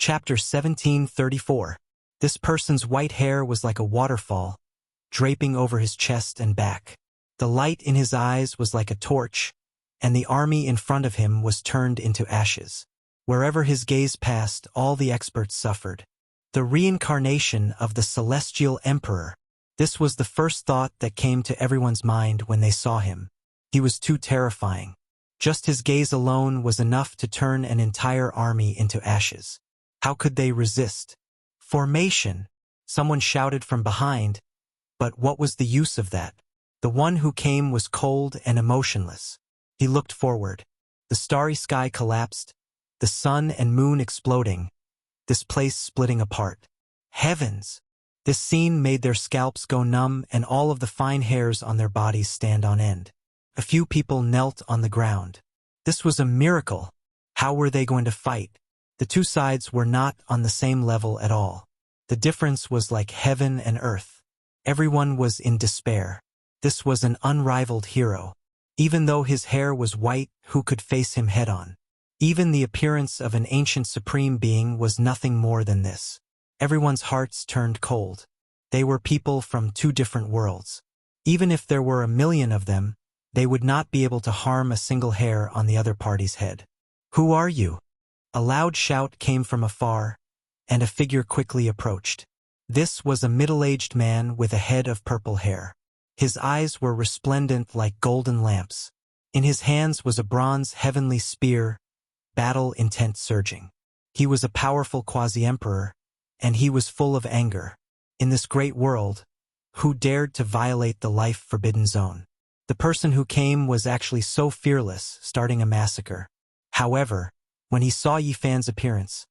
Chapter 1734. This person's white hair was like a waterfall, draping over his chest and back. The light in his eyes was like a torch, and the army in front of him was turned into ashes. Wherever his gaze passed, all the experts suffered. The reincarnation of the celestial emperor. This was the first thought that came to everyone's mind when they saw him. He was too terrifying. Just his gaze alone was enough to turn an entire army into ashes. How could they resist? Formation! Someone shouted from behind, but what was the use of that? The one who came was cold and emotionless. He looked forward. The starry sky collapsed, the sun and moon exploding, this place splitting apart. Heavens! This scene made their scalps go numb and all of the fine hairs on their bodies stand on end. A few people knelt on the ground. This was a miracle. How were they going to fight? The two sides were not on the same level at all. The difference was like heaven and earth. Everyone was in despair. This was an unrivaled hero. Even though his hair was white, who could face him head-on? Even the appearance of an ancient supreme being was nothing more than this. Everyone's hearts turned cold. They were people from two different worlds. Even if there were 1,000,000 of them, they would not be able to harm a single hair on the other party's head. "Who are you?" A loud shout came from afar, and a figure quickly approached. This was a middle-aged man with a head of purple hair. His eyes were resplendent like golden lamps. In his hands was a bronze heavenly spear, battle intent surging. He was a powerful quasi-emperor, and he was full of anger. In this great world, who dared to violate the life-forbidden zone? The person who came was actually so fearless, starting a massacre. However, when he saw Yi Fan's appearance,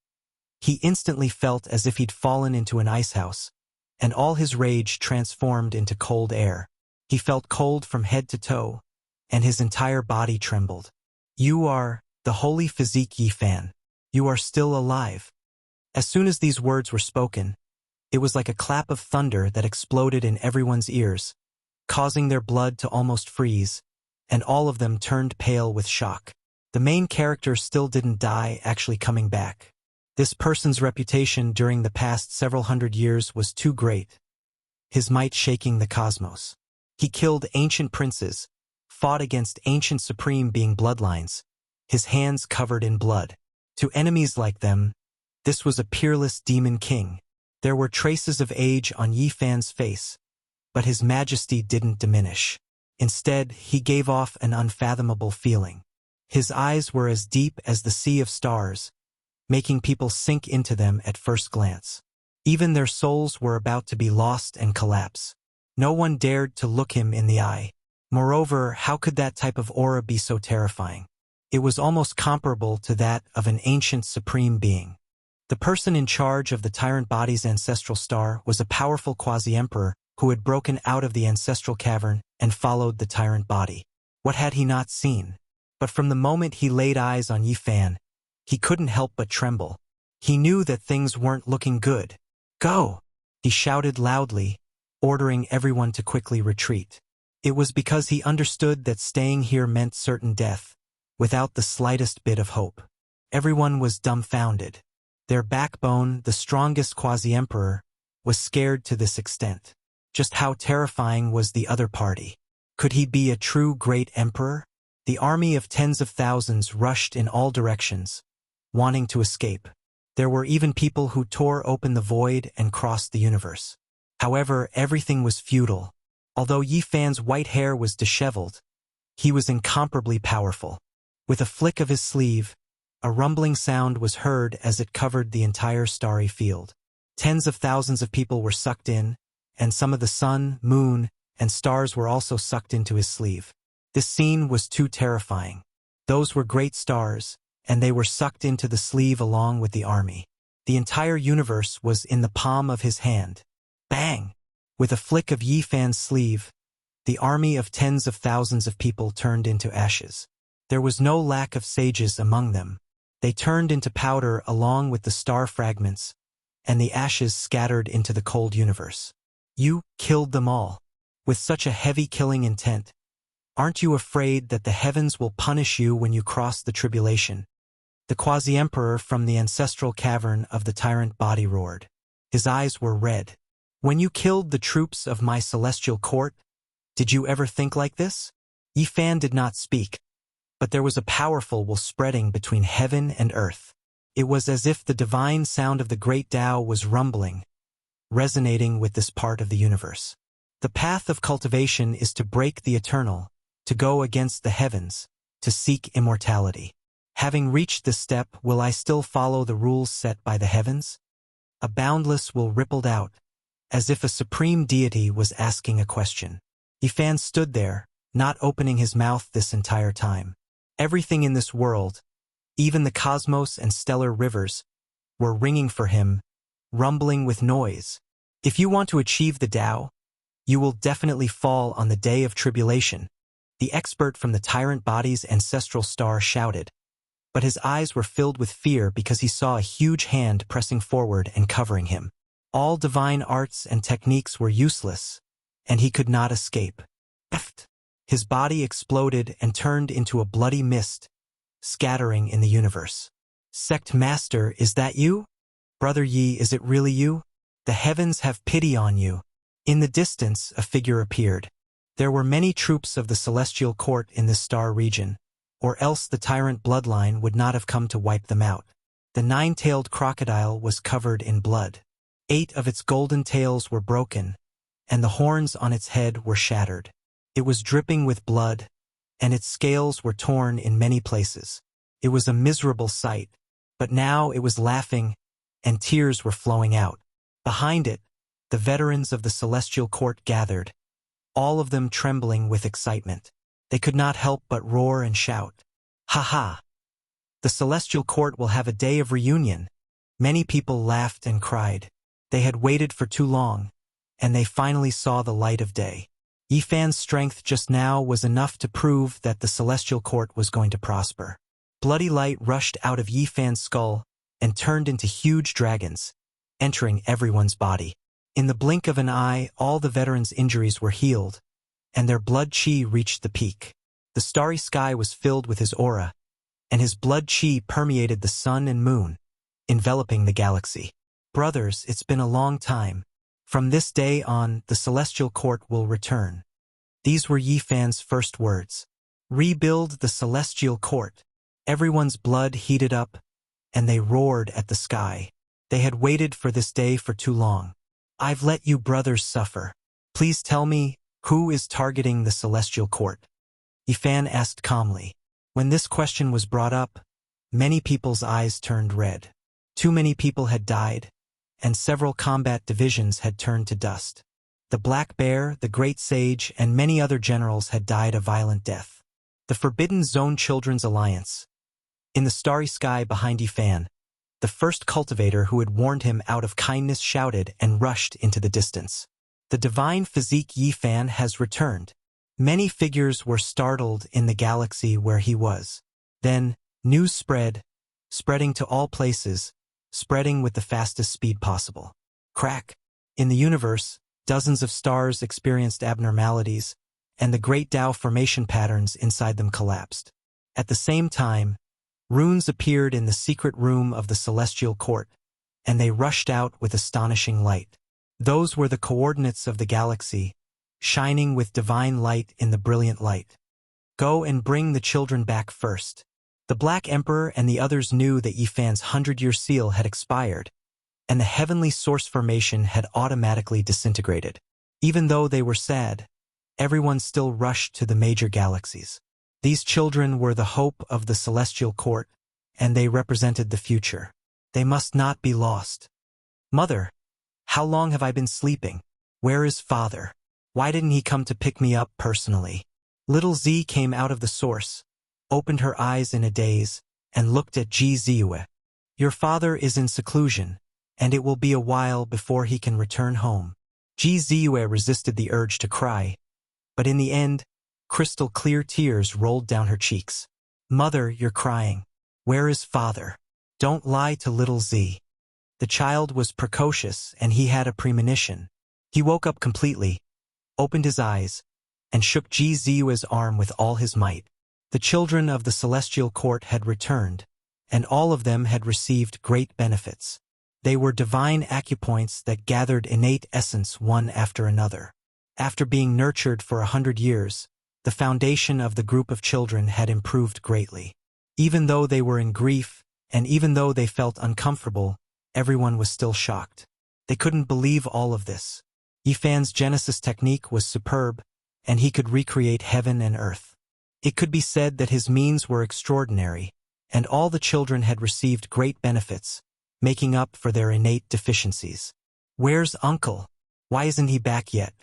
he instantly felt as if he'd fallen into an icehouse, and all his rage transformed into cold air. He felt cold from head to toe, and his entire body trembled. "You are the holy physique Yi Fan. You are still alive." As soon as these words were spoken, it was like a clap of thunder that exploded in everyone's ears, causing their blood to almost freeze, and all of them turned pale with shock. The main character still didn't die, actually coming back. This person's reputation during the past several hundred years was too great, his might shaking the cosmos. He killed ancient princes, fought against ancient supreme being bloodlines, his hands covered in blood. To enemies like them, this was a peerless demon king. There were traces of age on Yi Fan's face, but his majesty didn't diminish. Instead, he gave off an unfathomable feeling. His eyes were as deep as the sea of stars, making people sink into them at first glance. Even their souls were about to be lost and collapse. No one dared to look him in the eye. Moreover, how could that type of aura be so terrifying? It was almost comparable to that of an ancient supreme being. The person in charge of the tyrant body's ancestral star was a powerful quasi-emperor who had broken out of the ancestral cavern and followed the tyrant body. What had he not seen? But from the moment he laid eyes on Yi Fan, he couldn't help but tremble. He knew that things weren't looking good. "Go!" he shouted loudly, ordering everyone to quickly retreat. It was because he understood that staying here meant certain death, without the slightest bit of hope. Everyone was dumbfounded. Their backbone, the strongest quasi-emperor, was scared to this extent. Just how terrifying was the other party? Could he be a true great emperor? The army of tens of thousands rushed in all directions, wanting to escape. There were even people who tore open the void and crossed the universe. However, everything was futile. Although Yi Fan's white hair was disheveled, he was incomparably powerful. With a flick of his sleeve, a rumbling sound was heard as it covered the entire starry field. Tens of thousands of people were sucked in, and some of the sun, moon, and stars were also sucked into his sleeve. This scene was too terrifying. Those were great stars, and they were sucked into the sleeve along with the army. The entire universe was in the palm of his hand. Bang! With a flick of Yi Fan's sleeve, the army of tens of thousands of people turned into ashes. There was no lack of sages among them. They turned into powder along with the star fragments, and the ashes scattered into the cold universe. "You killed them all. With such a heavy killing intent, aren't you afraid that the heavens will punish you when you cross the tribulation?" The quasi-emperor from the ancestral cavern of the tyrant body roared. His eyes were red. When you killed the troops of my celestial court, did you ever think like this? Yifan did not speak, but there was a powerful will spreading between heaven and earth. It was as if the divine sound of the great Tao was rumbling, resonating with this part of the universe. The path of cultivation is to break the eternal, to go against the heavens, to seek immortality. Having reached this step, will I still follow the rules set by the heavens? A boundless will rippled out, as if a supreme deity was asking a question. Yifan stood there, not opening his mouth this entire time. Everything in this world, even the cosmos and stellar rivers, were ringing for him, rumbling with noise. If you want to achieve the Tao, you will definitely fall on the day of tribulation, the expert from the tyrant body's ancestral star shouted. But his eyes were filled with fear because he saw a huge hand pressing forward and covering him. All divine arts and techniques were useless, and he could not escape. His body exploded and turned into a bloody mist, scattering in the universe. Sect Master, is that you? Brother Yi, is it really you? The heavens have pity on you. In the distance, a figure appeared. There were many troops of the celestial court in this star region, or else the tyrant bloodline would not have come to wipe them out. The nine-tailed crocodile was covered in blood. 8 of its golden tails were broken, and the horns on its head were shattered. It was dripping with blood, and its scales were torn in many places. It was a miserable sight, but now it was laughing, and tears were flowing out. Behind it, the veterans of the celestial court gathered, all of them trembling with excitement. They could not help but roar and shout. Ha ha! The celestial court will have a day of reunion. Many people laughed and cried. They had waited for too long, and they finally saw the light of day. Yifan's strength just now was enough to prove that the celestial court was going to prosper. Bloody light rushed out of Yifan's skull and turned into huge dragons, entering everyone's body. In the blink of an eye, all the veterans' injuries were healed, and their blood chi reached the peak. The starry sky was filled with his aura, and his blood chi permeated the sun and moon, enveloping the galaxy. Brothers, it's been a long time. From this day on, the celestial court will return. These were Yifan's first words. Rebuild the celestial court. Everyone's blood heated up, and they roared at the sky. They had waited for this day for too long. I've let you brothers suffer. Please tell me, who is targeting the celestial court? Yifan asked calmly. When this question was brought up, many people's eyes turned red. Too many people had died, and several combat divisions had turned to dust. The Black Bear, the Great Sage, and many other generals had died a violent death. The Forbidden Zone Children's Alliance. In the starry sky behind Yifan, the first cultivator who had warned him out of kindness shouted and rushed into the distance. The divine physique Yifan has returned. Many figures were startled in the galaxy where he was. Then, news spreading to all places, spreading with the fastest speed possible. Crack. In the universe, dozens of stars experienced abnormalities, and the great Tao formation patterns inside them collapsed. At the same time, runes appeared in the secret room of the celestial court, and they rushed out with astonishing light. Those were the coordinates of the galaxy, shining with divine light in the brilliant light. Go and bring the children back first. The Black Emperor and the others knew that Yifan's 100-year seal had expired, and the heavenly source formation had automatically disintegrated. Even though they were sad, everyone still rushed to the major galaxies. These children were the hope of the celestial court, and they represented the future. They must not be lost. Mother, how long have I been sleeping? Where is father? Why didn't he come to pick me up personally? Little Z came out of the source, opened her eyes in a daze, and looked at Ji Ziyue. Your father is in seclusion, and it will be a while before he can return home. Ji Ziyue resisted the urge to cry, but in the end, crystal clear tears rolled down her cheeks. Mother, you're crying. Where is father? Don't lie to little Z. The child was precocious, and he had a premonition. He woke up completely, opened his eyes, and shook Ji Ziyue's arm with all his might. The children of the celestial court had returned, and all of them had received great benefits. They were divine acupoints that gathered innate essence one after another. After being nurtured for 100 years, the foundation of the group of children had improved greatly. Even though they were in grief, and even though they felt uncomfortable, everyone was still shocked. They couldn't believe all of this. Yifan's Genesis technique was superb, and he could recreate heaven and earth. It could be said that his means were extraordinary, and all the children had received great benefits, making up for their innate deficiencies. "Where's Uncle? Why isn't he back yet?"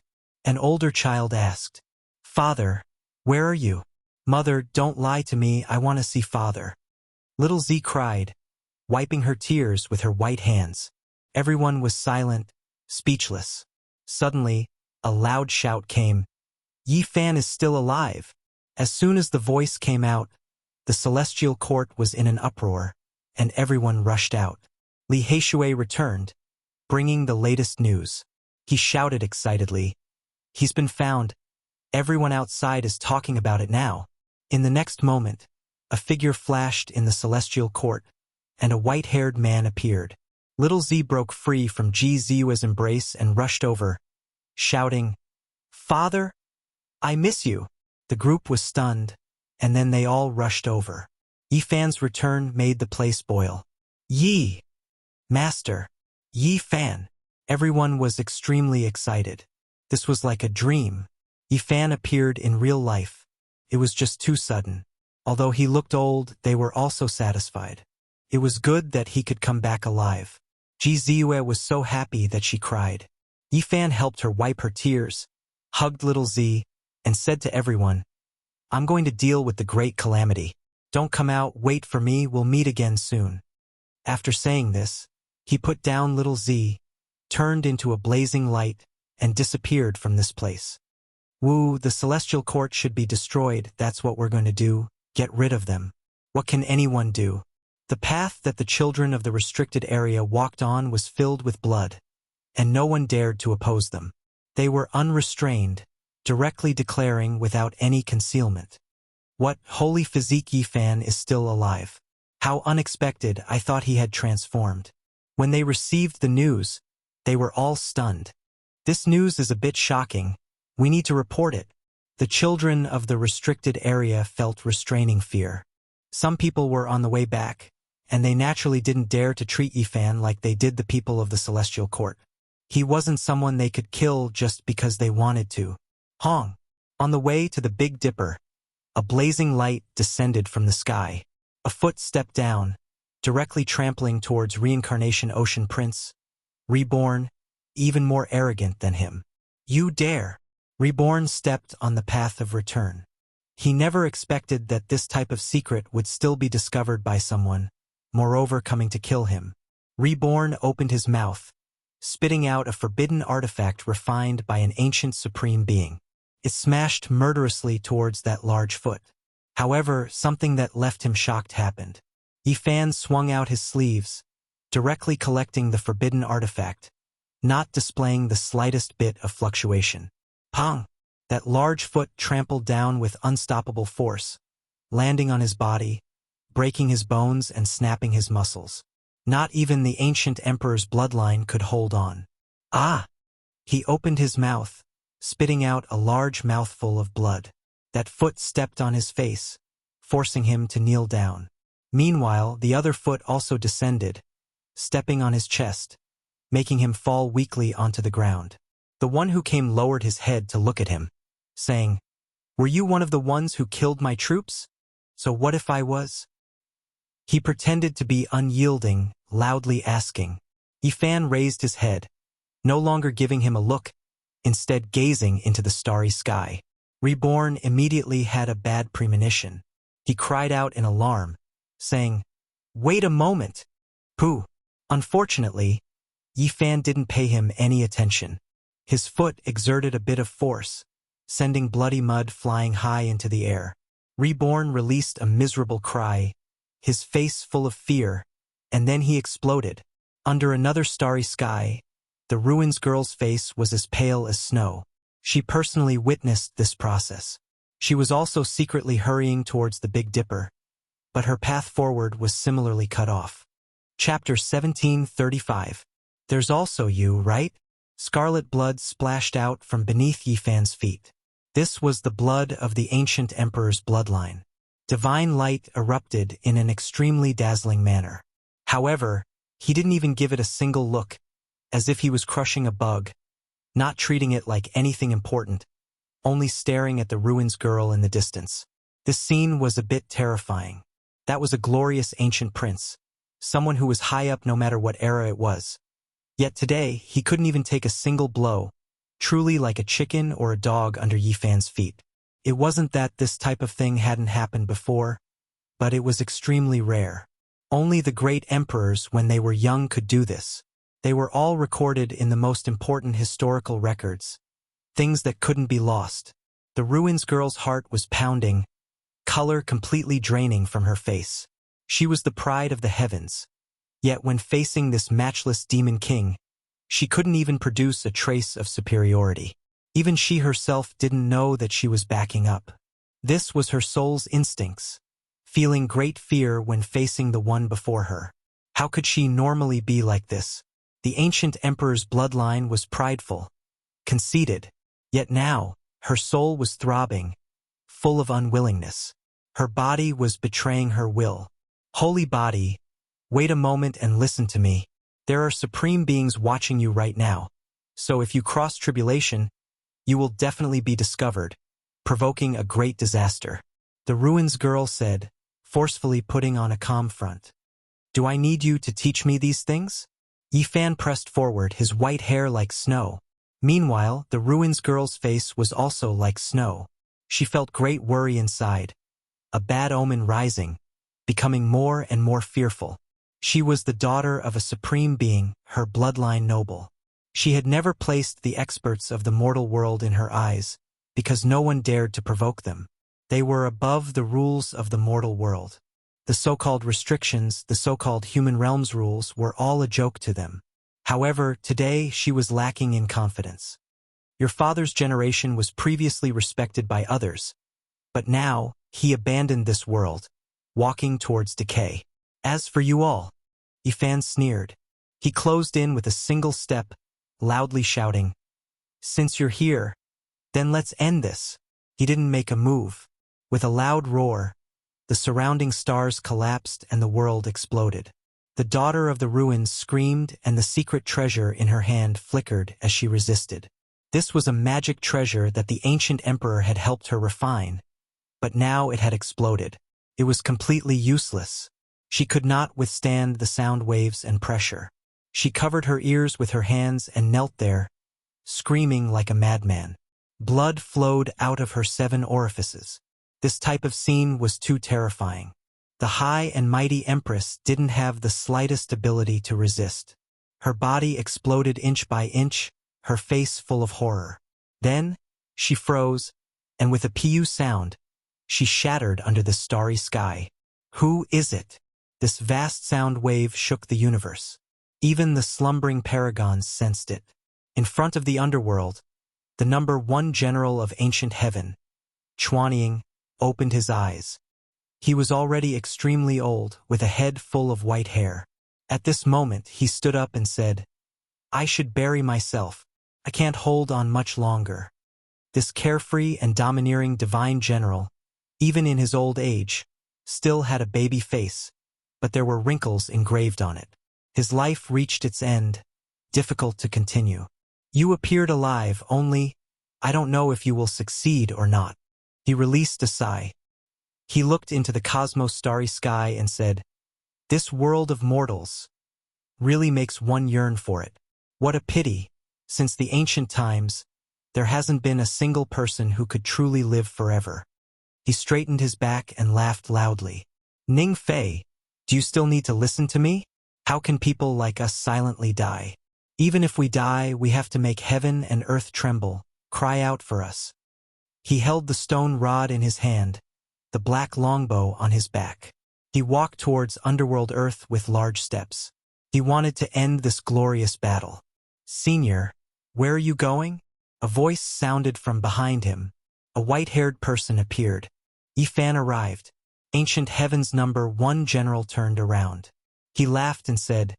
an older child asked. "Father, where are you?" "Mother, don't lie to me, I want to see Father." Little Z cried, wiping her tears with her white hands. Everyone was silent, speechless. Suddenly, a loud shout came. "Yifan is still alive!" As soon as the voice came out, the celestial court was in an uproar, and everyone rushed out. Li Heishui returned, bringing the latest news. He shouted excitedly, "He's been found. Everyone outside is talking about it now." In the next moment, a figure flashed in the celestial court, and a white-haired man appeared. Little Z broke free from Ji Ziyue's embrace and rushed over, shouting, "Father, I miss you." The group was stunned, and then they all rushed over. Yifan's return made the place boil. "Yi! Master! Yifan!" Everyone was extremely excited. This was like a dream. Yifan appeared in real life. It was just too sudden. Although he looked old, they were also satisfied. It was good that he could come back alive. Ji Ziyue was so happy that she cried. Yifan helped her wipe her tears, hugged little Z, and said to everyone, "I'm going to deal with the great calamity. Don't come out, wait for me, we'll meet again soon." After saying this, he put down little Z, turned into a blazing light, and disappeared from this place. "Woo, the celestial court should be destroyed, that's what we're going to do, get rid of them. What can anyone do?" The path that the children of the restricted area walked on was filled with blood, and no one dared to oppose them. They were unrestrained, directly declaring without any concealment, "What, holy physique Yifan is still alive. How unexpected, I thought he had transformed." When they received the news, they were all stunned. "This news is a bit shocking. We need to report it." The children of the restricted area felt restraining fear. Some people were on the way back, and they naturally didn't dare to treat Yifan like they did the people of the Celestial Court. He wasn't someone they could kill just because they wanted to. Hong! On the way to the Big Dipper, a blazing light descended from the sky. A foot stepped down, directly trampling towards Reincarnation Ocean Prince, Reborn, even more arrogant than him. "You dare!" Reborn stepped on the path of return. He never expected that this type of secret would still be discovered by someone, moreover coming to kill him. Reborn opened his mouth, spitting out a forbidden artifact refined by an ancient supreme being. It smashed murderously towards that large foot. However, something that left him shocked happened. Yifan swung out his sleeves, directly collecting the forbidden artifact, not displaying the slightest bit of fluctuation. Pong! That large foot trampled down with unstoppable force, landing on his body, breaking his bones and snapping his muscles. Not even the ancient emperor's bloodline could hold on. "Ah!" He opened his mouth, spitting out a large mouthful of blood. That foot stepped on his face, forcing him to kneel down. Meanwhile, the other foot also descended, stepping on his chest, making him fall weakly onto the ground. The one who came lowered his head to look at him, saying, "Were you one of the ones who killed my troops? So what if I was?" He pretended to be unyielding, loudly asking. Yifan raised his head, no longer giving him a look, instead gazing into the starry sky. Reborn immediately had a bad premonition. He cried out in alarm, saying, "Wait a moment!" Pooh! Unfortunately, Yifan didn't pay him any attention. His foot exerted a bit of force, sending bloody mud flying high into the air. Reborn released a miserable cry, his face full of fear, and then he exploded. Under another starry sky, the ruins girl's face was as pale as snow. She personally witnessed this process. She was also secretly hurrying towards the Big Dipper, but her path forward was similarly cut off. Chapter 1735. There's also you, right? Scarlet blood splashed out from beneath Yifan's feet. This was the blood of the ancient emperor's bloodline. Divine light erupted in an extremely dazzling manner. However, he didn't even give it a single look, as if he was crushing a bug, not treating it like anything important, only staring at the ruins girl in the distance. This scene was a bit terrifying. That was a glorious ancient prince, someone who was high up no matter what era it was. Yet today, he couldn't even take a single blow, truly like a chicken or a dog under Yifan's feet. It wasn't that this type of thing hadn't happened before, but it was extremely rare. Only the great emperors when they were young could do this. They were all recorded in the most important historical records, things that couldn't be lost. The ruins girl's heart was pounding, color completely draining from her face. She was the pride of the heavens. Yet when facing this matchless demon king, she couldn't even produce a trace of superiority. Even she herself didn't know that she was backing up. This was her soul's instincts, feeling great fear when facing the one before her. How could she normally be like this? The ancient emperor's bloodline was prideful, conceited, yet now, her soul was throbbing, full of unwillingness. Her body was betraying her will. Holy body, wait a moment and listen to me. There are supreme beings watching you right now. So if you cross tribulation, you will definitely be discovered, provoking a great disaster. The ruins girl said, forcefully putting on a calm front. Do I need you to teach me these things? Yifan pressed forward, his white hair like snow. Meanwhile, the ruins girl's face was also like snow. She felt great worry inside, a bad omen rising, becoming more and more fearful. She was the daughter of a supreme being, her bloodline noble. She had never placed the experts of the mortal world in her eyes, because no one dared to provoke them. They were above the rules of the mortal world. The so-called restrictions, the so-called human realms rules were all a joke to them. However, today she was lacking in confidence. Your father's generation was previously respected by others, but now he abandoned this world, walking towards decay. As for you all, Yifan sneered. He closed in with a single step, loudly shouting, since you're here, then let's end this. He didn't make a move. With a loud roar, the surrounding stars collapsed and the world exploded. The daughter of the ruins screamed and the secret treasure in her hand flickered as she resisted. This was a magic treasure that the ancient emperor had helped her refine, but now it had exploded. It was completely useless. She could not withstand the sound waves and pressure. She covered her ears with her hands and knelt there, screaming like a madman. Blood flowed out of her 7 orifices. This type of scene was too terrifying. The high and mighty empress didn't have the slightest ability to resist. Her body exploded inch by inch, her face full of horror. Then, she froze, and with a pu sound, she shattered under the starry sky. Who is it? This vast sound wave shook the universe. Even the slumbering paragons sensed it. In front of the underworld, the number 1 general of ancient heaven, Chuanying, opened his eyes. He was already extremely old, with a head full of white hair. At this moment, he stood up and said, I should bury myself. I can't hold on much longer. This carefree and domineering divine general, even in his old age, still had a baby face, but there were wrinkles engraved on it. His life reached its end, difficult to continue. You appeared alive, only, I don't know if you will succeed or not. He released a sigh. He looked into the cosmos starry sky and said, this world of mortals really makes one yearn for it. What a pity, since the ancient times, there hasn't been a single person who could truly live forever. He straightened his back and laughed loudly. Ning Fei, do you still need to listen to me? How can people like us silently die? Even if we die, we have to make heaven and earth tremble, cry out for us. He held the stone rod in his hand, the black longbow on his back. He walked towards underworld earth with large steps. He wanted to end this glorious battle. Senior, where are you going? A voice sounded from behind him. A white-haired person appeared. Yifan arrived. Ancient Heaven's #1 general turned around. He laughed and said,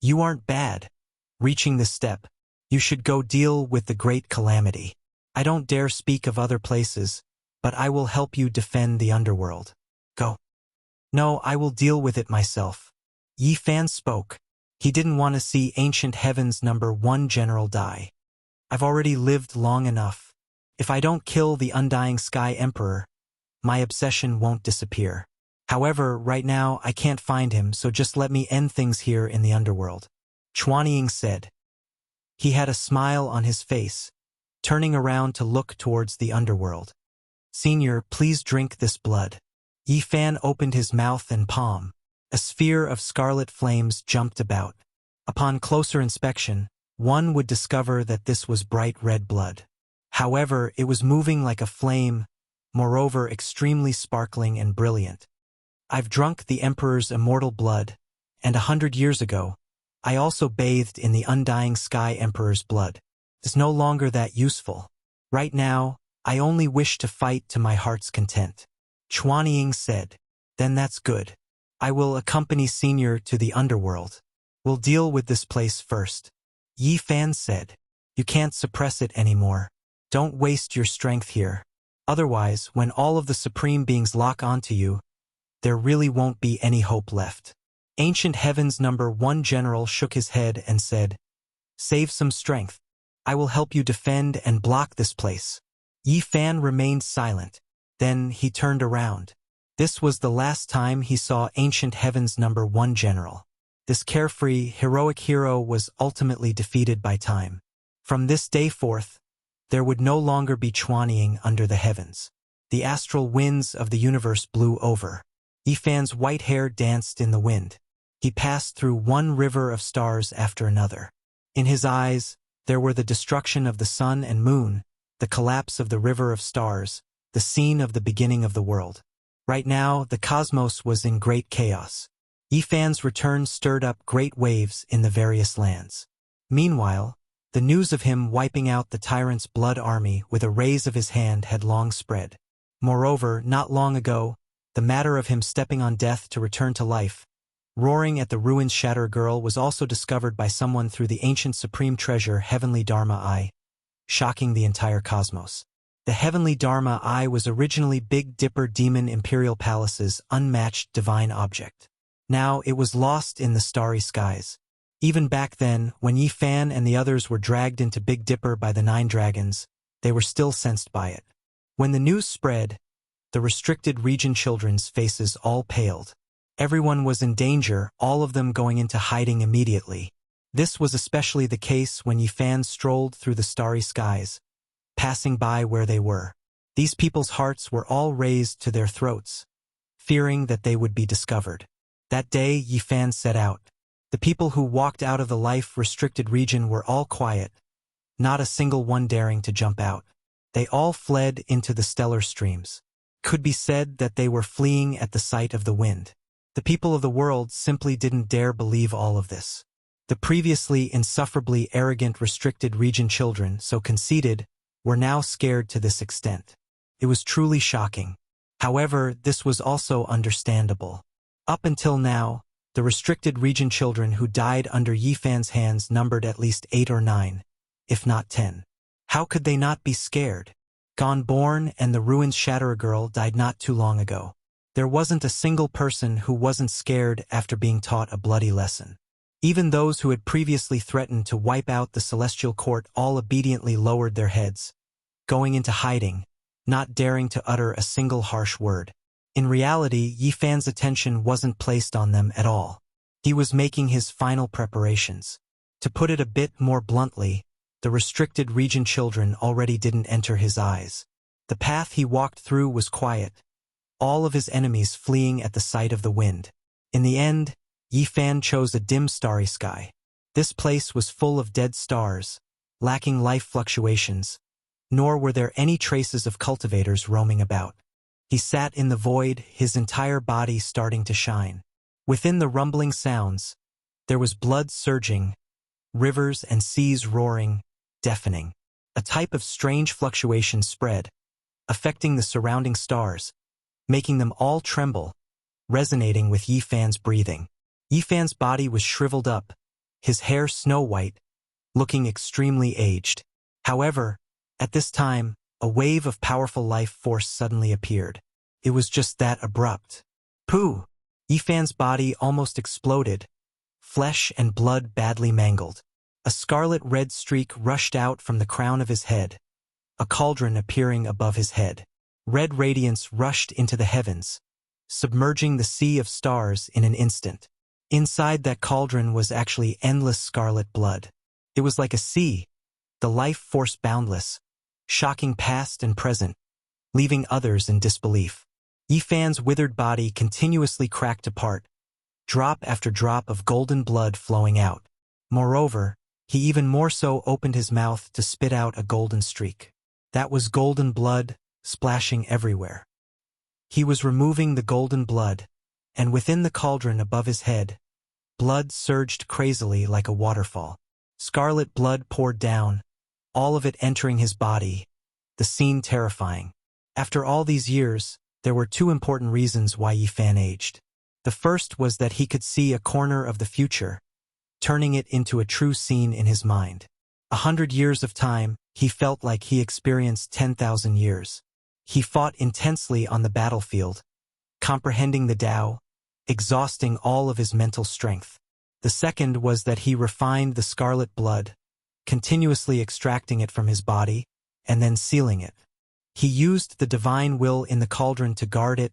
"You aren't bad. Reaching this step, you should go deal with the great calamity. I don't dare speak of other places, but I will help you defend the underworld. Go." "No, I will deal with it myself." Yi Fan spoke. He didn't want to see Ancient Heaven's #1 general die. "I've already lived long enough. If I don't kill the undying Sky Emperor, my obsession won't disappear. However, right now I can't find him, so just let me end things here in the underworld," Chuanying said. He had a smile on his face, turning around to look towards the underworld. "Senior, please drink this blood." Yi Fan opened his mouth and palm. A sphere of scarlet flames jumped about. Upon closer inspection, one would discover that this was bright red blood. However, it was moving like a flame, moreover extremely sparkling and brilliant. "I've drunk the Emperor's immortal blood, and 100 years ago, I also bathed in the undying Sky Emperor's blood. It's no longer that useful. Right now, I only wish to fight to my heart's content," Chuanying said. "Then that's good. I will accompany Senior to the underworld. We'll deal with this place first," Yi Fan said. "You can't suppress it anymore. Don't waste your strength here. Otherwise, when all of the supreme beings lock onto you, there really won't be any hope left." Ancient Heaven's #1 general shook his head and said, "Save some strength. I will help you defend and block this place." Yi Fan remained silent. Then he turned around. This was the last time he saw Ancient Heaven's #1 general. This carefree, heroic hero was ultimately defeated by time. From this day forth, there would no longer be Chuanying under the heavens. The astral winds of the universe blew over. Yi Fan's white hair danced in the wind. He passed through one river of stars after another. In his eyes, there were the destruction of the sun and moon, the collapse of the river of stars, the scene of the beginning of the world. Right now, the cosmos was in great chaos. Yi Fan's return stirred up great waves in the various lands. Meanwhile, the news of him wiping out the tyrant's blood army with a raise of his hand had long spread. Moreover, not long ago, the matter of him stepping on death to return to life, roaring at the ruins Shatter Girl, was also discovered by someone through the ancient supreme treasure Heavenly Dharma Eye, shocking the entire cosmos. The Heavenly Dharma Eye was originally Big Dipper Demon Imperial Palace's unmatched divine object. Now it was lost in the starry skies. Even back then, when Yi Fan and the others were dragged into Big Dipper by the 9 dragons, they were still sensed by it. When the news spread, the restricted region children's faces all paled. Everyone was in danger, all of them going into hiding immediately. This was especially the case when Yi Fan strolled through the starry skies, passing by where they were. These people's hearts were all raised to their throats, fearing that they would be discovered. That day, Yi Fan set out. The people who walked out of the life-restricted region were all quiet, not a single one daring to jump out. They all fled into the stellar streams. Could be said that they were fleeing at the sight of the wind. The people of the world simply didn't dare believe all of this. The previously insufferably arrogant restricted region children, so conceited, were now scared to this extent. It was truly shocking. However, this was also understandable. Up until now, the restricted region children who died under Yi Fan's hands numbered at least 8 or 9, if not 10. How could they not be scared? Gonborn and the ruins Shatterer Girl died not too long ago. There wasn't a single person who wasn't scared after being taught a bloody lesson. Even those who had previously threatened to wipe out the Celestial Court all obediently lowered their heads, going into hiding, not daring to utter a single harsh word. In reality, Yi Fan's attention wasn't placed on them at all. He was making his final preparations. To put it a bit more bluntly, the restricted region children already didn't enter his eyes. The path he walked through was quiet, all of his enemies fleeing at the sight of the wind. In the end, Yi Fan chose a dim starry sky. This place was full of dead stars, lacking life fluctuations, nor were there any traces of cultivators roaming about. He sat in the void, his entire body starting to shine. Within the rumbling sounds, there was blood surging, rivers and seas roaring, deafening. A type of strange fluctuation spread, affecting the surrounding stars, making them all tremble, resonating with Yi Fan's breathing. Yi Fan's body was shriveled up, his hair snow-white, looking extremely aged. However, at this time, a wave of powerful life force suddenly appeared. It was just that abrupt. Pooh! Yi Fan's body almost exploded, flesh and blood badly mangled. A scarlet-red streak rushed out from the crown of his head, a cauldron appearing above his head. Red radiance rushed into the heavens, submerging the sea of stars in an instant. Inside that cauldron was actually endless scarlet blood. It was like a sea, the life force boundless, shocking past and present, leaving others in disbelief. Yi Fan's withered body continuously cracked apart, drop after drop of golden blood flowing out. Moreover, he even more so opened his mouth to spit out a golden streak. That was golden blood, splashing everywhere. He was removing the golden blood, and within the cauldron above his head, blood surged crazily like a waterfall. Scarlet blood poured down, all of it entering his body, the scene terrifying. After all these years, there were two important reasons why Yi Fan aged. The first was that he could see a corner of the future, turning it into a true scene in his mind. 100 years of time, he felt like he experienced 10,000 years. He fought intensely on the battlefield, comprehending the Tao, exhausting all of his mental strength. The second was that he refined the scarlet blood, continuously extracting it from his body, and then sealing it. He used the divine will in the cauldron to guard it,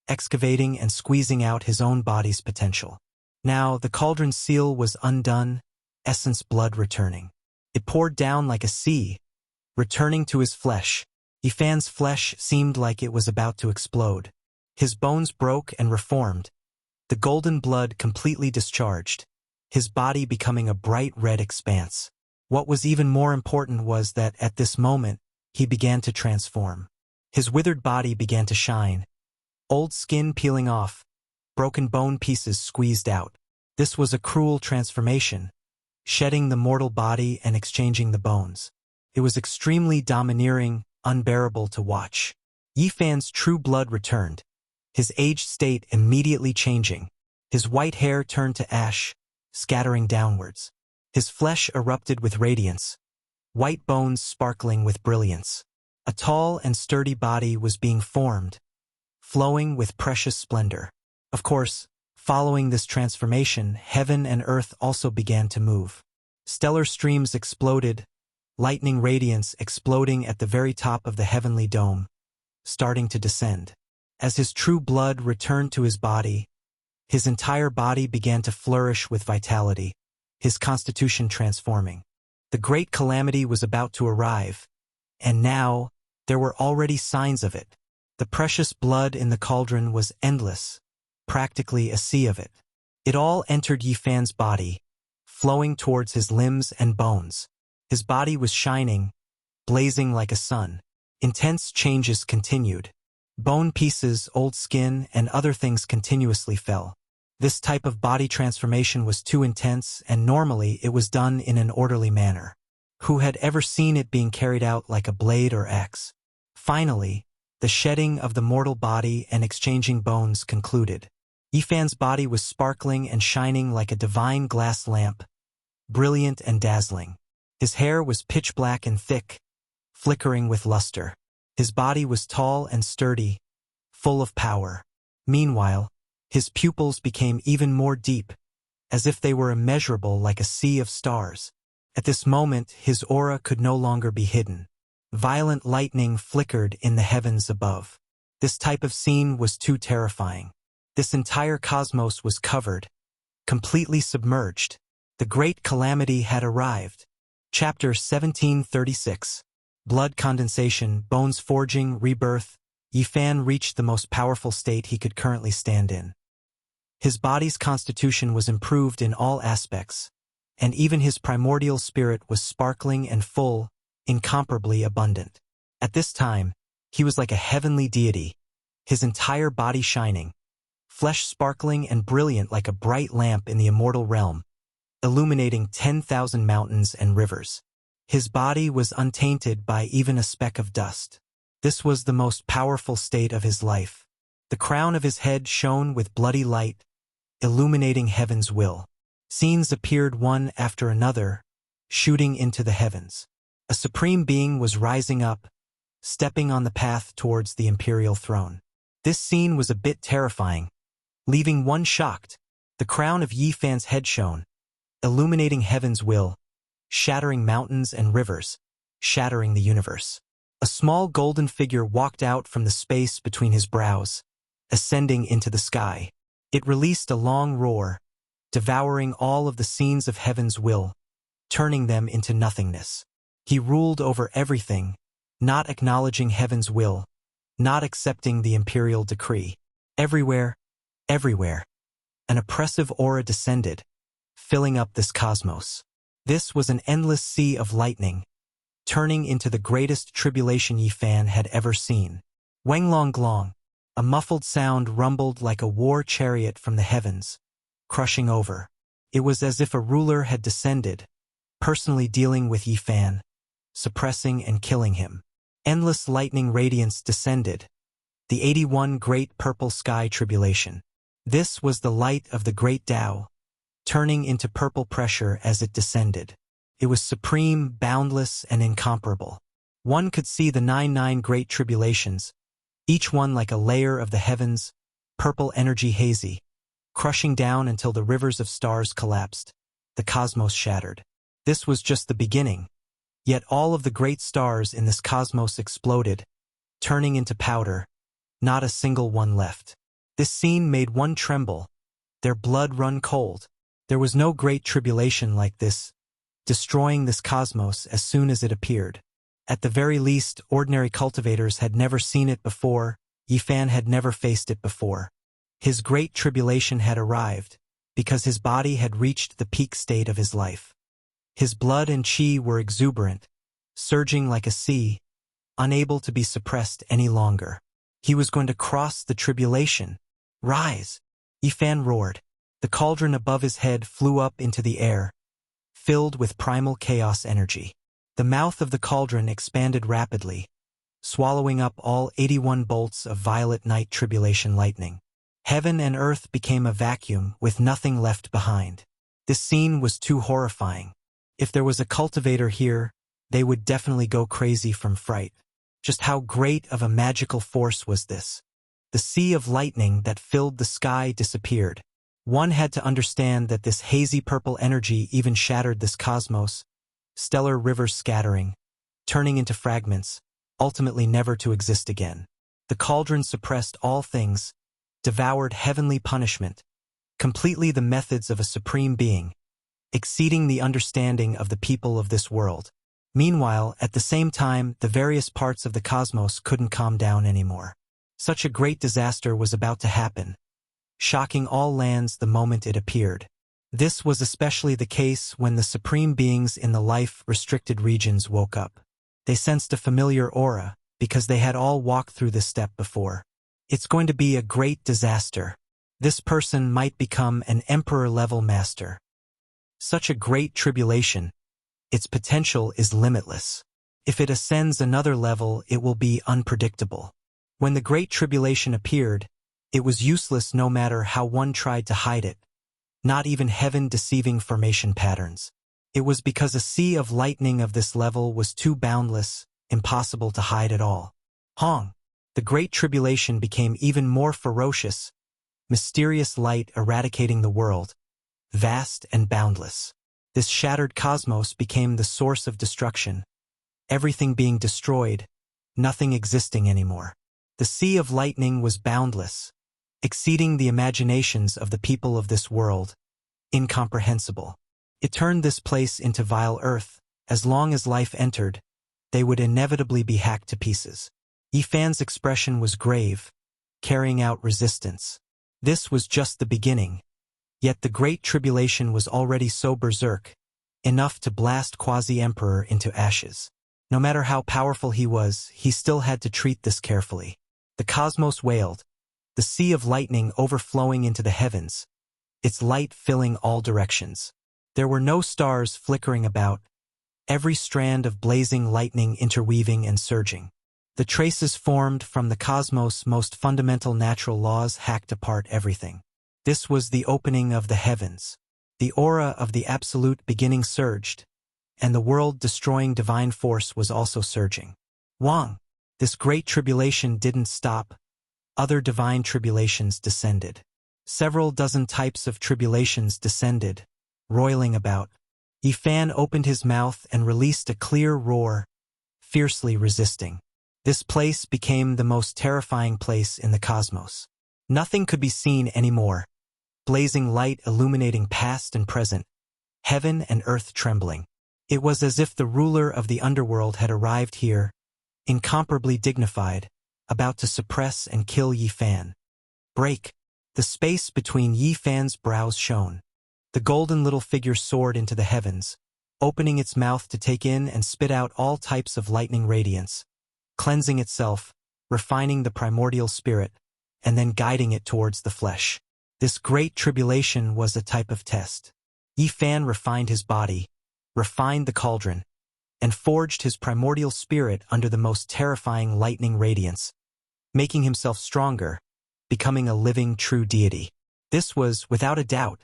excavating and squeezing out his own body's potential. Now, the cauldron's seal was undone, essence blood returning. It poured down like a sea, returning to his flesh. Yi Fan's flesh seemed like it was about to explode. His bones broke and reformed, the golden blood completely discharged, his body becoming a bright red expanse. What was even more important was that at this moment, he began to transform. His withered body began to shine, old skin peeling off, broken bone pieces squeezed out. This was a cruel transformation, shedding the mortal body and exchanging the bones. It was extremely domineering, unbearable to watch. Yi Fan's true blood returned, his aged state immediately changing. His white hair turned to ash, scattering downwards. His flesh erupted with radiance, white bones sparkling with brilliance. A tall and sturdy body was being formed, flowing with precious splendor. Of course, following this transformation, heaven and earth also began to move. Stellar streams exploded, lightning radiance exploding at the very top of the heavenly dome, starting to descend. As his true blood returned to his body, his entire body began to flourish with vitality, his constitution transforming. The great calamity was about to arrive, and now there were already signs of it. The precious blood in the cauldron was endless, practically a sea of it. It all entered Yi Fan's body, flowing towards his limbs and bones. His body was shining, blazing like a sun. Intense changes continued. Bone pieces, old skin, and other things continuously fell. This type of body transformation was too intense, and normally it was done in an orderly manner. Who had ever seen it being carried out like a blade or axe? Finally, the shedding of the mortal body and exchanging bones concluded. Yi Fan's body was sparkling and shining like a divine glass lamp, brilliant and dazzling. His hair was pitch black and thick, flickering with luster. His body was tall and sturdy, full of power. Meanwhile, his pupils became even more deep, as if they were immeasurable like a sea of stars. At this moment, his aura could no longer be hidden. Violent lightning flickered in the heavens above. This type of scene was too terrifying. This entire cosmos was covered, completely submerged. The great calamity had arrived. Chapter 1736. Blood condensation, bones forging, rebirth. Yi Fan reached the most powerful state he could currently stand in. His body's constitution was improved in all aspects, and even his primordial spirit was sparkling and full, incomparably abundant. At this time, he was like a heavenly deity, his entire body shining, flesh sparkling and brilliant like a bright lamp in the immortal realm, illuminating 10,000 mountains and rivers. His body was untainted by even a speck of dust. This was the most powerful state of his life. The crown of his head shone with bloody light, illuminating heaven's will. Scenes appeared one after another, shooting into the heavens. A supreme being was rising up, stepping on the path towards the imperial throne. This scene was a bit terrifying, leaving one shocked. The crown of Yi Fan's head shone, illuminating heaven's will, shattering mountains and rivers, shattering the universe. A small golden figure walked out from the space between his brows, ascending into the sky. It released a long roar, devouring all of the scenes of heaven's will, turning them into nothingness. He ruled over everything, not acknowledging heaven's will, not accepting the imperial decree. Everywhere, an oppressive aura descended, filling up this cosmos. This was an endless sea of lightning, turning into the greatest tribulation Yi Fan had ever seen. Wenglong glong, a muffled sound rumbled like a war chariot from the heavens, crushing over. It was as if a ruler had descended, personally dealing with Yi Fan, suppressing and killing him. Endless lightning radiance descended, the 81 Great Purple Sky Tribulation. This was the light of the Great Tao, turning into purple pressure as it descended. It was supreme, boundless, and incomparable. One could see the 99 Great Tribulations, each one like a layer of the heavens, purple energy hazy, crushing down until the rivers of stars collapsed, the cosmos shattered. This was just the beginning. Yet all of the great stars in this cosmos exploded, turning into powder, not a single one left. This scene made one tremble, their blood run cold. There was no great tribulation like this, destroying this cosmos as soon as it appeared. At the very least, ordinary cultivators had never seen it before, Yi Fan had never faced it before. His great tribulation had arrived, because his body had reached the peak state of his life. His blood and qi were exuberant, surging like a sea, unable to be suppressed any longer. He was going to cross the tribulation. Rise! Yi Fan roared. The cauldron above his head flew up into the air, filled with primal chaos energy. The mouth of the cauldron expanded rapidly, swallowing up all 81 bolts of violet night tribulation lightning. Heaven and earth became a vacuum with nothing left behind. This scene was too horrifying. If there was a cultivator here, they would definitely go crazy from fright. Just how great of a magical force was this? The sea of lightning that filled the sky disappeared. One had to understand that this hazy purple energy even shattered this cosmos, stellar rivers scattering, turning into fragments, ultimately never to exist again. The cauldron suppressed all things, devoured heavenly punishment, completely the methods of a supreme being, exceeding the understanding of the people of this world. Meanwhile, at the same time, the various parts of the cosmos couldn't calm down anymore. Such a great disaster was about to happen, shocking all lands the moment it appeared. This was especially the case when the supreme beings in the life-restricted regions woke up. They sensed a familiar aura, because they had all walked through this step before. It's going to be a great disaster. This person might become an emperor-level master. Such a great tribulation, its potential is limitless. If it ascends another level, it will be unpredictable. When the Great Tribulation appeared, it was useless no matter how one tried to hide it, not even heaven-deceiving formation patterns. It was because a sea of lightning of this level was too boundless, impossible to hide at all. Hong! The Great Tribulation became even more ferocious, mysterious light eradicating the world, vast and boundless. This shattered cosmos became the source of destruction, everything being destroyed, nothing existing anymore. The sea of lightning was boundless, exceeding the imaginations of the people of this world, incomprehensible. It turned this place into vile earth. As long as life entered, they would inevitably be hacked to pieces. Yi Fan's expression was grave, carrying out resistance. This was just the beginning. Yet the Great Tribulation was already so berserk, enough to blast Quasi-Emperor into ashes. No matter how powerful he was, he still had to treat this carefully. The cosmos wailed, the sea of lightning overflowing into the heavens, its light filling all directions. There were no stars flickering about, every strand of blazing lightning interweaving and surging. The traces formed from the cosmos' most fundamental natural laws hacked apart everything. This was the opening of the heavens. The aura of the absolute beginning surged, and the world-destroying divine force was also surging. Wang! This great tribulation didn't stop. Other divine tribulations descended. Several dozen types of tribulations descended, roiling about. Yifan opened his mouth and released a clear roar, fiercely resisting. This place became the most terrifying place in the cosmos. Nothing could be seen anymore. Blazing light illuminating past and present, heaven and earth trembling. It was as if the ruler of the underworld had arrived here, incomparably dignified, about to suppress and kill Yifan. Break! The space between Yifan's brows shone. The golden little figure soared into the heavens, opening its mouth to take in and spit out all types of lightning radiance, cleansing itself, refining the primordial spirit, and then guiding it towards the flesh. This great tribulation was a type of test. Yifan refined his body, refined the cauldron, and forged his primordial spirit under the most terrifying lightning radiance, making himself stronger, becoming a living true deity. This was, without a doubt,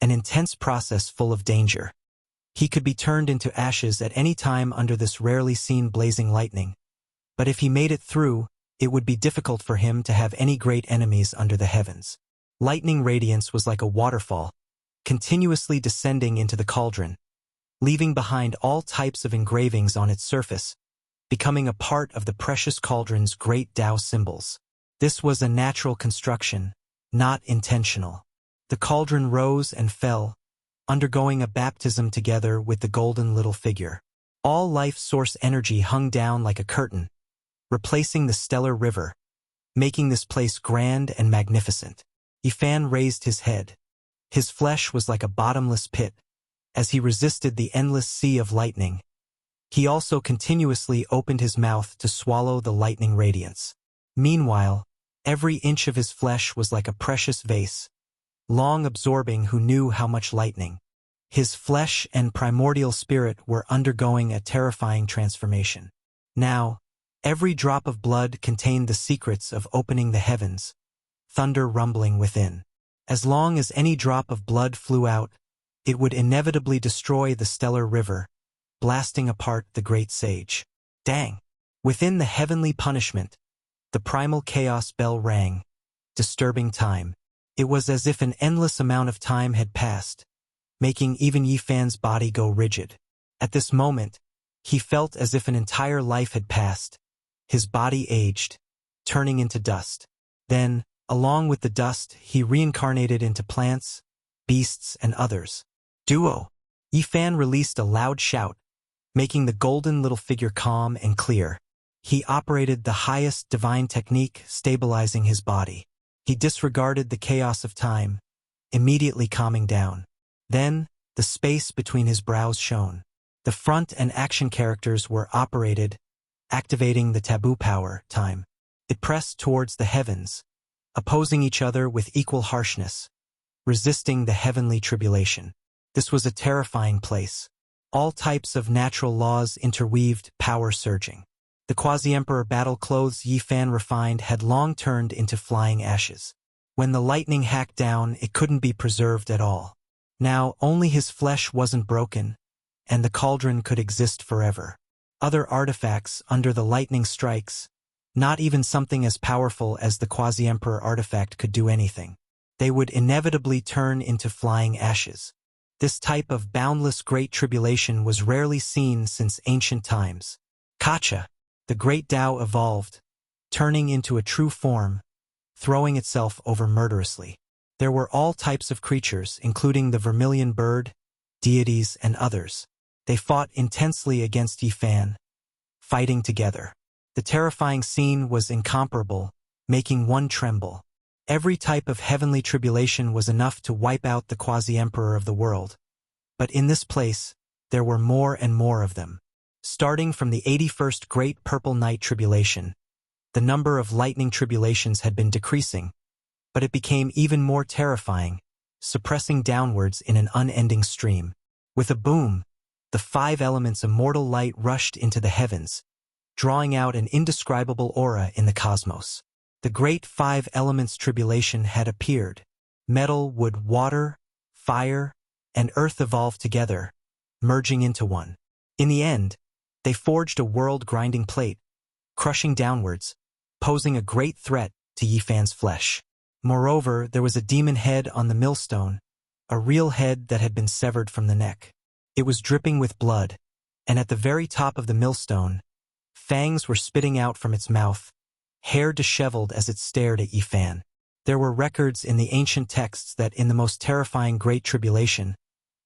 an intense process full of danger. He could be turned into ashes at any time under this rarely seen blazing lightning, but if he made it through, it would be difficult for him to have any great enemies under the heavens. Lightning radiance was like a waterfall, continuously descending into the cauldron, leaving behind all types of engravings on its surface, becoming a part of the precious cauldron's great Tao symbols. This was a natural construction, not intentional. The cauldron rose and fell, undergoing a baptism together with the golden little figure. All life source energy hung down like a curtain, replacing the stellar river, making this place grand and magnificent. Yifan raised his head. His flesh was like a bottomless pit, as he resisted the endless sea of lightning. He also continuously opened his mouth to swallow the lightning radiance. Meanwhile, every inch of his flesh was like a precious vase, long absorbing who knew how much lightning. His flesh and primordial spirit were undergoing a terrifying transformation. Now, every drop of blood contained the secrets of opening the heavens, thunder rumbling within. As long as any drop of blood flew out, it would inevitably destroy the stellar river, blasting apart the great sage. Dang! Within the heavenly punishment, the primal chaos bell rang, disturbing time. It was as if an endless amount of time had passed, making even Yifan's body go rigid. At this moment, he felt as if an entire life had passed. His body aged, turning into dust. Then, along with the dust, he reincarnated into plants, beasts, and others. Duo! Yifan released a loud shout, making the golden little figure calm and clear. He operated the highest divine technique, stabilizing his body. He disregarded the chaos of time, immediately calming down. Then, the space between his brows shone. The front and action characters were operated, activating the taboo power, time. It pressed towards the heavens, opposing each other with equal harshness, resisting the heavenly tribulation. This was a terrifying place. All types of natural laws interweaved, power surging. The quasi-emperor battle-clothes Yifan refined had long turned into flying ashes. When the lightning hacked down, it couldn't be preserved at all. Now, only his flesh wasn't broken, and the cauldron could exist forever. Other artifacts under the lightning strikes, not even something as powerful as the quasi-emperor artifact could do anything. They would inevitably turn into flying ashes. This type of boundless great tribulation was rarely seen since ancient times. Kacha! The great Tao evolved, turning into a true form, throwing itself over murderously. There were all types of creatures, including the vermilion bird, deities, and others. They fought intensely against Yifan, fighting together. The terrifying scene was incomparable, making one tremble. Every type of heavenly tribulation was enough to wipe out the quasi-emperor of the world. But in this place, there were more and more of them. Starting from the 81st Great Purple Night Tribulation, the number of lightning tribulations had been decreasing, but it became even more terrifying, suppressing downwards in an unending stream. With a boom, the 5 elements immortal light rushed into the heavens, drawing out an indescribable aura in the cosmos. The great five elements tribulation had appeared. Metal, wood, water, fire, and earth evolved together, merging into one. In the end, they forged a world-grinding plate, crushing downwards, posing a great threat to Yifan's flesh. Moreover, there was a demon head on the millstone, a real head that had been severed from the neck. It was dripping with blood, and at the very top of the millstone, fangs were spitting out from its mouth, hair disheveled as it stared at Yifan. There were records in the ancient texts that in the most terrifying Great Tribulation,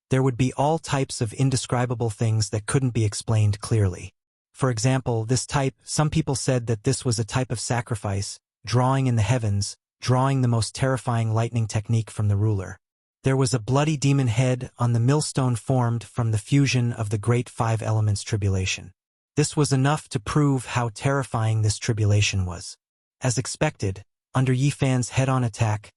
there would be all types of indescribable things that couldn't be explained clearly. For example, some people said that this was a type of sacrifice, drawing in the heavens, drawing the most terrifying lightning technique from the ruler. There was a bloody demon head on the millstone formed from the fusion of the great five elements tribulation. This was enough to prove how terrifying this tribulation was. As expected, under Yifan's head-on attack,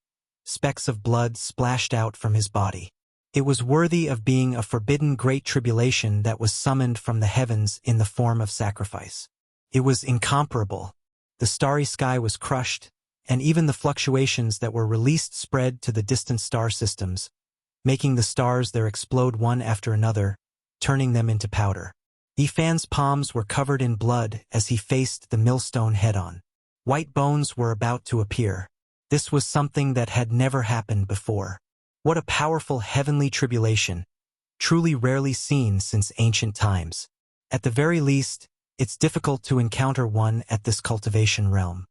specks of blood splashed out from his body. It was worthy of being a forbidden great tribulation that was summoned from the heavens in the form of sacrifice. It was incomparable. The starry sky was crushed, and even the fluctuations that were released spread to the distant star systems, making the stars there explode one after another, turning them into powder. Yifan's palms were covered in blood as he faced the millstone head-on. White bones were about to appear. This was something that had never happened before. What a powerful heavenly tribulation, truly rarely seen since ancient times. At the very least, it's difficult to encounter one at this cultivation realm.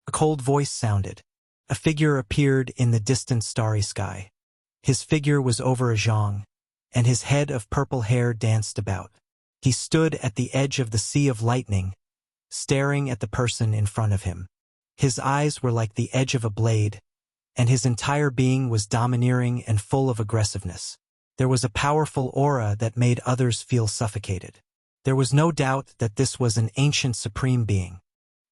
A cold voice sounded. A figure appeared in the distant starry sky. His figure was over a zhang, and his head of purple hair danced about. He stood at the edge of the sea of lightning, staring at the person in front of him. His eyes were like the edge of a blade, and his entire being was domineering and full of aggressiveness. There was a powerful aura that made others feel suffocated. There was no doubt that this was an ancient supreme being.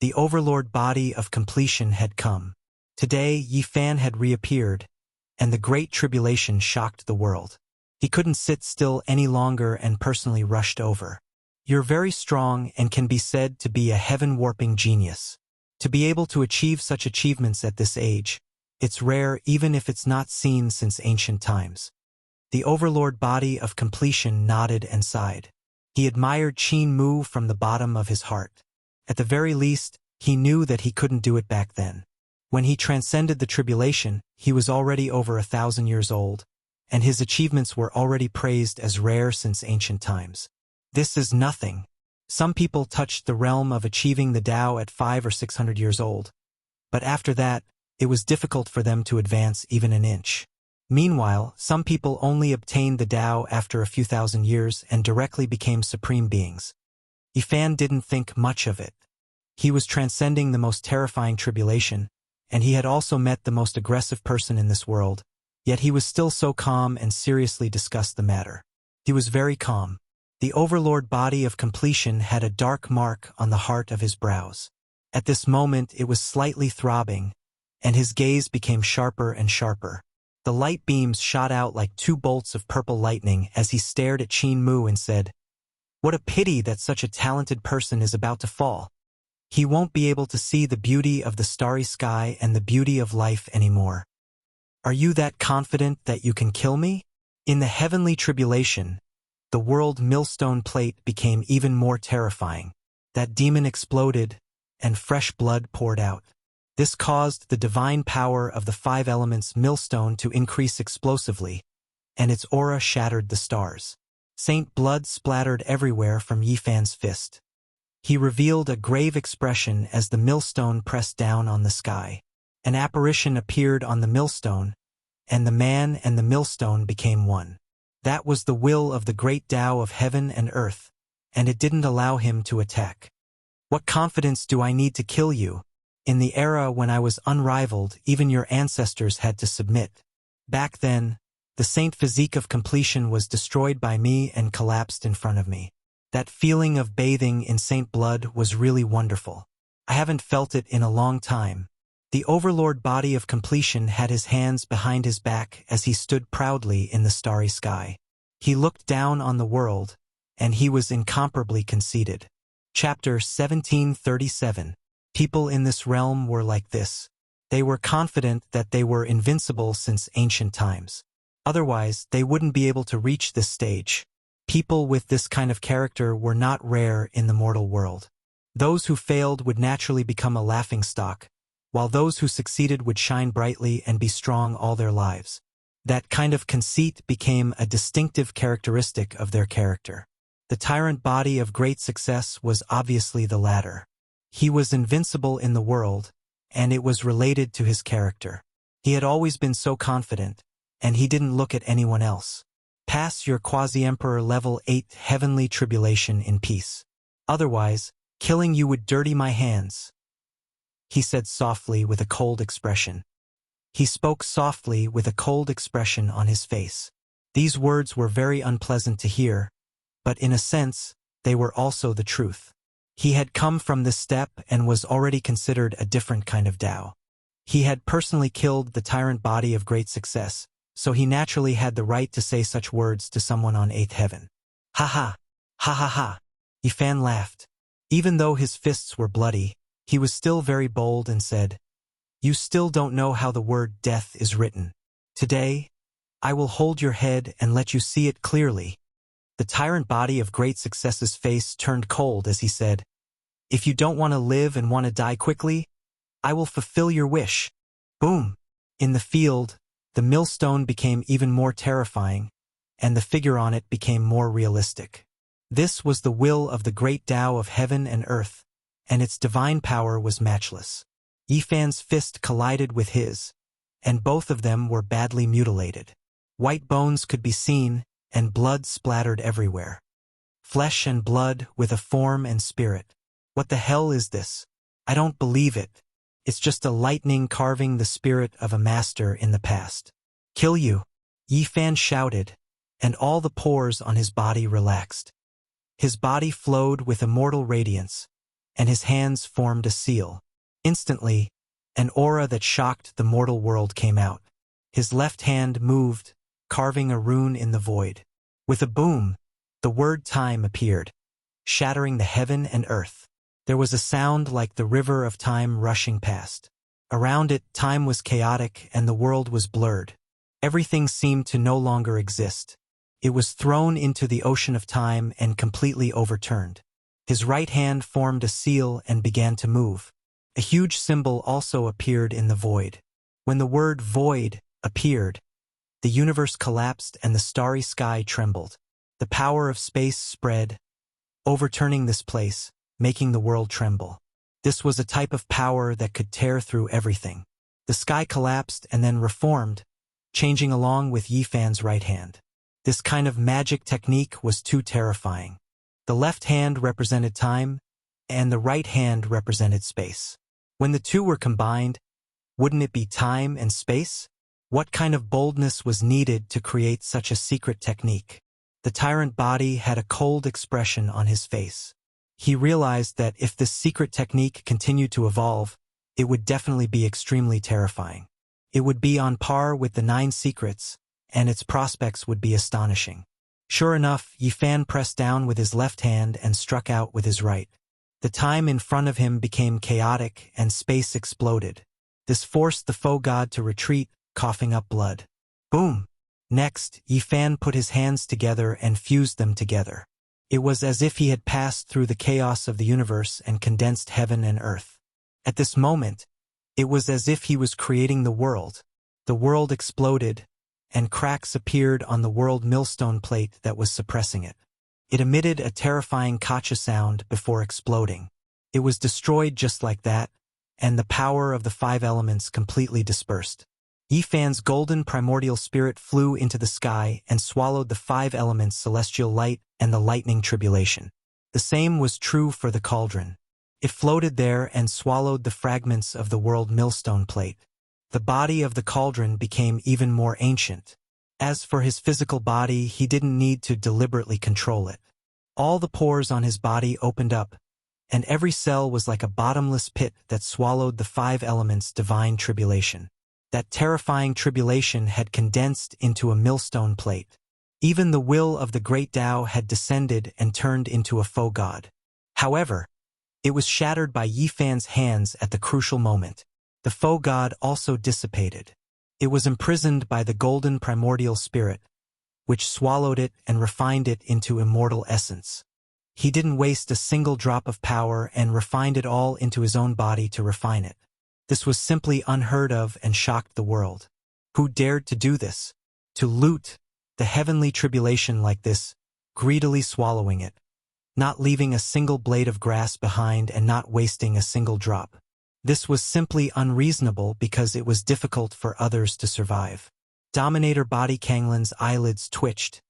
The overlord body of completion had come. Today, Yifan had reappeared, and the great tribulation shocked the world. He couldn't sit still any longer and personally rushed over. You're very strong and can be said to be a heaven-warping genius. To be able to achieve such achievements at this age, it's rare even if it's not seen since ancient times. The overlord body of completion nodded and sighed. He admired Qin Mu from the bottom of his heart. At the very least, he knew that he couldn't do it back then. When he transcended the tribulation, he was already over 1,000 years old, and his achievements were already praised as rare since ancient times. This is nothing. Some people touched the realm of achieving the Tao at 500 or 600 years old, but after that, it was difficult for them to advance even an inch. Meanwhile, some people only obtained the Tao after a few thousand years and directly became supreme beings. Yifan didn't think much of it. He was transcending the most terrifying tribulation, and he had also met the most aggressive person in this world, yet he was still so calm and seriously discussed the matter. He was very calm. The overlord body of completion had a dark mark on the heart of his brows. At this moment it was slightly throbbing, and his gaze became sharper and sharper. The light beams shot out like two bolts of purple lightning as he stared at Qin Mu and said, "What a pity that such a talented person is about to fall. He won't be able to see the beauty of the starry sky and the beauty of life anymore. Are you that confident that you can kill me?" In the heavenly tribulation, the world millstone plate became even more terrifying. That demon exploded, and fresh blood poured out. This caused the divine power of the five elements millstone to increase explosively, and its aura shattered the stars. Saint blood splattered everywhere from Yifan's fist. He revealed a grave expression as the millstone pressed down on the sky. An apparition appeared on the millstone, and the man and the millstone became one. That was the will of the great Tao of heaven and earth, and it didn't allow him to attack. What confidence do I need to kill you? In the era when I was unrivaled, even your ancestors had to submit. Back then, the saint physique of completion was destroyed by me and collapsed in front of me. That feeling of bathing in saint blood was really wonderful. I haven't felt it in a long time. The overlord body of completion had his hands behind his back as he stood proudly in the starry sky. He looked down on the world, and he was incomparably conceited. Chapter 1737. People in this realm were like this. They were confident that they were invincible since ancient times. Otherwise, they wouldn't be able to reach this stage. People with this kind of character were not rare in the mortal world. Those who failed would naturally become a laughingstock, while those who succeeded would shine brightly and be strong all their lives. That kind of conceit became a distinctive characteristic of their character. The tyrant body of great success was obviously the latter. He was invincible in the world, and it was related to his character. He had always been so confident, and he didn't look at anyone else. Pass your quasi-emperor level 8 heavenly tribulation in peace. Otherwise, killing you would dirty my hands. He said softly with a cold expression. He spoke softly with a cold expression on his face. These words were very unpleasant to hear, but in a sense, they were also the truth. He had come from this step and was already considered a different kind of Tao. He had personally killed the tyrant body of great success, so he naturally had the right to say such words to someone on 8th heaven. Ha ha! Ha ha ha! Yifan laughed. Even though his fists were bloody, he was still very bold and said, "You still don't know how the word death is written. Today, I will hold your head and let you see it clearly." The tyrant body of great success's face turned cold as he said, "If you don't want to live and want to die quickly, I will fulfill your wish." Boom! In the field, the millstone became even more terrifying, and the figure on it became more realistic. This was the will of the great Tao of heaven and earth, and its divine power was matchless. Yifan's fist collided with his, and both of them were badly mutilated. White bones could be seen, and blood splattered everywhere. Flesh and blood with a form and spirit. What the hell is this? I don't believe it. It's just a lightning carving the spirit of a master in the past. Kill you! Yifan shouted, and all the pores on his body relaxed. His body flowed with immortal radiance, and his hands formed a seal. Instantly, an aura that shocked the mortal world came out. His left hand moved, carving a rune in the void. With a boom, the word time appeared, shattering the heaven and earth. There was a sound like the river of time rushing past. Around it, time was chaotic and the world was blurred. Everything seemed to no longer exist. It was thrown into the ocean of time and completely overturned. His right hand formed a seal and began to move. A huge symbol also appeared in the void. When the word void appeared, the universe collapsed and the starry sky trembled. The power of space spread, overturning this place, making the world tremble. This was a type of power that could tear through everything. The sky collapsed and then reformed, changing along with Yifan's right hand. This kind of magic technique was too terrifying. The left hand represented time, and the right hand represented space. When the two were combined, wouldn't it be time and space? What kind of boldness was needed to create such a secret technique? The tyrant body had a cold expression on his face. He realized that if this secret technique continued to evolve, it would definitely be extremely terrifying. It would be on par with the 9 secrets, and its prospects would be astonishing. Sure enough, Yifan pressed down with his left hand and struck out with his right. The time in front of him became chaotic and space exploded. This forced the foe god to retreat, coughing up blood. Boom! Next, Yifan put his hands together and fused them together. It was as if he had passed through the chaos of the universe and condensed heaven and earth. At this moment, it was as if he was creating the world. The world exploded, and cracks appeared on the world millstone plate that was suppressing it. It emitted a terrifying kacha sound before exploding. It was destroyed just like that, and the power of the 5 elements completely dispersed. Yifan's golden primordial spirit flew into the sky and swallowed the 5 elements celestial light and the lightning tribulation. The same was true for the cauldron. It floated there and swallowed the fragments of the world millstone plate. The body of the cauldron became even more ancient. As for his physical body, he didn't need to deliberately control it. All the pores on his body opened up, and every cell was like a bottomless pit that swallowed the 5 elements' divine tribulation. That terrifying tribulation had condensed into a millstone plate. Even the will of the great Tao had descended and turned into a foe god. However, it was shattered by Yi Fan's hands at the crucial moment. The foe god also dissipated. It was imprisoned by the golden primordial spirit, which swallowed it and refined it into immortal essence. He didn't waste a single drop of power and refined it all into his own body to refine it. This was simply unheard of and shocked the world. Who dared to do this? To loot the heavenly tribulation like this, greedily swallowing it, not leaving a single blade of grass behind and not wasting a single drop. This was simply unreasonable because it was difficult for others to survive. Dominator Body Kanglin's eyelids twitched,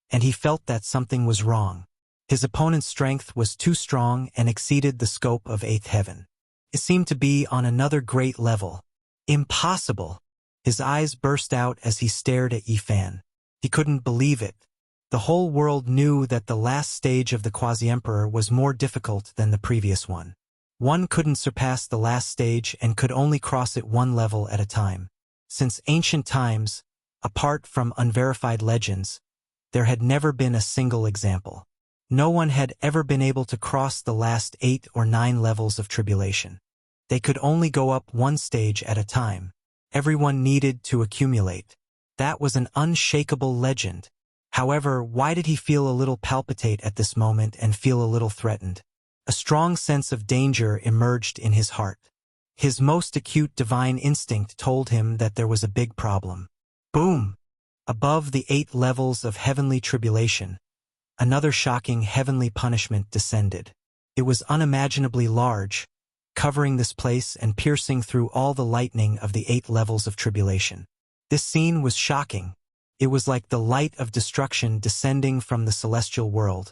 and he felt that something was wrong. His opponent's strength was too strong and exceeded the scope of eighth heaven. It seemed to be on another great level. Impossible! His eyes burst out as he stared at Yi Fan. He couldn't believe it. The whole world knew that the last stage of the Quasi-Emperor was more difficult than the previous one. One couldn't surpass the last stage and could only cross it one level at a time. Since ancient times, apart from unverified legends, there had never been a single example. No one had ever been able to cross the last 8 or 9 levels of tribulation. They could only go up one stage at a time. Everyone needed to accumulate. That was an unshakable legend. However, why did he feel a little palpitate at this moment and feel a little threatened? A strong sense of danger emerged in his heart. His most acute divine instinct told him that there was a big problem. Boom! Above the 8 levels of heavenly tribulation, another shocking heavenly punishment descended. It was unimaginably large, covering this place and piercing through all the lightning of the 8 levels of tribulation. This scene was shocking. It was like the light of destruction descending from the celestial world,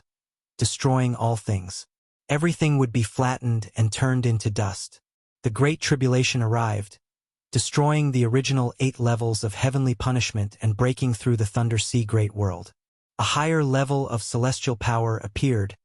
destroying all things. Everything would be flattened and turned into dust. The Great Tribulation arrived, destroying the original 8 levels of heavenly punishment and breaking through the Thunder Sea Great World. A higher level of celestial power appeared,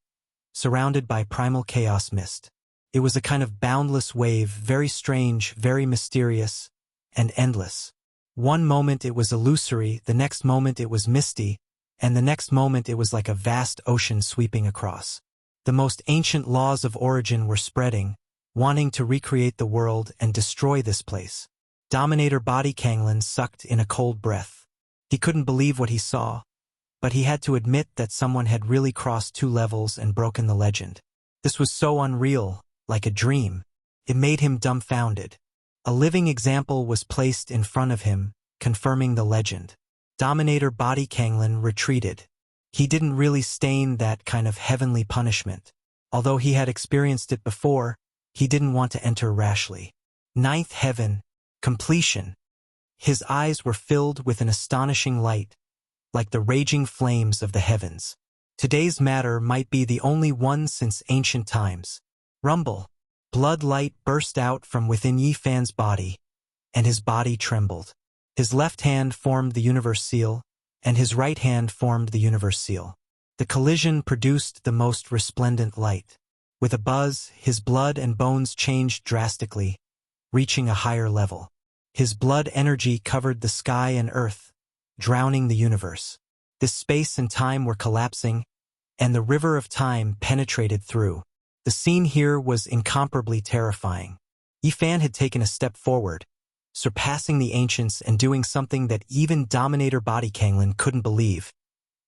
surrounded by primal chaos mist. It was a kind of boundless wave, very strange, very mysterious, and endless. One moment it was illusory, the next moment it was misty, and the next moment it was like a vast ocean sweeping across. The most ancient laws of origin were spreading, wanting to recreate the world and destroy this place. Dominator Body Kanglin sucked in a cold breath. He couldn't believe what he saw, but he had to admit that someone had really crossed 2 levels and broken the legend. This was so unreal, like a dream. It made him dumbfounded. A living example was placed in front of him, confirming the legend. Dominator Body Kanglin retreated. He didn't really stain that kind of heavenly punishment. Although he had experienced it before, he didn't want to enter rashly. 9th heaven, completion. His eyes were filled with an astonishing light, like the raging flames of the heavens. Today's matter might be the only one since ancient times. Rumble. Blood light burst out from within Yi Fan's body, and his body trembled. His left hand formed the universe seal, and his right hand formed the universe seal. The collision produced the most resplendent light. With a buzz, his blood and bones changed drastically, reaching a higher level. His blood energy covered the sky and earth, drowning the universe. This space and time were collapsing, and the river of time penetrated through. The scene here was incomparably terrifying. Yi Fan had taken a step forward, surpassing the ancients and doing something that even Dominator Body Kanglin couldn't believe,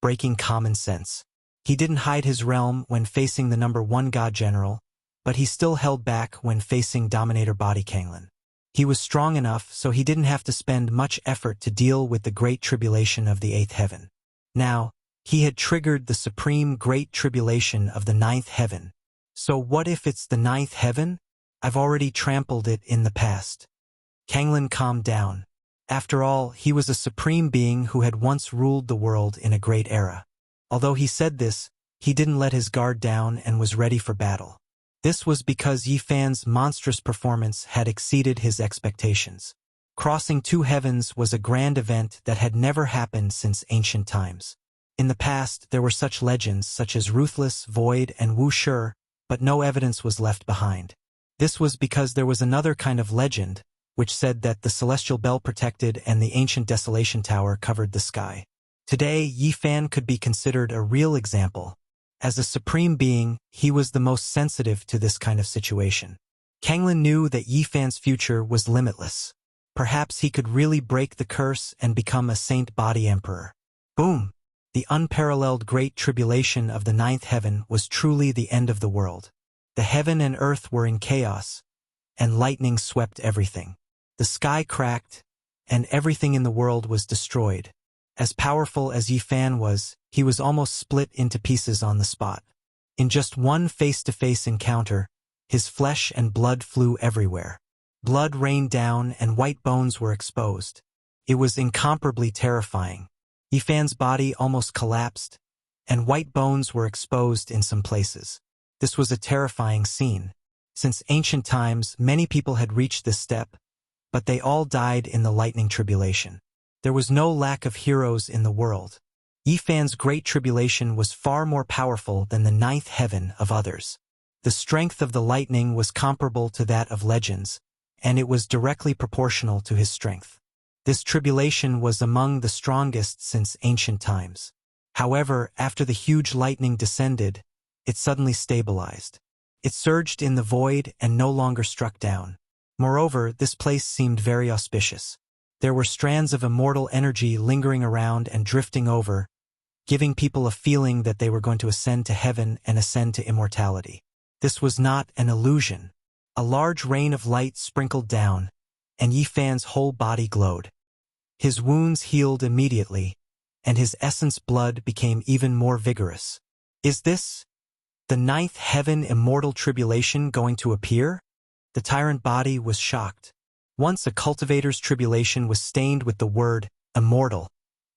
breaking common sense. He didn't hide his realm when facing the number 1 God General, but he still held back when facing Dominator Body Kanglin. He was strong enough so he didn't have to spend much effort to deal with the Great Tribulation of the 8th heaven. Now, he had triggered the supreme Great Tribulation of the 9th heaven. So what if it's the 9th heaven? I've already trampled it in the past. Kanglin calmed down. After all, he was a supreme being who had once ruled the world in a great era. Although he said this, he didn't let his guard down and was ready for battle. This was because Yi Fan's monstrous performance had exceeded his expectations. Crossing 2 heavens was a grand event that had never happened since ancient times. In the past, there were such legends such as Ruthless, Void, and Wuxia, but no evidence was left behind. This was because there was another kind of legend, which said that the celestial bell protected and the ancient desolation tower covered the sky. Today, Yi Fan could be considered a real example, As a supreme being, he was the most sensitive to this kind of situation. Kanglin knew that Yifan's future was limitless. Perhaps he could really break the curse and become a saint body emperor. Boom! The unparalleled great tribulation of the ninth heaven was truly the end of the world. The heaven and earth were in chaos, and lightning swept everything. The sky cracked, and everything in the world was destroyed. As powerful as Yifan was, he was almost split into pieces on the spot. In just one face-to-face encounter, his flesh and blood flew everywhere. Blood rained down and white bones were exposed. It was incomparably terrifying. Yifan's body almost collapsed, and white bones were exposed in some places. This was a terrifying scene. Since ancient times, many people had reached this step, but they all died in the lightning tribulation. There was no lack of heroes in the world. Yifan's great tribulation was far more powerful than the ninth heaven of others. The strength of the lightning was comparable to that of legends, and it was directly proportional to his strength. This tribulation was among the strongest since ancient times. However, after the huge lightning descended, it suddenly stabilized. It surged in the void and no longer struck down. Moreover, this place seemed very auspicious. There were strands of immortal energy lingering around and drifting over, giving people a feeling that they were going to ascend to heaven and ascend to immortality. This was not an illusion. A large rain of light sprinkled down, and Yifan's whole body glowed. His wounds healed immediately, and his essence blood became even more vigorous. Is this the ninth heaven immortal tribulation going to appear? The tyrant body was shocked. Once a cultivator's tribulation was stained with the word immortal.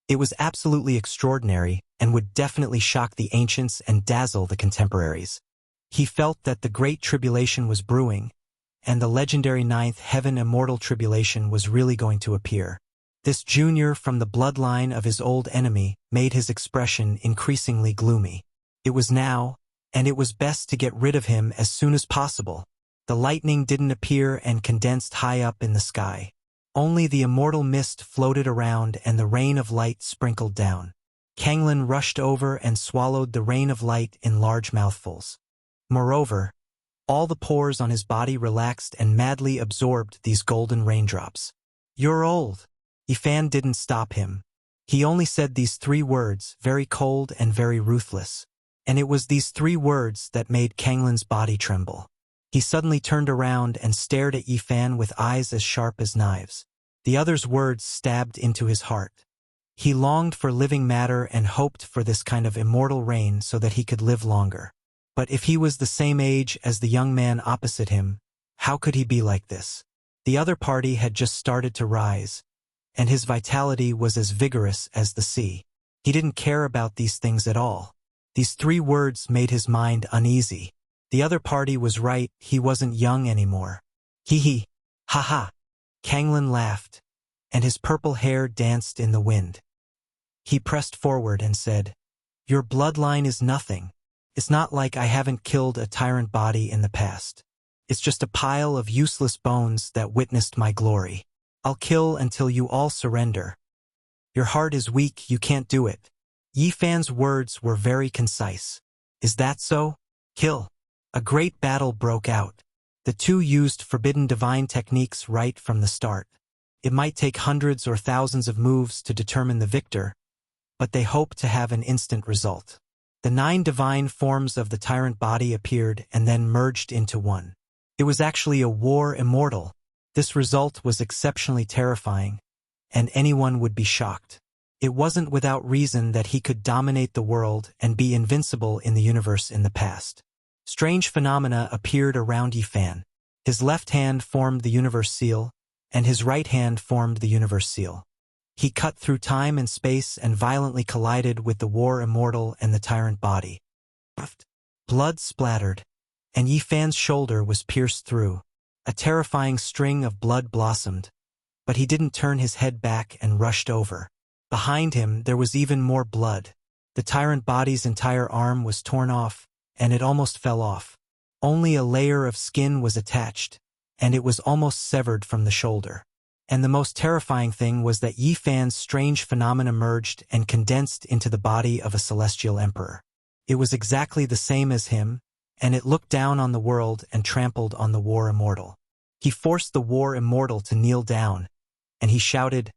It was absolutely extraordinary and would definitely shock the ancients and dazzle the contemporaries. He felt that the great tribulation was brewing, and the legendary ninth heaven immortal tribulation was really going to appear. This junior from the bloodline of his old enemy made his expression increasingly gloomy. It was now, and it was best to get rid of him as soon as possible. The lightning didn't appear and condensed high up in the sky. Only the immortal mist floated around and the rain of light sprinkled down. Kanglin rushed over and swallowed the rain of light in large mouthfuls. Moreover, all the pores on his body relaxed and madly absorbed these golden raindrops. "You're old." Yifan didn't stop him. He only said these 3 words, very cold and very ruthless. And it was these 3 words that made Kanglin's body tremble. He suddenly turned around and stared at Yifan with eyes as sharp as knives. The other's words stabbed into his heart. He longed for living matter and hoped for this kind of immortal rain so that he could live longer. But if he was the same age as the young man opposite him, how could he be like this? The other party had just started to rise, and his vitality was as vigorous as the sea. He didn't care about these things at all. These 3 words made his mind uneasy. The other party was right, he wasn't young anymore. Hee. Ha ha. Kanglin laughed, and his purple hair danced in the wind. He pressed forward and said, "Your bloodline is nothing. It's not like I haven't killed a tyrant body in the past. It's just a pile of useless bones that witnessed my glory. I'll kill until you all surrender. Your heart is weak, you can't do it." Yifan's words were very concise. "Is that so? Kill." A great battle broke out. The 2 used forbidden divine techniques right from the start. It might take hundreds or thousands of moves to determine the victor, but they hoped to have an instant result. The 9 divine forms of the tyrant body appeared and then merged into one. It was actually a war immortal. This result was exceptionally terrifying, and anyone would be shocked. It wasn't without reason that he could dominate the world and be invincible in the universe in the past. Strange phenomena appeared around Yifan. His left hand formed the universe seal, and his right hand formed the universe seal. He cut through time and space and violently collided with the war immortal and the tyrant body. Blood splattered, and Yifan's shoulder was pierced through. A terrifying string of blood blossomed, but he didn't turn his head back and rushed over. Behind him there was even more blood. The tyrant body's entire arm was torn off, and it almost fell off. Only a layer of skin was attached, and it was almost severed from the shoulder. And the most terrifying thing was that Yifan's strange phenomena merged and condensed into the body of a celestial emperor. It was exactly the same as him, and it looked down on the world and trampled on the war immortal. He forced the war immortal to kneel down, and he shouted,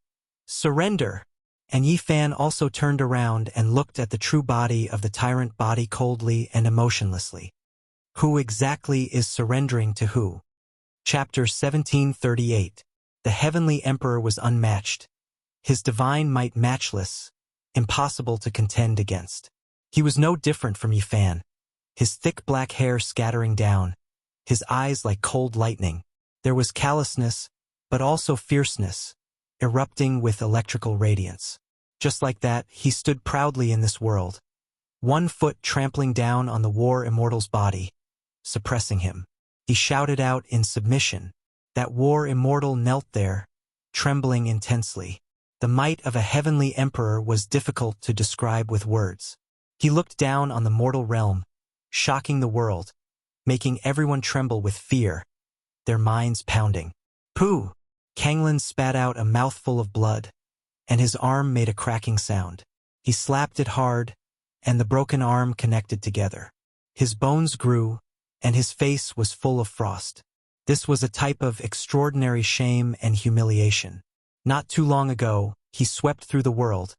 "Surrender!" And Yi Fan also turned around and looked at the true body of the tyrant body coldly and emotionlessly. Who exactly is surrendering to who? Chapter 1738. The heavenly emperor was unmatched, his divine might matchless, impossible to contend against. He was no different from Yi Fan, his thick black hair scattering down, his eyes like cold lightning. There was callousness, but also fierceness, erupting with electrical radiance. Just like that, he stood proudly in this world, one foot trampling down on the war immortal's body, suppressing him. He shouted out in submission. That war immortal knelt there, trembling intensely. The might of a heavenly emperor was difficult to describe with words. He looked down on the mortal realm, shocking the world, making everyone tremble with fear, their minds pounding. Pooh! Kanglin spat out a mouthful of blood, and his arm made a cracking sound. He slapped it hard, and the broken arm connected together. His bones grew, and his face was full of frost. This was a type of extraordinary shame and humiliation. Not too long ago, he swept through the world,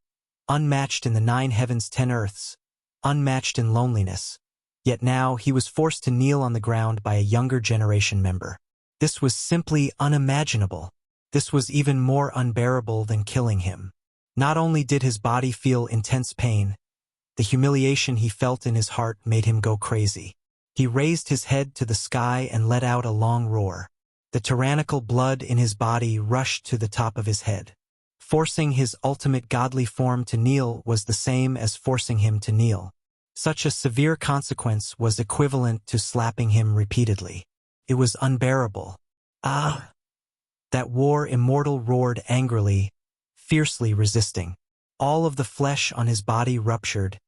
unmatched in the 9 heavens 10 earths, unmatched in loneliness. Yet now he was forced to kneel on the ground by a younger generation member. This was simply unimaginable. This was even more unbearable than killing him. Not only did his body feel intense pain, the humiliation he felt in his heart made him go crazy. He raised his head to the sky and let out a long roar. The tyrannical blood in his body rushed to the top of his head. Forcing his ultimate godly form to kneel was the same as forcing him to kneel. Such a severe consequence was equivalent to slapping him repeatedly. It was unbearable. Ah! That war immortal roared angrily, fiercely resisting. All of the flesh on his body ruptured,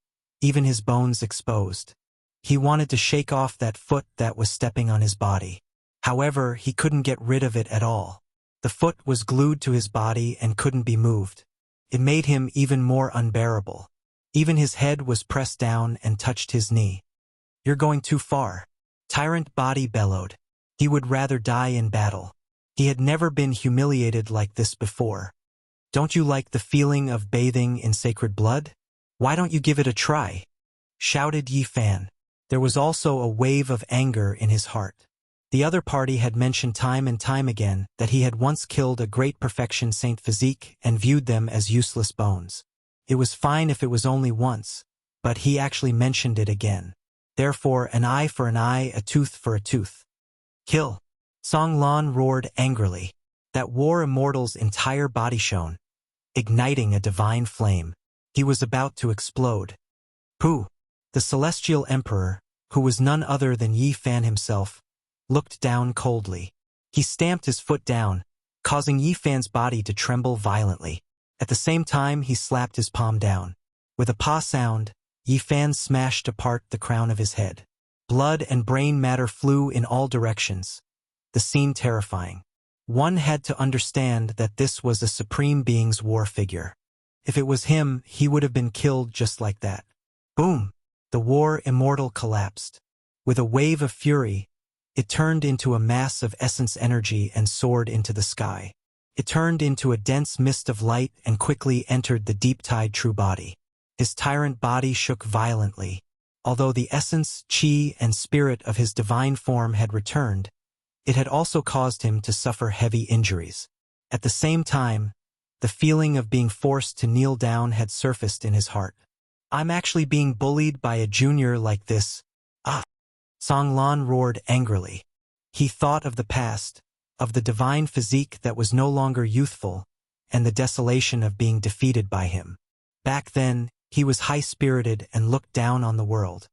even his bones exposed. He wanted to shake off that foot that was stepping on his body. However, he couldn't get rid of it at all. The foot was glued to his body and couldn't be moved. It made him even more unbearable. Even his head was pressed down and touched his knee. "You're going too far." Tyrant body bellowed. He would rather die in battle. He had never been humiliated like this before. "Don't you like the feeling of bathing in sacred blood? Why don't you give it a try?" shouted Yi Fan. There was also a wave of anger in his heart. The other party had mentioned time and time again that he had once killed a great perfection Saint Physique and viewed them as useless bones. It was fine if it was only once, but he actually mentioned it again. Therefore, an eye for an eye, a tooth for a tooth. "Kill!" Song Lan roared angrily. That war immortal's entire body shone, igniting a divine flame. He was about to explode. Pooh! The celestial emperor, who was none other than Yi Fan himself, looked down coldly. He stamped his foot down, causing Yi Fan's body to tremble violently. At the same time, he slapped his palm down. With a pa sound, Yi Fan smashed apart the crown of his head. Blood and brain matter flew in all directions, the scene terrifying. One had to understand that this was a supreme being's war figure. If it was him, he would have been killed just like that. Boom! The war immortal collapsed. With a wave of fury, it turned into a mass of essence energy and soared into the sky. It turned into a dense mist of light and quickly entered the deep-tide true body. His tyrant body shook violently. Although the essence, chi, and spirit of his divine form had returned, it had also caused him to suffer heavy injuries. At the same time, the feeling of being forced to kneel down had surfaced in his heart. "I'm actually being bullied by a junior like this. Ah!" Song Lan roared angrily. He thought of the past, of the divine physique that was no longer youthful, and the desolation of being defeated by him. Back then, he was high-spirited and looked down on the world.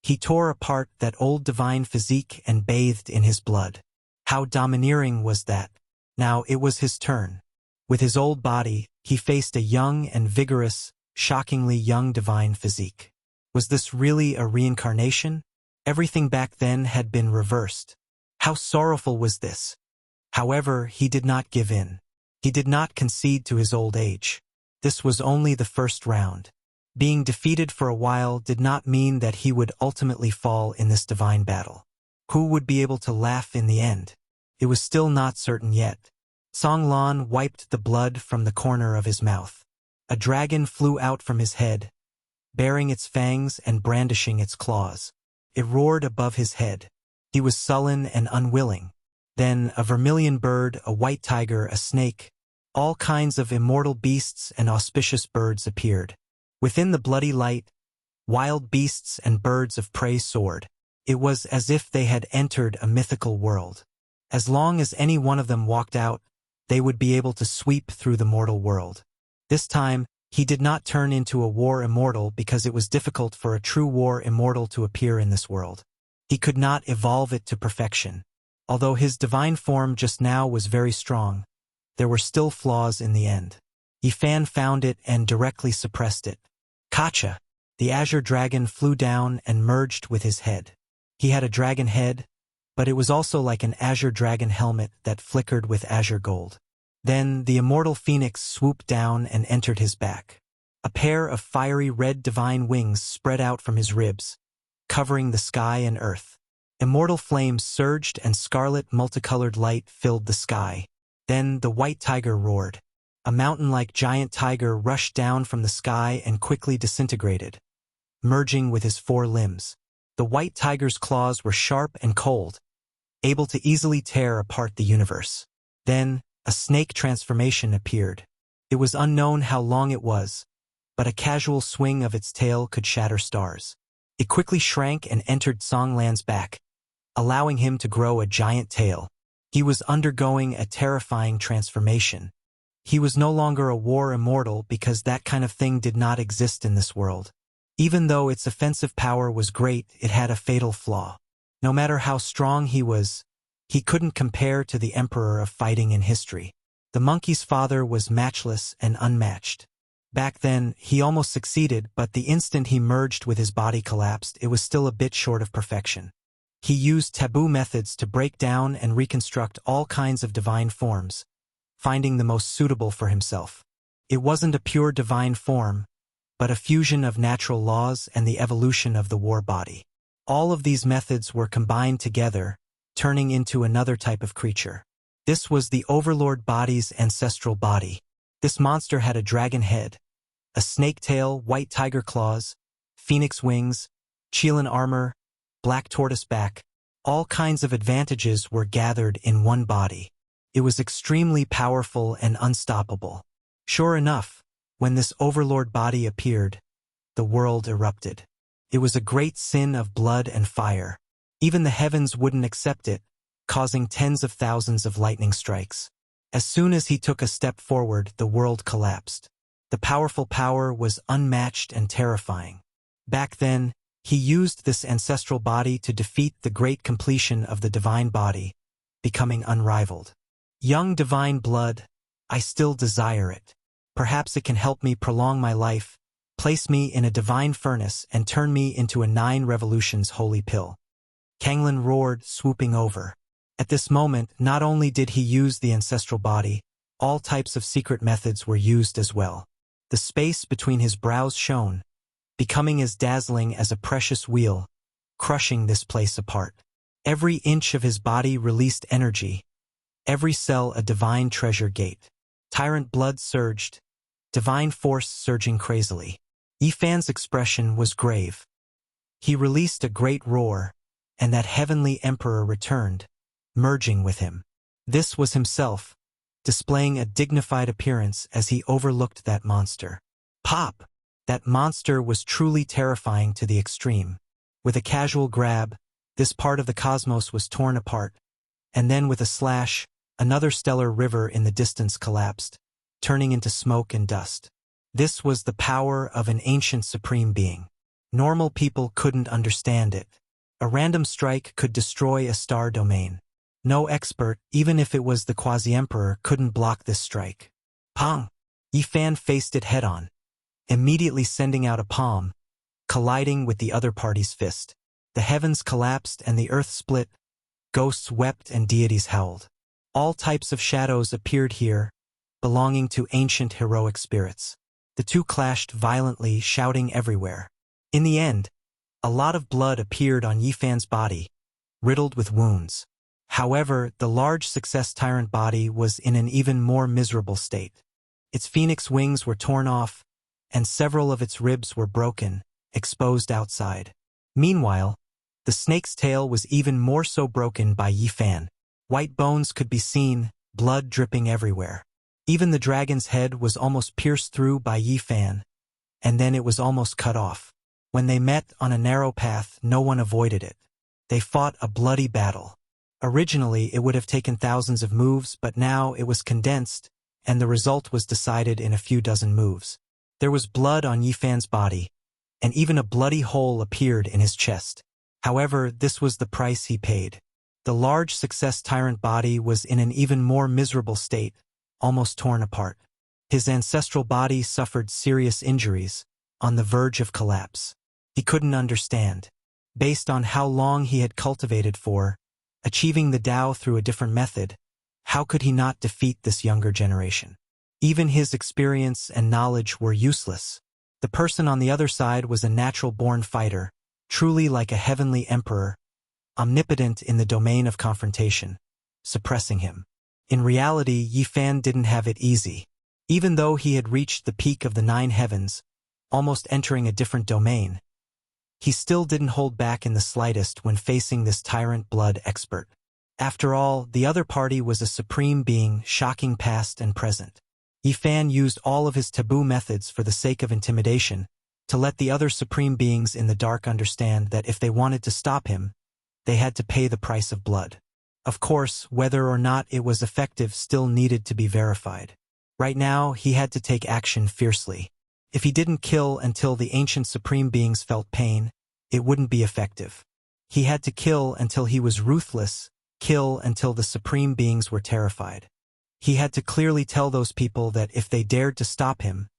He tore apart that old divine physique and bathed in his blood. How domineering was that? Now it was his turn. With his old body, he faced a young and vigorous, shockingly young divine physique. Was this really a reincarnation? Everything back then had been reversed. How sorrowful was this? However, he did not give in. He did not concede to his old age. This was only the first round. Being defeated for a while did not mean that he would ultimately fall in this divine battle. Who would be able to laugh in the end? It was still not certain yet. Song Lan wiped the blood from the corner of his mouth. A dragon flew out from his head, baring its fangs and brandishing its claws. It roared above his head. He was sullen and unwilling. Then a vermilion bird, a white tiger, a snake, all kinds of immortal beasts and auspicious birds appeared. Within the bloody light, wild beasts and birds of prey soared. It was as if they had entered a mythical world. As long as any one of them walked out, they would be able to sweep through the mortal world. This time, he did not turn into a war immortal because it was difficult for a true war immortal to appear in this world. He could not evolve it to perfection. Although his divine form just now was very strong, there were still flaws in the end. Yifan found it and directly suppressed it. Kacha! The azure dragon flew down and merged with his head. He had a dragon head, but it was also like an azure dragon helmet that flickered with azure gold. Then the immortal phoenix swooped down and entered his back. A pair of fiery red divine wings spread out from his ribs, covering the sky and earth. Immortal flames surged and scarlet multicolored light filled the sky. Then the white tiger roared. A mountain-like giant tiger rushed down from the sky and quickly disintegrated, merging with his four limbs. The white tiger's claws were sharp and cold, able to easily tear apart the universe. Then, a snake transformation appeared. It was unknown how long it was, but a casual swing of its tail could shatter stars. It quickly shrank and entered Song Lan's back, allowing him to grow a giant tail. He was undergoing a terrifying transformation. He was no longer a war immortal because that kind of thing did not exist in this world. Even though its offensive power was great, it had a fatal flaw. No matter how strong he was, he couldn't compare to the emperor of fighting in history. The monkey's father was matchless and unmatched. Back then, he almost succeeded, but the instant he merged with his body collapsed, it was still a bit short of perfection. He used taboo methods to break down and reconstruct all kinds of divine forms, finding the most suitable for himself. It wasn't a pure divine form, but a fusion of natural laws and the evolution of the war body. All of these methods were combined together, turning into another type of creature. This was the Overlord body's ancestral body. This monster had a dragon head, a snake tail, white tiger claws, phoenix wings, Qilin armor, black tortoise back. All kinds of advantages were gathered in one body. It was extremely powerful and unstoppable. Sure enough, when this Overlord body appeared, the world erupted. It was a great sin of blood and fire. Even the heavens wouldn't accept it, causing tens of thousands of lightning strikes. As soon as he took a step forward, the world collapsed. The powerful power was unmatched and terrifying. Back then, he used this ancestral body to defeat the great completion of the divine body, becoming unrivaled. Young divine blood, I still desire it. Perhaps it can help me prolong my life, place me in a divine furnace and turn me into a 9 revolutions holy pill. Kanglin roared, swooping over. At this moment, not only did he use the ancestral body, all types of secret methods were used as well. The space between his brows shone, becoming as dazzling as a precious wheel, crushing this place apart. Every inch of his body released energy, every cell a divine treasure gate. Tyrant blood surged, divine force surging crazily. Yifan's expression was grave. He released a great roar, and that heavenly emperor returned, merging with him. This was himself, displaying a dignified appearance as he overlooked that monster. Pop! That monster was truly terrifying to the extreme. With a casual grab, this part of the cosmos was torn apart, and then with a slash, another stellar river in the distance collapsed, turning into smoke and dust. This was the power of an ancient supreme being. Normal people couldn't understand it. A random strike could destroy a star domain. No expert, even if it was the quasi-emperor, couldn't block this strike. Pong! Yifan faced it head-on, immediately sending out a palm, colliding with the other party's fist. The heavens collapsed and the earth split. Ghosts wept and deities howled. All types of shadows appeared here, belonging to ancient heroic spirits. The two clashed violently, shouting everywhere. In the end, a lot of blood appeared on Yifan's body, riddled with wounds. However, the large success tyrant body was in an even more miserable state. Its phoenix wings were torn off, and several of its ribs were broken, exposed outside. Meanwhile, the snake's tail was even more so broken by Yifan. White bones could be seen, blood dripping everywhere. Even the dragon's head was almost pierced through by Yifan, and then it was almost cut off. When they met on a narrow path, no one avoided it. They fought a bloody battle. Originally, it would have taken thousands of moves, but now it was condensed, and the result was decided in a few dozen moves. There was blood on Yifan's body, and even a bloody hole appeared in his chest. However, this was the price he paid. The large success tyrant body was in an even more miserable state, almost torn apart. His ancestral body suffered serious injuries, on the verge of collapse. He couldn't understand. Based on how long he had cultivated for, achieving the Tao through a different method, how could he not defeat this younger generation? Even his experience and knowledge were useless. The person on the other side was a natural-born fighter, truly like a heavenly emperor, omnipotent in the domain of confrontation, suppressing him. In reality, Yifan didn't have it easy. Even though he had reached the peak of the 9 heavens, almost entering a different domain, he still didn't hold back in the slightest when facing this tyrant blood expert. After all, the other party was a supreme being, shocking past and present. Yifan used all of his taboo methods for the sake of intimidation, to let the other supreme beings in the dark understand that if they wanted to stop him, they had to pay the price of blood. Of course, whether or not it was effective still needed to be verified. Right now, he had to take action fiercely. If he didn't kill until the ancient supreme beings felt pain, it wouldn't be effective. He had to kill until he was ruthless, kill until the supreme beings were terrified. He had to clearly tell those people that if they dared to stop him,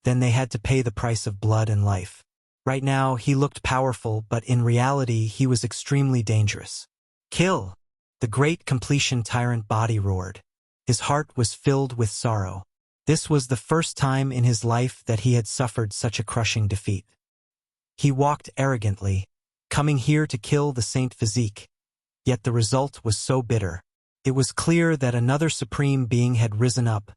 then they had to pay the price of blood and life. Right now, he looked powerful, but in reality, he was extremely dangerous. Kill! The great completion tyrant body roared. His heart was filled with sorrow. This was the first time in his life that he had suffered such a crushing defeat. He walked arrogantly, coming here to kill the Saint Physique. Yet the result was so bitter. It was clear that another supreme being had risen up,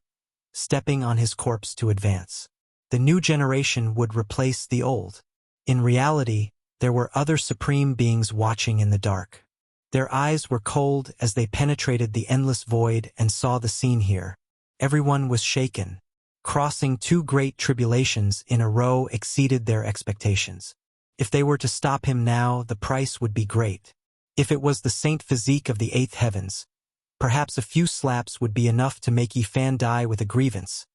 stepping on his corpse to advance. The new generation would replace the old. In reality, there were other supreme beings watching in the dark. Their eyes were cold as they penetrated the endless void and saw the scene here. Everyone was shaken. Crossing 2 great tribulations in a row exceeded their expectations. If they were to stop him now, the price would be great. If it was the Saint Physique of the 8th heavens, perhaps a few slaps would be enough to make Yifan die with a grievance.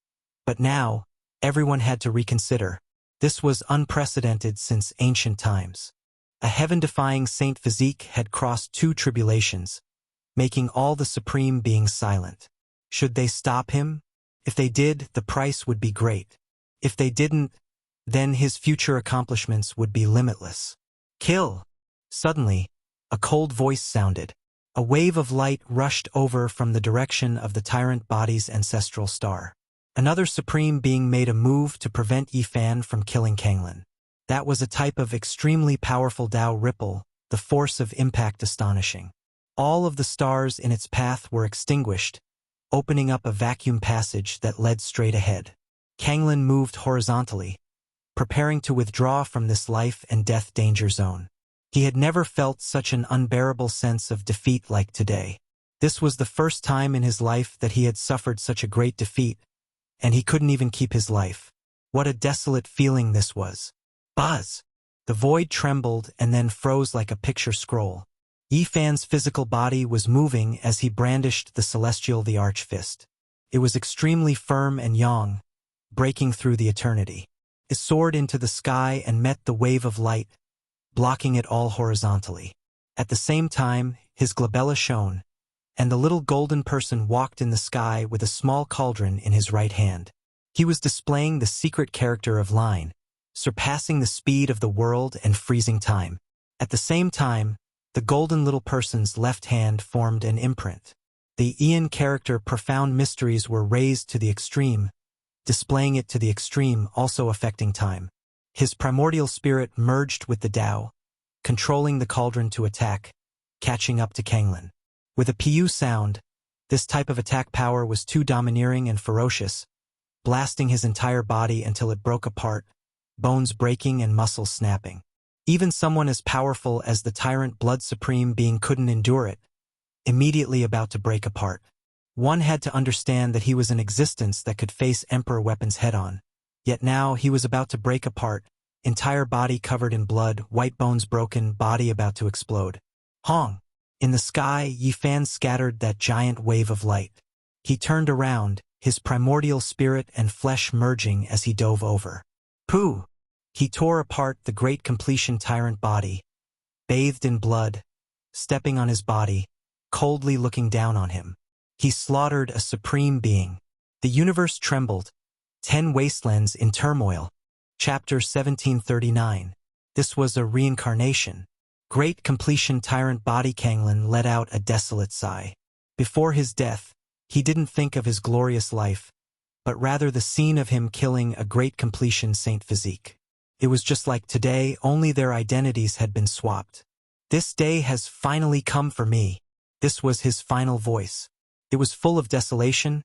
But now, everyone had to reconsider. This was unprecedented since ancient times. A heaven-defying Saint Physique had crossed 2 tribulations, making all the supreme beings silent. Should they stop him? If they did, the price would be great. If they didn't, then his future accomplishments would be limitless. Kill! Suddenly, a cold voice sounded. A wave of light rushed over from the direction of the tyrant body's ancestral star. Another supreme being made a move to prevent Yifan from killing Kanglin. That was a type of extremely powerful Tao ripple, the force of impact astonishing. All of the stars in its path were extinguished, opening up a vacuum passage that led straight ahead. Kanglin moved horizontally, preparing to withdraw from this life and death danger zone. He had never felt such an unbearable sense of defeat like today. This was the first time in his life that he had suffered such a great defeat, and he couldn't even keep his life. What a desolate feeling this was. Buzz! The void trembled and then froze like a picture scroll. Yifan's physical body was moving as he brandished the celestial the arch fist. It was extremely firm and yang, breaking through the eternity. It soared into the sky and met the wave of light, blocking it all horizontally. At the same time, his glabella shone, and the little golden person walked in the sky with a small cauldron in his right hand. He was displaying the secret character of line, surpassing the speed of the world and freezing time. At the same time, the golden little person's left hand formed an imprint. The Ian character profound mysteries were raised to the extreme, displaying it to the extreme, also affecting time. His primordial spirit merged with the Tao, controlling the cauldron to attack, catching up to Kanglin. With a pu sound, this type of attack power was too domineering and ferocious, blasting his entire body until it broke apart, bones breaking and muscles snapping. Even someone as powerful as the tyrant Blood Supreme being couldn't endure it, immediately about to break apart. One had to understand that he was an existence that could face Emperor weapons head-on. Yet now he was about to break apart, entire body covered in blood, white bones broken, body about to explode. Hong! In the sky, Yifan scattered that giant wave of light. He turned around, his primordial spirit and flesh merging as he dove over. Pooh! He tore apart the great completion tyrant body, bathed in blood, stepping on his body, coldly looking down on him. He slaughtered a supreme being. The universe trembled. 10 wastelands in turmoil. Chapter 1739. This was a reincarnation. Great completion tyrant body Kanglin let out a desolate sigh. Before his death, he didn't think of his glorious life, but rather the scene of him killing a great completion saint physique. It was just like today, only their identities had been swapped. This day has finally come for me. This was his final voice. It was full of desolation,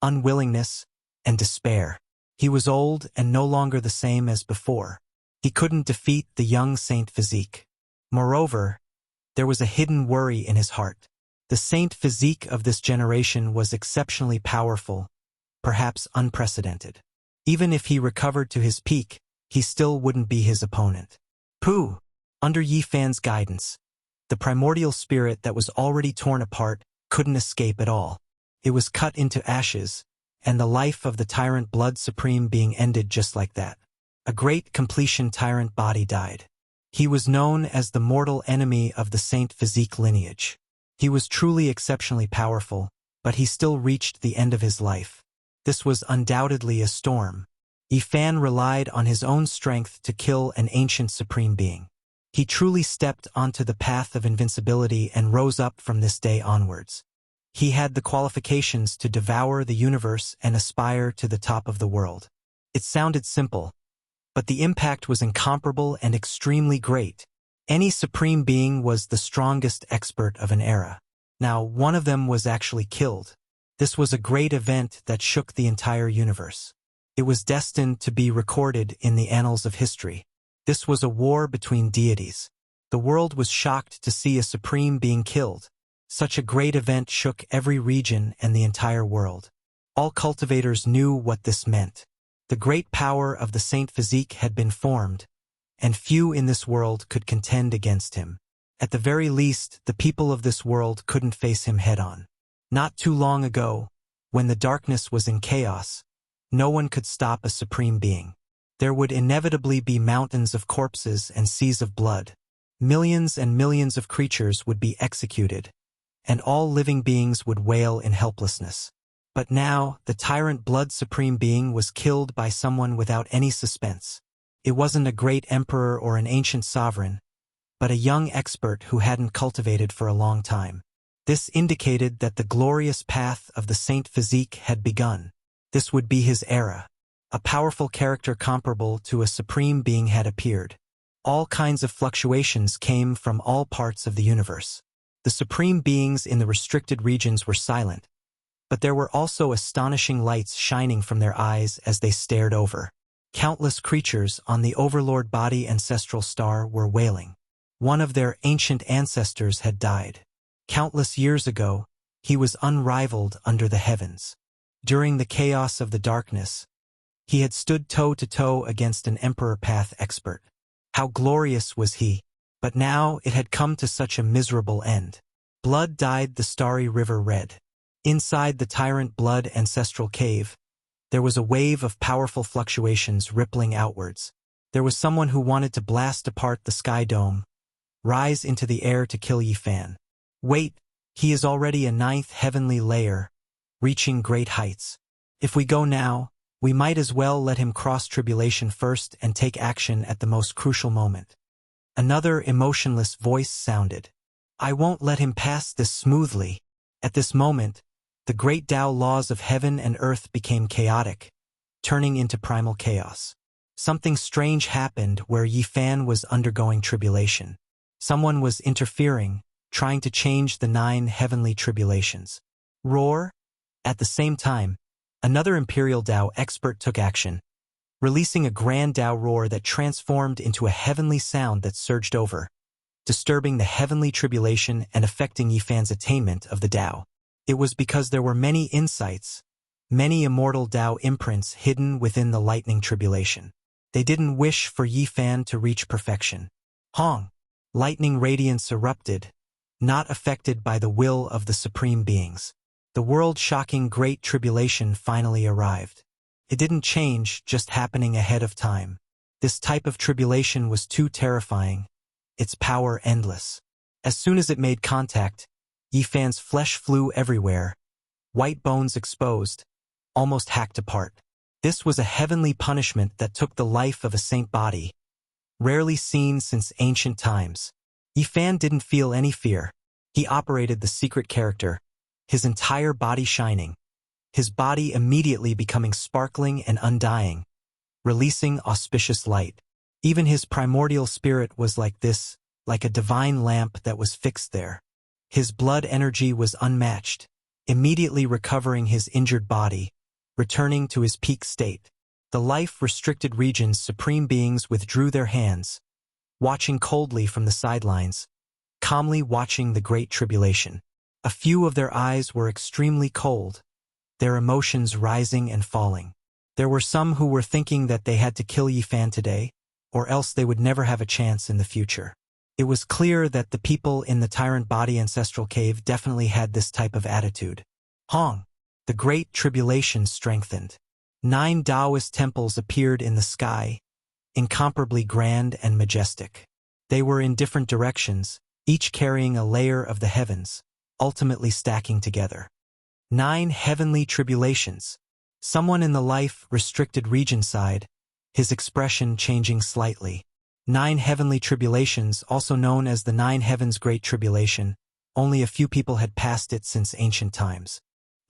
unwillingness, and despair. He was old and no longer the same as before. He couldn't defeat the young saint physique. Moreover, there was a hidden worry in his heart. The saint physique of this generation was exceptionally powerful, perhaps unprecedented. Even if he recovered to his peak, he still wouldn't be his opponent. Pooh! Under Yifan's guidance, the primordial spirit that was already torn apart couldn't escape at all. It was cut into ashes, and the life of the tyrant Blood Supreme being ended just like that. A great completion tyrant body died. He was known as the mortal enemy of the saint physique lineage. He was truly exceptionally powerful, but he still reached the end of his life. This was undoubtedly a storm. Yifan relied on his own strength to kill an ancient supreme being. He truly stepped onto the path of invincibility and rose up from this day onwards. He had the qualifications to devour the universe and aspire to the top of the world. It sounded simple, but the impact was incomparable and extremely great. Any supreme being was the strongest expert of an era. Now, one of them was actually killed. This was a great event that shook the entire universe. It was destined to be recorded in the annals of history. This was a war between deities. The world was shocked to see a supreme being killed. Such a great event shook every region and the entire world. All cultivators knew what this meant. The great power of the saint physique had been formed, and few in this world could contend against him. At the very least, the people of this world couldn't face him head-on. Not too long ago, when the darkness was in chaos, no one could stop a supreme being. There would inevitably be mountains of corpses and seas of blood. Millions and millions of creatures would be executed, and all living beings would wail in helplessness. But now, the tyrant Blood Supreme being was killed by someone without any suspense. It wasn't a great emperor or an ancient sovereign, but a young expert who hadn't cultivated for a long time. This indicated that the glorious path of the saint physique had begun. This would be his era. A powerful character comparable to a supreme being had appeared. All kinds of fluctuations came from all parts of the universe. The supreme beings in the restricted regions were silent, but there were also astonishing lights shining from their eyes as they stared over. Countless creatures on the Overlord Body Ancestral Star were wailing. One of their ancient ancestors had died. Countless years ago, he was unrivaled under the heavens. During the chaos of the darkness, he had stood toe-to-toe against an Emperor Path expert. How glorious was he! But now it had come to such a miserable end. Blood dyed the starry river red. Inside the tyrant Blood Ancestral Cave, there was a wave of powerful fluctuations rippling outwards. There was someone who wanted to blast apart the sky dome, rise into the air to kill Yifan. Wait, he is already a 9th heavenly layer, reaching great heights. If we go now, we might as well let him cross tribulation first and take action at the most crucial moment. Another emotionless voice sounded. I won't let him pass this smoothly. At this moment, the great Tao laws of heaven and earth became chaotic, turning into primal chaos. Something strange happened where Yi Fan was undergoing tribulation. Someone was interfering, trying to change the 9 heavenly tribulations. Roar! At the same time, another Imperial Dao expert took action, releasing a grand Dao roar that transformed into a heavenly sound that surged over, disturbing the heavenly tribulation and affecting Yi Fan's attainment of the Dao. It was because there were many insights, many immortal Dao imprints hidden within the lightning tribulation. They didn't wish for Yi Fan to reach perfection. Hong! Lightning radiance erupted, not affected by the will of the supreme beings. The world-shocking Great Tribulation finally arrived. It didn't change, just happening ahead of time. This type of tribulation was too terrifying, its power endless. As soon as it made contact, Yi Fan's flesh flew everywhere, white bones exposed, almost hacked apart. This was a heavenly punishment that took the life of a saint body, rarely seen since ancient times. Yi Fan didn't feel any fear. He operated the secret character, his entire body shining, his body immediately becoming sparkling and undying, releasing auspicious light. Even his primordial spirit was like this, like a divine lamp that was fixed there. His blood energy was unmatched, immediately recovering his injured body, returning to his peak state. The life-restricted region's supreme beings withdrew their hands, watching coldly from the sidelines, calmly watching the Great Tribulation. A few of their eyes were extremely cold, their emotions rising and falling. There were some who were thinking that they had to kill Yi Fan today, or else they would never have a chance in the future. It was clear that the people in the Tyrant Body Ancestral Cave definitely had this type of attitude. Hong! The Great Tribulation strengthened. 9 Taoist temples appeared in the sky, incomparably grand and majestic. They were in different directions, each carrying a layer of the heavens, ultimately stacking together. 9 heavenly tribulations. Someone in the life-restricted region sighed, his expression changing slightly. 9 heavenly tribulations, also known as the 9 Heavens Great Tribulation, only a few people had passed it since ancient times.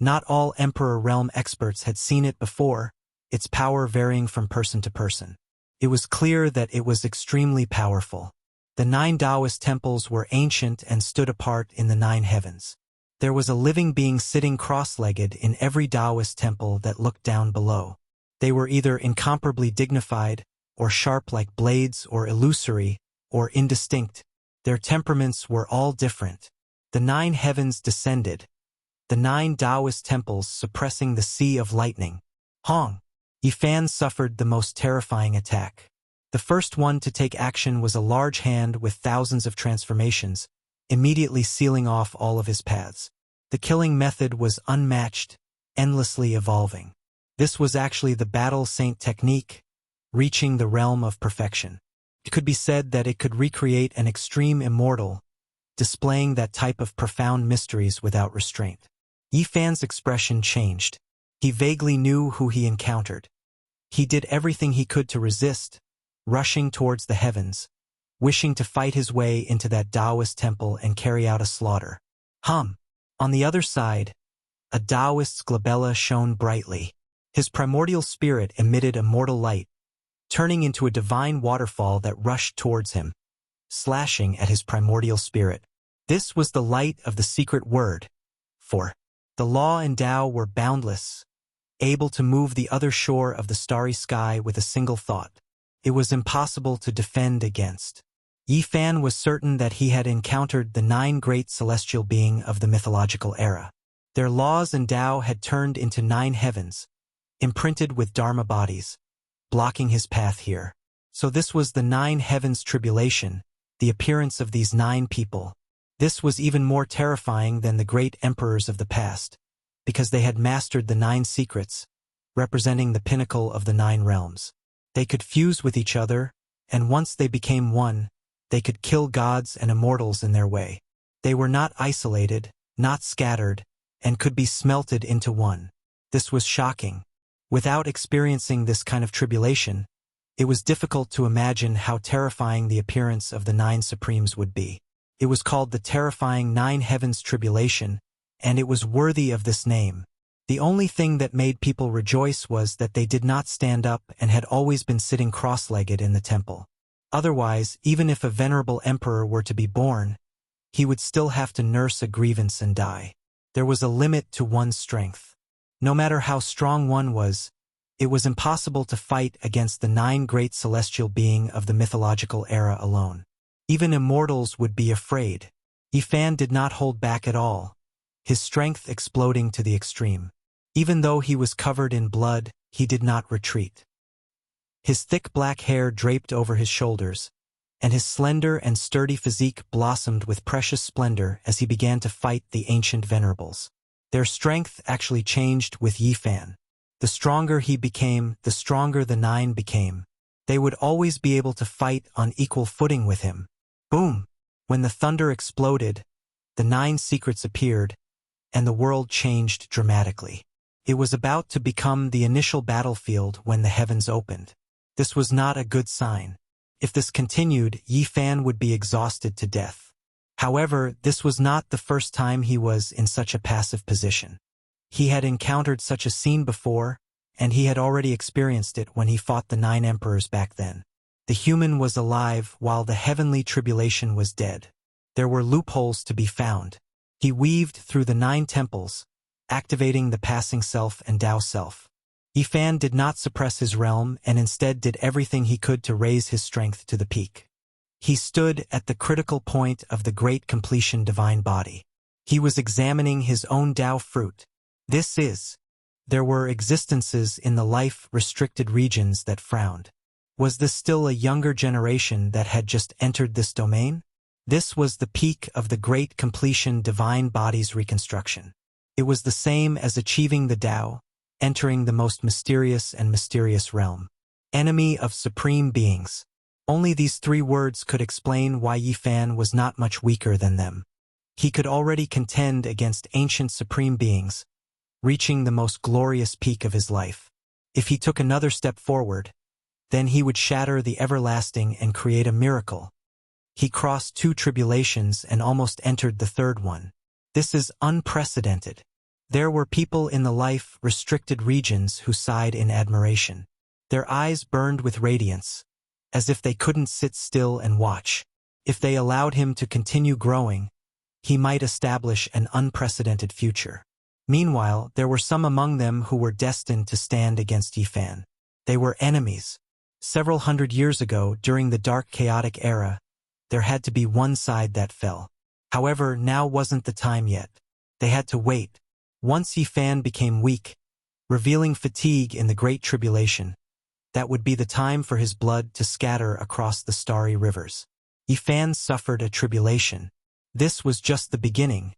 Not all Emperor Realm experts had seen it before, its power varying from person to person. It was clear that it was extremely powerful. The 9 Taoist temples were ancient and stood apart in the 9 heavens. There was a living being sitting cross-legged in every Taoist temple that looked down below. They were either incomparably dignified, or sharp like blades, or illusory, or indistinct. Their temperaments were all different. The 9 heavens descended, the 9 Taoist temples suppressing the sea of lightning. Hong! Yi Fan suffered the most terrifying attack. The first one to take action was a large hand with thousands of transformations, immediately sealing off all of his paths. The killing method was unmatched, endlessly evolving. This was actually the Battle Saint technique, reaching the realm of perfection. It could be said that it could recreate an extreme immortal, displaying that type of profound mysteries without restraint. Yi Fan's expression changed. He vaguely knew who he encountered. He did everything he could to resist, rushing towards the heavens, wishing to fight his way into that Taoist temple and carry out a slaughter. On the other side, a Taoist's glabella shone brightly. His primordial spirit emitted immortal light, turning into a divine waterfall that rushed towards him, slashing at his primordial spirit. This was the light of the secret word, for the law and Tao were boundless, able to move the other shore of the starry sky with a single thought. It was impossible to defend against. Yi Fan was certain that he had encountered the 9 great celestial beings of the mythological era. Their laws and Tao had turned into 9 heavens, imprinted with Dharma bodies, blocking his path here. So this was the 9 heavens tribulation, the appearance of these 9 people. This was even more terrifying than the great emperors of the past, because they had mastered the 9 secrets, representing the pinnacle of the 9 realms. They could fuse with each other, and once they became one, they could kill gods and immortals in their way. They were not isolated, not scattered, and could be smelted into one. This was shocking. Without experiencing this kind of tribulation, it was difficult to imagine how terrifying the appearance of the 9 Supremes would be. It was called the terrifying 9 Heavens Tribulation, and it was worthy of this name. The only thing that made people rejoice was that they did not stand up and had always been sitting cross-legged in the temple. Otherwise, even if a venerable emperor were to be born, he would still have to nurse a grievance and die. There was a limit to one's strength. No matter how strong one was, it was impossible to fight against the 9 great celestial beings of the mythological era alone. Even immortals would be afraid. Yifan did not hold back at all, his strength exploding to the extreme. Even though he was covered in blood, he did not retreat. His thick black hair draped over his shoulders, and his slender and sturdy physique blossomed with precious splendor as he began to fight the ancient venerables. Their strength actually changed with Yifan. The stronger he became, the stronger the 9 became. They would always be able to fight on equal footing with him. Boom! When the thunder exploded, the 9 secrets appeared, and the world changed dramatically. It was about to become the initial battlefield when the heavens opened. This was not a good sign. If this continued, Yifan would be exhausted to death. However, this was not the first time he was in such a passive position. He had encountered such a scene before, and he had already experienced it when he fought the 9 emperors back then. The human was alive while the heavenly tribulation was dead. There were loopholes to be found. He weaved through the 9 temples, activating the passing self and Tao self. Yifan did not suppress his realm and instead did everything he could to raise his strength to the peak. He stood at the critical point of the great completion divine body. He was examining his own Tao fruit. There were existences in the life-restricted regions that frowned. Was this still a younger generation that had just entered this domain? This was the peak of the great completion divine body's reconstruction. It was the same as achieving the Tao, entering the most mysterious and mysterious realm. Enemy of supreme beings. Only these 3 words could explain why Yifan was not much weaker than them. He could already contend against ancient supreme beings, reaching the most glorious peak of his life. If he took another step forward, then he would shatter the everlasting and create a miracle. He crossed 2 tribulations and almost entered the 3rd one. This is unprecedented. There were people in the life-restricted regions who sighed in admiration. Their eyes burned with radiance, as if they couldn't sit still and watch. If they allowed him to continue growing, he might establish an unprecedented future. Meanwhile, there were some among them who were destined to stand against Yifan. They were enemies. Several hundred years ago, during the dark chaotic era, there had to be one side that fell. However, now wasn't the time yet. They had to wait. Once Yifan became weak, revealing fatigue in the Great Tribulation, that would be the time for his blood to scatter across the starry rivers. Yifan suffered a tribulation. This was just the beginning,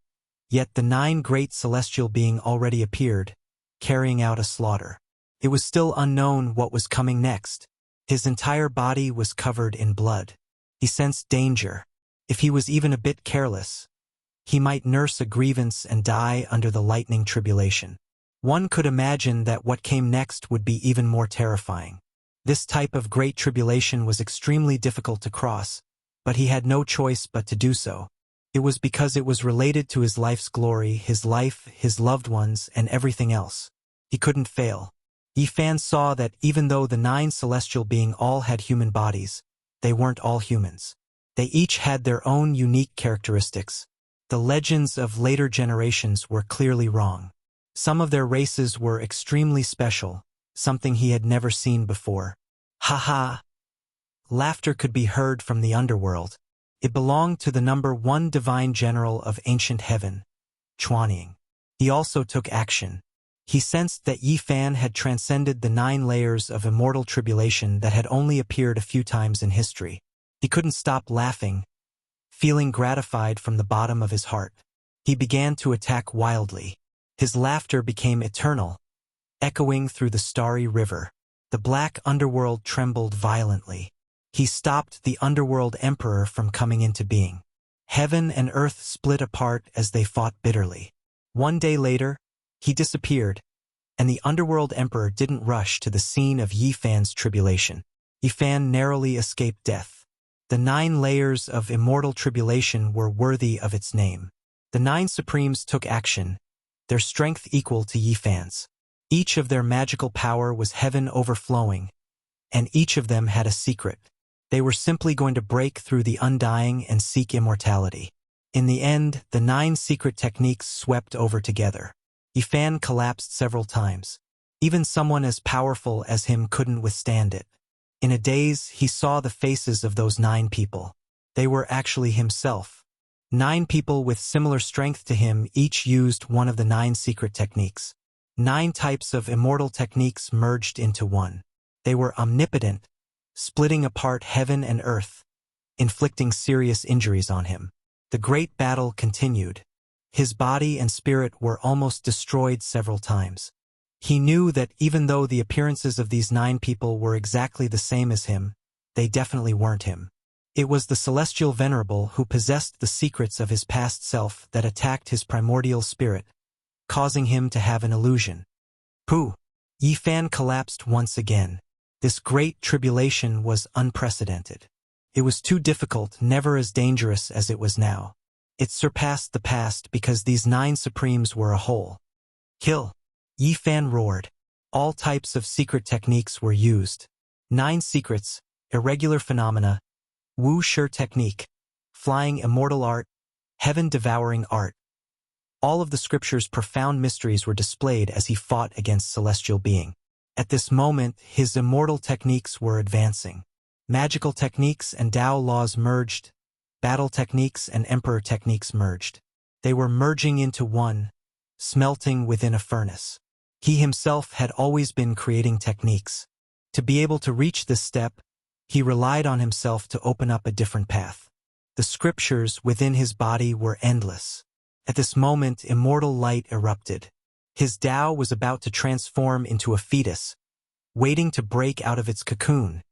yet the 9 great celestial beings already appeared, carrying out a slaughter. It was still unknown what was coming next. His entire body was covered in blood. He sensed danger. If he was even a bit careless, he might nurse a grievance and die under the lightning tribulation. One could imagine that what came next would be even more terrifying. This type of great tribulation was extremely difficult to cross, but he had no choice but to do so. It was because it was related to his life's glory, his life, his loved ones, and everything else. He couldn't fail. Yifan saw that even though the 9 celestial beings all had human bodies, they weren't all humans. They each had their own unique characteristics. The legends of later generations were clearly wrong. Some of their races were extremely special, something he had never seen before. Ha ha! Laughter could be heard from the underworld. It belonged to the number 1 divine general of ancient heaven, Chuanying. He also took action. He sensed that Yifan had transcended the 9 layers of immortal tribulation that had only appeared a few times in history. He couldn't stop laughing, feeling gratified from the bottom of his heart. He began to attack wildly. His laughter became eternal, echoing through the starry river. The black underworld trembled violently. He stopped the underworld emperor from coming into being. Heaven and earth split apart as they fought bitterly. One day later, he disappeared, and the underworld emperor didn't rush to the scene of Yifan's tribulation. Yifan narrowly escaped death. The 9 layers of immortal tribulation were worthy of its name. The 9 supremes took action, their strength equal to Yifan's. Each of their magical power was heaven overflowing, and each of them had a secret. They were simply going to break through the undying and seek immortality. In the end, the 9 secret techniques swept over together. Yifan collapsed several times. Even someone as powerful as him couldn't withstand it. In a daze, he saw the faces of those 9 people. They were actually himself. 9 people with similar strength to him each used one of the 9 secret techniques. 9 types of immortal techniques merged into one. They were omnipotent, splitting apart heaven and earth, inflicting serious injuries on him. The great battle continued. His body and spirit were almost destroyed several times. He knew that even though the appearances of these 9 people were exactly the same as him, they definitely weren't him. It was the celestial venerable who possessed the secrets of his past self that attacked his primordial spirit, causing him to have an illusion. Pooh! Yifan collapsed once again. This great tribulation was unprecedented. It was too difficult, never as dangerous as it was now. It surpassed the past because these 9 supremes were a whole. Kill! Yifan roared. All types of secret techniques were used. 9 secrets, irregular phenomena, Wuxia technique, flying immortal art, heaven-devouring art. All of the scripture's profound mysteries were displayed as he fought against celestial being. At this moment, his immortal techniques were advancing. Magical techniques and Tao laws merged. Battle techniques and emperor techniques merged. They were merging into one, smelting within a furnace. He himself had always been creating techniques. To be able to reach this step, he relied on himself to open up a different path. The scriptures within his body were endless. At this moment, immortal light erupted. His Tao was about to transform into a fetus, waiting to break out of its cocoon.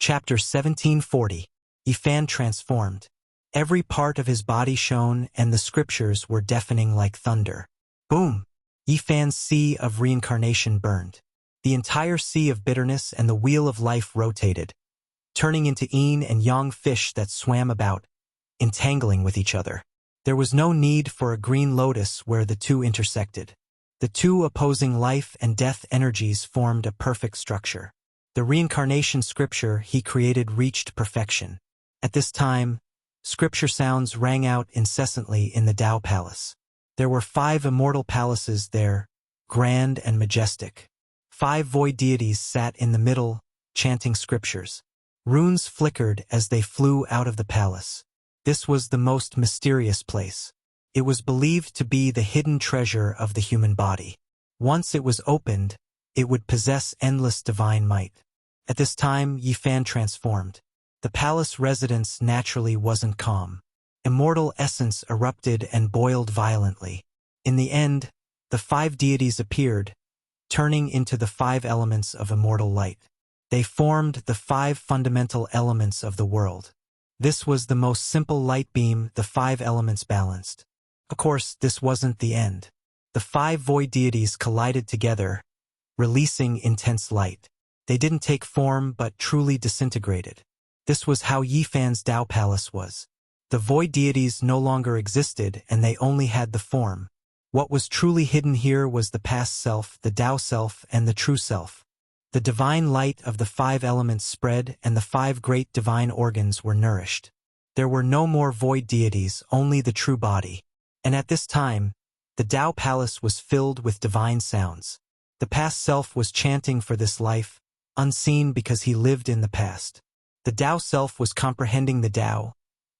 Chapter 1740. Yifan transformed. Every part of his body shone, and the scriptures were deafening like thunder. Boom! Yifan's sea of reincarnation burned. The entire sea of bitterness and the wheel of life rotated, turning into yin and yang fish that swam about, entangling with each other. There was no need for a green lotus where the two intersected. The two opposing life and death energies formed a perfect structure. The reincarnation scripture he created reached perfection. At this time, scripture sounds rang out incessantly in the Tao Palace. There were 5 immortal palaces there, grand and majestic. 5 void deities sat in the middle, chanting scriptures. Runes flickered as they flew out of the palace. This was the most mysterious place. It was believed to be the hidden treasure of the human body. Once it was opened, it would possess endless divine might. At this time, Yifan transformed. The palace residence naturally wasn't calm. Immortal essence erupted and boiled violently. In the end, the 5 deities appeared, turning into the 5 elements of immortal light. They formed the 5 fundamental elements of the world. This was the most simple light beam the 5 elements balanced. Of course, this wasn't the end. The 5 void deities collided together, releasing intense light. They didn't take form but truly disintegrated. This was how Yifan's Tao Palace was. The void deities no longer existed and they only had the form. What was truly hidden here was the past self, the Tao self, and the true self. The divine light of the 5 elements spread and the 5 great divine organs were nourished. There were no more void deities, only the true body. And at this time, the Tao Palace was filled with divine sounds. The past self was chanting for this life, unseen because he lived in the past. The Tao self was comprehending the Tao,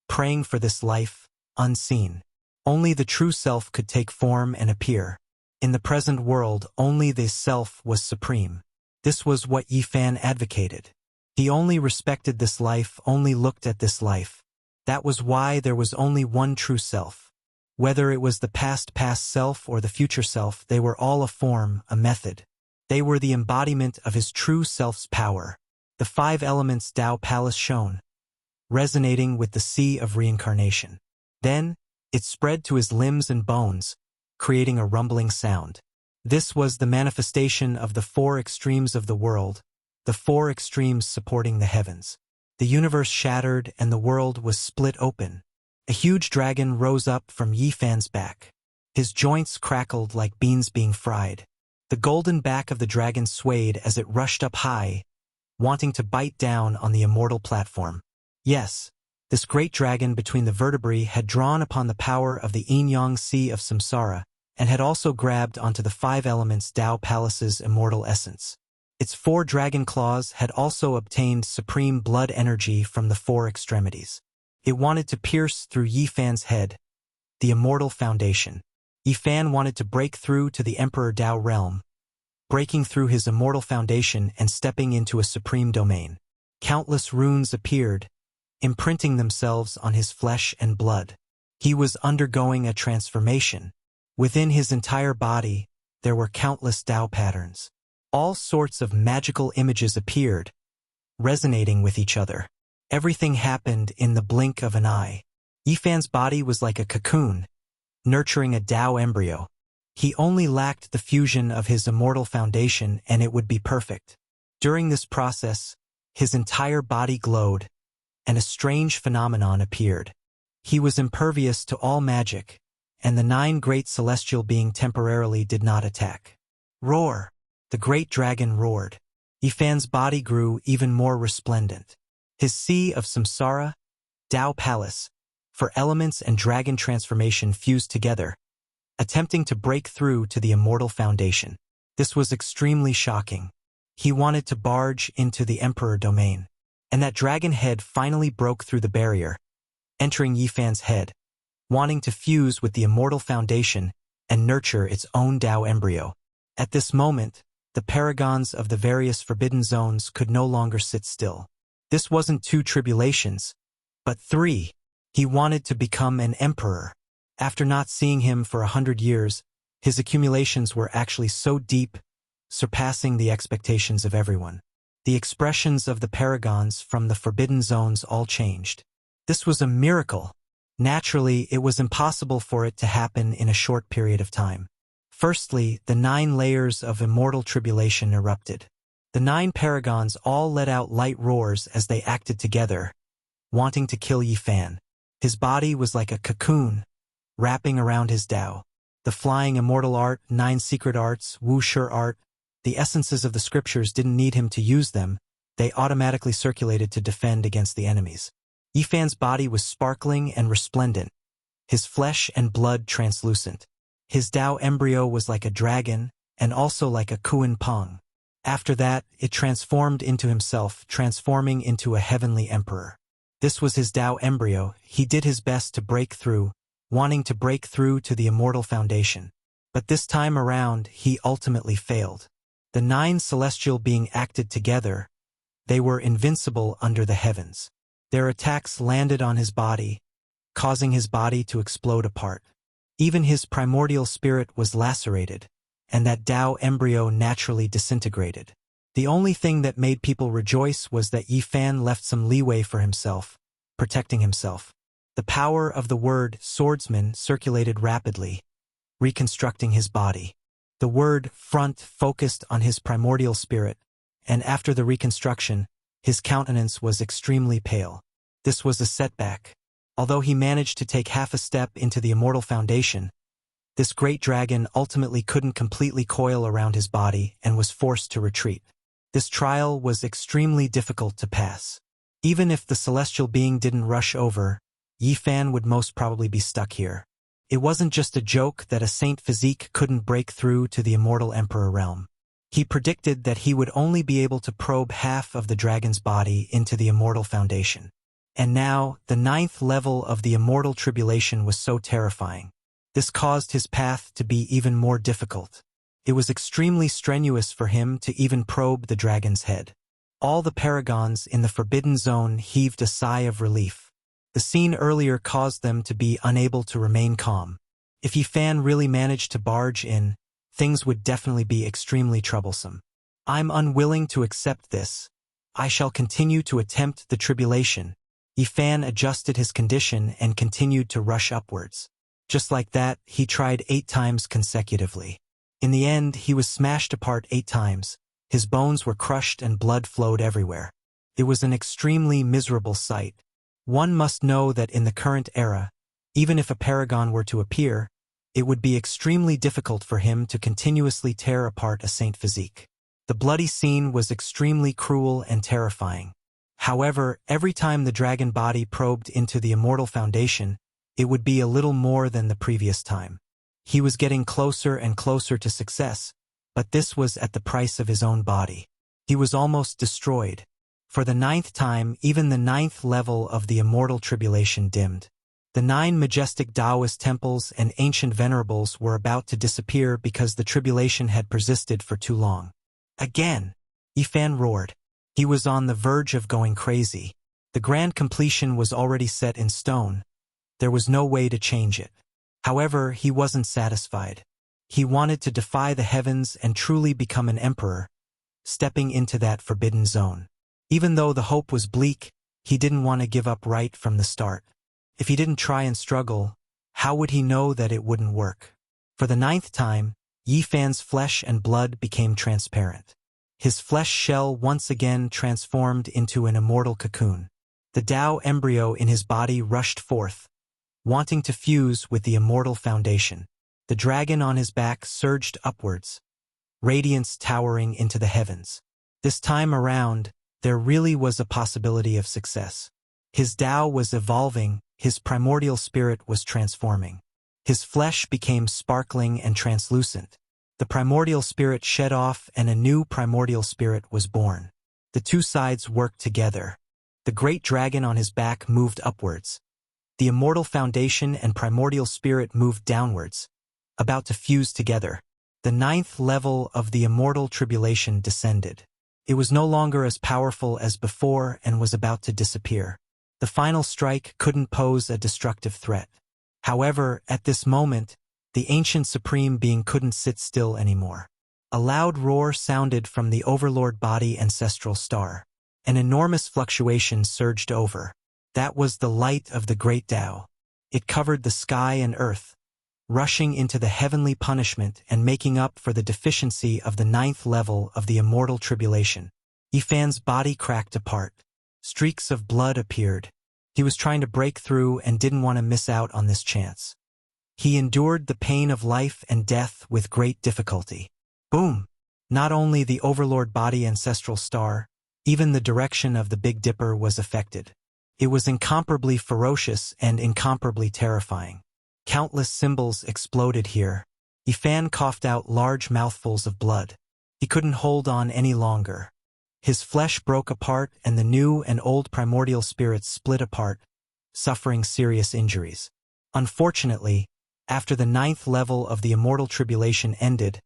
praying for this life, unseen. Only the true self could take form and appear. In the present world, only the self was supreme. This was what Yifan advocated. He only respected this life, only looked at this life. That was why there was only one true self. Whether it was the past self or the future self, they were all a form, a method. They were the embodiment of his true self's power. The 5 elements Tao Palace shone, resonating with the sea of reincarnation. Then, it spread to his limbs and bones, creating a rumbling sound. This was the manifestation of the 4 extremes of the world, the 4 extremes supporting the heavens. The universe shattered and the world was split open. A huge dragon rose up from Yifan's back. His joints crackled like beans being fried. The golden back of the dragon swayed as it rushed up high, wanting to bite down on the immortal platform. Yes, this great dragon between the vertebrae had drawn upon the power of the yin-yang sea of samsara, and had also grabbed onto the five elements Tao Palace's immortal essence. Its 4 dragon claws had also obtained supreme blood energy from the 4 extremities. It wanted to pierce through Yi Fan's head, the immortal foundation. Yi Fan wanted to break through to the Emperor Tao realm, breaking through his immortal foundation and stepping into a supreme domain. Countless runes appeared, imprinting themselves on his flesh and blood. He was undergoing a transformation. Within his entire body, there were countless Tao patterns. All sorts of magical images appeared, resonating with each other. Everything happened in the blink of an eye. Yi Fan's body was like a cocoon, nurturing a Tao embryo. He only lacked the fusion of his immortal foundation and it would be perfect. During this process, his entire body glowed, and a strange phenomenon appeared. He was impervious to all magic, and the 9 great celestial beings temporarily did not attack. Roar! The great dragon roared. Yi Fan's body grew even more resplendent. His sea of samsara, Tao Palace, for elements and dragon transformation fused together, attempting to break through to the immortal foundation. This was extremely shocking. He wanted to barge into the Emperor domain. And that dragon head finally broke through the barrier, entering Yi Fan's head, wanting to fuse with the immortal foundation and nurture its own Tao embryo. At this moment, the paragons of the various forbidden zones could no longer sit still. This wasn't 2 tribulations, but 3. He wanted to become an emperor. After not seeing him for 100 years, his accumulations were actually so deep, surpassing the expectations of everyone. The expressions of the paragons from the forbidden zones all changed. This was a miracle. Naturally, it was impossible for it to happen in a short period of time. Firstly, the 9 layers of immortal tribulation erupted. The 9 paragons all let out light roars as they acted together, wanting to kill Yi Fan. His body was like a cocoon, wrapping around his Tao. The flying immortal art, 9 secret arts, Wuxia art, the essences of the scriptures didn't need him to use them, they automatically circulated to defend against the enemies. Yi Fan's body was sparkling and resplendent, his flesh and blood translucent. His Tao embryo was like a dragon, and also like a Kuan Pong. After that, it transformed into himself, transforming into a heavenly emperor. This was his Tao embryo. He did his best to break through, wanting to break through to the immortal foundation. But this time around, he ultimately failed. The 9 celestial beings acted together. They were invincible under the heavens. Their attacks landed on his body, causing his body to explode apart. Even his primordial spirit was lacerated, and that Tao embryo naturally disintegrated. The only thing that made people rejoice was that Yi Fan left some leeway for himself, protecting himself. The power of the word swordsman circulated rapidly, reconstructing his body. The word front focused on his primordial spirit, and after the reconstruction, his countenance was extremely pale. This was a setback. Although he managed to take half a step into the immortal foundation, this great dragon ultimately couldn't completely coil around his body and was forced to retreat. This trial was extremely difficult to pass. Even if the celestial being didn't rush over, Yi Fan would most probably be stuck here. It wasn't just a joke that a saint physique couldn't break through to the immortal emperor realm. He predicted that he would only be able to probe half of the dragon's body into the immortal foundation. And now, the 9th level of the immortal tribulation was so terrifying. This caused his path to be even more difficult. It was extremely strenuous for him to even probe the dragon's head. All the paragons in the forbidden zone heaved a sigh of relief. The scene earlier caused them to be unable to remain calm. If Yi Fan really managed to barge in, things would definitely be extremely troublesome. I'm unwilling to accept this. I shall continue to attempt the tribulation. Yi Fan adjusted his condition and continued to rush upwards. Just like that, he tried 8 times consecutively. In the end, he was smashed apart 8 times. His bones were crushed and blood flowed everywhere. It was an extremely miserable sight. One must know that in the current era, even if a paragon were to appear, it would be extremely difficult for him to continuously tear apart a saint physique. The bloody scene was extremely cruel and terrifying. However, every time the dragon body probed into the immortal foundation, it would be a little more than the previous time. He was getting closer and closer to success, but this was at the price of his own body. He was almost destroyed. For the 9th time, even the 9th level of the immortal tribulation dimmed. The 9 majestic Taoist temples and ancient venerables were about to disappear because the tribulation had persisted for too long. Again! Yifan roared. He was on the verge of going crazy. The grand completion was already set in stone. There was no way to change it. However, he wasn't satisfied. He wanted to defy the heavens and truly become an emperor, stepping into that forbidden zone. Even though the hope was bleak, he didn't want to give up right from the start. If he didn't try and struggle, how would he know that it wouldn't work? For the 9th time, Yifan's flesh and blood became transparent. His flesh shell once again transformed into an immortal cocoon. The Tao embryo in his body rushed forth, wanting to fuse with the immortal foundation. The dragon on his back surged upwards, radiance towering into the heavens. This time around, there really was a possibility of success. His Tao was evolving, his primordial spirit was transforming. His flesh became sparkling and translucent. The primordial spirit shed off and a new primordial spirit was born. The two sides worked together. The great dragon on his back moved upwards. The immortal foundation and primordial spirit moved downwards, about to fuse together. The 9th level of the immortal tribulation descended. It was no longer as powerful as before and was about to disappear. The final strike couldn't pose a destructive threat. However, at this moment, the ancient supreme being couldn't sit still anymore. A loud roar sounded from the overlord body ancestral star. An enormous fluctuation surged over. That was the light of the great Tao. It covered the sky and earth, rushing into the heavenly punishment and making up for the deficiency of the 9th level of the immortal tribulation. Yifan's body cracked apart. Streaks of blood appeared. He was trying to break through and didn't want to miss out on this chance. He endured the pain of life and death with great difficulty. Boom! Not only the overlord body ancestral star, even the direction of the Big Dipper was affected. It was incomparably ferocious and incomparably terrifying. Countless symbols exploded here. Yifan coughed out large mouthfuls of blood. He couldn't hold on any longer. His flesh broke apart and the new and old primordial spirits split apart, suffering serious injuries. Unfortunately, after the 9th level of the immortal tribulation ended,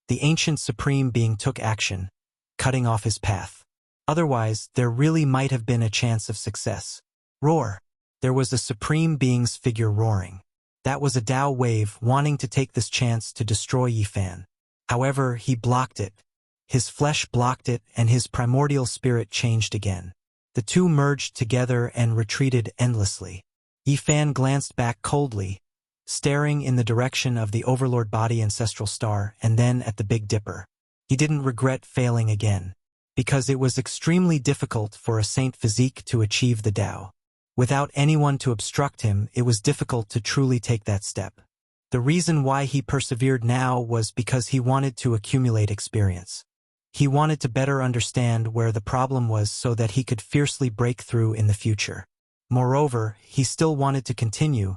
the ancient supreme being took action, cutting off his path. Otherwise, there really might have been a chance of success. Roar! There was a supreme being's figure roaring. That was a Tao wave wanting to take this chance to destroy Yifan. However, he blocked it. His flesh blocked it and his primordial spirit changed again. The two merged together and retreated endlessly. Yifan glanced back coldly, staring in the direction of the overlord body ancestral star and then at the Big Dipper. He didn't regret failing again, because it was extremely difficult for a saint physique to achieve the Tao. Without anyone to obstruct him, it was difficult to truly take that step. The reason why he persevered now was because he wanted to accumulate experience. He wanted to better understand where the problem was so that he could fiercely break through in the future. Moreover, he still wanted to continue,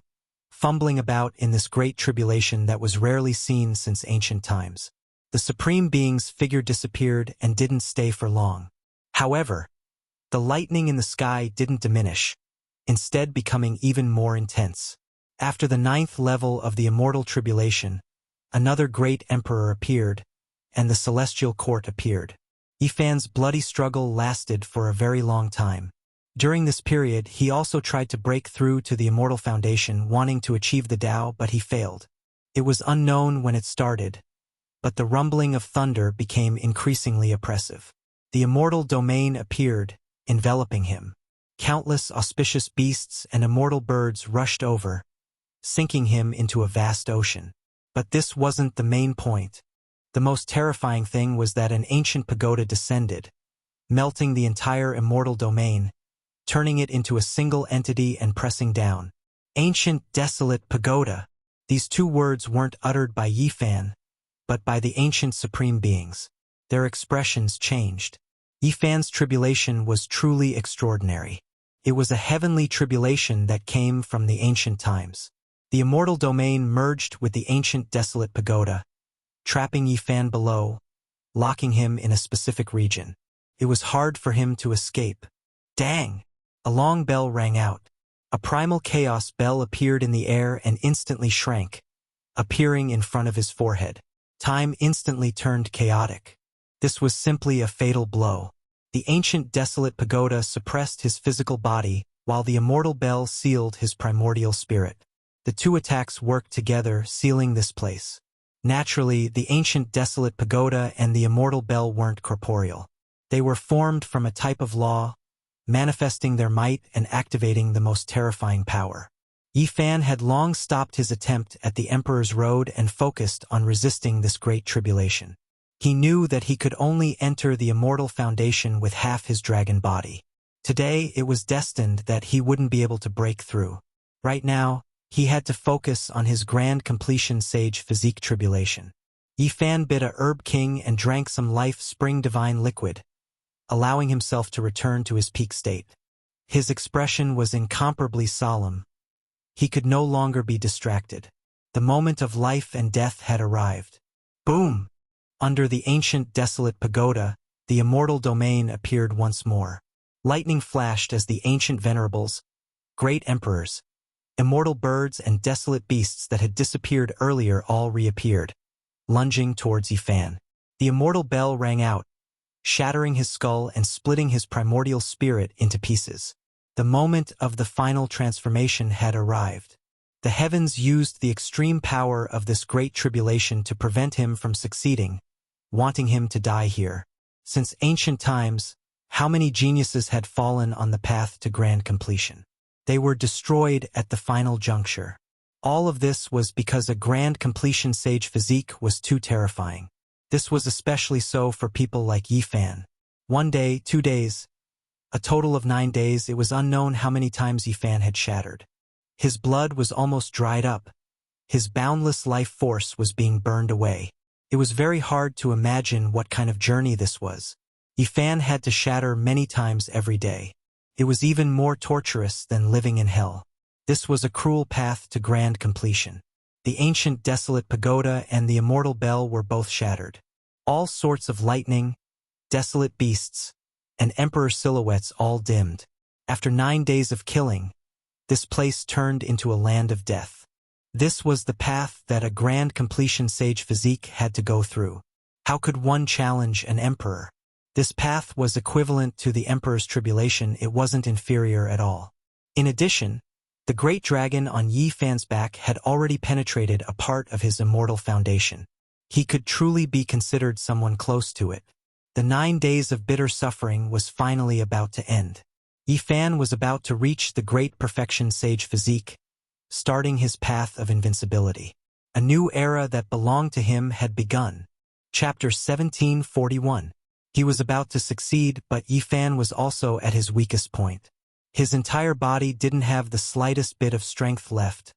fumbling about in this great tribulation that was rarely seen since ancient times. The supreme being's figure disappeared and didn't stay for long. However, the lightning in the sky didn't diminish, instead becoming even more intense. After the 9th level of the immortal tribulation, another great emperor appeared, and the celestial court appeared. Yifan's bloody struggle lasted for a very long time. During this period, he also tried to break through to the immortal foundation, wanting to achieve the Tao, but he failed. It was unknown when it started, but the rumbling of thunder became increasingly oppressive. The immortal domain appeared, enveloping him. Countless auspicious beasts and immortal birds rushed over, sinking him into a vast ocean. But this wasn't the main point. The most terrifying thing was that an ancient pagoda descended, melting the entire immortal domain, turning it into a single entity and pressing down. Ancient, desolate pagoda. These two words weren't uttered by Yifan, but by the ancient supreme beings. Their expressions changed. Yifan's tribulation was truly extraordinary. It was a heavenly tribulation that came from the ancient times. The immortal domain merged with the ancient desolate pagoda, trapping Yifan below, locking him in a specific region. It was hard for him to escape. Dang! A long bell rang out. A primal chaos bell appeared in the air and instantly shrank, appearing in front of his forehead. Time instantly turned chaotic. This was simply a fatal blow. The ancient desolate pagoda suppressed his physical body, while the immortal bell sealed his primordial spirit. The two attacks worked together, sealing this place. Naturally, the ancient desolate pagoda and the immortal bell weren't corporeal. They were formed from a type of law, manifesting their might and activating the most terrifying power. Yifan had long stopped his attempt at the Emperor's Road and focused on resisting this great tribulation. He knew that he could only enter the immortal foundation with half his dragon body. Today, it was destined that he wouldn't be able to break through. Right now, he had to focus on his grand completion sage physique tribulation. Yifan bit a herb king and drank some life spring divine liquid, allowing himself to return to his peak state. His expression was incomparably solemn. He could no longer be distracted. The moment of life and death had arrived. Boom! Under the ancient desolate pagoda, the immortal domain appeared once more. Lightning flashed as the ancient venerables, great emperors, immortal birds and desolate beasts that had disappeared earlier all reappeared, lunging towards Yifan. The immortal bell rang out, shattering his skull and splitting his primordial spirit into pieces. The moment of the final transformation had arrived. The heavens used the extreme power of this great tribulation to prevent him from succeeding, wanting him to die here. Since ancient times, how many geniuses had fallen on the path to grand completion? They were destroyed at the final juncture. All of this was because a grand completion sage physique was too terrifying. This was especially so for people like Yifan. 1 day, 2 days, a total of 9 days, it was unknown how many times Yifan had shattered. His blood was almost dried up. His boundless life force was being burned away. It was very hard to imagine what kind of journey this was. Yifan had to shatter many times every day. It was even more torturous than living in hell. This was a cruel path to grand completion. The ancient desolate pagoda and the immortal bell were both shattered. All sorts of lightning, desolate beasts, and emperor silhouettes all dimmed. After 9 days of killing, this place turned into a land of death. This was the path that a grand completion sage physique had to go through. How could one challenge an emperor? This path was equivalent to the emperor's tribulation. It wasn't inferior at all. In addition, the great dragon on Yifan's back had already penetrated a part of his immortal foundation. He could truly be considered someone close to it. The 9 days of bitter suffering was finally about to end. Yifan was about to reach the great perfection sage physique, starting his path of invincibility. A new era that belonged to him had begun. Chapter 1741. He was about to succeed, but Yifan was also at his weakest point. His entire body didn't have the slightest bit of strength left,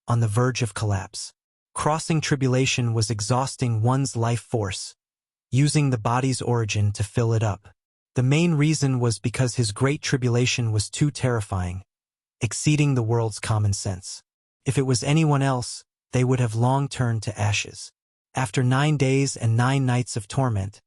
on the verge of collapse. Crossing tribulation was exhausting one's life force, using the body's origin to fill it up. The main reason was because his great tribulation was too terrifying, exceeding the world's common sense. If it was anyone else, they would have long turned to ashes. After 9 days and 9 nights of torment,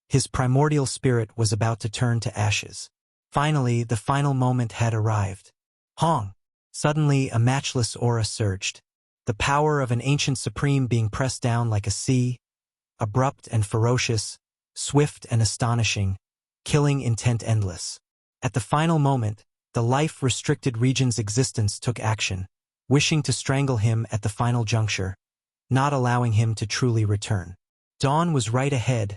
his primordial spirit was about to turn to ashes. Finally, the final moment had arrived. Hong! Suddenly, a matchless aura surged. The power of an ancient supreme being pressed down like a sea, abrupt and ferocious, swift and astonishing, killing intent endless. At the final moment, the life-restricted region's existence took action, wishing to strangle him at the final juncture, not allowing him to truly return. Dawn was right ahead,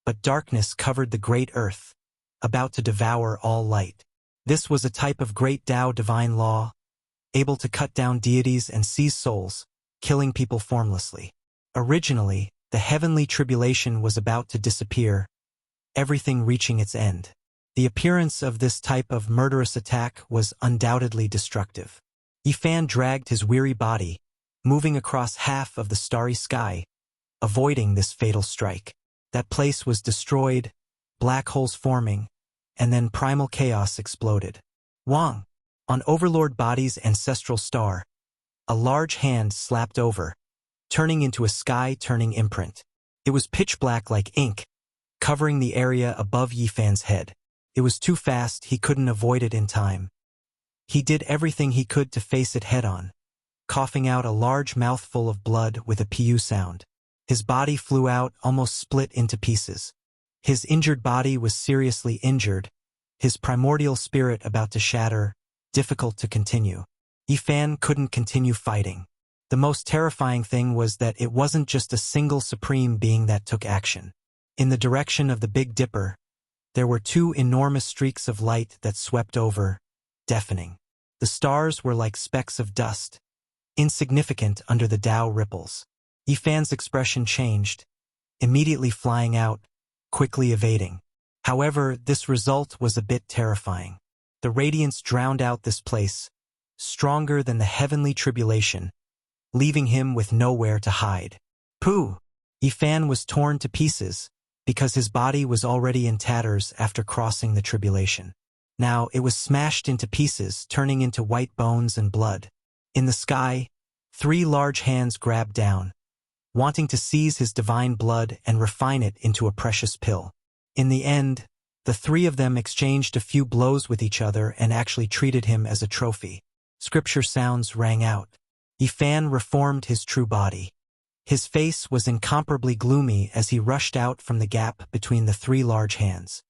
but darkness covered the great earth, about to devour all light. This was a type of great Tao divine law, able to cut down deities and seize souls, killing people formlessly. Originally, the heavenly tribulation was about to disappear, everything reaching its end. The appearance of this type of murderous attack was undoubtedly destructive. Yifan dragged his weary body, moving across half of the starry sky, avoiding this fatal strike. That place was destroyed, black holes forming, and then primal chaos exploded. Wang, on Overlord Body's ancestral star, a large hand slapped over, turning into a sky-turning imprint. It was pitch black like ink, covering the area above Yifan's head. It was too fast, he couldn't avoid it in time. He did everything he could to face it head-on, coughing out a large mouthful of blood with a pu sound. His body flew out, almost split into pieces. His injured body was seriously injured, his primordial spirit about to shatter, difficult to continue. Yifan couldn't continue fighting. The most terrifying thing was that it wasn't just a single supreme being that took action. In the direction of the Big Dipper, there were two enormous streaks of light that swept over, deafening. The stars were like specks of dust, insignificant under the Tao ripples. Yifan's expression changed, immediately flying out, quickly evading. However, this result was a bit terrifying. The radiance drowned out this place, stronger than the heavenly tribulation, leaving him with nowhere to hide. Pooh! Yifan was torn to pieces, because his body was already in tatters after crossing the tribulation. Now it was smashed into pieces, turning into white bones and blood. In the sky, 3 large hands grabbed down, wanting to seize his divine blood and refine it into a precious pill. In the end, the 3 of them exchanged a few blows with each other and actually treated him as a trophy. Scripture sounds rang out. Yifan reformed his true body. His face was incomparably gloomy as he rushed out from the gap between the 3 large hands.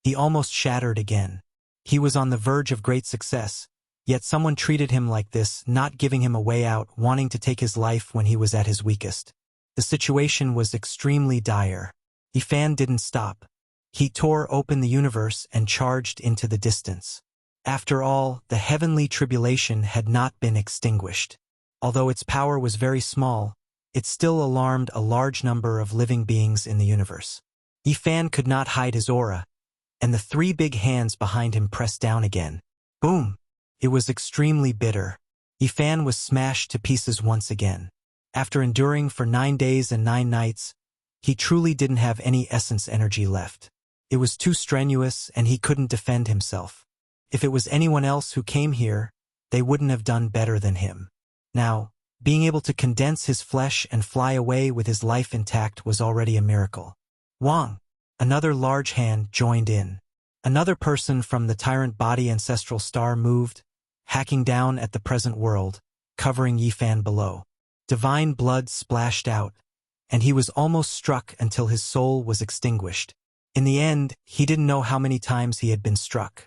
He almost shattered again. He was on the verge of great success, yet someone treated him like this, not giving him a way out, wanting to take his life when he was at his weakest. The situation was extremely dire. Yifan didn't stop. He tore open the universe and charged into the distance. After all, the heavenly tribulation had not been extinguished. Although its power was very small, it still alarmed a large number of living beings in the universe. Yifan could not hide his aura, and the 3 big hands behind him pressed down again. Boom! It was extremely bitter. Yifan was smashed to pieces once again. After enduring for 9 days and 9 nights, he truly didn't have any essence energy left. It was too strenuous and he couldn't defend himself. If it was anyone else who came here, they wouldn't have done better than him. Now, being able to condense his flesh and fly away with his life intact was already a miracle. Wang, another large hand, joined in. Another person from the Tyrant Body ancestral star moved, hacking down at the present world, covering Yifan below. Divine blood splashed out, and he was almost struck until his soul was extinguished. In the end, he didn't know how many times he had been struck.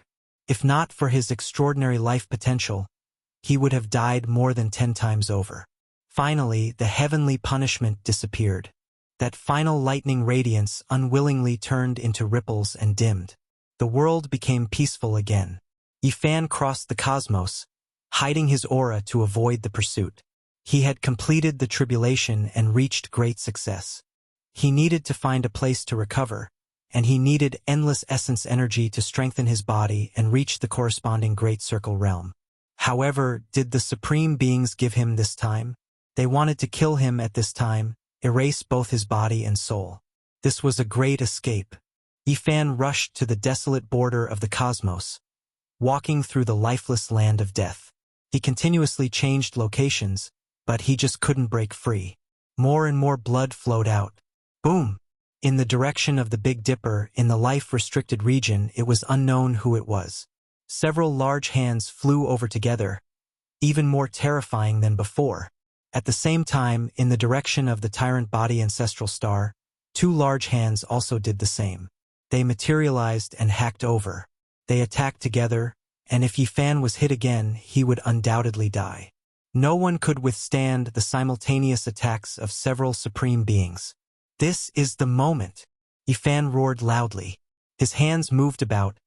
If not for his extraordinary life potential, he would have died more than 10 times over. Finally, the heavenly punishment disappeared. That final lightning radiance unwillingly turned into ripples and dimmed. The world became peaceful again. Yifan crossed the cosmos, hiding his aura to avoid the pursuit. He had completed the tribulation and reached great success. He needed to find a place to recover, and he needed endless essence energy to strengthen his body and reach the corresponding Great Circle realm. However, did the Supreme Beings give him this time? They wanted to kill him at this time, erase both his body and soul. This was a great escape. Yifan rushed to the desolate border of the cosmos, walking through the lifeless land of death. He continuously changed locations, but he just couldn't break free. More and more blood flowed out. Boom! In the direction of the Big Dipper, in the life-restricted region, it was unknown who it was. Several large hands flew over together, even more terrifying than before. At the same time, in the direction of the Tyrant Body ancestral star, 2 large hands also did the same. They materialized and hacked over. They attacked together, and if Yifan was hit again, he would undoubtedly die. No one could withstand the simultaneous attacks of several supreme beings. This is the moment! Yifan roared loudly. His hands moved about,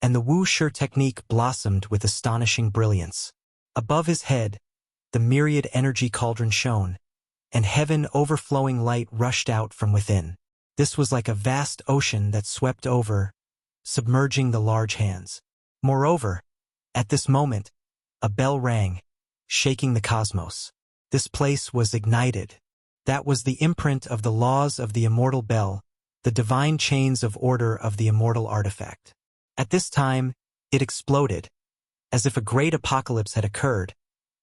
and the Wuxia technique blossomed with astonishing brilliance. Above his head, the myriad energy cauldron shone, and heaven overflowing light rushed out from within. This was like a vast ocean that swept over, submerging the large hands. Moreover, at this moment, a bell rang, shaking the cosmos. This place was ignited. That was the imprint of the laws of the immortal bell, the divine chains of order of the immortal artifact. At this time, it exploded, as if a great apocalypse had occurred,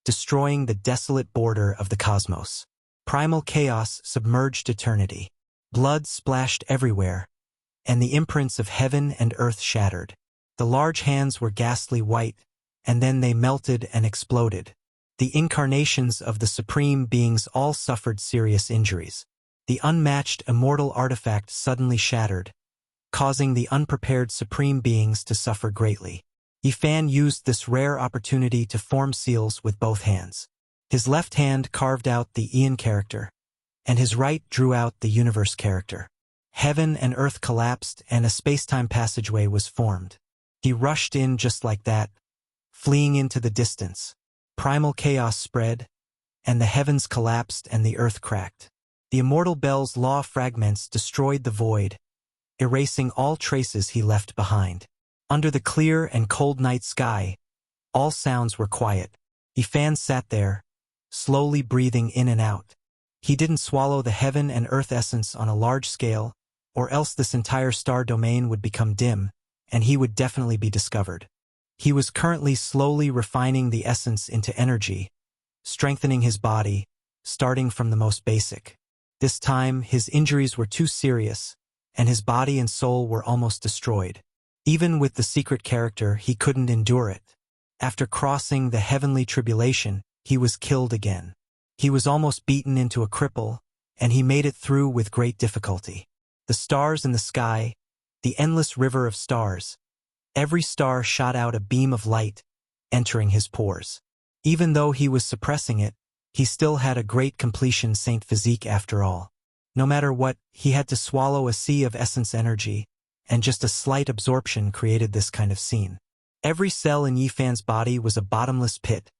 destroying the desolate border of the cosmos. Primal chaos submerged eternity. Blood splashed everywhere, and the imprints of heaven and earth shattered. The large hands were ghastly white, and then they melted and exploded. The incarnations of the supreme beings all suffered serious injuries. The unmatched immortal artifact suddenly shattered, causing the unprepared supreme beings to suffer greatly. Yifan used this rare opportunity to form seals with both hands. His left hand carved out the Ian character, and his right drew out the universe character. Heaven and earth collapsed and a space-time passageway was formed. He rushed in just like that, fleeing into the distance. Primal chaos spread, and the heavens collapsed and the earth cracked. The immortal bell's law fragments destroyed the void, erasing all traces he left behind. Under the clear and cold night sky, all sounds were quiet. Yifan sat there, slowly breathing in and out. He didn't swallow the heaven and earth essence on a large scale, or else this entire star domain would become dim, and he would definitely be discovered. He was currently slowly refining the essence into energy, strengthening his body, starting from the most basic. This time, his injuries were too serious, and his body and soul were almost destroyed. Even with the secret character, he couldn't endure it. After crossing the heavenly tribulation, he was killed again. He was almost beaten into a cripple, and he made it through with great difficulty. The stars in the sky, the endless river of stars. Every star shot out a beam of light, entering his pores. Even though he was suppressing it, he still had a great completion saint physique after all. No matter what, he had to swallow a sea of essence energy, and just a slight absorption created this kind of scene. Every cell in Yifan's body was a bottomless pit,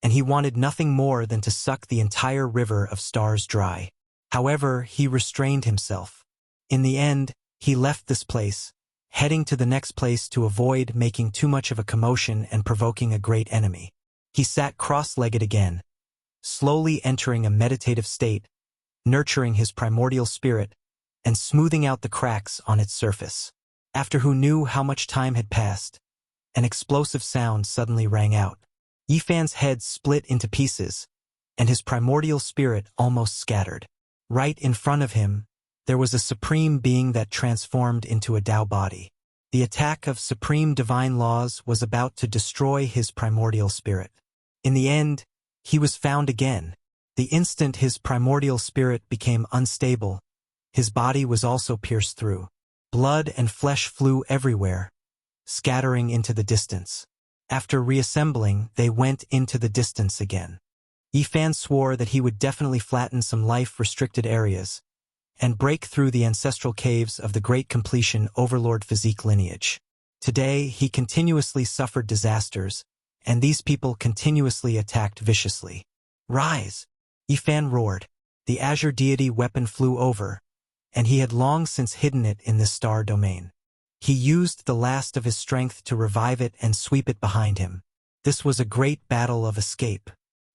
and he wanted nothing more than to suck the entire river of stars dry. However, he restrained himself. In the end, he left this place, heading to the next place to avoid making too much of a commotion and provoking a great enemy. He sat cross-legged again, slowly entering a meditative state, nurturing his primordial spirit, and smoothing out the cracks on its surface. After who knew how much time had passed, an explosive sound suddenly rang out. Yifan's head split into pieces, and his primordial spirit almost scattered. Right in front of him, there was a supreme being that transformed into a Tao body. The attack of supreme divine laws was about to destroy his primordial spirit. In the end, he was found again. The instant his primordial spirit became unstable, his body was also pierced through. Blood and flesh flew everywhere, scattering into the distance. After reassembling, they went into the distance again. Yifan swore that he would definitely flatten some life-restricted areas and break through the ancestral caves of the great completion overlord physique lineage. Today, he continuously suffered disasters, and these people continuously attacked viciously. Rise! Yifan roared. The azure deity weapon flew over, and he had long since hidden it in this star domain. He used the last of his strength to revive it and sweep it behind him. This was a great battle of escape.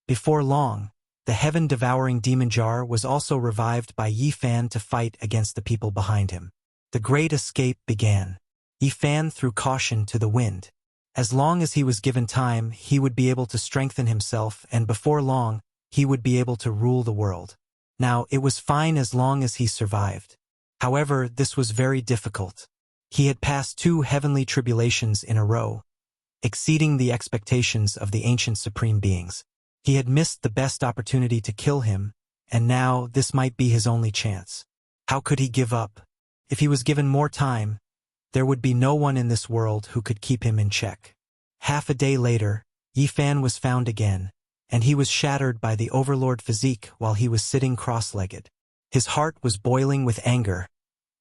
Before long, the heaven-devouring demon jar was also revived by Yifan to fight against the people behind him. The great escape began. Yifan threw caution to the wind. As long as he was given time, he would be able to strengthen himself, and before long, he would be able to rule the world. Now, it was fine as long as he survived. However, this was very difficult. He had passed 2 heavenly tribulations in a row, exceeding the expectations of the ancient supreme beings. He had missed the best opportunity to kill him, and now this might be his only chance. How could he give up? If he was given more time, there would be no one in this world who could keep him in check. Half a day later, Yifan was found again, and he was shattered by the overlord physique while he was sitting cross-legged. His heart was boiling with anger,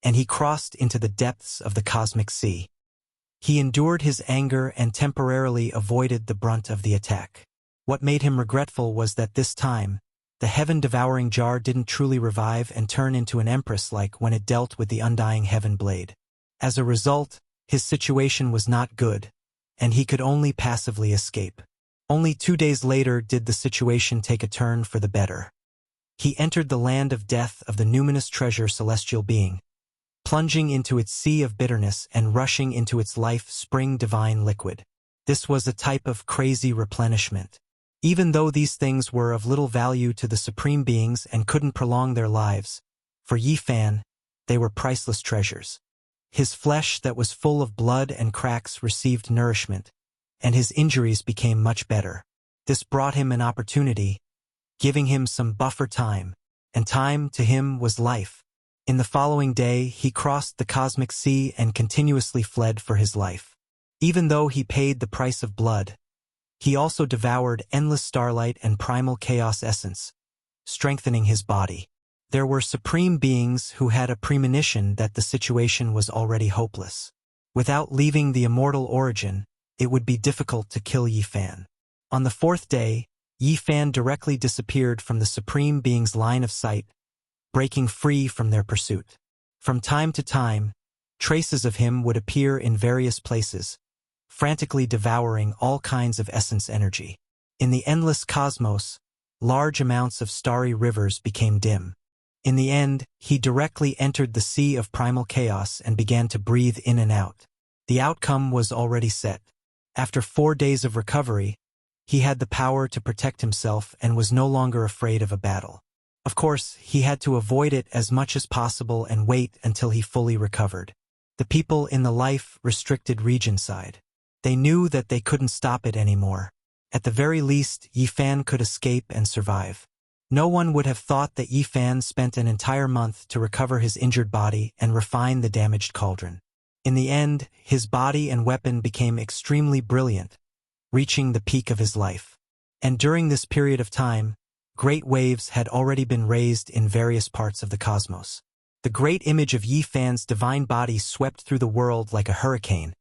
and he crossed into the depths of the cosmic sea. He endured his anger and temporarily avoided the brunt of the attack. What made him regretful was that this time, the heaven-devouring jar didn't truly revive and turn into an empress like when it dealt with the undying heaven blade. As a result, his situation was not good, and he could only passively escape. Only 2 days later did the situation take a turn for the better. He entered the land of death of the numinous treasure celestial being, plunging into its sea of bitterness and rushing into its life-spring divine liquid. This was a type of crazy replenishment. Even though these things were of little value to the supreme beings and couldn't prolong their lives, for Yi Fan, they were priceless treasures. His flesh that was full of blood and cracks received nourishment, and his injuries became much better. This brought him an opportunity, giving him some buffer time, and time to him was life. In the following day, he crossed the cosmic sea and continuously fled for his life. Even though he paid the price of blood, he also devoured endless starlight and primal chaos essence, strengthening his body. There were supreme beings who had a premonition that the situation was already hopeless. Without leaving the immortal origin, it would be difficult to kill Yi Fan. On the 4th day, Yi Fan directly disappeared from the supreme being's line of sight, breaking free from their pursuit. From time to time, traces of him would appear in various places, frantically devouring all kinds of essence energy. In the endless cosmos, large amounts of starry rivers became dim. In the end, he directly entered the sea of primal chaos and began to breathe in and out. The outcome was already set. After 4 days of recovery, he had the power to protect himself and was no longer afraid of a battle. Of course, he had to avoid it as much as possible and wait until he fully recovered. The people in the life-restricted region sighed. They knew that they couldn't stop it anymore. At the very least, Yi Fan could escape and survive. No one would have thought that Yi Fan spent an entire month to recover his injured body and refine the damaged cauldron. In the end, his body and weapon became extremely brilliant, reaching the peak of his life. And during this period of time, great waves had already been raised in various parts of the cosmos. The great image of Yi Fan's divine body swept through the world like a hurricane,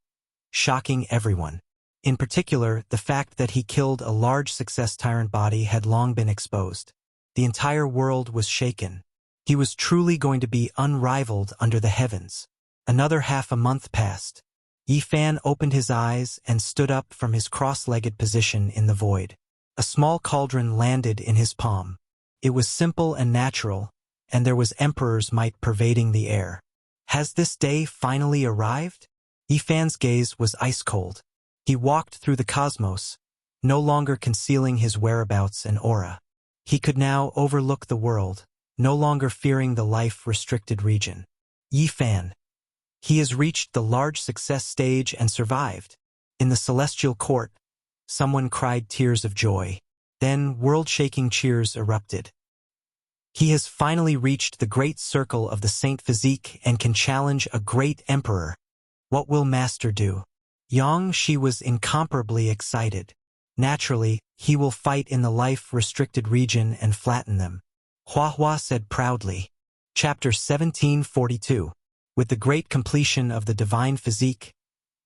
shocking everyone. In particular, the fact that he killed a large success tyrant body had long been exposed. The entire world was shaken. He was truly going to be unrivaled under the heavens. Another half a month passed. Yi Fan opened his eyes and stood up from his cross-legged position in the void. A small cauldron landed in his palm. It was simple and natural, and there was emperor's might pervading the air. Has this day finally arrived? Yi Fan's gaze was ice-cold. He walked through the cosmos, no longer concealing his whereabouts and aura. He could now overlook the world, no longer fearing the life-restricted region. Yi Fan. He has reached the large success stage and survived. In the celestial court, someone cried tears of joy. Then world-shaking cheers erupted. He has finally reached the great circle of the Saint Physique and can challenge a great emperor. What will Master do? Yang Shi was incomparably excited. Naturally, he will fight in the life-restricted region and flatten them. Hua Hua said proudly. Chapter 1742. With the great completion of the divine physique,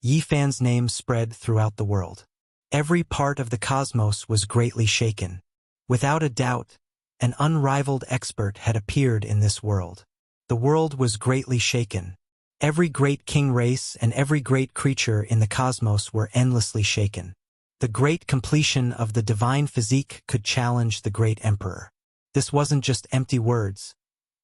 Yi Fan's name spread throughout the world. Every part of the cosmos was greatly shaken. Without a doubt, an unrivaled expert had appeared in this world. The world was greatly shaken. Every great king race and every great creature in the cosmos were endlessly shaken. The great completion of the divine physique could challenge the great emperor. This wasn't just empty words.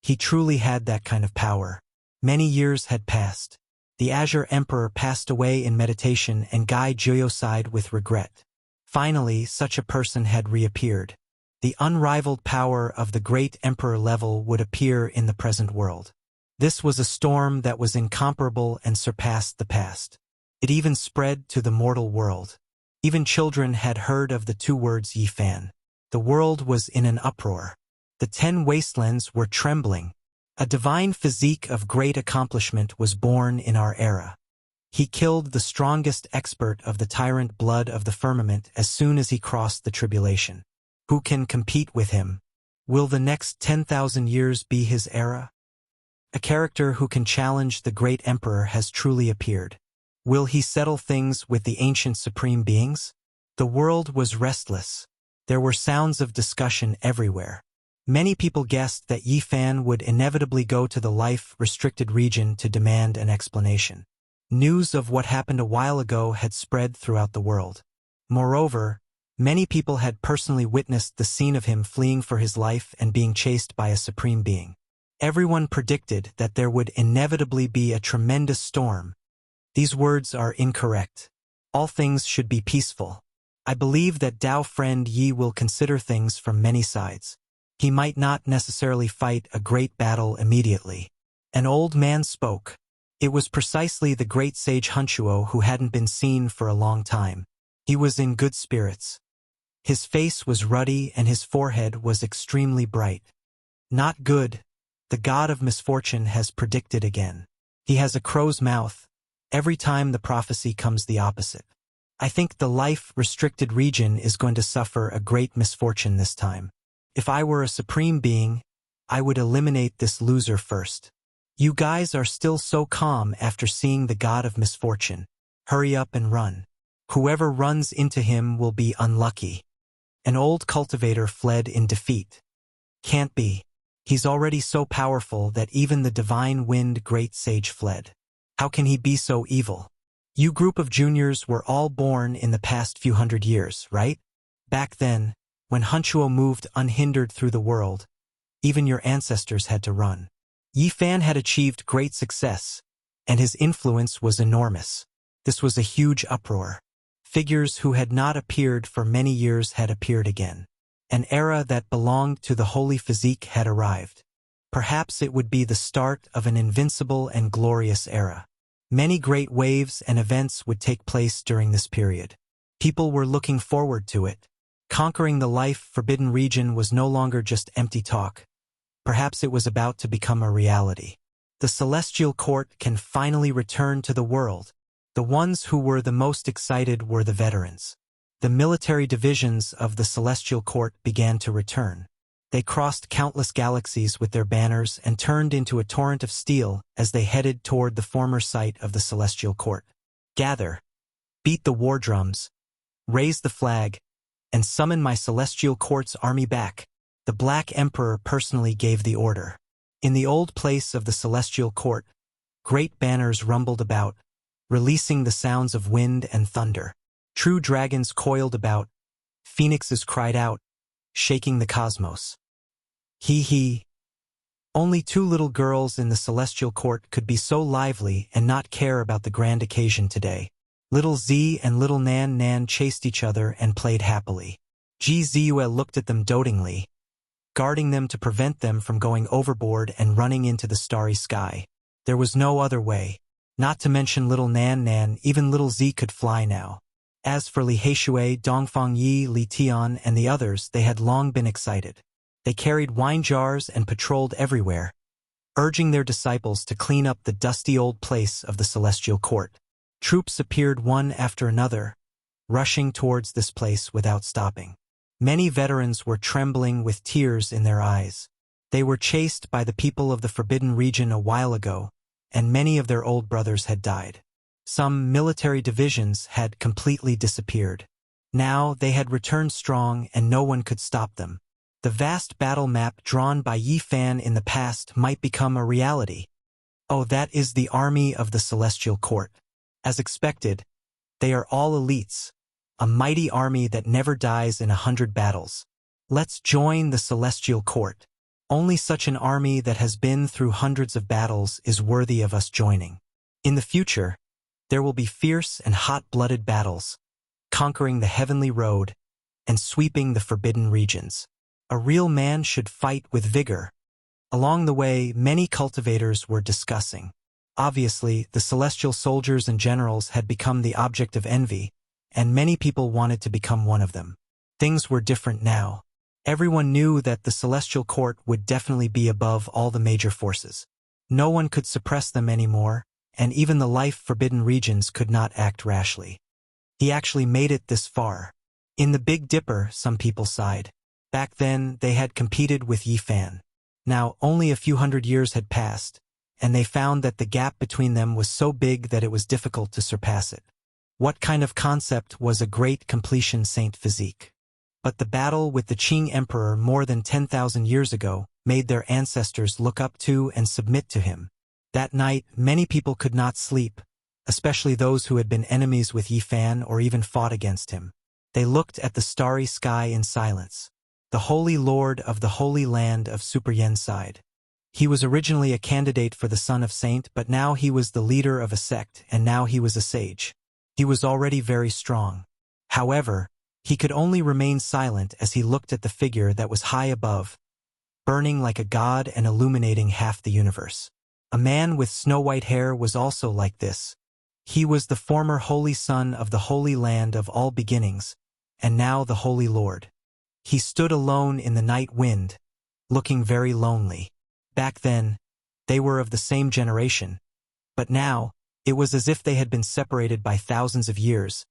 He truly had that kind of power. Many years had passed. The Azure Emperor passed away in meditation and Gai Juyo sighed with regret. Finally, such a person had reappeared. The unrivaled power of the great emperor level would appear in the present world. This was a storm that was incomparable and surpassed the past. It even spread to the mortal world. Even children had heard of the 2 words Yi Fan. The world was in an uproar. The 10 wastelands were trembling. A divine physique of great accomplishment was born in our era. He killed the strongest expert of the tyrant blood of the firmament as soon as he crossed the tribulation. Who can compete with him? Will the next 10,000 years be his era? A character who can challenge the great emperor has truly appeared. Will he settle things with the ancient supreme beings? The world was restless. There were sounds of discussion everywhere. Many people guessed that Yi Fan would inevitably go to the life-restricted region to demand an explanation. News of what happened a while ago had spread throughout the world. Moreover, Many people had personally witnessed the scene of him fleeing for his life and being chased by a supreme being. Everyone predicted that there would inevitably be a tremendous storm. These words are incorrect. All things should be peaceful. I believe that Dao friend Yi will consider things from many sides. He might not necessarily fight a great battle immediately. An old man spoke. It was precisely the great sage Hunchuo who hadn't been seen for a long time. He was in good spirits. His face was ruddy and his forehead was extremely bright. Not good. The god of misfortune has predicted again. He has a crow's mouth. Every time the prophecy comes the opposite. I think the life-restricted region is going to suffer a great misfortune this time. If I were a supreme being, I would eliminate this loser first. You guys are still so calm after seeing the god of misfortune. Hurry up and run. Whoever runs into him will be unlucky. An old cultivator fled in defeat. Can't be. He's already so powerful that even the divine wind great sage fled. How can he be so evil? You group of juniors were all born in the past few hundred years, right? Back then, when Hunchuo moved unhindered through the world, even your ancestors had to run. Yi Fan had achieved great success, and his influence was enormous. This was a huge uproar. Figures who had not appeared for many years had appeared again. An era that belonged to the holy physique had arrived. Perhaps it would be the start of an invincible and glorious era. Many great waves and events would take place during this period. People were looking forward to it. Conquering the life-forbidden region was no longer just empty talk. Perhaps it was about to become a reality. The Celestial Court can finally return to the world. The ones who were the most excited were the veterans. The military divisions of the Celestial Court began to return. They crossed countless galaxies with their banners and turned into a torrent of steel as they headed toward the former site of the Celestial Court. Gather, beat the war drums, raise the flag, and summon my Celestial Court's army back. The Black Emperor personally gave the order. In the old place of the Celestial Court, great banners rumbled about, releasing the sounds of wind and thunder. True dragons coiled about, phoenixes cried out, shaking the cosmos. Hee. Only two little girls in the Celestial Court could be so lively and not care about the grand occasion today. Little Z and little Nan chased each other and played happily. Ji Ziyue looked at them dotingly, guarding them to prevent them from going overboard and running into the starry sky. There was no other way. Not to mention little Nan, even little Z could fly now. As for Li Heishui, Dongfang Yi, Li Tian, and the others, they had long been excited. They carried wine jars and patrolled everywhere, urging their disciples to clean up the dusty old place of the Celestial Court. Troops appeared one after another, rushing towards this place without stopping. Many veterans were trembling with tears in their eyes. They were chased by the people of the Forbidden Region a while ago, and many of their old brothers had died. Some military divisions had completely disappeared. Now they had returned strong and no one could stop them. The vast battle map drawn by Yi Fan in the past might become a reality. Oh, that is the army of the Celestial Court. As expected, they are all elites, a mighty army that never dies in 100 battles. Let's join the Celestial Court. Only such an army that has been through hundreds of battles is worthy of us joining. In the future, there will be fierce and hot-blooded battles, conquering the heavenly road and sweeping the forbidden regions. A real man should fight with vigor. Along the way, many cultivators were discussing. Obviously, the celestial soldiers and generals had become the object of envy, and many people wanted to become one of them. Things were different now. Everyone knew that the Celestial Court would definitely be above all the major forces. No one could suppress them anymore, and even the life-forbidden regions could not act rashly. He actually made it this far. In the Big Dipper, some people sighed. Back then, they had competed with Yi Fan. Now, only a few hundred years had passed, and they found that the gap between them was so big that it was difficult to surpass it. What kind of concept was a great completion saint physique? But the battle with the Qing Emperor more than 10,000 years ago made their ancestors look up to and submit to him. That night, many people could not sleep, especially those who had been enemies with Yi Fan or even fought against him. They looked at the starry sky in silence. The Holy Lord of the Holy Land of Superyen sighed. He was originally a candidate for the son of Saint, but now he was the leader of a sect, and now he was a sage. He was already very strong. However, he could only remain silent as he looked at the figure that was high above, burning like a god and illuminating half the universe. A man with snow-white hair was also like this. He was the former Holy Son of the Holy Land of all beginnings, and now the Holy Lord. He stood alone in the night wind, looking very lonely. Back then, they were of the same generation, but now, it was as if they had been separated by thousands of years,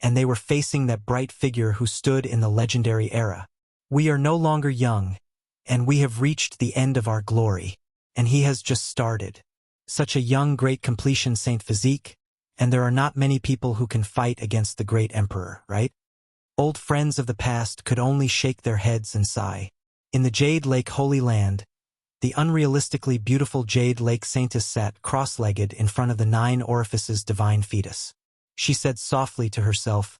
and they were facing that bright figure who stood in the legendary era. We are no longer young, and we have reached the end of our glory, and he has just started. Such a young great completion Saint Physique, and there are not many people who can fight against the great emperor, right? Old friends of the past could only shake their heads and sigh. In the Jade Lake Holy Land, the unrealistically beautiful Jade Lake Saintess sat cross-legged in front of the 9 orifices divine fetus. She said softly to herself,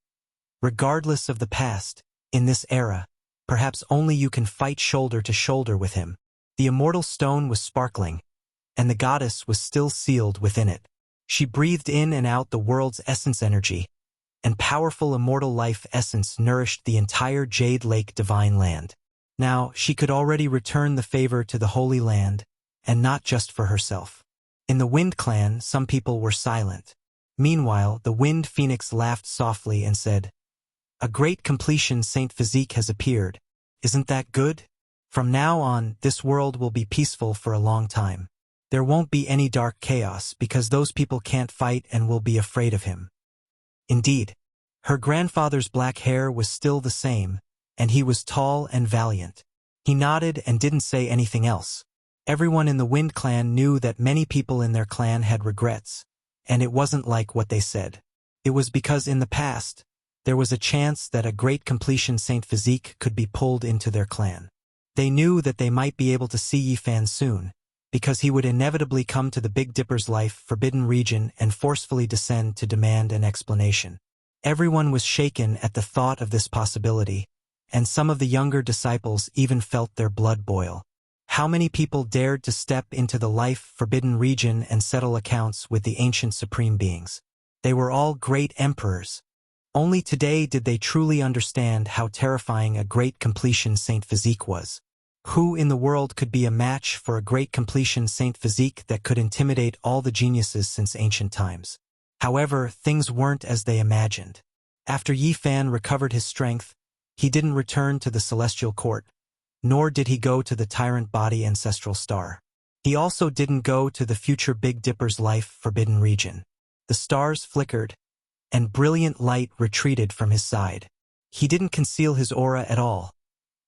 "Regardless of the past, in this era, perhaps only you can fight shoulder to shoulder with him." The immortal stone was sparkling, and the goddess was still sealed within it. She breathed in and out the world's essence energy, and powerful immortal life essence nourished the entire Jade Lake divine land. Now, she could already return the favor to the Holy Land, and not just for herself. In the Wind Clan, some people were silent. Meanwhile, the Wind Phoenix laughed softly and said, "A great completion Saint Physique has appeared. Isn't that good? From now on, this world will be peaceful for a long time. There won't be any dark chaos because those people can't fight and will be afraid of him." Indeed, her grandfather's black hair was still the same, and he was tall and valiant. He nodded and didn't say anything else. Everyone in the Wind Clan knew that many people in their clan had regrets, and it wasn't like what they said. It was because in the past, there was a chance that a great completion Saint Physique could be pulled into their clan. They knew that they might be able to see Yifan soon, because he would inevitably come to the Big Dipper's life forbidden region and forcefully descend to demand an explanation. Everyone was shaken at the thought of this possibility, and some of the younger disciples even felt their blood boil. How many people dared to step into the life-forbidden region and settle accounts with the ancient supreme beings? They were all great emperors. Only today did they truly understand how terrifying a great completion Saint Physique was. Who in the world could be a match for a great completion Saint Physique that could intimidate all the geniuses since ancient times? However, things weren't as they imagined. After Yifan recovered his strength, he didn't return to the celestial court, nor did he go to the tyrant body ancestral star. He also didn't go to the future Big Dipper's life-forbidden region. The stars flickered, and brilliant light retreated from his side. He didn't conceal his aura at all,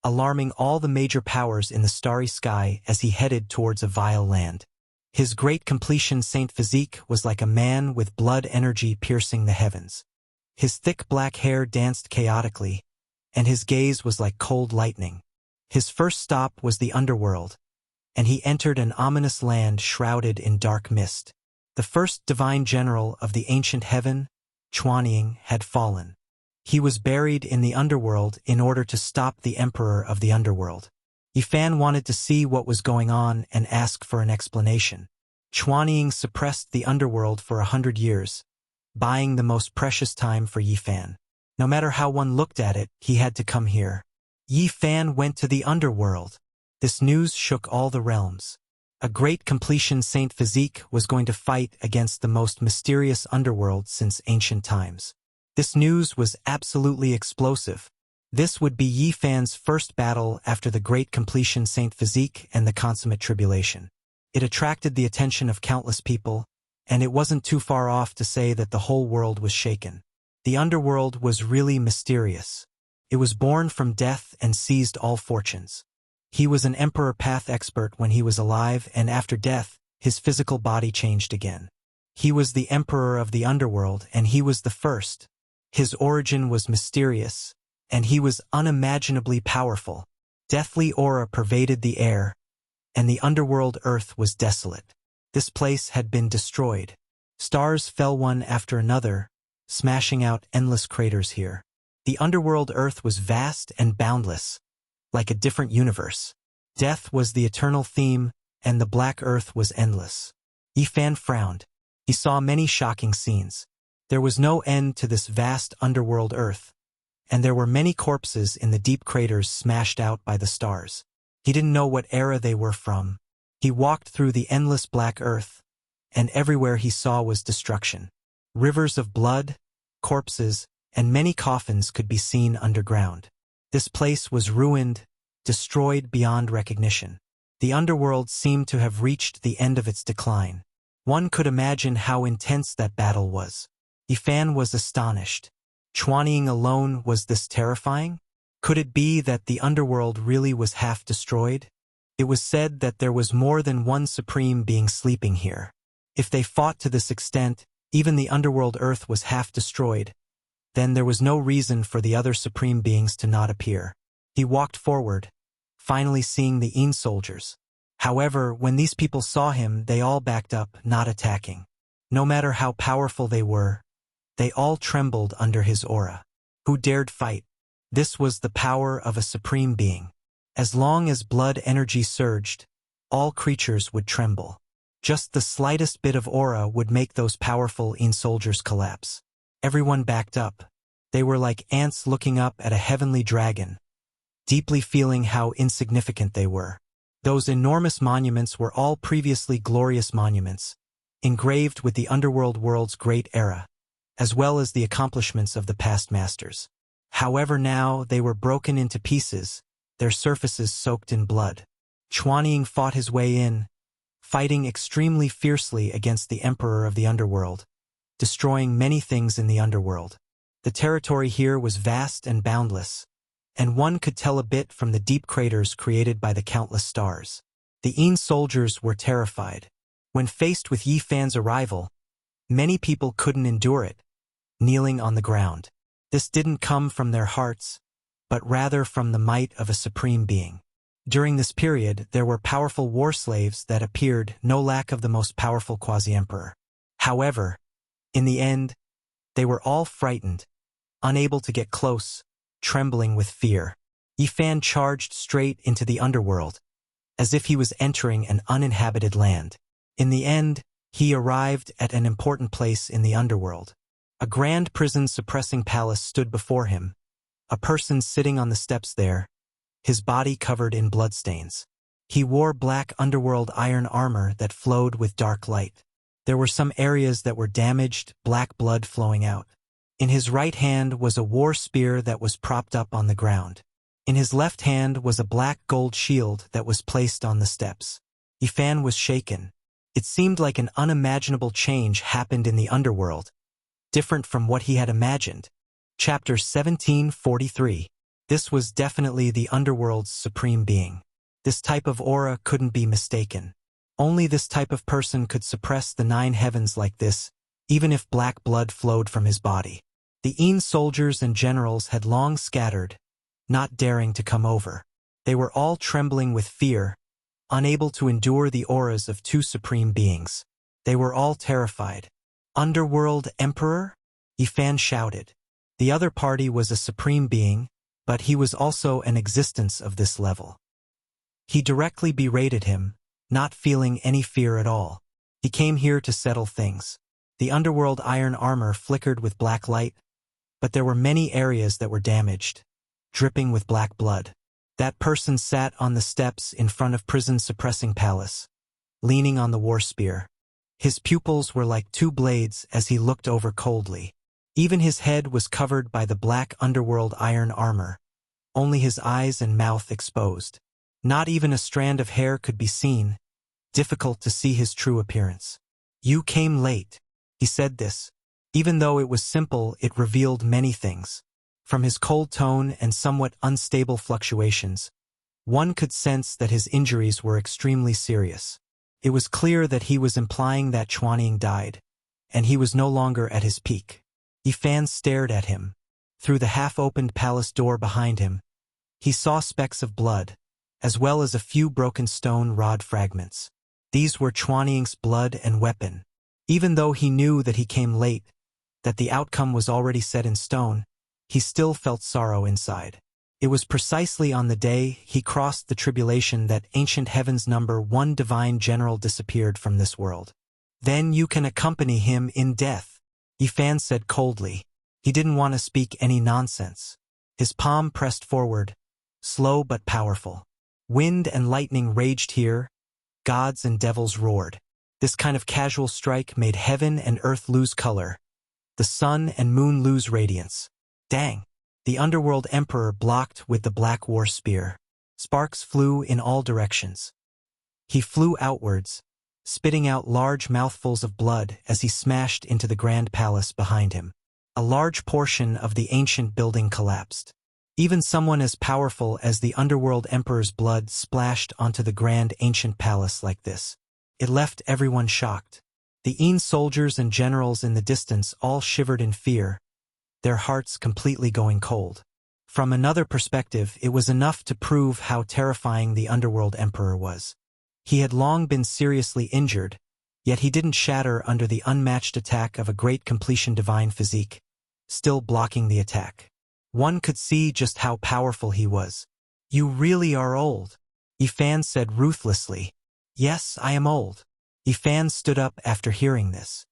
alarming all the major powers in the starry sky as he headed towards a vile land. His great completion Saint Physique was like a man with blood energy piercing the heavens. His thick black hair danced chaotically, and his gaze was like cold lightning. His first stop was the underworld, and he entered an ominous land shrouded in dark mist. The first divine general of the ancient heaven, Chuanying, had fallen. He was buried in the underworld in order to stop the emperor of the underworld. Yifan wanted to see what was going on and ask for an explanation. Chuanying suppressed the underworld for 100 years, buying the most precious time for Yifan. No matter how one looked at it, he had to come here. Yifan went to the underworld. This news shook all the realms. A great completion Saint Physique was going to fight against the most mysterious underworld since ancient times. This news was absolutely explosive. This would be Yifan's first battle after the great completion Saint Physique and the consummate tribulation. It attracted the attention of countless people, and it wasn't too far off to say that the whole world was shaken. The underworld was really mysterious. It was born from death and seized all fortunes. He was an emperor path expert when he was alive, and after death, his physical body changed again. He was the emperor of the underworld, and he was the first. His origin was mysterious, and he was unimaginably powerful. Deathly aura pervaded the air, and the underworld earth was desolate. This place had been destroyed. Stars fell one after another, smashing out endless craters here. The underworld earth was vast and boundless, like a different universe. Death was the eternal theme, and the black earth was endless. Yifan frowned. He saw many shocking scenes. There was no end to this vast underworld earth, and there were many corpses in the deep craters smashed out by the stars. He didn't know what era they were from. He walked through the endless black earth, and everywhere he saw was destruction. Rivers of blood, corpses, and many coffins could be seen underground. This place was ruined, destroyed beyond recognition. The underworld seemed to have reached the end of its decline. One could imagine how intense that battle was. Yifan was astonished. Chuanying alone was this terrifying? Could it be that the underworld really was half destroyed? It was said that there was more than one supreme being sleeping here. If they fought to this extent, even the underworld earth was half destroyed, then there was no reason for the other supreme beings to not appear. He walked forward, finally seeing the Yin soldiers. However, when these people saw him, they all backed up, not attacking. No matter how powerful they were, they all trembled under his aura. Who dared fight? This was the power of a supreme being. As long as blood energy surged, all creatures would tremble. Just the slightest bit of aura would make those powerful Yin soldiers collapse. Everyone backed up. They were like ants looking up at a heavenly dragon, deeply feeling how insignificant they were. Those enormous monuments were all previously glorious monuments, engraved with the underworld world's great era, as well as the accomplishments of the past masters. However, now they were broken into pieces, their surfaces soaked in blood. Chuanying fought his way in, fighting extremely fiercely against the emperor of the underworld, destroying many things in the underworld. The territory here was vast and boundless, and one could tell a bit from the deep craters created by the countless stars. The Yin soldiers were terrified. When faced with Yifan's arrival, many people couldn't endure it, kneeling on the ground. This didn't come from their hearts, but rather from the might of a supreme being. During this period, there were powerful war slaves that appeared, no lack of the most powerful quasi-emperor. However, in the end, they were all frightened, unable to get close, trembling with fear. Yifan charged straight into the underworld, as if he was entering an uninhabited land. In the end, he arrived at an important place in the underworld. A grand prison-suppressing palace stood before him, a person sitting on the steps there, his body covered in bloodstains. He wore black underworld iron armor that flowed with dark light. There were some areas that were damaged, black blood flowing out. In his right hand was a war spear that was propped up on the ground. In his left hand was a black gold shield that was placed on the steps. Yifan was shaken. It seemed like an unimaginable change happened in the underworld, different from what he had imagined. Chapter 1743. This was definitely the underworld's supreme being. This type of aura couldn't be mistaken. Only this type of person could suppress the 9 heavens like this, even if black blood flowed from his body. The Yin soldiers and generals had long scattered, not daring to come over. They were all trembling with fear, unable to endure the auras of 2 supreme beings. They were all terrified. Underworld Emperor? Yifan shouted. The other party was a supreme being, but he was also an existence of this level. He directly berated him, not feeling any fear at all. He came here to settle things. The underworld iron armor flickered with black light, but there were many areas that were damaged, dripping with black blood. That person sat on the steps in front of prison-suppressing palace, leaning on the war spear. His pupils were like 2 blades as he looked over coldly. Even his head was covered by the black underworld iron armor, only his eyes and mouth exposed. Not even a strand of hair could be seen, difficult to see his true appearance. "You came late." He said this. Even though it was simple, it revealed many things. From his cold tone and somewhat unstable fluctuations, one could sense that his injuries were extremely serious. It was clear that he was implying that Chuanying died, and he was no longer at his peak. Yifan stared at him. Through the half-opened palace door behind him, he saw specks of blood, as well as a few broken stone rod fragments. These were Chuanying's blood and weapon. Even though he knew that he came late, that the outcome was already set in stone, he still felt sorrow inside. It was precisely on the day he crossed the tribulation that ancient heaven's number one divine general disappeared from this world. Then you can accompany him in death, Yifan said coldly. He didn't want to speak any nonsense. His palm pressed forward, slow but powerful. Wind and lightning raged here, gods and devils roared. This kind of casual strike made heaven and earth lose color, the sun and moon lose radiance. Dang! The underworld emperor blocked with the black war spear. Sparks flew in all directions. He flew outwards, spitting out large mouthfuls of blood as he smashed into the grand palace behind him. A large portion of the ancient building collapsed. Even someone as powerful as the underworld emperor's blood splashed onto the grand ancient palace like this. It left everyone shocked. The Een soldiers and generals in the distance all shivered in fear, their hearts completely going cold. From another perspective, it was enough to prove how terrifying the underworld emperor was. He had long been seriously injured, yet he didn't shatter under the unmatched attack of a great completion divine physique, still blocking the attack. One could see just how powerful he was. You really are old, Yifan said ruthlessly. Yes, I am old. Yifan stood up after hearing this.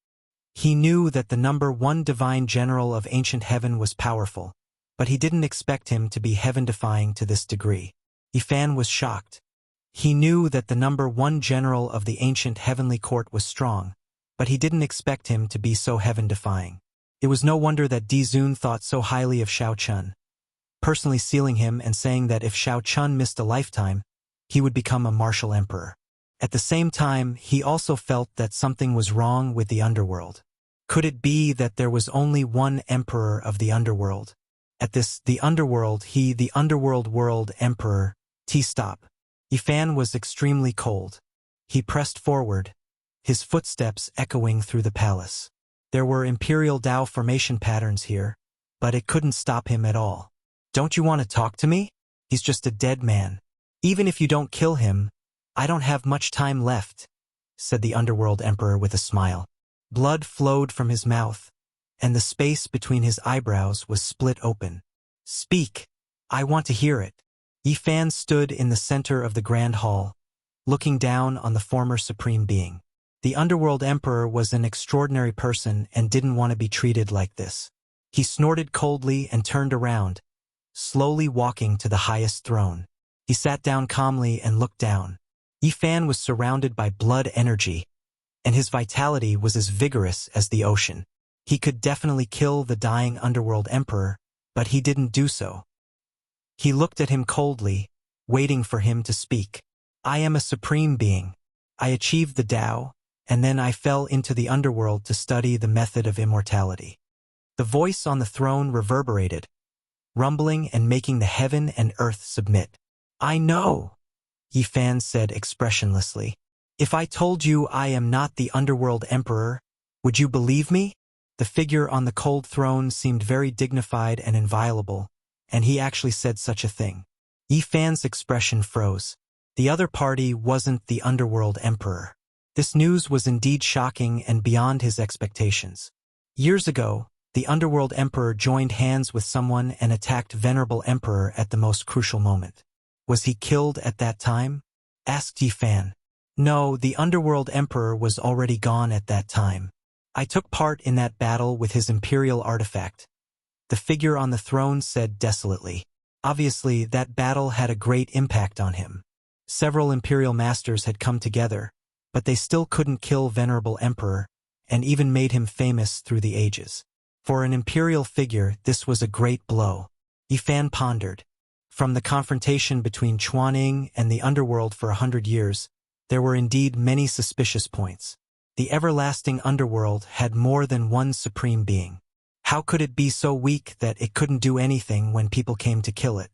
He knew that the number one divine general of ancient heaven was powerful, but he didn't expect him to be heaven-defying to this degree. Yifan was shocked. He knew that the number one general of the ancient heavenly court was strong, but he didn't expect him to be so heaven-defying. It was no wonder that Di Zun thought so highly of Shao Chun, personally sealing him and saying that if Shao Chun missed a lifetime, he would become a martial emperor. At the same time, he also felt that something was wrong with the underworld. Could it be that there was only one emperor of the underworld? At this, the underworld world emperor, T-stop. Yifan was extremely cold. He pressed forward, his footsteps echoing through the palace. There were imperial Dao formation patterns here, but it couldn't stop him at all. Don't you want to talk to me? He's just a dead man. Even if you don't kill him, I don't have much time left, said the underworld emperor with a smile. Blood flowed from his mouth, and the space between his eyebrows was split open. Speak. I want to hear it. Yifan stood in the center of the grand hall, looking down on the former supreme being. The underworld emperor was an extraordinary person and didn't want to be treated like this. He snorted coldly and turned around, slowly walking to the highest throne. He sat down calmly and looked down. Yifan was surrounded by blood energy, and his vitality was as vigorous as the ocean. He could definitely kill the dying underworld emperor, but he didn't do so. He looked at him coldly, waiting for him to speak. I am a supreme being. I achieved the Tao, and then I fell into the underworld to study the method of immortality. The voice on the throne reverberated, rumbling and making the heaven and earth submit. I know, Yifan said expressionlessly. If I told you I am not the underworld emperor, would you believe me? The figure on the cold throne seemed very dignified and inviolable, and he actually said such a thing. Yifan's expression froze. The other party wasn't the underworld emperor. This news was indeed shocking and beyond his expectations. Years ago, the underworld emperor joined hands with someone and attacked venerable emperor at the most crucial moment. Was he killed at that time? Asked Yifan. No, the underworld emperor was already gone at that time. I took part in that battle with his imperial artifact, the figure on the throne said desolately. Obviously, that battle had a great impact on him. Several imperial masters had come together, but they still couldn't kill venerable emperor, and even made him famous through the ages. For an imperial figure, this was a great blow. Yifan pondered. From the confrontation between Chuaning and the underworld for 100 years, there were indeed many suspicious points. The everlasting underworld had more than one supreme being. How could it be so weak that it couldn't do anything when people came to kill it?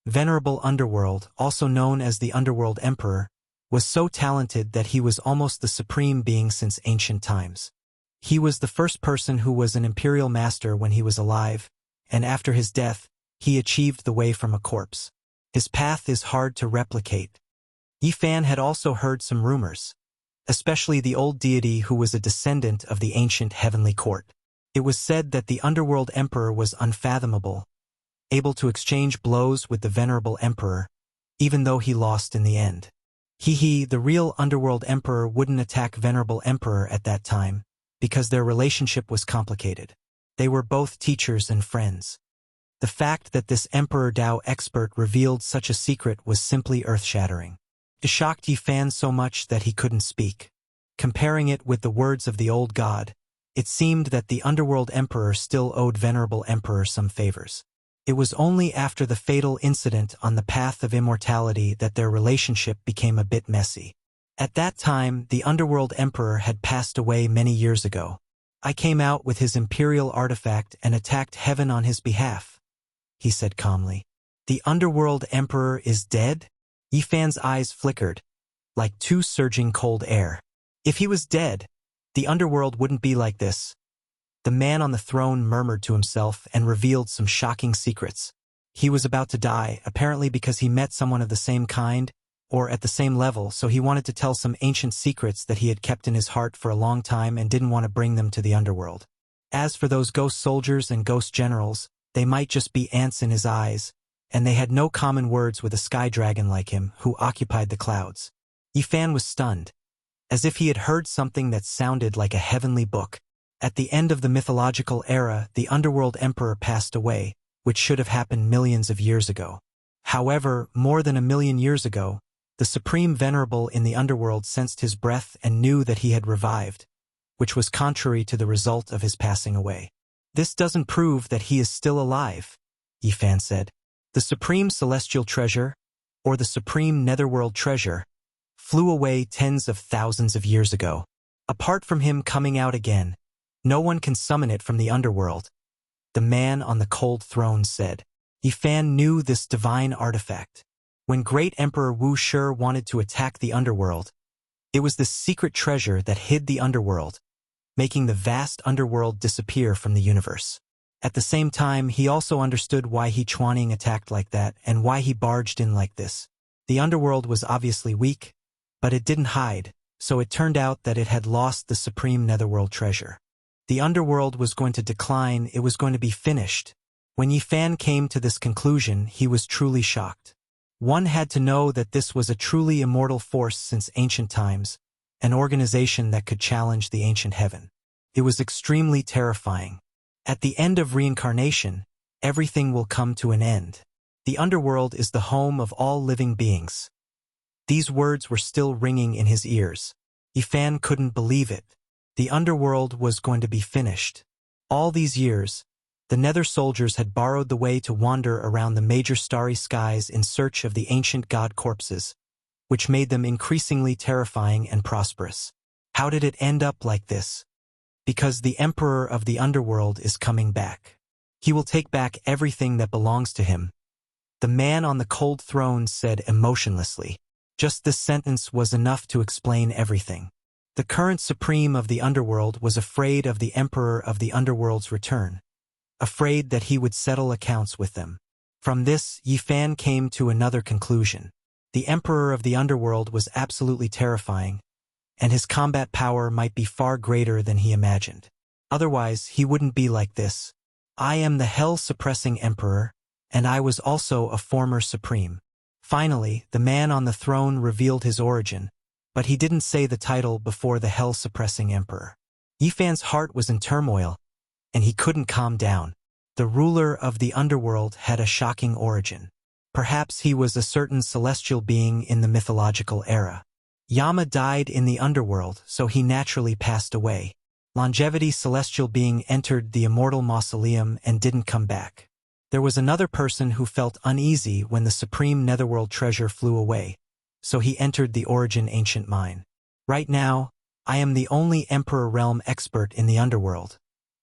Venerable underworld, also known as the underworld emperor, was so talented that he was almost the supreme being since ancient times. He was the first person who was an imperial master when he was alive, and after his death, he achieved the way from a corpse. His path is hard to replicate. Yifan had also heard some rumors, especially the old deity who was a descendant of the ancient heavenly court. It was said that the underworld emperor was unfathomable, able to exchange blows with the venerable emperor, even though he lost in the end. The real underworld emperor wouldn't attack venerable emperor at that time, because their relationship was complicated. They were both teachers and friends. The fact that this Emperor Dao expert revealed such a secret was simply earth-shattering. It shocked Yi Fan so much that he couldn't speak. Comparing it with the words of the old god, it seemed that the underworld emperor still owed venerable emperor some favors. It was only after the fatal incident on the path of immortality that their relationship became a bit messy. At that time, the underworld emperor had passed away many years ago. I came out with his imperial artifact and attacked heaven on his behalf, he said calmly. The underworld emperor is dead? Yi Fan's eyes flickered, like two surging cold air. If he was dead, the underworld wouldn't be like this. The man on the throne murmured to himself and revealed some shocking secrets. He was about to die, apparently because he met someone of the same kind, or at the same level, so he wanted to tell some ancient secrets that he had kept in his heart for a long time and didn't want to bring them to the underworld. As for those ghost soldiers and ghost generals, they might just be ants in his eyes, and they had no common words with a sky dragon like him who occupied the clouds. Yi Fan was stunned, as if he had heard something that sounded like a heavenly book. At the end of the mythological era, the underworld emperor passed away, which should have happened millions of years ago. However, more than 1,000,000 years ago, the supreme venerable in the underworld sensed his breath and knew that he had revived, which was contrary to the result of his passing away. This doesn't prove that he is still alive, Yi Fan said. The supreme celestial treasure, or the supreme netherworld treasure, flew away tens of thousands of years ago. Apart from him coming out again, no one can summon it from the underworld, the man on the cold throne said. Yi Fan knew this divine artifact. When great Emperor Wuxia wanted to attack the underworld, it was this secret treasure that hid the underworld, making the vast underworld disappear from the universe. At the same time, he also understood why He Chuaning attacked like that and why he barged in like this. The underworld was obviously weak, but it didn't hide, so it turned out that it had lost the supreme netherworld treasure. The underworld was going to decline, it was going to be finished. When Yi Fan came to this conclusion, he was truly shocked. One had to know that this was a truly immortal force since ancient times, an organization that could challenge the ancient heaven. It was extremely terrifying. At the end of reincarnation, everything will come to an end. The underworld is the home of all living beings. These words were still ringing in his ears. Yi Fan couldn't believe it. The underworld was going to be finished. All these years, the Nether soldiers had borrowed the way to wander around the major starry skies in search of the ancient god corpses, which made them increasingly terrifying and prosperous. How did it end up like this? Because the Emperor of the underworld is coming back. He will take back everything that belongs to him. The man on the cold throne said emotionlessly. Just this sentence was enough to explain everything. The current supreme of the underworld was afraid of the Emperor of the underworld's return, afraid that he would settle accounts with them. From this, Yi Fan came to another conclusion. The Emperor of the underworld was absolutely terrifying, and his combat power might be far greater than he imagined. Otherwise, he wouldn't be like this. I am the hell-suppressing Emperor, and I was also a former supreme. Finally, the man on the throne revealed his origin, but he didn't say the title before the hell-suppressing Emperor. Yi Fan's heart was in turmoil, and he couldn't calm down. The ruler of the underworld had a shocking origin. Perhaps he was a certain celestial being in the mythological era. Yama died in the underworld, so he naturally passed away. Longevity celestial being entered the immortal mausoleum and didn't come back. There was another person who felt uneasy when the supreme netherworld treasure flew away, so he entered the origin ancient mine. Right now, I am the only Emperor Realm expert in the underworld.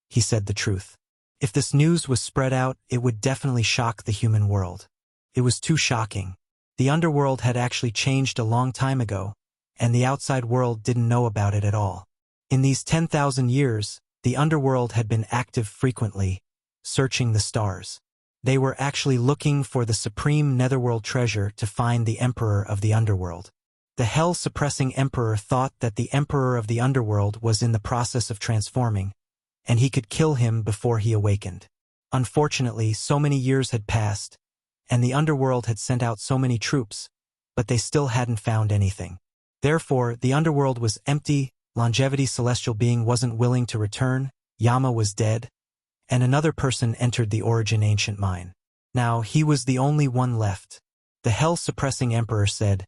He said the truth. If this news was spread out, it would definitely shock the human world. It was too shocking. The underworld had actually changed a long time ago, and the outside world didn't know about it at all. In these 10,000 years, the underworld had been active frequently, searching the stars. They were actually looking for the supreme netherworld treasure to find the Emperor of the underworld. The hell-suppressing Emperor thought that the Emperor of the underworld was in the process of transforming, and he could kill him before he awakened. Unfortunately, so many years had passed, and the underworld had sent out so many troops, but they still hadn't found anything. Therefore, the underworld was empty, Longevity celestial being wasn't willing to return, Yama was dead, and another person entered the origin ancient mine. Now, he was the only one left. The hell-suppressing emperor said,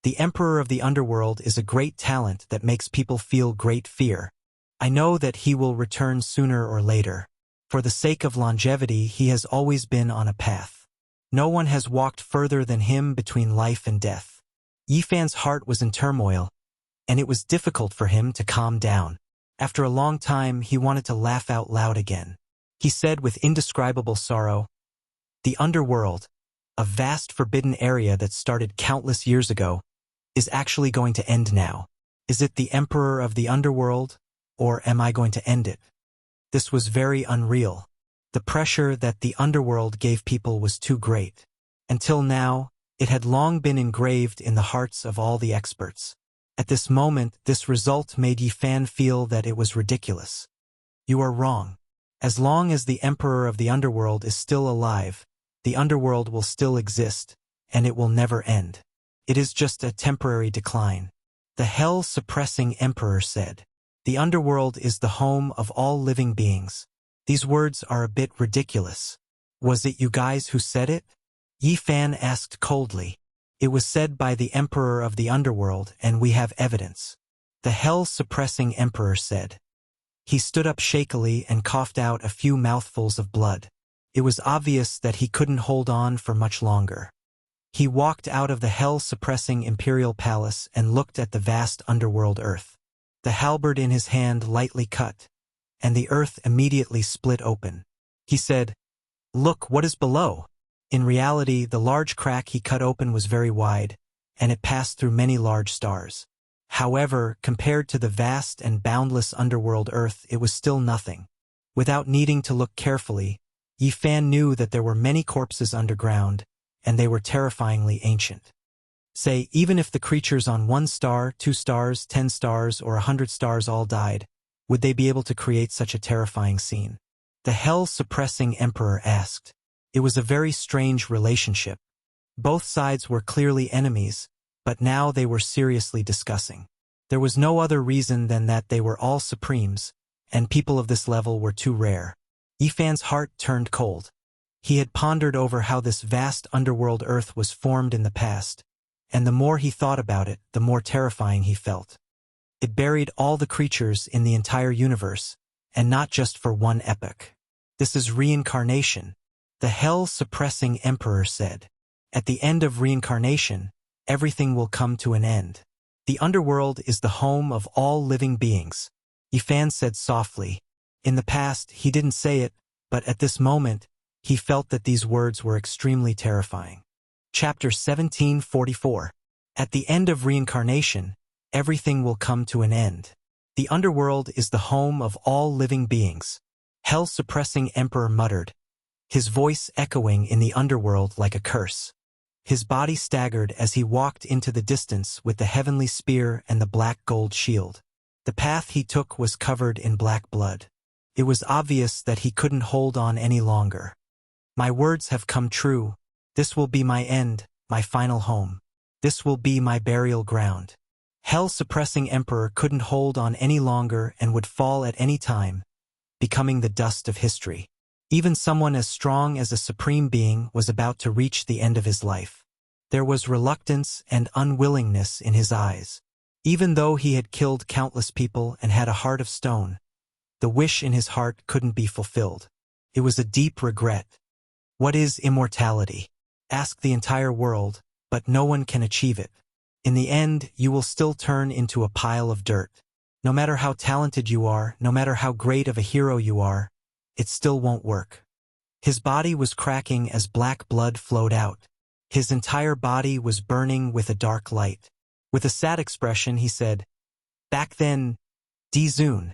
"The emperor of the underworld is a great talent that makes people feel great fear. I know that he will return sooner or later. For the sake of longevity, he has always been on a path. No one has walked further than him between life and death." Yifan's heart was in turmoil, and it was difficult for him to calm down. After a long time, he wanted to laugh out loud again. He said with indescribable sorrow, "The underworld, a vast forbidden area that started countless years ago, is actually going to end now. Is it the emperor of the underworld, or am I going to end it?" This was very unreal. The pressure that the underworld gave people was too great. Until now, it had long been engraved in the hearts of all the experts. At this moment, this result made Yifan feel that it was ridiculous. "You are wrong. As long as the emperor of the underworld is still alive, the underworld will still exist, and it will never end. It is just a temporary decline." The hell-suppressing emperor said, "The underworld is the home of all living beings." These words are a bit ridiculous. "Was it you guys who said it?" Yifan asked coldly. "It was said by the emperor of the underworld, and we have evidence," the hell-suppressing emperor said. He stood up shakily and coughed out a few mouthfuls of blood. It was obvious that he couldn't hold on for much longer. He walked out of the hell-suppressing imperial palace and looked at the vast underworld earth. The halberd in his hand lightly cut, and the earth immediately split open. He said, "Look what is below." In reality, the large crack he cut open was very wide, and it passed through many large stars. However, compared to the vast and boundless underworld earth, it was still nothing. Without needing to look carefully, Yifan knew that there were many corpses underground, and they were terrifyingly ancient. Say, even if the creatures on 1 star, 2 stars, 10 stars, or 100 stars all died, would they be able to create such a terrifying scene? The hell-suppressing emperor asked. It was a very strange relationship. Both sides were clearly enemies, but now they were seriously discussing. There was no other reason than that they were all supremes, and people of this level were too rare. Yifan's heart turned cold. He had pondered over how this vast underworld earth was formed in the past, and the more he thought about it, the more terrifying he felt. It buried all the creatures in the entire universe, and not just for one epoch. This is reincarnation, the hell-suppressing emperor said. At the end of reincarnation, everything will come to an end. The underworld is the home of all living beings, Yifan said softly. In the past, he didn't say it, but at this moment, he felt that these words were extremely terrifying. Chapter 1744. At the end of reincarnation, everything will come to an end. The underworld is the home of all living beings, hell-suppressing emperor muttered, his voice echoing in the underworld like a curse. His body staggered as he walked into the distance with the heavenly spear and the black gold shield. The path he took was covered in black blood. It was obvious that he couldn't hold on any longer. "My words have come true. This will be my end, my final home. This will be my burial ground." Hell-suppressing emperor couldn't hold on any longer and would fall at any time, becoming the dust of history. Even someone as strong as a supreme being was about to reach the end of his life. There was reluctance and unwillingness in his eyes. Even though he had killed countless people and had a heart of stone, the wish in his heart couldn't be fulfilled. It was a deep regret. What is immortality? Ask the entire world, but no one can achieve it. In the end, you will still turn into a pile of dirt. No matter how talented you are, no matter how great of a hero you are, it still won't work. His body was cracking as black blood flowed out. His entire body was burning with a dark light. With a sad expression, he said, "Back then, Dizun,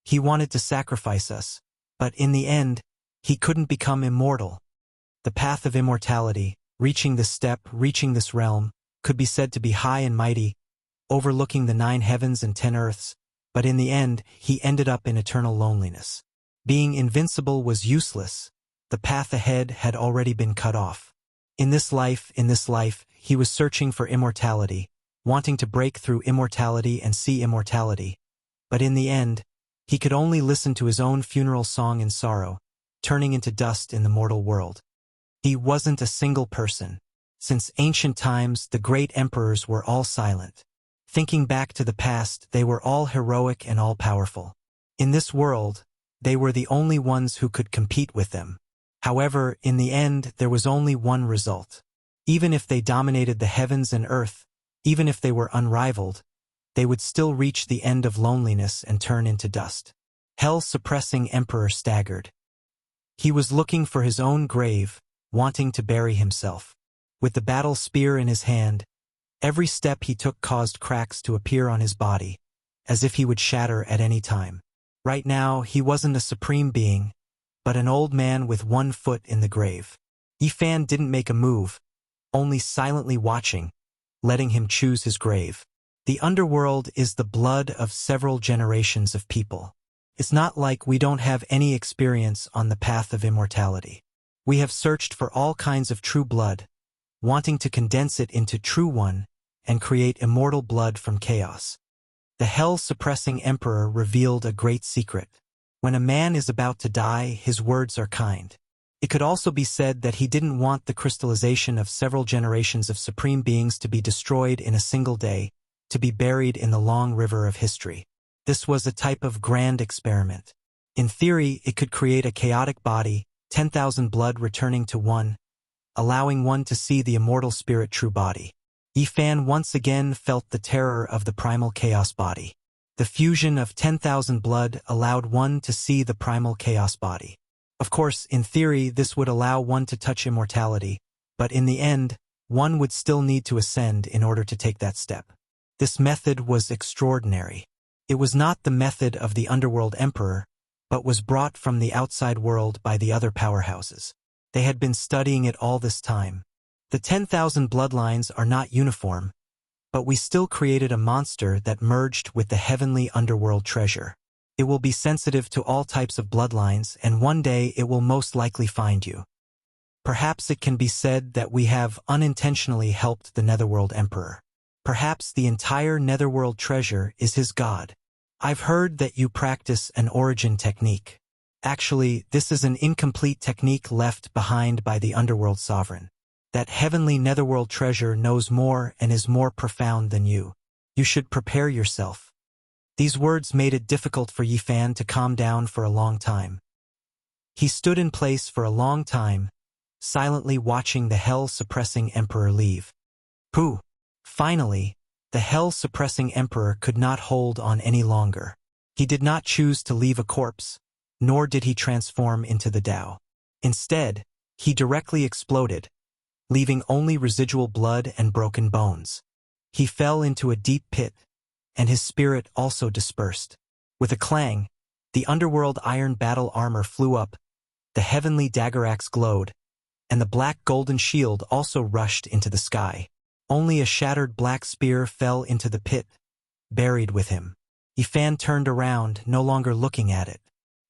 he wanted to sacrifice us, but in the end, he couldn't become immortal." The path of immortality, reaching this step, reaching this realm, could be said to be high and mighty, overlooking the 9 heavens and 10 earths, but in the end, he ended up in eternal loneliness. Being invincible was useless. The path ahead had already been cut off. In this life, he was searching for immortality, wanting to break through immortality and see immortality. But in the end, he could only listen to his own funeral song in sorrow, turning into dust in the mortal world. He wasn't a single person. Since ancient times, the great emperors were all silent. Thinking back to the past, they were all heroic and all-powerful. In this world, they were the only ones who could compete with them. However, in the end, there was only one result. Even if they dominated the heavens and earth, even if they were unrivaled, they would still reach the end of loneliness and turn into dust. Hell-suppressing emperor staggered. He was looking for his own grave, wanting to bury himself. With the battle spear in his hand, every step he took caused cracks to appear on his body, as if he would shatter at any time. Right now, he wasn't a supreme being, but an old man with one foot in the grave. Yifan didn't make a move, only silently watching, letting him choose his grave. The underworld is the blood of several generations of people. It's not like we don't have any experience on the path of immortality. We have searched for all kinds of true blood, wanting to condense it into true one and create immortal blood from chaos. The hell-suppressing emperor revealed a great secret. When a man is about to die, his words are kind. It could also be said that he didn't want the crystallization of several generations of supreme beings to be destroyed in a single day, to be buried in the long river of history. This was a type of grand experiment. In theory, it could create a chaotic body, 10,000 blood returning to one, allowing one to see the immortal spirit true body. Yifan once again felt the terror of the primal chaos body. The fusion of 10,000 blood allowed one to see the primal chaos body. Of course, in theory, this would allow one to touch immortality, but in the end, one would still need to ascend in order to take that step. This method was extraordinary. It was not the method of the underworld emperor, but was brought from the outside world by the other powerhouses. They had been studying it all this time. The 10,000 bloodlines are not uniform, but we still created a monster that merged with the heavenly underworld treasure. It will be sensitive to all types of bloodlines, and one day it will most likely find you. Perhaps it can be said that we have unintentionally helped the Netherworld Emperor. Perhaps the entire Netherworld treasure is his god. I've heard that you practice an origin technique. Actually, this is an incomplete technique left behind by the Underworld Sovereign. That heavenly Netherworld treasure knows more and is more profound than you. You should prepare yourself. These words made it difficult for Yifan to calm down for a long time. He stood in place for a long time, silently watching the hell-suppressing emperor leave. Pooh! Finally, the hell-suppressing emperor could not hold on any longer. He did not choose to leave a corpse, nor did he transform into the Tao. Instead, he directly exploded, leaving only residual blood and broken bones. He fell into a deep pit, and his spirit also dispersed. With a clang, the underworld iron battle armor flew up, the heavenly dagger axe glowed, and the black golden shield also rushed into the sky. Only a shattered black spear fell into the pit, buried with him. Yifan turned around, no longer looking at it.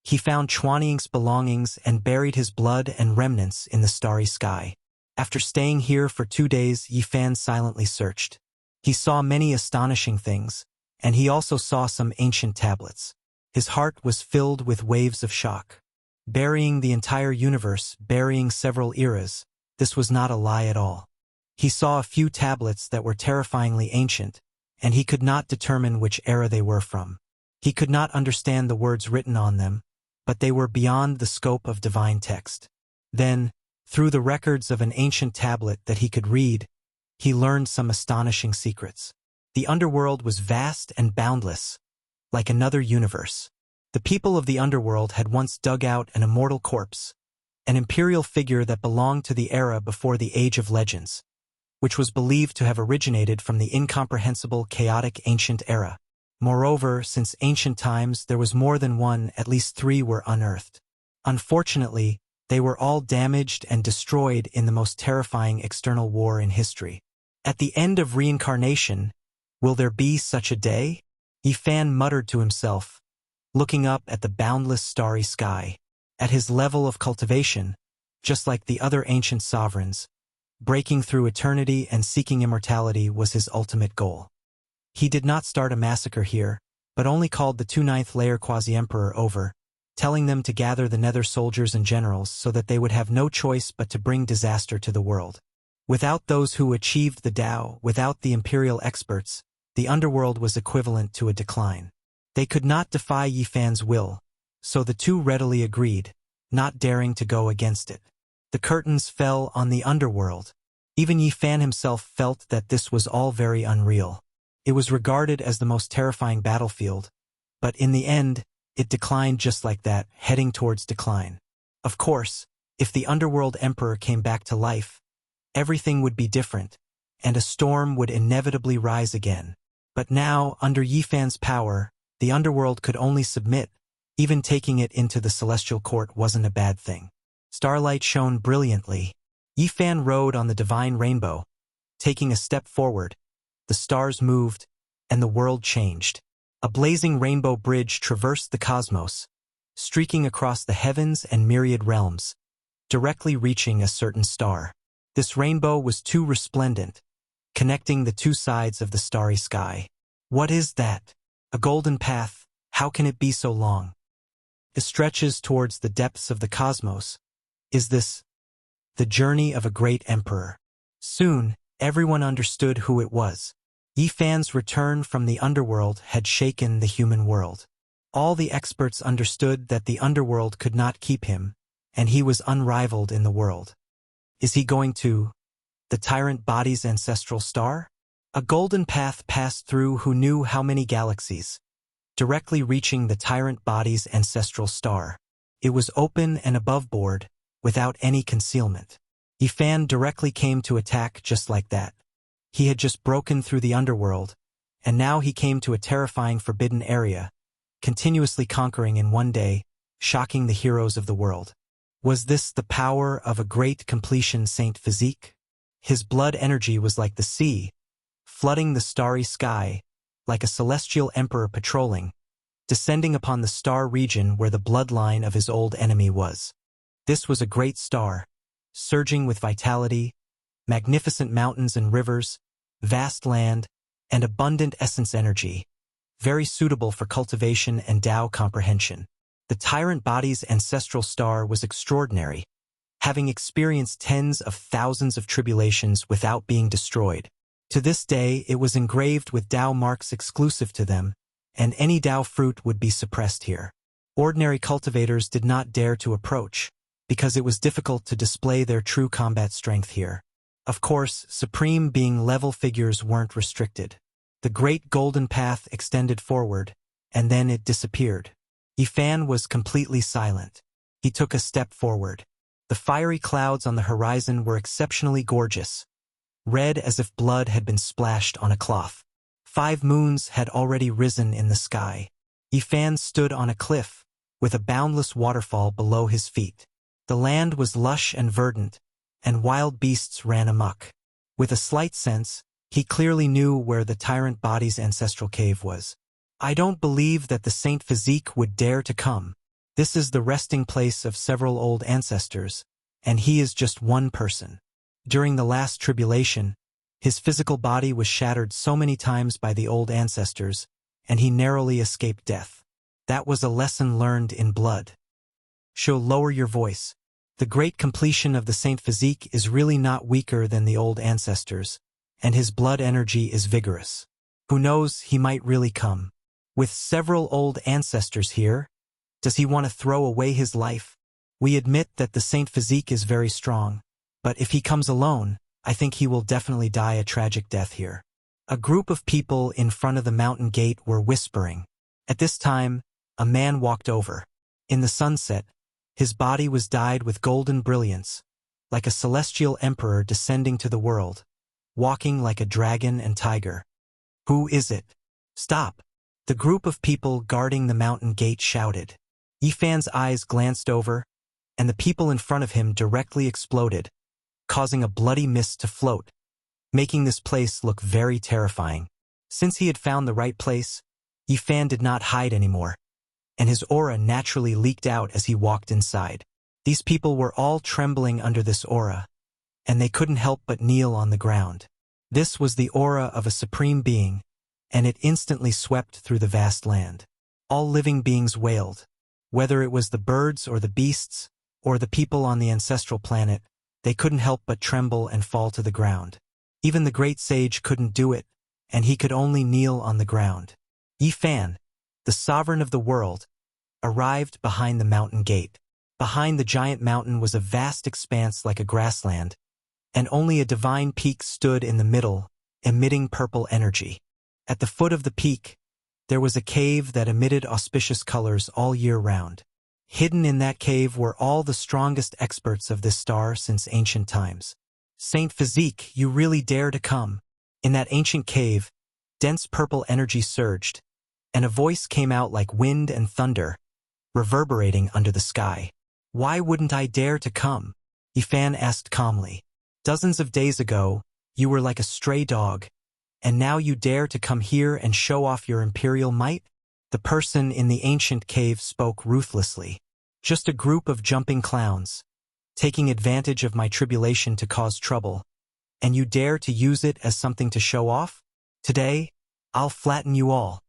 He found Chuanying's belongings and buried his blood and remnants in the starry sky. After staying here for 2 days, Yifan silently searched. He saw many astonishing things, and he also saw some ancient tablets. His heart was filled with waves of shock. Burying the entire universe, burying several eras, this was not a lie at all. He saw a few tablets that were terrifyingly ancient, and he could not determine which era they were from. He could not understand the words written on them, but they were beyond the scope of divine text. Then, through the records of an ancient tablet that he could read, he learned some astonishing secrets. The underworld was vast and boundless, like another universe. The people of the underworld had once dug out an immortal corpse, an imperial figure that belonged to the era before the Age of Legends, which was believed to have originated from the incomprehensible, chaotic ancient era. Moreover, since ancient times there was more than one, at least 3 were unearthed. Unfortunately, they were all damaged and destroyed in the most terrifying external war in history. At the end of reincarnation, will there be such a day? Yifan muttered to himself, looking up at the boundless starry sky. At his level of cultivation, just like the other ancient sovereigns, breaking through eternity and seeking immortality was his ultimate goal. He did not start a massacre here, but only called the 29th layer quasi-emperor over, telling them to gather the nether soldiers and generals so that they would have no choice but to bring disaster to the world. Without those who achieved the Tao, without the imperial experts, the underworld was equivalent to a decline. They could not defy Yifan's will, so the two readily agreed, not daring to go against it. The curtains fell on the underworld. Even Yifan himself felt that this was all very unreal. It was regarded as the most terrifying battlefield, but in the end, it declined just like that, heading towards decline. Of course, if the underworld emperor came back to life, everything would be different, and a storm would inevitably rise again. But now, under Yifan's power, the underworld could only submit. Even taking it into the celestial court wasn't a bad thing. Starlight shone brilliantly. Yifan rode on the divine rainbow. Taking a step forward, the stars moved, and the world changed. A blazing rainbow bridge traversed the cosmos, streaking across the heavens and myriad realms, directly reaching a certain star. This rainbow was too resplendent, connecting the two sides of the starry sky. What is that? A golden path, how can it be so long? It stretches towards the depths of the cosmos. Is this the journey of a great emperor? Soon, everyone understood who it was. Yifan's return from the underworld had shaken the human world. All the experts understood that the underworld could not keep him, and he was unrivaled in the world. Is he going to the tyrant body's ancestral star? A golden path passed through who knew how many galaxies, directly reaching the tyrant body's ancestral star. It was open and above board, without any concealment. Yifan directly came to attack just like that. He had just broken through the underworld, and now he came to a terrifying forbidden area, continuously conquering in one day, shocking the heroes of the world. Was this the power of a great completion Saint Physique? His blood energy was like the sea, flooding the starry sky, like a celestial emperor patrolling, descending upon the star region where the bloodline of his old enemy was. This was a great star, surging with vitality, magnificent mountains and rivers, vast land, and abundant essence energy, very suitable for cultivation and Tao comprehension. The tyrant body's ancestral star was extraordinary, having experienced tens of thousands of tribulations without being destroyed. To this day, it was engraved with Tao marks exclusive to them, and any Tao fruit would be suppressed here. Ordinary cultivators did not dare to approach, because it was difficult to display their true combat strength here. Of course, supreme being level figures weren't restricted. The great golden path extended forward, and then it disappeared. Yifan was completely silent. He took a step forward. The fiery clouds on the horizon were exceptionally gorgeous, red as if blood had been splashed on a cloth. 5 moons had already risen in the sky. Yifan stood on a cliff, with a boundless waterfall below his feet. The land was lush and verdant, and wild beasts ran amok. With a slight sense, he clearly knew where the tyrant body's ancestral cave was. I don't believe that the Saint Physique would dare to come. This is the resting place of several old ancestors, and he is just one person. During the last tribulation, his physical body was shattered so many times by the old ancestors, and he narrowly escaped death. That was a lesson learned in blood. Show lower your voice. The great completion of the Saint Physique is really not weaker than the old ancestors, and his blood energy is vigorous. Who knows, he might really come. With several old ancestors here, does he want to throw away his life? We admit that the Saint Physique is very strong, but if he comes alone, I think he will definitely die a tragic death here. A group of people in front of the mountain gate were whispering. At this time, a man walked over. In the sunset, his body was dyed with golden brilliance, like a celestial emperor descending to the world, walking like a dragon and tiger. Who is it? Stop! The group of people guarding the mountain gate shouted. Yifan's eyes glanced over, and the people in front of him directly exploded, causing a bloody mist to float, making this place look very terrifying. Since he had found the right place, Yifan did not hide anymore, and his aura naturally leaked out as he walked inside. These people were all trembling under this aura, and they couldn't help but kneel on the ground. This was the aura of a supreme being, and it instantly swept through the vast land. All living beings wailed. Whether it was the birds or the beasts, or the people on the ancestral planet, they couldn't help but tremble and fall to the ground. Even the great sage couldn't do it, and he could only kneel on the ground. Yifan, the sovereign of the world, arrived behind the mountain gate. Behind the giant mountain was a vast expanse like a grassland, and only a divine peak stood in the middle, emitting purple energy. At the foot of the peak, there was a cave that emitted auspicious colors all year round. Hidden in that cave were all the strongest experts of this star since ancient times. Saint Physique, you really dare to come. In that ancient cave, dense purple energy surged, and a voice came out like wind and thunder, reverberating under the sky. Why wouldn't I dare to come? Yifan asked calmly. Dozens of days ago, you were like a stray dog, and now you dare to come here and show off your imperial might? The person in the ancient cave spoke ruthlessly. Just a group of jumping clowns, taking advantage of my tribulation to cause trouble, and you dare to use it as something to show off? Today, I'll flatten you all.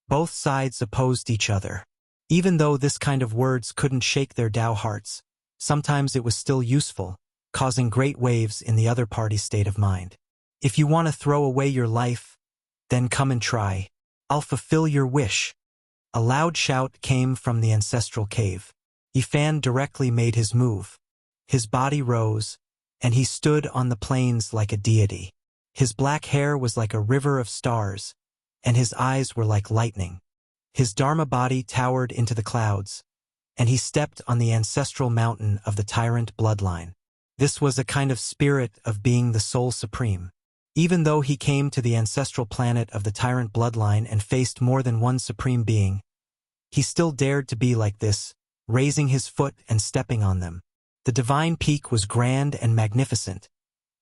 Both sides opposed each other. Even though this kind of words couldn't shake their Tao hearts, sometimes it was still useful, causing great waves in the other party's state of mind. If you want to throw away your life, then come and try. I'll fulfill your wish. A loud shout came from the ancestral cave. Yifan directly made his move. His body rose, and he stood on the plains like a deity. His black hair was like a river of stars, and his eyes were like lightning. His Dharma body towered into the clouds, and he stepped on the ancestral mountain of the tyrant bloodline. This was a kind of spirit of being the soul supreme. Even though he came to the ancestral planet of the tyrant bloodline and faced more than one supreme being, he still dared to be like this, raising his foot and stepping on them. The divine peak was grand and magnificent,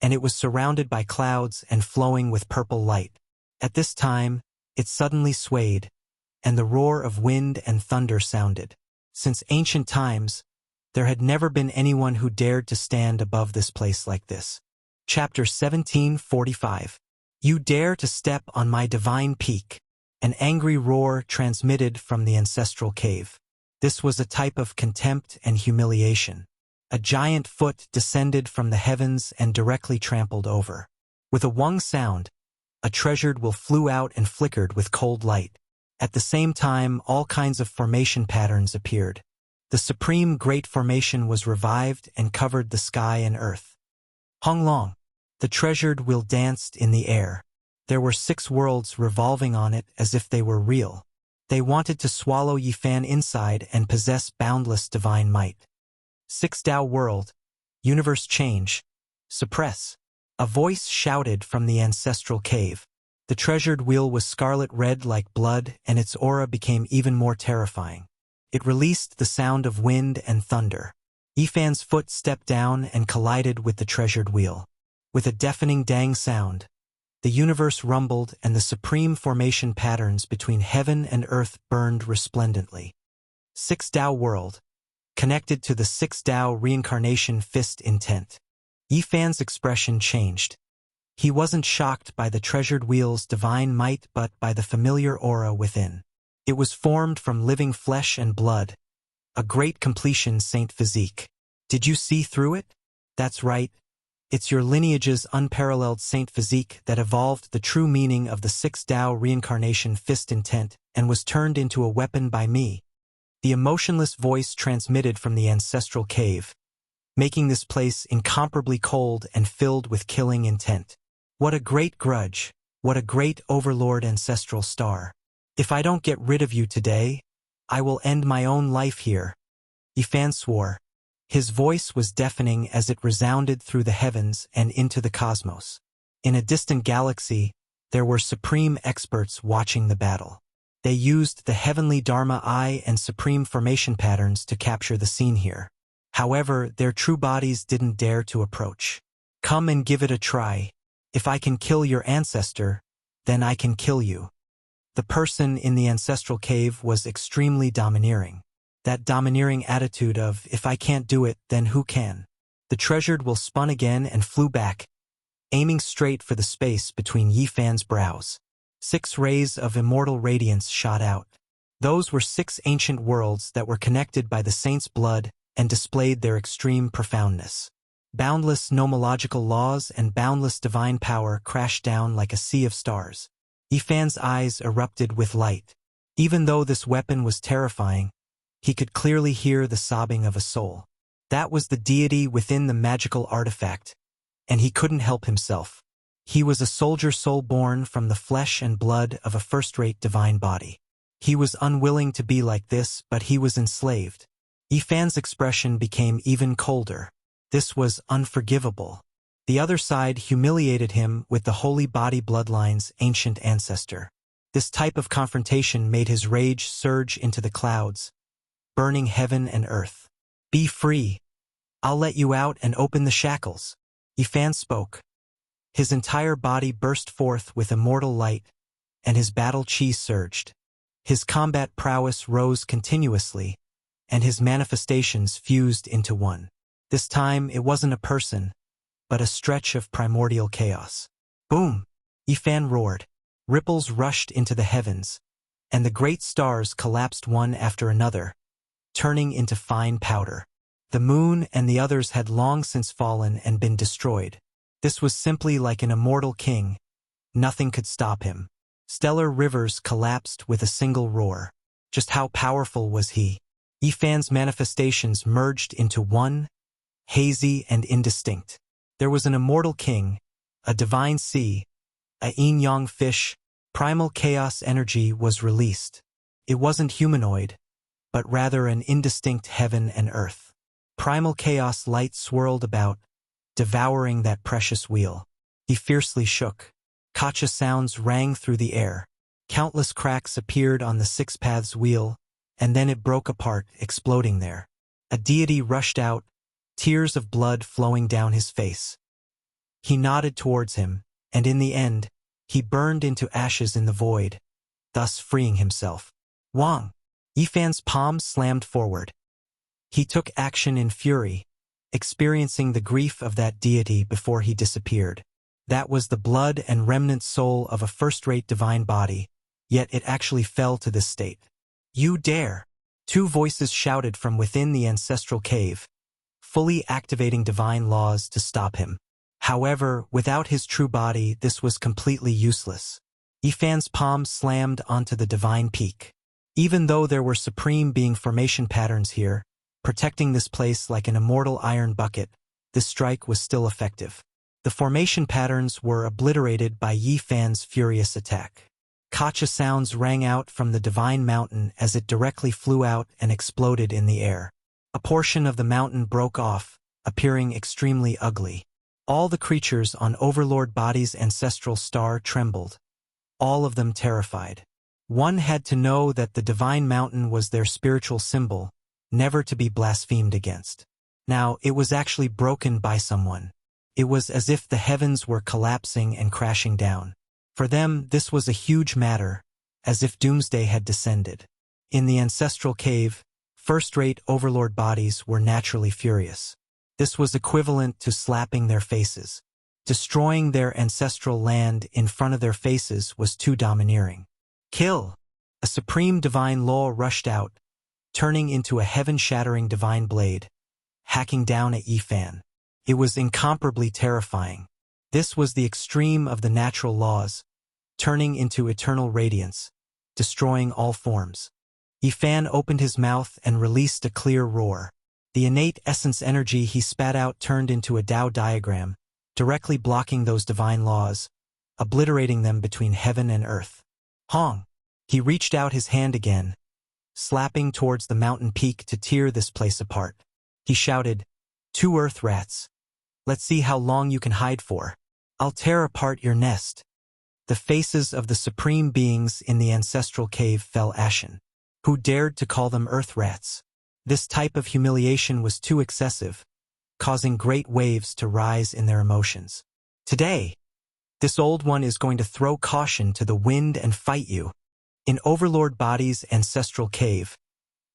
and it was surrounded by clouds and flowing with purple light. At this time, it suddenly swayed, and the roar of wind and thunder sounded. Since ancient times, there had never been anyone who dared to stand above this place like this. Chapter 1745. You dare to step on my divine peak. An angry roar transmitted from the ancestral cave. This was a type of contempt and humiliation. A giant foot descended from the heavens and directly trampled over. With a wung sound, a treasured will flew out and flickered with cold light. At the same time, all kinds of formation patterns appeared. The supreme great formation was revived and covered the sky and earth. Honglong, the treasured wheel danced in the air. There were 6 worlds revolving on it as if they were real. They wanted to swallow Yifan inside and possess boundless divine might. 6 Tao world, universe change, suppress. A voice shouted from the ancestral cave. The treasured wheel was scarlet red like blood, and its aura became even more terrifying. It released the sound of wind and thunder. Yifan's foot stepped down and collided with the treasured wheel. With a deafening dang sound, the universe rumbled and the supreme formation patterns between heaven and earth burned resplendently. 6 Tao world, connected to the 6 Tao reincarnation fist intent. Yifan's expression changed. He wasn't shocked by the treasured wheel's divine might but by the familiar aura within. It was formed from living flesh and blood. A great completion, Saint Physique. Did you see through it? That's right. It's your lineage's unparalleled Saint Physique that evolved the true meaning of the 6 Tao reincarnation fist intent and was turned into a weapon by me. The emotionless voice transmitted from the ancestral cave, making this place incomparably cold and filled with killing intent. What a great grudge, what a great overlord ancestral star. If I don't get rid of you today, I will end my own life here. Yifan swore. His voice was deafening as it resounded through the heavens and into the cosmos. In a distant galaxy, there were supreme experts watching the battle. They used the heavenly Dharma eye and supreme formation patterns to capture the scene here. However, their true bodies didn't dare to approach. Come and give it a try. If I can kill your ancestor, then I can kill you. The person in the ancestral cave was extremely domineering. That domineering attitude of, if I can't do it, then who can? The treasured will spun again and flew back, aiming straight for the space between Yi Fan's brows. 6 rays of immortal radiance shot out. Those were 6 ancient worlds that were connected by the saint's blood and displayed their extreme profoundness. Boundless nomological laws and boundless divine power crashed down like a sea of stars. Yi Fan's eyes erupted with light. Even though this weapon was terrifying, he could clearly hear the sobbing of a soul. That was the deity within the magical artifact, and he couldn't help himself. He was a soldier soul born from the flesh and blood of a first-rate divine body. He was unwilling to be like this, but he was enslaved. Yi Fan's expression became even colder. This was unforgivable. The other side humiliated him with the holy body bloodline's ancient ancestor. This type of confrontation made his rage surge into the clouds, burning heaven and earth. Be free. I'll let you out and open the shackles. Yi Fan spoke. His entire body burst forth with immortal light, and his battle chi surged. His combat prowess rose continuously, and his manifestations fused into one. This time it wasn't a person, but a stretch of primordial chaos. Boom! Yi Fan roared. Ripples rushed into the heavens, and the great stars collapsed one after another, turning into fine powder. The moon and the others had long since fallen and been destroyed. This was simply like an immortal king. Nothing could stop him. Stellar rivers collapsed with a single roar. Just how powerful was he? Yi Fan's manifestations merged into one, hazy and indistinct. There was an immortal king, a divine sea, a yin-yang fish. Primal chaos energy was released. It wasn't humanoid, but rather an indistinct heaven and earth. Primal chaos light swirled about, devouring that precious wheel. He fiercely shook. Kacha sounds rang through the air. Countless cracks appeared on the 6 paths wheel, and then it broke apart, exploding there. A deity rushed out, tears of blood flowing down his face. He nodded towards him, and in the end, he burned into ashes in the void, thus freeing himself. Wang! Yi Fan's palm slammed forward. He took action in fury, experiencing the grief of that deity before he disappeared. That was the blood and remnant soul of a first-rate divine body, yet it actually fell to this state. You dare! 2 voices shouted from within the ancestral cave, fully activating divine laws to stop him. However, without his true body, this was completely useless. Yi Fan's palm slammed onto the divine peak. Even though there were supreme being formation patterns here, protecting this place like an immortal iron bucket, this strike was still effective. The formation patterns were obliterated by Yi Fan's furious attack. Kacha sounds rang out from the divine mountain as it directly flew out and exploded in the air. A portion of the mountain broke off, appearing extremely ugly. All the creatures on Overlord Body's ancestral star trembled, all of them terrified. One had to know that the divine mountain was their spiritual symbol, never to be blasphemed against. Now, it was actually broken by someone. It was as if the heavens were collapsing and crashing down. For them, this was a huge matter, as if doomsday had descended. In the ancestral cave, first-rate Overlord bodies were naturally furious. This was equivalent to slapping their faces. Destroying their ancestral land in front of their faces was too domineering. Kill! A supreme divine law rushed out, turning into a heaven-shattering divine blade, hacking down at Yi Fan. It was incomparably terrifying. This was the extreme of the natural laws, turning into eternal radiance, destroying all forms. Yi Fan opened his mouth and released a clear roar. The innate essence energy he spat out turned into a Tao diagram, directly blocking those divine laws, obliterating them between heaven and earth. Hong! He reached out his hand again, slapping towards the mountain peak to tear this place apart. He shouted, 2 earth rats. Let's see how long you can hide for. I'll tear apart your nest. The faces of the supreme beings in the ancestral cave fell ashen. Who dared to call them earth rats? This type of humiliation was too excessive, causing great waves to rise in their emotions. Today, this old one is going to throw caution to the wind and fight you. In Overlord Body's ancestral cave,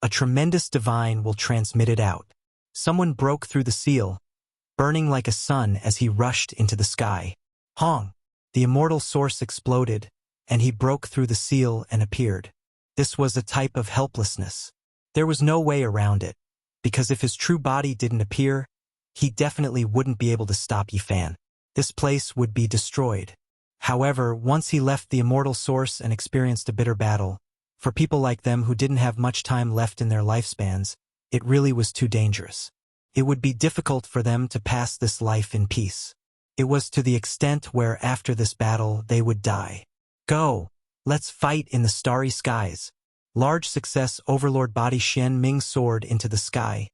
a tremendous divine will transmit it out. Someone broke through the seal, burning like a sun as he rushed into the sky. Hong! The immortal source exploded, and he broke through the seal and appeared. This was a type of helplessness. There was no way around it, because if his true body didn't appear, he definitely wouldn't be able to stop Yifan. This place would be destroyed. However, once he left the immortal source and experienced a bitter battle, for people like them who didn't have much time left in their lifespans, it really was too dangerous. It would be difficult for them to pass this life in peace. It was to the extent where after this battle they would die. Go! Let's fight in the starry skies. Large success Overlord Body Xian Ming soared into the sky,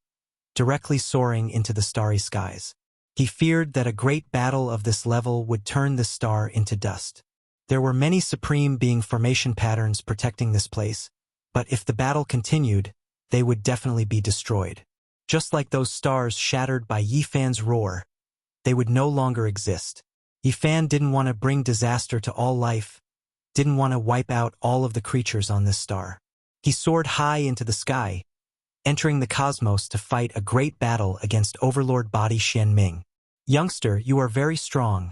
directly soaring into the starry skies. He feared that a great battle of this level would turn this star into dust. There were many Supreme Being formation patterns protecting this place, but if the battle continued, they would definitely be destroyed. Just like those stars shattered by Yifan's roar, they would no longer exist. Yifan didn't want to bring disaster to all life, didn't want to wipe out all of the creatures on this star. He soared high into the sky, entering the cosmos to fight a great battle against Overlord Body Xian Ming. Youngster, you are very strong,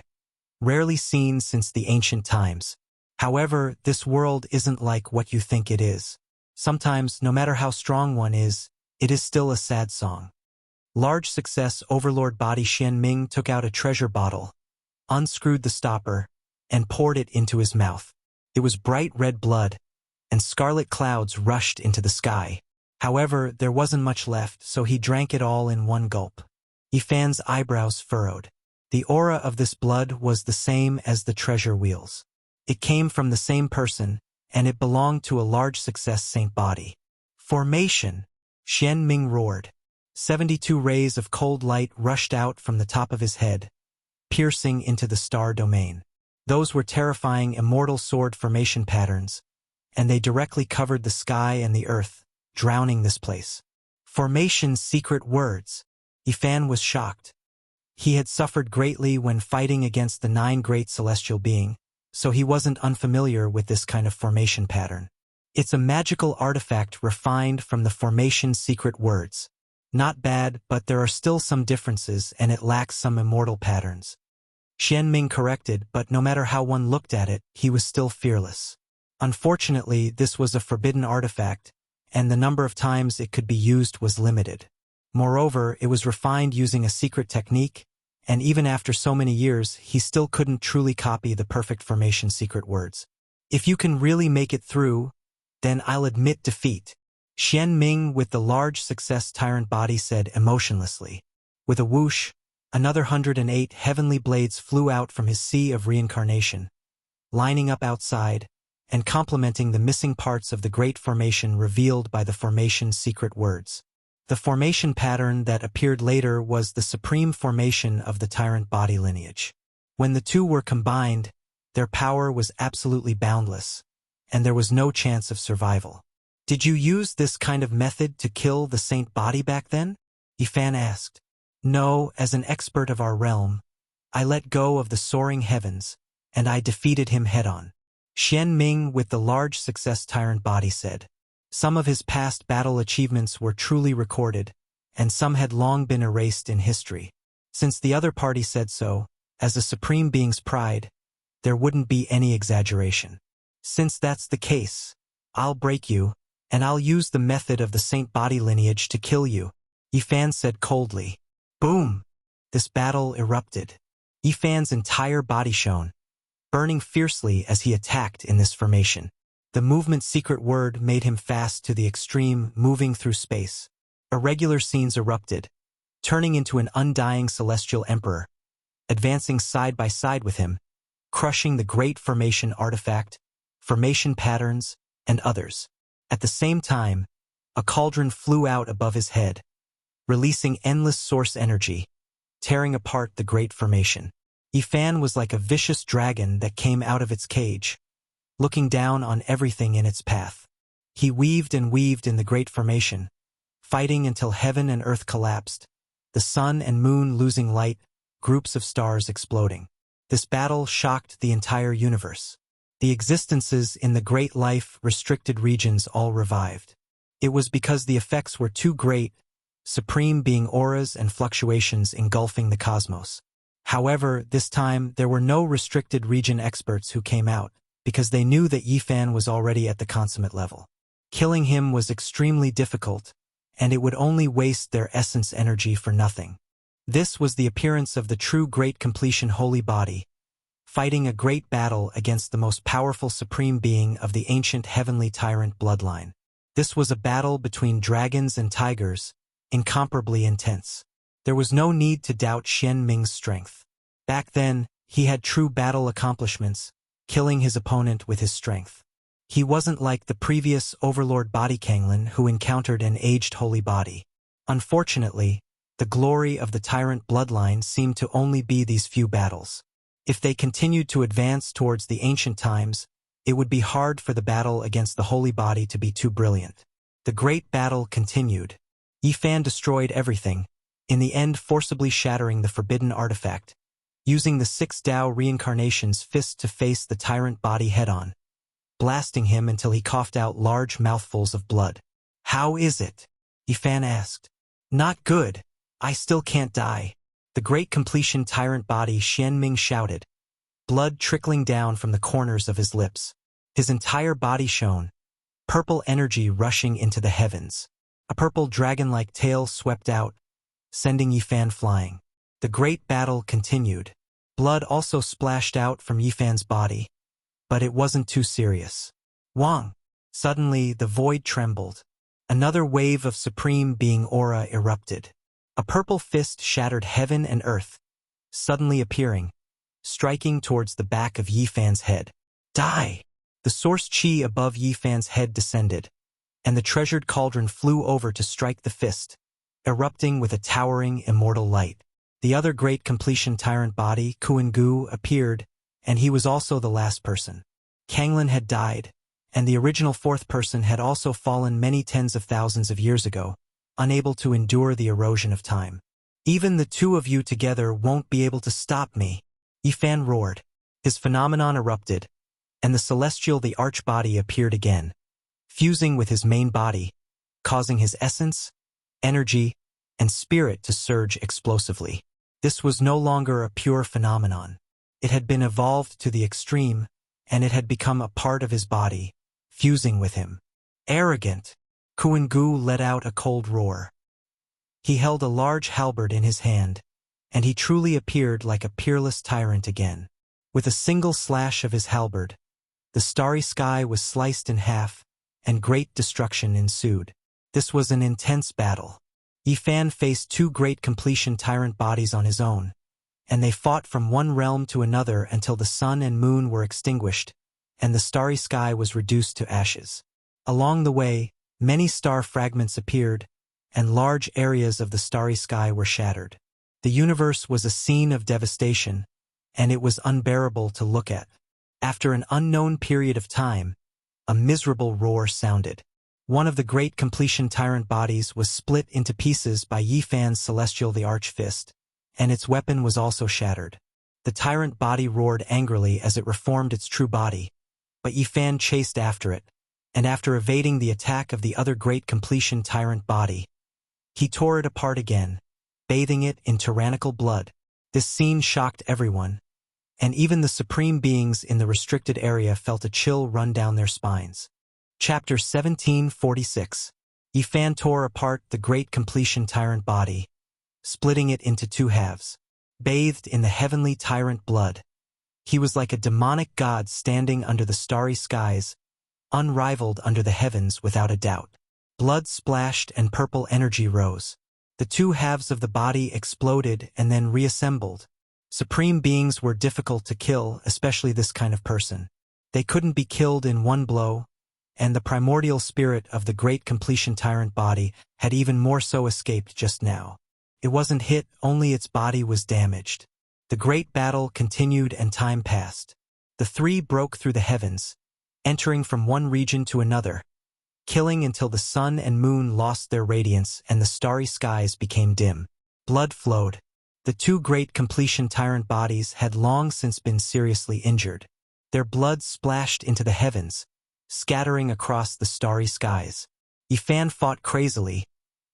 rarely seen since the ancient times. However, this world isn't like what you think it is. Sometimes, no matter how strong one is, it is still a sad song. Large success Overlord Body Xian Ming took out a treasure bottle, unscrewed the stopper, and poured it into his mouth. It was bright red blood, and scarlet clouds rushed into the sky. However, there wasn't much left, so he drank it all in one gulp. Yifan's eyebrows furrowed. The aura of this blood was the same as the treasure wheels. It came from the same person, and it belonged to a large success saint body. Formation! Xian Ming roared. 72 rays of cold light rushed out from the top of his head, piercing into the star domain. Those were terrifying immortal sword formation patterns, and they directly covered the sky and the earth, drowning this place. Formation's secret words. Yifan was shocked. He had suffered greatly when fighting against the 9 great celestial being, so he wasn't unfamiliar with this kind of formation pattern. It's a magical artifact refined from the formation's secret words. Not bad, but there are still some differences and it lacks some immortal patterns. Xian Ming corrected, but no matter how one looked at it, he was still fearless. Unfortunately, this was a forbidden artifact, and the number of times it could be used was limited. Moreover, it was refined using a secret technique, and even after so many years, he still couldn't truly copy the perfect formation secret words. If you can really make it through, then I'll admit defeat. Xian Ming with the large success tyrant body said emotionlessly. With a whoosh, another 108 heavenly blades flew out from his sea of reincarnation, lining up outside, and complementing the missing parts of the great formation revealed by the formation's secret words. The formation pattern that appeared later was the supreme formation of the tyrant body lineage. When the two were combined, their power was absolutely boundless, and there was no chance of survival. Did you use this kind of method to kill the saint body back then? Yifan asked. No, as an expert of our realm, I let go of the soaring heavens, and I defeated him head-on. Xian Ming with the large success tyrant body said. Some of his past battle achievements were truly recorded, and some had long been erased in history. Since the other party said so, as a supreme being's pride, there wouldn't be any exaggeration. Since that's the case, I'll break you, and I'll use the method of the saint body lineage to kill you, Yifan said coldly. Boom! This battle erupted. Yifan's entire body shone, burning fiercely as he attacked in this formation. The movement's secret word made him fast to the extreme, moving through space. Irregular scenes erupted, turning into an undying celestial emperor, advancing side by side with him, crushing the great formation artifact, formation patterns, and others. At the same time, a cauldron flew out above his head, releasing endless source energy, tearing apart the great formation. Yifan was like a vicious dragon that came out of its cage, looking down on everything in its path. He weaved and weaved in the great formation, fighting until heaven and earth collapsed, the sun and moon losing light, groups of stars exploding. This battle shocked the entire universe. The existences in the great life-restricted regions all revived. It was because the effects were too great, supreme being auras and fluctuations engulfing the cosmos. However, this time there were no restricted region experts who came out, because they knew that Yifan was already at the consummate level. Killing him was extremely difficult, and it would only waste their essence energy for nothing. This was the appearance of the true Great Completion Holy Body, fighting a great battle against the most powerful supreme being of the ancient heavenly tyrant bloodline. This was a battle between dragons and tigers, incomparably intense. There was no need to doubt Xian Ming's strength. Back then, he had true battle accomplishments, killing his opponent with his strength. He wasn't like the previous Overlord Body Kanglin who encountered an aged holy body. Unfortunately, the glory of the tyrant bloodline seemed to only be these few battles. If they continued to advance towards the ancient times, it would be hard for the battle against the holy body to be too brilliant. The great battle continued. Yifan destroyed everything, in the end forcibly shattering the forbidden artifact, using the 6 Dao reincarnation's fist to face the tyrant body head-on, blasting him until he coughed out large mouthfuls of blood. "How is it?" Yifan asked. "Not good. I still can't die." The Great Completion tyrant body Xian Ming shouted, blood trickling down from the corners of his lips. His entire body shone, purple energy rushing into the heavens. A purple dragon-like tail swept out, sending Yifan flying. The great battle continued. Blood also splashed out from Yifan's body, but it wasn't too serious. Wang! Suddenly, the void trembled. Another wave of supreme being aura erupted. A purple fist shattered heaven and earth, suddenly appearing, striking towards the back of Yifan's head. Die! The source chi above Yifan's head descended, and the treasured cauldron flew over to strike the fist, erupting with a towering immortal light. The other Great Completion tyrant body, Kuan-Gu, appeared, and he was also the last person. Kanglin had died, and the original fourth person had also fallen many tens of thousands of years ago, unable to endure the erosion of time. "Even the two of you together won't be able to stop me," Yifan roared. His phenomenon erupted, and the celestial the arch-body appeared again, fusing with his main body, causing his essence, energy, and spirit to surge explosively. This was no longer a pure phenomenon. It had been evolved to the extreme, and it had become a part of his body, fusing with him. Arrogant! Kuan-Gu let out a cold roar. He held a large halberd in his hand, and he truly appeared like a peerless tyrant again. With a single slash of his halberd, the starry sky was sliced in half, and great destruction ensued. This was an intense battle. Yifan faced 2 Great Completion tyrant bodies on his own, and they fought from one realm to another until the sun and moon were extinguished, and the starry sky was reduced to ashes. Along the way, many star fragments appeared, and large areas of the starry sky were shattered. The universe was a scene of devastation, and it was unbearable to look at. After an unknown period of time, a miserable roar sounded. One of the Great Completion tyrant bodies was split into pieces by Yifan's celestial the Arch-Fist, and its weapon was also shattered. The tyrant body roared angrily as it reformed its true body, but Yifan chased after it, and after evading the attack of the other Great Completion tyrant body, he tore it apart again, bathing it in tyrannical blood. This scene shocked everyone, and even the supreme beings in the restricted area felt a chill run down their spines. Chapter 1746. Yifan tore apart the Great Completion tyrant body, splitting it into 2 halves. Bathed in the heavenly tyrant blood, he was like a demonic god standing under the starry skies, unrivaled under the heavens without a doubt. Blood splashed and purple energy rose. The 2 halves of the body exploded and then reassembled. Supreme beings were difficult to kill, especially this kind of person. They couldn't be killed in one blow, and the primordial spirit of the Great Completion tyrant body had even more so escaped just now. It wasn't hit, only its body was damaged. The great battle continued and time passed. The 3 broke through the heavens, entering from one region to another, killing until the sun and moon lost their radiance and the starry skies became dim. Blood flowed. The 2 Great Completion tyrant bodies had long since been seriously injured. Their blood splashed into the heavens, scattering across the starry skies. Yifan fought crazily,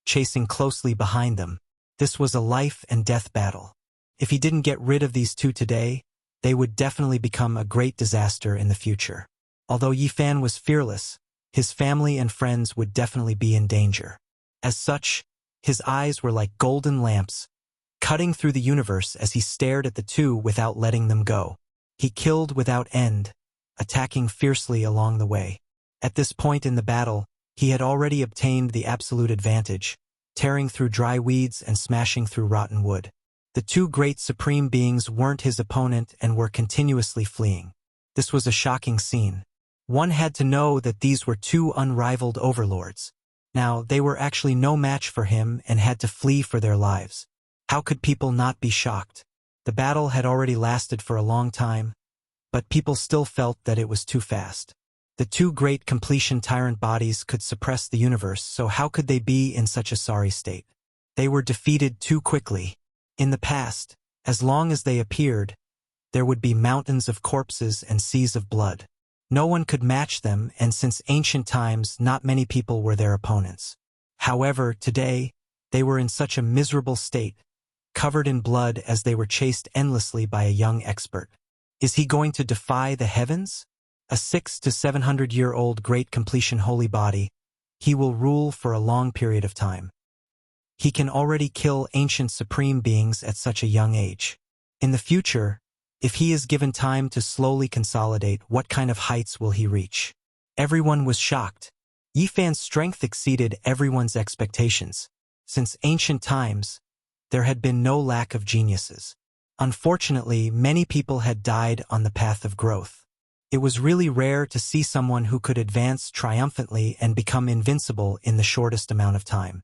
chasing closely behind them. This was a life and death battle. If he didn't get rid of these two today, they would definitely become a great disaster in the future. Although Yifan was fearless, his family and friends would definitely be in danger. As such, his eyes were like golden lamps, cutting through the universe as he stared at the two without letting them go. He killed without end, attacking fiercely along the way. At this point in the battle, he had already obtained the absolute advantage, tearing through dry weeds and smashing through rotten wood. The two great supreme beings weren't his opponent and were continuously fleeing. This was a shocking scene. One had to know that these were two unrivaled overlords. Now, they were actually no match for him and had to flee for their lives. How could people not be shocked? The battle had already lasted for a long time, but people still felt that it was too fast. The two great completion tyrant bodies could suppress the universe, so how could they be in such a sorry state? They were defeated too quickly. In the past, as long as they appeared, there would be mountains of corpses and seas of blood. No one could match them, and since ancient times, not many people were their opponents. However, today, they were in such a miserable state, covered in blood as they were chased endlessly by a young expert. Is he going to defy the heavens? A 600 to 700-year-old great completion holy body, he will rule for a long period of time. He can already kill ancient supreme beings at such a young age. In the future, if he is given time to slowly consolidate, what kind of heights will he reach? Everyone was shocked. Yifan's strength exceeded everyone's expectations. Since ancient times, there had been no lack of geniuses. Unfortunately, many people had died on the path of growth. It was really rare to see someone who could advance triumphantly and become invincible in the shortest amount of time.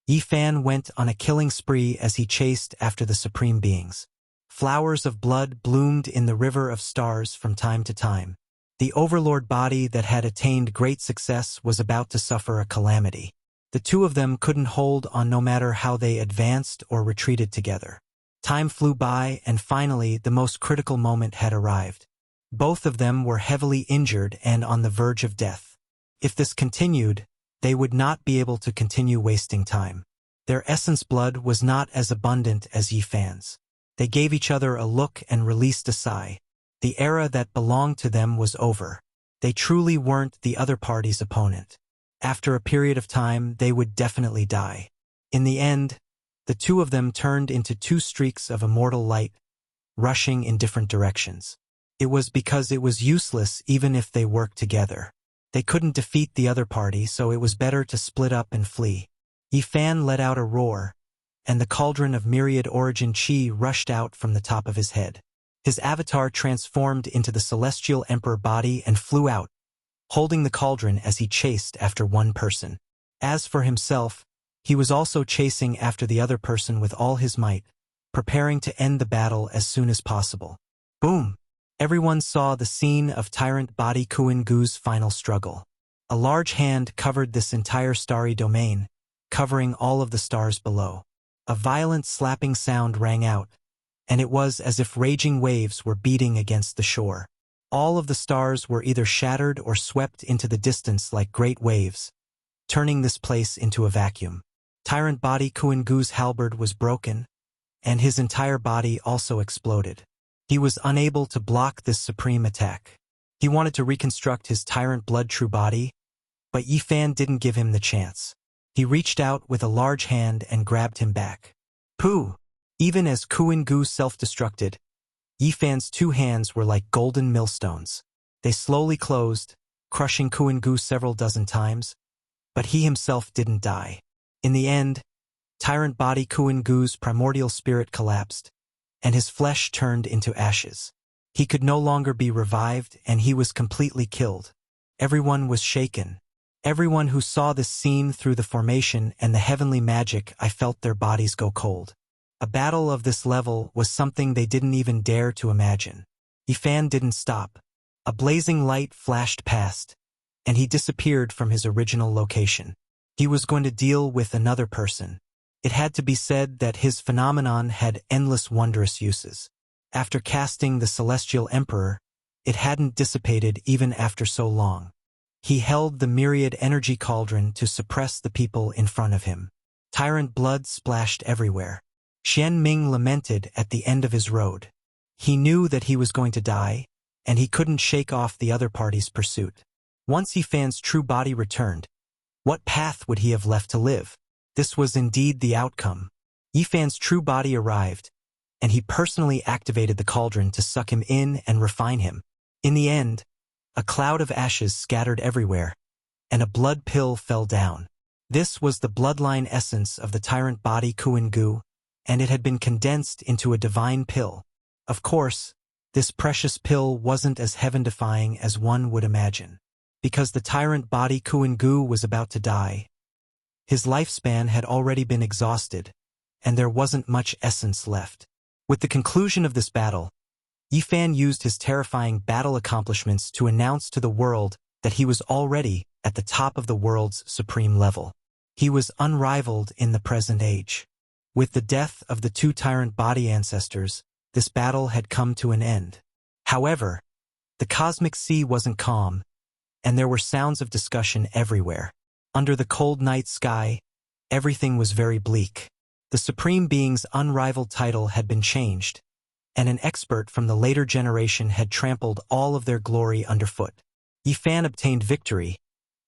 Yifan went on a killing spree as he chased after the supreme beings. Flowers of blood bloomed in the river of stars from time to time. The overlord body that had attained great success was about to suffer a calamity. The two of them couldn't hold on no matter how they advanced or retreated together. Time flew by, and finally the most critical moment had arrived. Both of them were heavily injured and on the verge of death. If this continued, they would not be able to continue wasting time. Their essence blood was not as abundant as Yifan's. They gave each other a look and released a sigh. The era that belonged to them was over. They truly weren't the other party's opponent. After a period of time, they would definitely die. In the end, the two of them turned into two streaks of immortal light, rushing in different directions. It was because it was useless even if they worked together. They couldn't defeat the other party, so it was better to split up and flee. Yifan let out a roar, and the cauldron of myriad origin chi rushed out from the top of his head. His avatar transformed into the celestial emperor body and flew out, holding the cauldron as he chased after one person. As for himself, he was also chasing after the other person with all his might, preparing to end the battle as soon as possible. Boom! Everyone saw the scene of Tyrant Body Kuin Gu's final struggle. A large hand covered this entire starry domain, covering all of the stars below. A violent slapping sound rang out, and it was as if raging waves were beating against the shore. All of the stars were either shattered or swept into the distance like great waves, turning this place into a vacuum. Tyrant Body Kuin Gu's halberd was broken, and his entire body also exploded. He was unable to block this supreme attack. He wanted to reconstruct his Tyrant Blood True body, but Yifan didn't give him the chance. He reached out with a large hand and grabbed him back. Pooh! Even as Kuin Gu self-destructed, Yifan's two hands were like golden millstones. They slowly closed, crushing Kuin Gu several dozen times, but he himself didn't die. In the end, Tyrant Body Kuin Gu's primordial spirit collapsed, and his flesh turned into ashes. He could no longer be revived, and he was completely killed. Everyone was shaken. Everyone who saw this scene through the formation and the heavenly magic, I felt their bodies go cold. A battle of this level was something they didn't even dare to imagine. Yifan didn't stop. A blazing light flashed past, and he disappeared from his original location. He was going to deal with another person. It had to be said that his phenomenon had endless wondrous uses. After casting the Celestial Emperor, It hadn't dissipated even after so long. He held the myriad energy cauldron to suppress the people in front of him. Tyrant blood splashed everywhere. Xian Ming lamented at the end of his road. He knew that he was going to die, and he couldn't shake off the other party's pursuit. Once Yifan's true body returned, what path would he have left to live? This was indeed the outcome. Yifan's true body arrived, and he personally activated the cauldron to suck him in and refine him. In the end, a cloud of ashes scattered everywhere, and a blood pill fell down. This was the bloodline essence of the tyrant body Kuan-gu, and it had been condensed into a divine pill. Of course, this precious pill wasn't as heaven-defying as one would imagine. Because the tyrant body Kuan-gu was about to die, his lifespan had already been exhausted, and there wasn't much essence left. With the conclusion of this battle, Yifan used his terrifying battle accomplishments to announce to the world that he was already at the top of the world's supreme level. He was unrivaled in the present age. With the death of the two tyrant body ancestors, this battle had come to an end. However, the cosmic sea wasn't calm, and there were sounds of discussion everywhere. Under the cold night sky, everything was very bleak. The Supreme Being's unrivaled title had been changed, and an expert from the later generation had trampled all of their glory underfoot. Yifan obtained victory,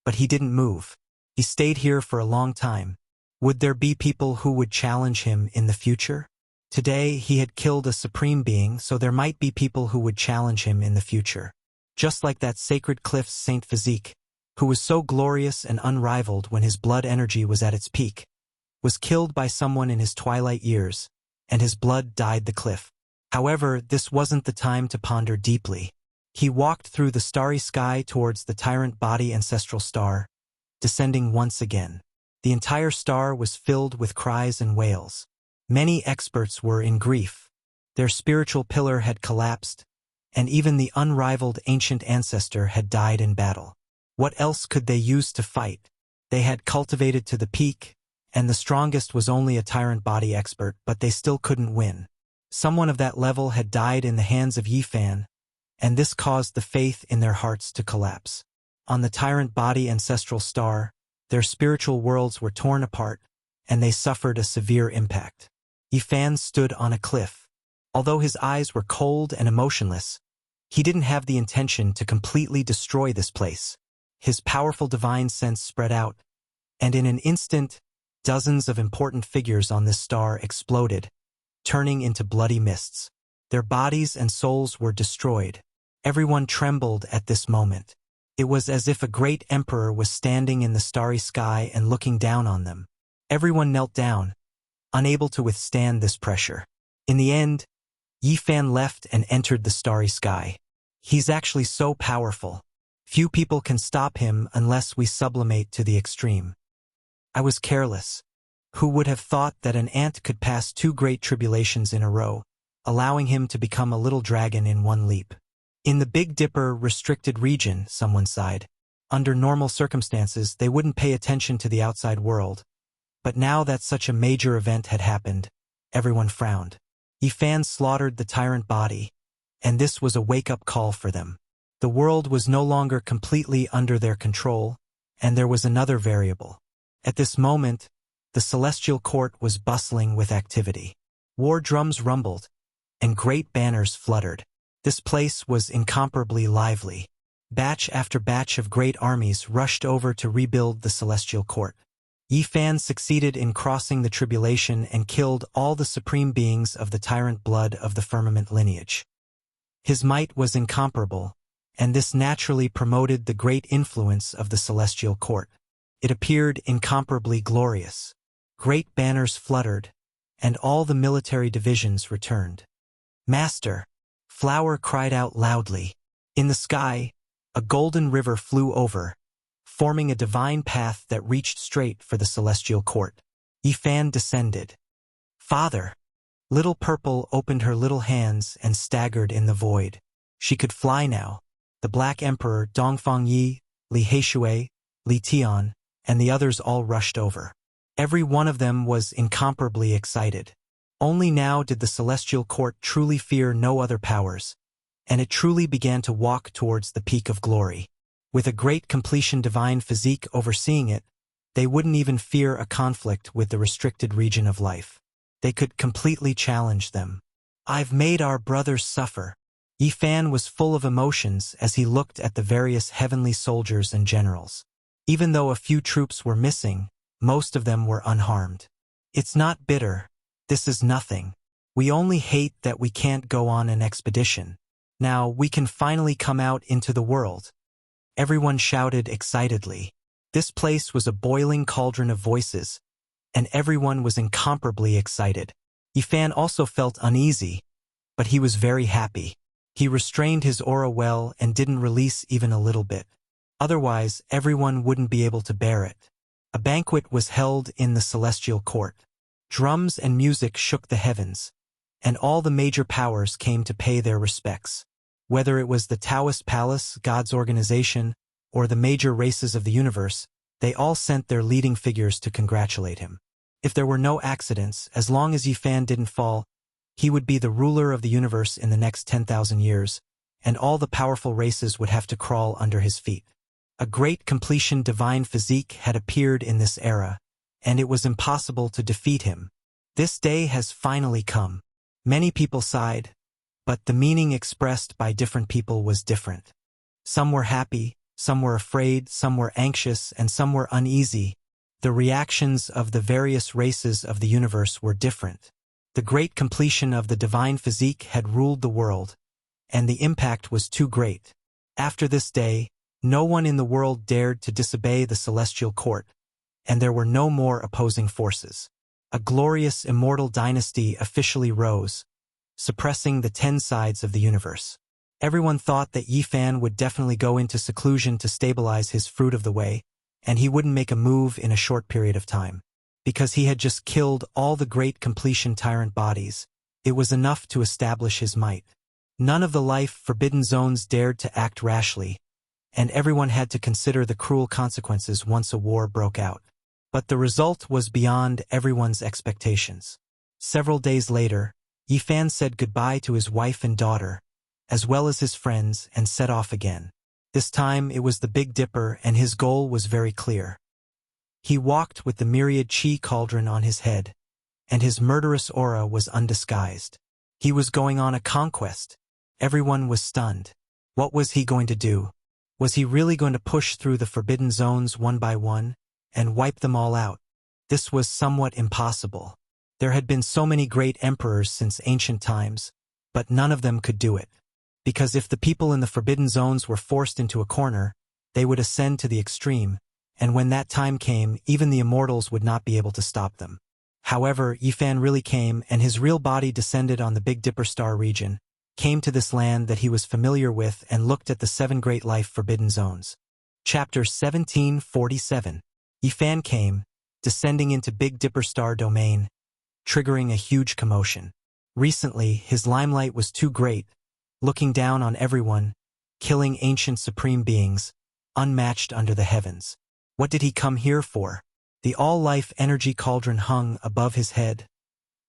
but he didn't move. He stayed here for a long time. Would there be people who would challenge him in the future? Today, he had killed a Supreme Being, so there might be people who would challenge him in the future. Just like that sacred cliff's Saint Physique, who was so glorious and unrivaled when his blood energy was at its peak, was killed by someone in his twilight years, and his blood dyed the cliff. However, this wasn't the time to ponder deeply. He walked through the starry sky towards the tyrant body ancestral star, descending once again. The entire star was filled with cries and wails. Many experts were in grief. Their spiritual pillar had collapsed, and even the unrivaled ancient ancestor had died in battle. What else could they use to fight? They had cultivated to the peak, and the strongest was only a tyrant body expert, but they still couldn't win. Someone of that level had died in the hands of Yifan, and this caused the faith in their hearts to collapse. On the tyrant body ancestral star, their spiritual worlds were torn apart, and they suffered a severe impact. Yifan stood on a cliff. Although his eyes were cold and emotionless, he didn't have the intention to completely destroy this place. His powerful divine sense spread out, and in an instant, dozens of important figures on this star exploded, turning into bloody mists. Their bodies and souls were destroyed. Everyone trembled at this moment. It was as if a great emperor was standing in the starry sky and looking down on them. Everyone knelt down, unable to withstand this pressure. In the end, Yifan left and entered the starry sky. He's actually so powerful. Few people can stop him unless we sublimate to the extreme. I was careless. Who would have thought that an ant could pass two great tribulations in a row, allowing him to become a little dragon in one leap? In the Big Dipper restricted region, someone sighed. Under normal circumstances, they wouldn't pay attention to the outside world. But now that such a major event had happened, everyone frowned. Yifan slaughtered the tyrant body, and this was a wake-up call for them. The world was no longer completely under their control, and there was another variable. At this moment, the celestial court was bustling with activity. War drums rumbled, and great banners fluttered. This place was incomparably lively. Batch after batch of great armies rushed over to rebuild the celestial court. Yifan succeeded in crossing the tribulation and killed all the supreme beings of the tyrant blood of the firmament lineage. His might was incomparable, and this naturally promoted the great influence of the celestial court. It appeared incomparably glorious. Great banners fluttered, and all the military divisions returned. "Master!" Flower cried out loudly. In the sky, a golden river flew over, forming a divine path that reached straight for the celestial court. Yifan descended. "Father!" Little Purple opened her little hands and staggered in the void. She could fly now. The Black Emperor, Dongfang Yi, Li Heishui, Li Tian, and the others all rushed over. Every one of them was incomparably excited. Only now did the celestial court truly fear no other powers, and it truly began to walk towards the peak of glory. With a great completion divine physique overseeing it, they wouldn't even fear a conflict with the restricted region of life. They could completely challenge them. "I've made our brothers suffer." Yifan was full of emotions as he looked at the various heavenly soldiers and generals. Even though a few troops were missing, most of them were unharmed. "It's not bitter. This is nothing. We only hate that we can't go on an expedition. Now we can finally come out into the world." Everyone shouted excitedly. This place was a boiling cauldron of voices, and everyone was incomparably excited. Yifan also felt uneasy, but he was very happy. He restrained his aura well and didn't release even a little bit. Otherwise, everyone wouldn't be able to bear it. A banquet was held in the celestial court. Drums and music shook the heavens, and all the major powers came to pay their respects. Whether it was the Taoist palace, God's organization, or the major races of the universe, they all sent their leading figures to congratulate him. If there were no accidents, as long as Yifan didn't fall, he would be the ruler of the universe in the next 10,000 years, and all the powerful races would have to crawl under his feet. A great completion divine physique had appeared in this era, and it was impossible to defeat him. This day has finally come. Many people sighed, but the meaning expressed by different people was different. Some were happy, some were afraid, some were anxious, and some were uneasy. The reactions of the various races of the universe were different. The great completion of the divine physique had ruled the world, and the impact was too great. After this day, no one in the world dared to disobey the celestial court, and there were no more opposing forces. A glorious immortal dynasty officially rose, suppressing the 10 sides of the universe. Everyone thought that Yifan would definitely go into seclusion to stabilize his fruit of the way, and he wouldn't make a move in a short period of time. Because he had just killed all the great completion tyrant bodies, it was enough to establish his might. None of the life-forbidden zones dared to act rashly, and everyone had to consider the cruel consequences once a war broke out. But the result was beyond everyone's expectations. Several days later, Yifan said goodbye to his wife and daughter, as well as his friends, and set off again. This time it was the Big Dipper, and his goal was very clear. He walked with the myriad chi cauldron on his head, and his murderous aura was undisguised. He was going on a conquest. Everyone was stunned. What was he going to do? Was he really going to push through the forbidden zones one by one, and wipe them all out? This was somewhat impossible. There had been so many great emperors since ancient times, but none of them could do it. Because if the people in the forbidden zones were forced into a corner, they would ascend to the extreme, and when that time came, even the immortals would not be able to stop them. However, Yifan really came, and his real body descended on the Big Dipper star region, came to this land that he was familiar with, and looked at the 7 great life-forbidden zones. Chapter 1747. Yifan came, descending into Big Dipper star domain, triggering a huge commotion. Recently, his limelight was too great, looking down on everyone, killing ancient supreme beings, unmatched under the heavens. What did he come here for? The all-life energy cauldron hung above his head,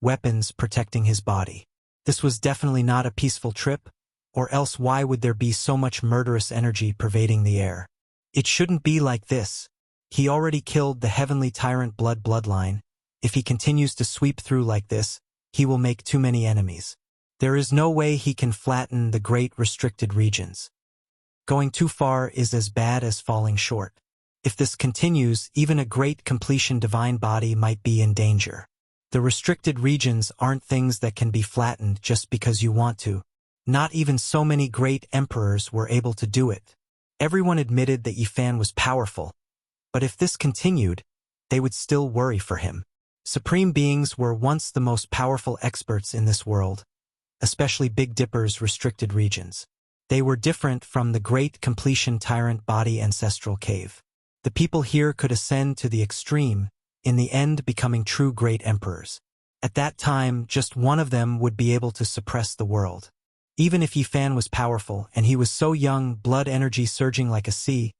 weapons protecting his body. This was definitely not a peaceful trip, or else why would there be so much murderous energy pervading the air? It shouldn't be like this. He already killed the heavenly tyrant bloodline. If he continues to sweep through like this, he will make too many enemies. There is no way he can flatten the great restricted regions. Going too far is as bad as falling short. If this continues, even a great completion divine body might be in danger. The restricted regions aren't things that can be flattened just because you want to. Not even so many great emperors were able to do it. Everyone admitted that Yifan was powerful, but if this continued, they would still worry for him. Supreme beings were once the most powerful experts in this world, especially Big Dipper's restricted regions. They were different from the great completion tyrant body ancestral cave. The people here could ascend to the extreme, in the end becoming true great emperors. At that time, just one of them would be able to suppress the world. Even if Yifan was powerful, and he was so young, blood energy surging like a sea,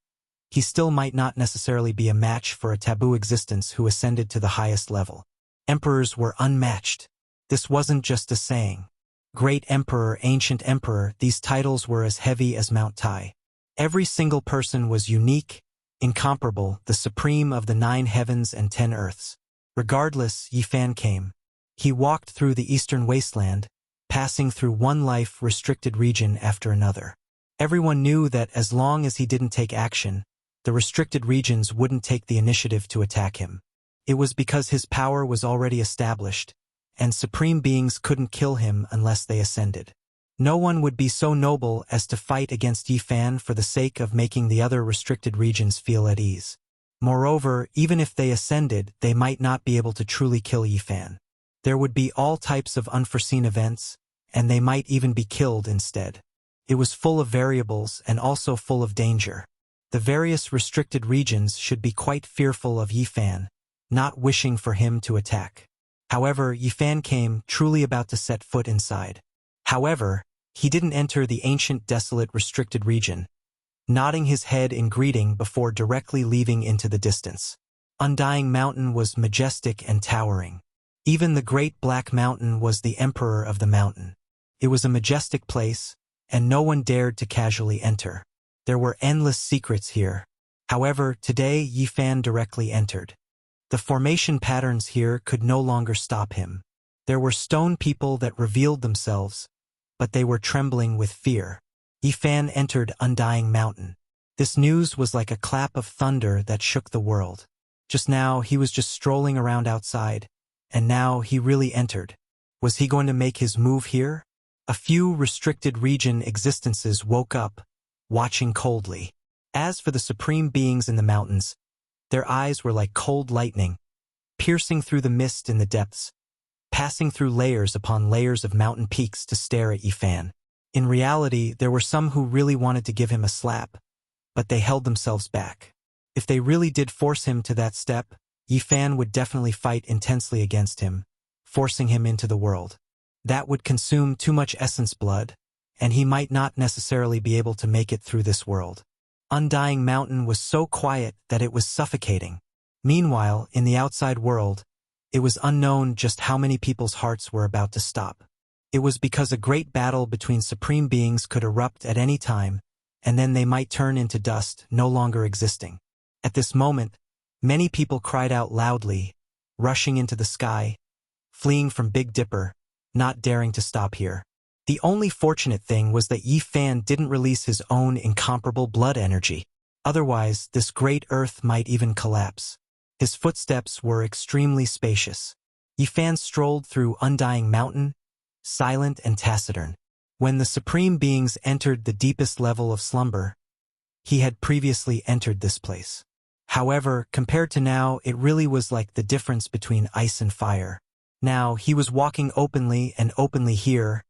he still might not necessarily be a match for a taboo existence who ascended to the highest level. Emperors were unmatched. This wasn't just a saying. Great Emperor, Ancient Emperor, these titles were as heavy as Mount Tai. Every single person was unique, incomparable, the supreme of the 9 heavens and 10 earths. Regardless, Yi Fan came. He walked through the eastern wasteland, passing through one life-restricted region after another. Everyone knew that as long as he didn't take action, the restricted regions wouldn't take the initiative to attack him. It was because his power was already established, and supreme beings couldn't kill him unless they ascended. No one would be so noble as to fight against Yi Fan for the sake of making the other restricted regions feel at ease. Moreover, even if they ascended, they might not be able to truly kill Yi Fan. There would be all types of unforeseen events, and they might even be killed instead. It was full of variables and also full of danger. The various restricted regions should be quite fearful of Yi Fan, not wishing for him to attack. However, Yi Fan came, truly about to set foot inside. However, he didn't enter the ancient desolate restricted region, nodding his head in greeting before directly leaving into the distance. Undying Mountain was majestic and towering. Even the Great Black Mountain was the emperor of the mountain. It was a majestic place, and no one dared to casually enter. There were endless secrets here. However, today Yi Fan directly entered. The formation patterns here could no longer stop him. There were stone people that revealed themselves, but they were trembling with fear. Yi Fan entered Undying Mountain. This news was like a clap of thunder that shook the world. Just now, he was just strolling around outside, and now he really entered. Was he going to make his move here? A few restricted region existences woke up, watching coldly. As for the supreme beings in the mountains, their eyes were like cold lightning, piercing through the mist in the depths, passing through layers upon layers of mountain peaks to stare at Yi Fan. In reality, there were some who really wanted to give him a slap, but they held themselves back. If they really did force him to that step, Yi Fan would definitely fight intensely against him, forcing him into the world. That would consume too much essence blood, and he might not necessarily be able to make it through this world. Undying Mountain was so quiet that it was suffocating. Meanwhile, in the outside world, it was unknown just how many people's hearts were about to stop. It was because a great battle between supreme beings could erupt at any time, and then they might turn into dust, no longer existing. At this moment, many people cried out loudly, rushing into the sky, fleeing from Big Dipper, not daring to stop here. The only fortunate thing was that Yi Fan didn't release his own incomparable blood energy. Otherwise, this great earth might even collapse. His footsteps were extremely spacious. Yi Fan strolled through Undying Mountain, silent and taciturn. When the supreme beings entered the deepest level of slumber, he had previously entered this place. However, compared to now, it really was like the difference between ice and fire. Now, he was walking openly and openly here,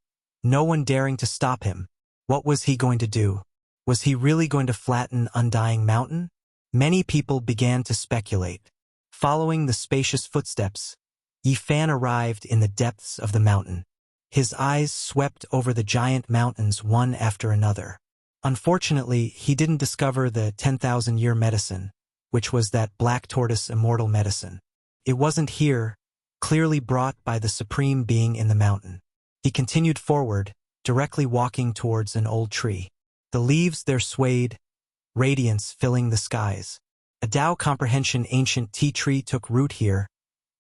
no one daring to stop him. What was he going to do? Was he really going to flatten Undying Mountain? Many people began to speculate. Following the spacious footsteps, Yi Fan arrived in the depths of the mountain. His eyes swept over the giant mountains one after another. Unfortunately, he didn't discover the 10,000-year medicine, which was that black tortoise immortal medicine. It wasn't here, clearly brought by the supreme being in the mountain. He continued forward, directly walking towards an old tree. The leaves there swayed, radiance filling the skies. A Tao comprehension ancient tea tree took root here,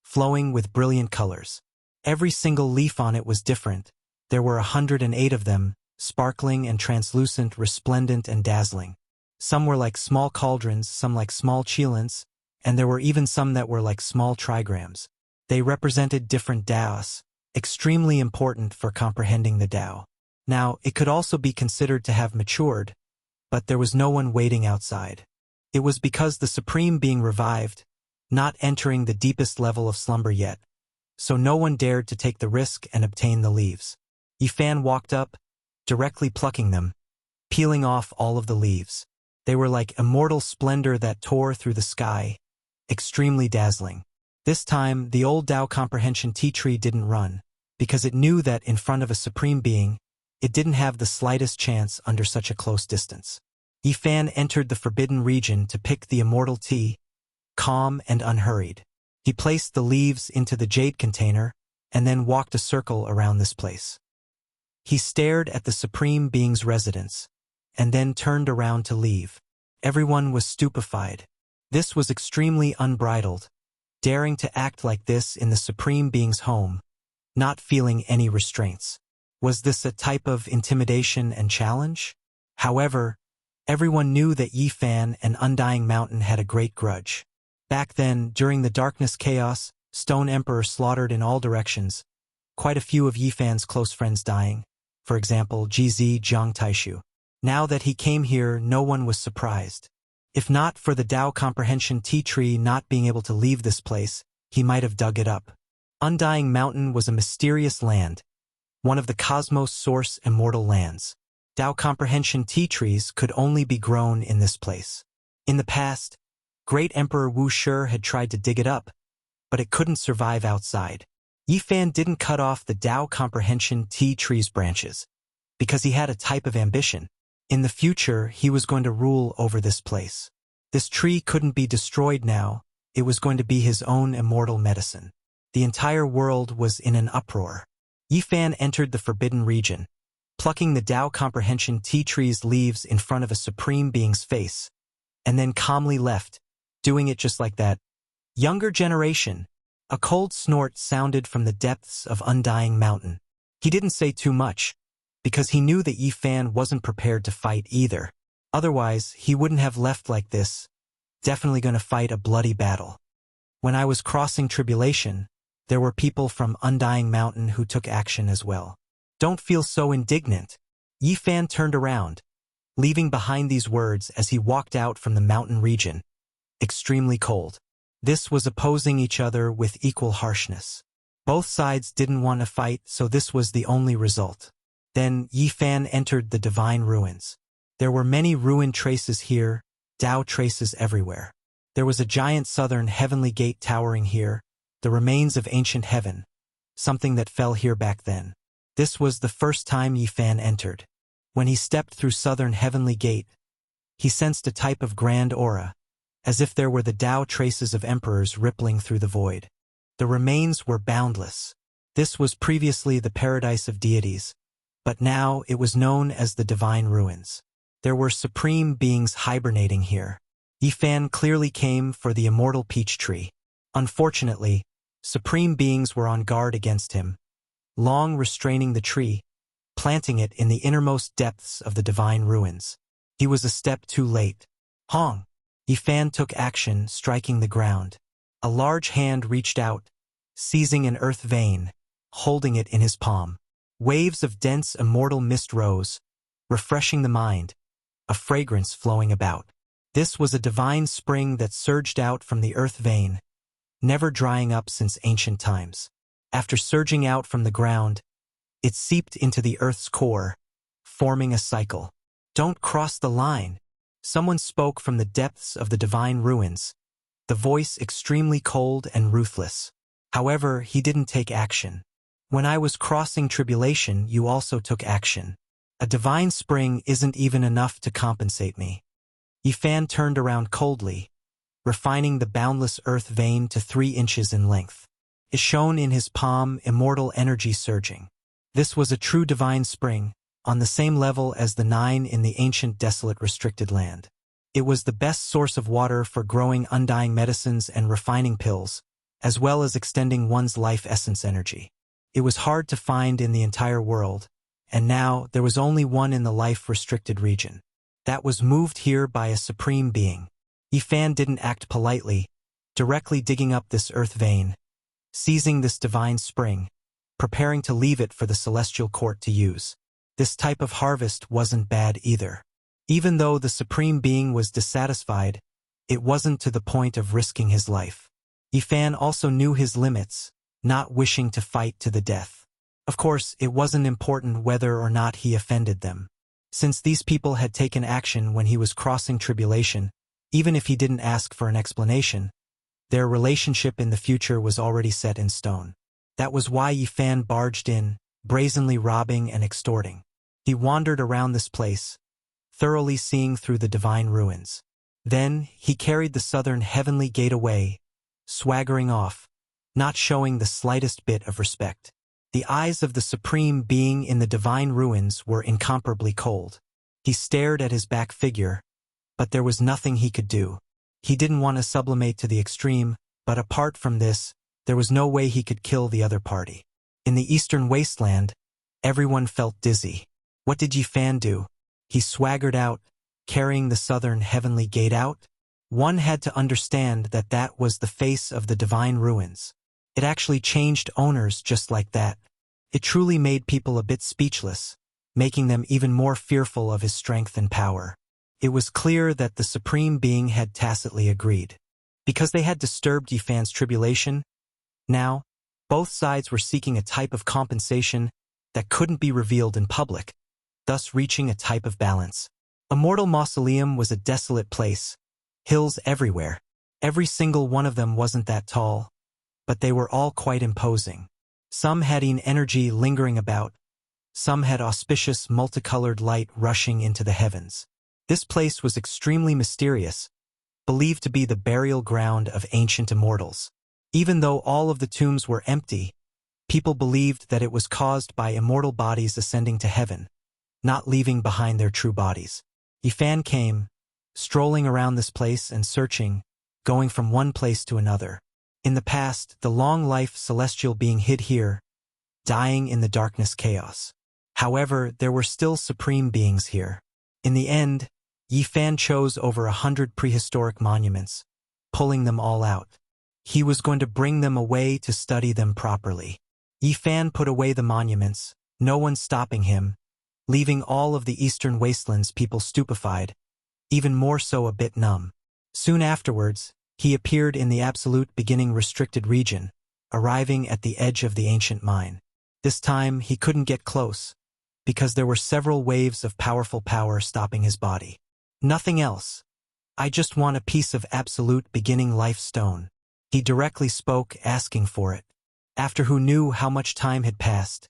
flowing with brilliant colors. Every single leaf on it was different. There were 108 of them, sparkling and translucent, resplendent and dazzling. Some were like small cauldrons, some like small chelants, and there were even some that were like small trigrams. They represented different Taos, extremely important for comprehending the Tao. Now, it could also be considered to have matured, but there was no one waiting outside. It was because the Supreme Being revived, not entering the deepest level of slumber yet, so no one dared to take the risk and obtain the leaves. Yi Fan walked up, directly plucking them, peeling off all of the leaves. They were like immortal splendor that tore through the sky, extremely dazzling. This time, the old Tao comprehension tea tree didn't run, because it knew that in front of a supreme being, it didn't have the slightest chance under such a close distance. Yi Fan entered the forbidden region to pick the immortal tea, calm and unhurried. He placed the leaves into the jade container, and then walked a circle around this place. He stared at the Supreme Being's residence, and then turned around to leave. Everyone was stupefied. This was extremely unbridled, daring to act like this in the Supreme Being's home, not feeling any restraints. Was this a type of intimidation and challenge? However, everyone knew that Yifan and Undying Mountain had a great grudge. Back then, during the darkness chaos, Stone Emperor slaughtered in all directions, quite a few of Yifan's close friends dying, for example GZ Jiang Taishu. Now that he came here, no one was surprised. If not for the Tao Comprehension Tea Tree not being able to leave this place, he might have dug it up. Undying Mountain was a mysterious land, one of the cosmos' source immortal lands. Tao Comprehension Tea Trees could only be grown in this place. In the past, Great Emperor Wuxia had tried to dig it up, but it couldn't survive outside. Yifan didn't cut off the Tao Comprehension Tea Tree's branches, because he had a type of ambition. In the future, he was going to rule over this place. This tree couldn't be destroyed now, it was going to be his own immortal medicine. The entire world was in an uproar. Yifan entered the forbidden region, plucking the Tao Comprehension Tea Tree's leaves in front of a Supreme Being's face, and then calmly left, doing it just like that. Younger generation. A cold snort sounded from the depths of Undying Mountain. He didn't say too much, because he knew that Yifan wasn't prepared to fight either. Otherwise, he wouldn't have left like this, definitely going to fight a bloody battle. When I was crossing tribulation, there were people from Undying Mountain who took action as well. Don't feel so indignant. Yifan turned around, leaving behind these words as he walked out from the mountain region. Extremely cold. This was opposing each other with equal harshness. Both sides didn't want to fight, so this was the only result. Then Yifan entered the divine ruins. There were many ruin traces here, Tao traces everywhere. There was a giant southern heavenly gate towering here, the remains of ancient heaven, something that fell here back then. This was the first time Yifan entered. When he stepped through southern heavenly gate, he sensed a type of grand aura, as if there were the Tao traces of emperors rippling through the void. The remains were boundless. This was previously the paradise of deities, but now it was known as the divine ruins. There were supreme beings hibernating here. Yifan clearly came for the immortal peach tree. Unfortunately, supreme beings were on guard against him, long restraining the tree, planting it in the innermost depths of the divine ruins. He was a step too late. Hong! Yifan took action, striking the ground. A large hand reached out, seizing an earth vein, holding it in his palm. Waves of dense immortal mist rose, refreshing the mind, a fragrance flowing about. This was a divine spring that surged out from the earth vein, never drying up since ancient times. After surging out from the ground, it seeped into the earth's core, forming a cycle. Don't cross the line. Someone spoke from the depths of the divine ruins, the voice extremely cold and ruthless. However, he didn't take action. When I was crossing tribulation, you also took action. A divine spring isn't even enough to compensate me. Yifan turned around coldly, refining the boundless earth vein to 3 inches in length. It shone in his palm, immortal energy surging. This was a true divine spring, on the same level as the 9 in the ancient desolate restricted land. It was the best source of water for growing undying medicines and refining pills, as well as extending one's life essence energy. It was hard to find in the entire world, and now there was only one in the life-restricted region. That was moved here by a supreme being. Yifan didn't act politely, directly digging up this earth vein, seizing this divine spring, preparing to leave it for the celestial court to use. This type of harvest wasn't bad either. Even though the supreme being was dissatisfied, it wasn't to the point of risking his life. Yifan also knew his limits, not wishing to fight to the death. Of course, it wasn't important whether or not he offended them. Since these people had taken action when he was crossing tribulation, even if he didn't ask for an explanation, their relationship in the future was already set in stone. That was why Yifan barged in, brazenly robbing and extorting. He wandered around this place, thoroughly seeing through the divine ruins. Then, he carried the southern heavenly gate away, swaggering off, not showing the slightest bit of respect. The eyes of the supreme being in the divine ruins were incomparably cold. He stared at his back figure, but there was nothing he could do. He didn't want to sublimate to the extreme, but apart from this, there was no way he could kill the other party. In the eastern wasteland, everyone felt dizzy. What did Yi Fan do? He swaggered out, carrying the southern heavenly gate out. One had to understand that that was the face of the divine ruins. It actually changed owners just like that. It truly made people a bit speechless, making them even more fearful of his strength and power. It was clear that the Supreme Being had tacitly agreed. Because they had disturbed Yi Fan's tribulation, now, both sides were seeking a type of compensation that couldn't be revealed in public, thus reaching a type of balance. Immortal Mausoleum was a desolate place, hills everywhere. Every single one of them wasn't that tall, but they were all quite imposing. Some had energy lingering about, some had auspicious multicolored light rushing into the heavens. This place was extremely mysterious, believed to be the burial ground of ancient immortals. Even though all of the tombs were empty, people believed that it was caused by immortal bodies ascending to heaven, not leaving behind their true bodies. Yi Fan came, strolling around this place and searching, going from one place to another. In the past, the long-life celestial being hid here, dying in the darkness chaos. However, there were still supreme beings here. In the end, Yi Fan chose over 100 prehistoric monuments, pulling them all out. He was going to bring them away to study them properly. Yi Fan put away the monuments, no one stopping him, leaving all of the eastern wastelands people stupefied, even more so a bit numb. Soon afterwards, he appeared in the absolute beginning restricted region, arriving at the edge of the ancient mine. This time, he couldn't get close, because there were several waves of powerful power stopping his body. Nothing else. I just want a piece of absolute beginning life stone. He directly spoke, asking for it. After who knew how much time had passed,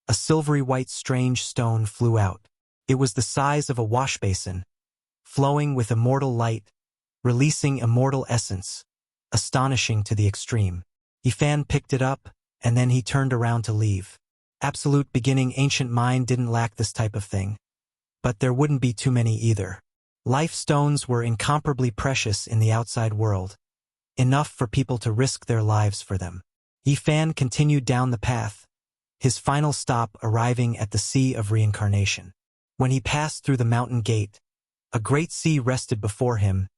a silvery white strange stone flew out. It was the size of a wash basin, flowing with immortal light, releasing immortal essence, astonishing to the extreme. Yi Fan picked it up, and then he turned around to leave. Absolute beginning ancient mine didn't lack this type of thing, but there wouldn't be too many either. Life stones were incomparably precious in the outside world, enough for people to risk their lives for them. Yi Fan continued down the path, his final stop arriving at the Sea of Reincarnation. When he passed through the mountain gate, a great sea rested before him,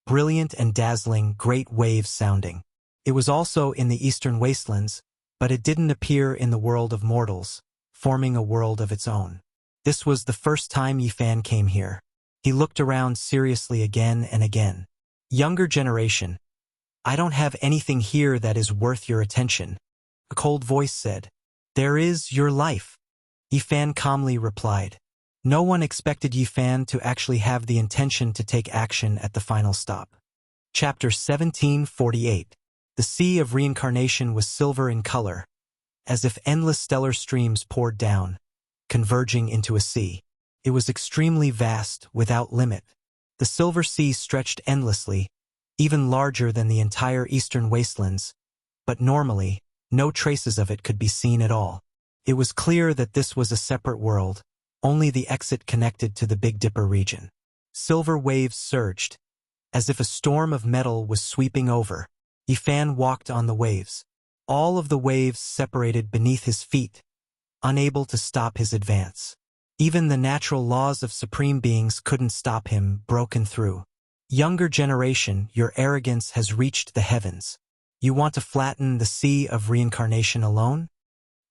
brilliant and dazzling, great waves sounding. It was also in the eastern wastelands, but it didn't appear in the world of mortals, forming a world of its own. This was the first time Yi Fan came here. He looked around seriously again and again. Younger generation, I don't have anything here that is worth your attention, a cold voice said. There is your life, Yi Fan calmly replied. No one expected Yi Fan to actually have the intention to take action at the final stop. Chapter 1748. The Sea of Reincarnation was silver in color, as if endless stellar streams poured down, converging into a sea. It was extremely vast, without limit. The silver sea stretched endlessly, even larger than the entire eastern wastelands, but normally, no traces of it could be seen at all. It was clear that this was a separate world, only the exit connected to the Big Dipper region. Silver waves surged, as if a storm of metal was sweeping over. Yi Fan walked on the waves. All of the waves separated beneath his feet, unable to stop his advance. Even the natural laws of supreme beings couldn't stop him, broken through. Younger generation, your arrogance has reached the heavens. You want to flatten the Sea of Reincarnation alone?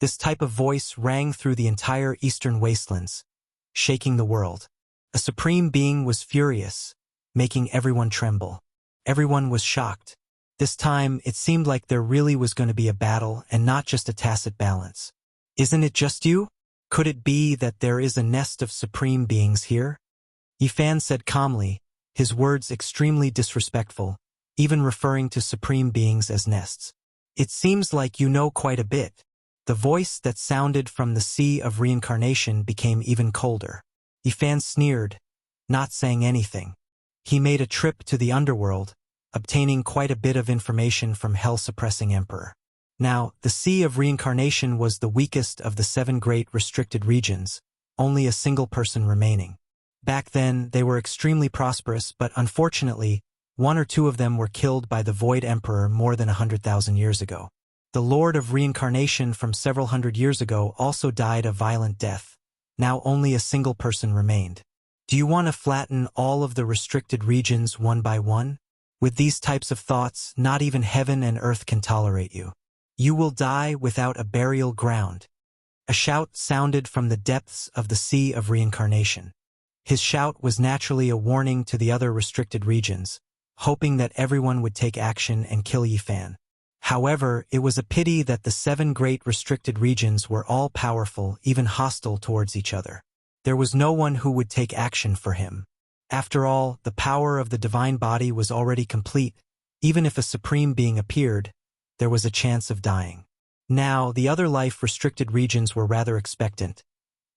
This type of voice rang through the entire eastern wastelands, shaking the world. A supreme being was furious, making everyone tremble. Everyone was shocked. This time, it seemed like there really was going to be a battle and not just a tacit balance. Isn't it just you? Could it be that there is a nest of supreme beings here? Yi Fan said calmly, his words extremely disrespectful, even referring to supreme beings as nests. It seems like you know quite a bit. The voice that sounded from the Sea of Reincarnation became even colder. Yi Fan sneered, not saying anything. He made a trip to the underworld, obtaining quite a bit of information from Hell-suppressing Emperor. Now, the Sea of Reincarnation was the weakest of the 7 great restricted regions, only a single person remaining. Back then, they were extremely prosperous, but unfortunately, 1 or 2 of them were killed by the Void Emperor more than 100,000 years ago. The Lord of Reincarnation from several hundred years ago also died a violent death. Now only a single person remained. Do you want to flatten all of the restricted regions one by one? With these types of thoughts, not even heaven and earth can tolerate you. You will die without a burial ground. A shout sounded from the depths of the Sea of Reincarnation. His shout was naturally a warning to the other restricted regions, hoping that everyone would take action and kill Yifan. However, it was a pity that the 7 great restricted regions were all powerful, even hostile towards each other. There was no one who would take action for him. After all, the power of the divine body was already complete. Even if a supreme being appeared, there was a chance of dying. Now, the other life-restricted regions were rather expectant,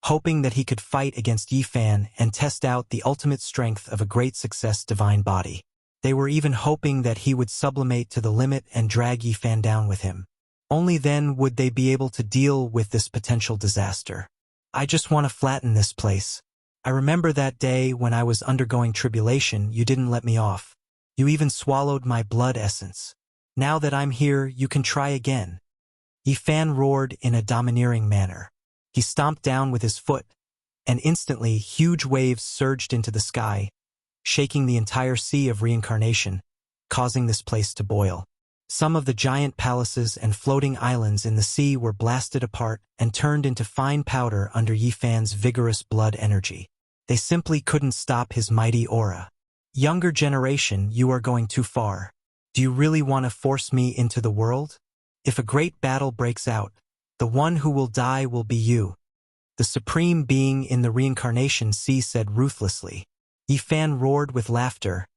hoping that he could fight against Yifan and test out the ultimate strength of a great success divine body. They were even hoping that he would sublimate to the limit and drag Yifan down with him. Only then would they be able to deal with this potential disaster. I just want to flatten this place. I remember that day when I was undergoing tribulation, you didn't let me off. You even swallowed my blood essence. Now that I'm here, you can try again. Yifan roared in a domineering manner. He stomped down with his foot, and instantly huge waves surged into the sky, shaking the entire Sea of Reincarnation, causing this place to boil. Some of the giant palaces and floating islands in the sea were blasted apart and turned into fine powder under Yifan's vigorous blood energy. They simply couldn't stop his mighty aura. Younger generation, you are going too far. Do you really want to force me into the world? If a great battle breaks out, the one who will die will be you. The supreme being in the reincarnation sea said ruthlessly. Yifan roared with laughter,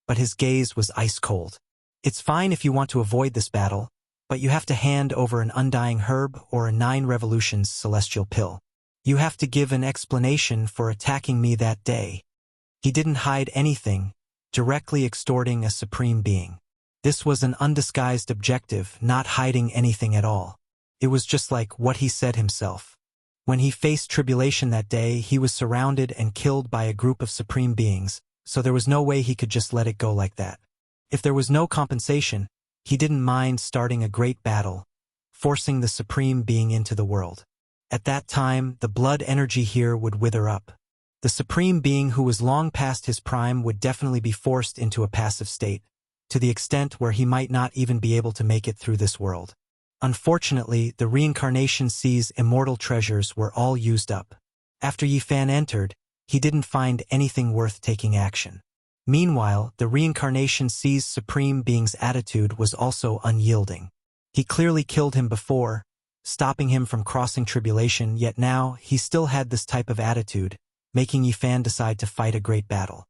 but his gaze was ice cold. It's fine if you want to avoid this battle, but you have to hand over an undying herb or a 9 revolutions celestial pill. You have to give an explanation for attacking me that day. He didn't hide anything, directly extorting a supreme being. This was an undisguised objective, not hiding anything at all. It was just like what he said himself. When he faced tribulation that day, he was surrounded and killed by a group of supreme beings, so there was no way he could just let it go like that. If there was no compensation, he didn't mind starting a great battle, forcing the supreme being into the world. At that time, the blood energy here would wither up. The supreme being who was long past his prime would definitely be forced into a passive state, to the extent where he might not even be able to make it through this world. Unfortunately, the reincarnation sea's immortal treasures were all used up. After Yifan entered, he didn't find anything worth taking action. Meanwhile, the reincarnation sea's supreme being's attitude was also unyielding. He clearly killed him before, stopping him from crossing tribulation, yet now he still had this type of attitude, making Yifan decide to fight a great battle.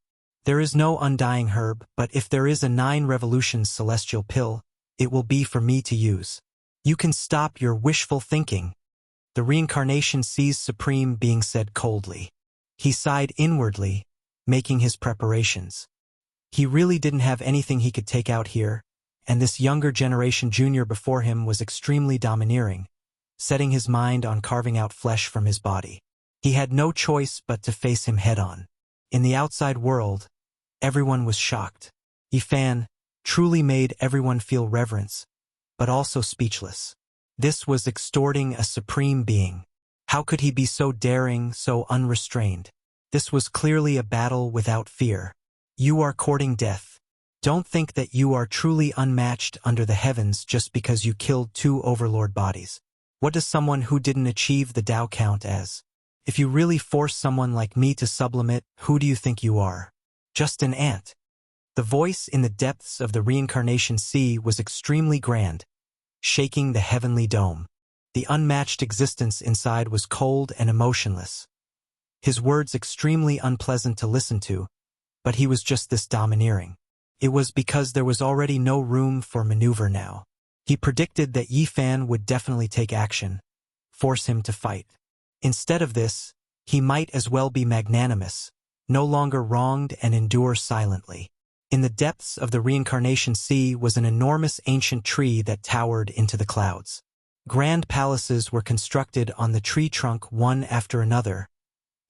There is no undying herb, but if there is a 9 revolutions celestial pill, it will be for me to use. You can stop your wishful thinking, the reincarnation sea's supreme being said coldly. He sighed inwardly, making his preparations. He really didn't have anything he could take out here, and this younger generation junior before him was extremely domineering, setting his mind on carving out flesh from his body. He had no choice but to face him head-on. In the outside world, everyone was shocked. Yifan truly made everyone feel reverence, but also speechless. This was extorting a supreme being. How could he be so daring, so unrestrained? This was clearly a battle without fear. You are courting death. Don't think that you are truly unmatched under the heavens just because you killed 2 overlord bodies. What does someone who didn't achieve the Tao count as? If you really force someone like me to sublimate, who do you think you are? Just an ant. The voice in the depths of the reincarnation sea was extremely grand, shaking the heavenly dome. The unmatched existence inside was cold and emotionless. His words extremely unpleasant to listen to, but he was just this domineering. It was because there was already no room for maneuver now. He predicted that Yifan would definitely take action, force him to fight. Instead of this, he might as well be magnanimous, no longer wronged and endure silently. In the depths of the reincarnation sea was an enormous ancient tree that towered into the clouds. Grand palaces were constructed on the tree trunk one after another,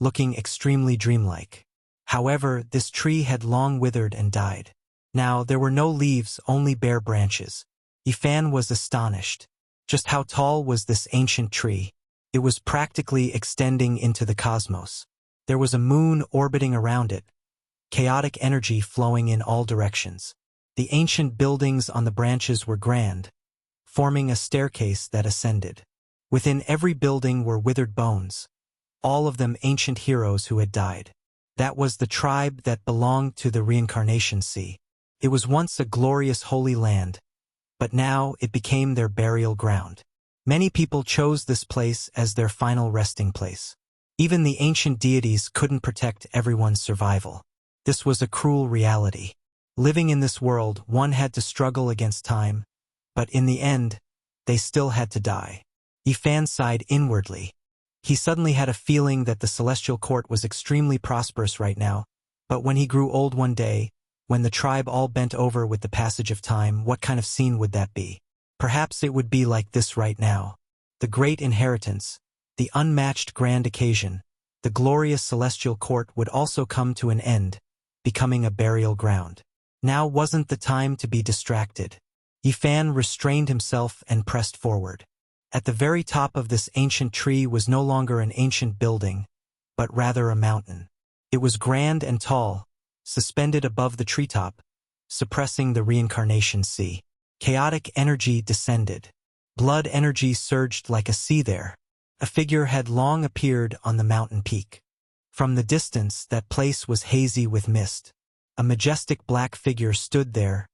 looking extremely dreamlike. However, this tree had long withered and died. Now there were no leaves, only bare branches. Yifan was astonished. Just how tall was this ancient tree? It was practically extending into the cosmos. There was a moon orbiting around it, chaotic energy flowing in all directions. The ancient buildings on the branches were grand, forming a staircase that ascended. Within every building were withered bones, all of them ancient heroes who had died. That was the tribe that belonged to the reincarnation sea. It was once a glorious holy land, but now it became their burial ground. Many people chose this place as their final resting place. Even the ancient deities couldn't protect everyone's survival. This was a cruel reality. Living in this world, one had to struggle against time, but in the end, they still had to die. Yifan sighed inwardly. He suddenly had a feeling that the celestial court was extremely prosperous right now, but when he grew old one day, when the tribe all bent over with the passage of time, what kind of scene would that be? Perhaps it would be like this right now. The great inheritance, the unmatched grand occasion, the glorious celestial court would also come to an end, becoming a burial ground. Now wasn't the time to be distracted. Yifan restrained himself and pressed forward. At the very top of this ancient tree was no longer an ancient building, but rather a mountain. It was grand and tall, suspended above the treetop, suppressing the reincarnation sea. Chaotic energy descended. Blood energy surged like a sea there. A figure had long appeared on the mountain peak. From the distance, that place was hazy with mist. A majestic black figure stood there,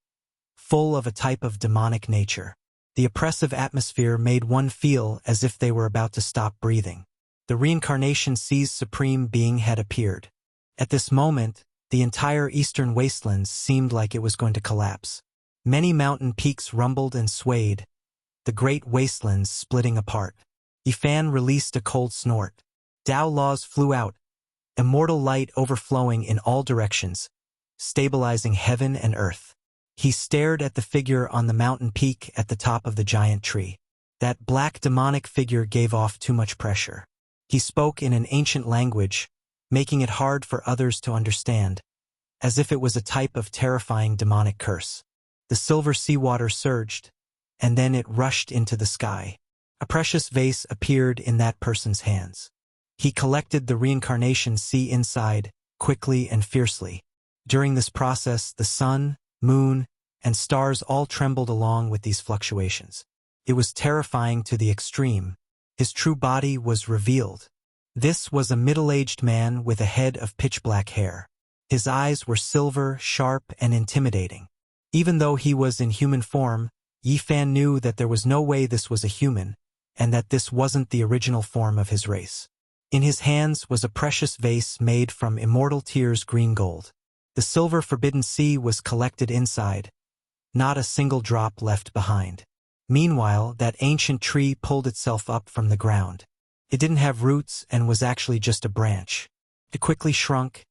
full of a type of demonic nature. The oppressive atmosphere made one feel as if they were about to stop breathing. The reincarnation sea's supreme being had appeared. At this moment, the entire eastern wastelands seemed like it was going to collapse. Many mountain peaks rumbled and swayed, the great wastelands splitting apart. Yifan released a cold snort. Dao laws flew out, immortal light overflowing in all directions, stabilizing heaven and earth. He stared at the figure on the mountain peak at the top of the giant tree. That black demonic figure gave off too much pressure. He spoke in an ancient language, making it hard for others to understand, as if it was a type of terrifying demonic curse. The silver seawater surged, and then it rushed into the sky. A precious vase appeared in that person's hands. He collected the reincarnation sea inside, quickly and fiercely. During this process, the sun, moon, and stars all trembled along with these fluctuations. It was terrifying to the extreme. His true body was revealed. This was a middle-aged man with a head of pitch-black hair. His eyes were silver, sharp, and intimidating. Even though he was in human form, Yifan knew that there was no way this was a human, and that this wasn't the original form of his race. In his hands was a precious vase made from immortal tears green gold. The silver forbidden sea was collected inside, not a single drop left behind. Meanwhile, that ancient tree pulled itself up from the ground. It didn't have roots and was actually just a branch. It quickly shrunk,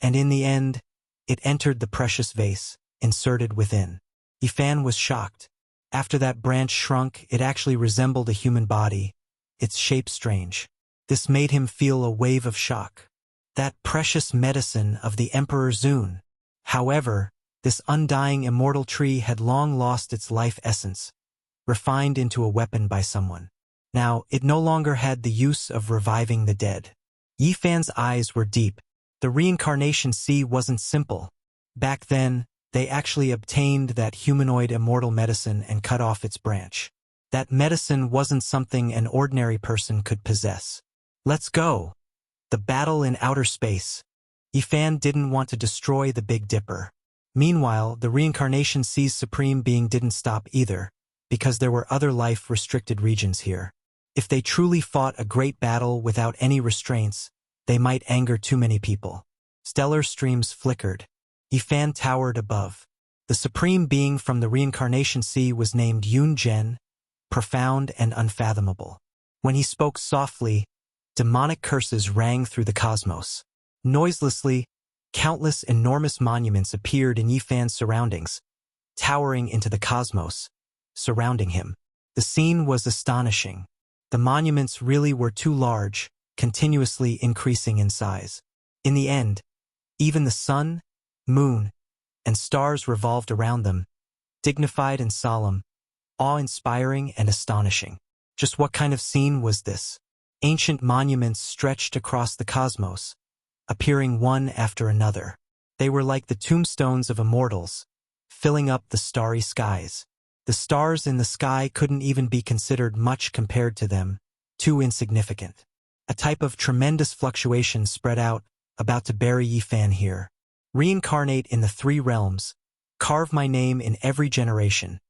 and in the end, it entered the precious vase, inserted within. Yifan was shocked. After that branch shrunk, it actually resembled a human body, its shape strange. This made him feel a wave of shock. That precious medicine of the Emperor Zun. However, this undying immortal tree had long lost its life essence, refined into a weapon by someone. Now, it no longer had the use of reviving the dead. Yifan's eyes were deep. The reincarnation sea wasn't simple. Back then, they actually obtained that humanoid immortal medicine and cut off its branch. That medicine wasn't something an ordinary person could possess. Let's go. The battle in outer space. Yifan didn't want to destroy the Big Dipper. Meanwhile, the reincarnation sea's supreme being didn't stop either, because there were other life-restricted regions here. If they truly fought a great battle without any restraints, they might anger too many people. Stellar streams flickered. Yifan towered above. The supreme being from the reincarnation sea was named Yun Zhen, profound and unfathomable. When he spoke softly, demonic curses rang through the cosmos. Noiselessly, Countless enormous monuments appeared in Yifan's surroundings, towering into the cosmos, surrounding him. The scene was astonishing. The monuments really were too large, continuously increasing in size. In the end, even the sun, moon, and stars revolved around them, dignified and solemn, awe-inspiring and astonishing. Just what kind of scene was this? Ancient monuments stretched across the cosmos, appearing one after another. They were like the tombstones of immortals, filling up the starry skies. The stars in the sky couldn't even be considered much compared to them, too insignificant. A type of tremendous fluctuation spread out, about to bury Yifan here. Reincarnate in the 3 realms, carve my name in every generation.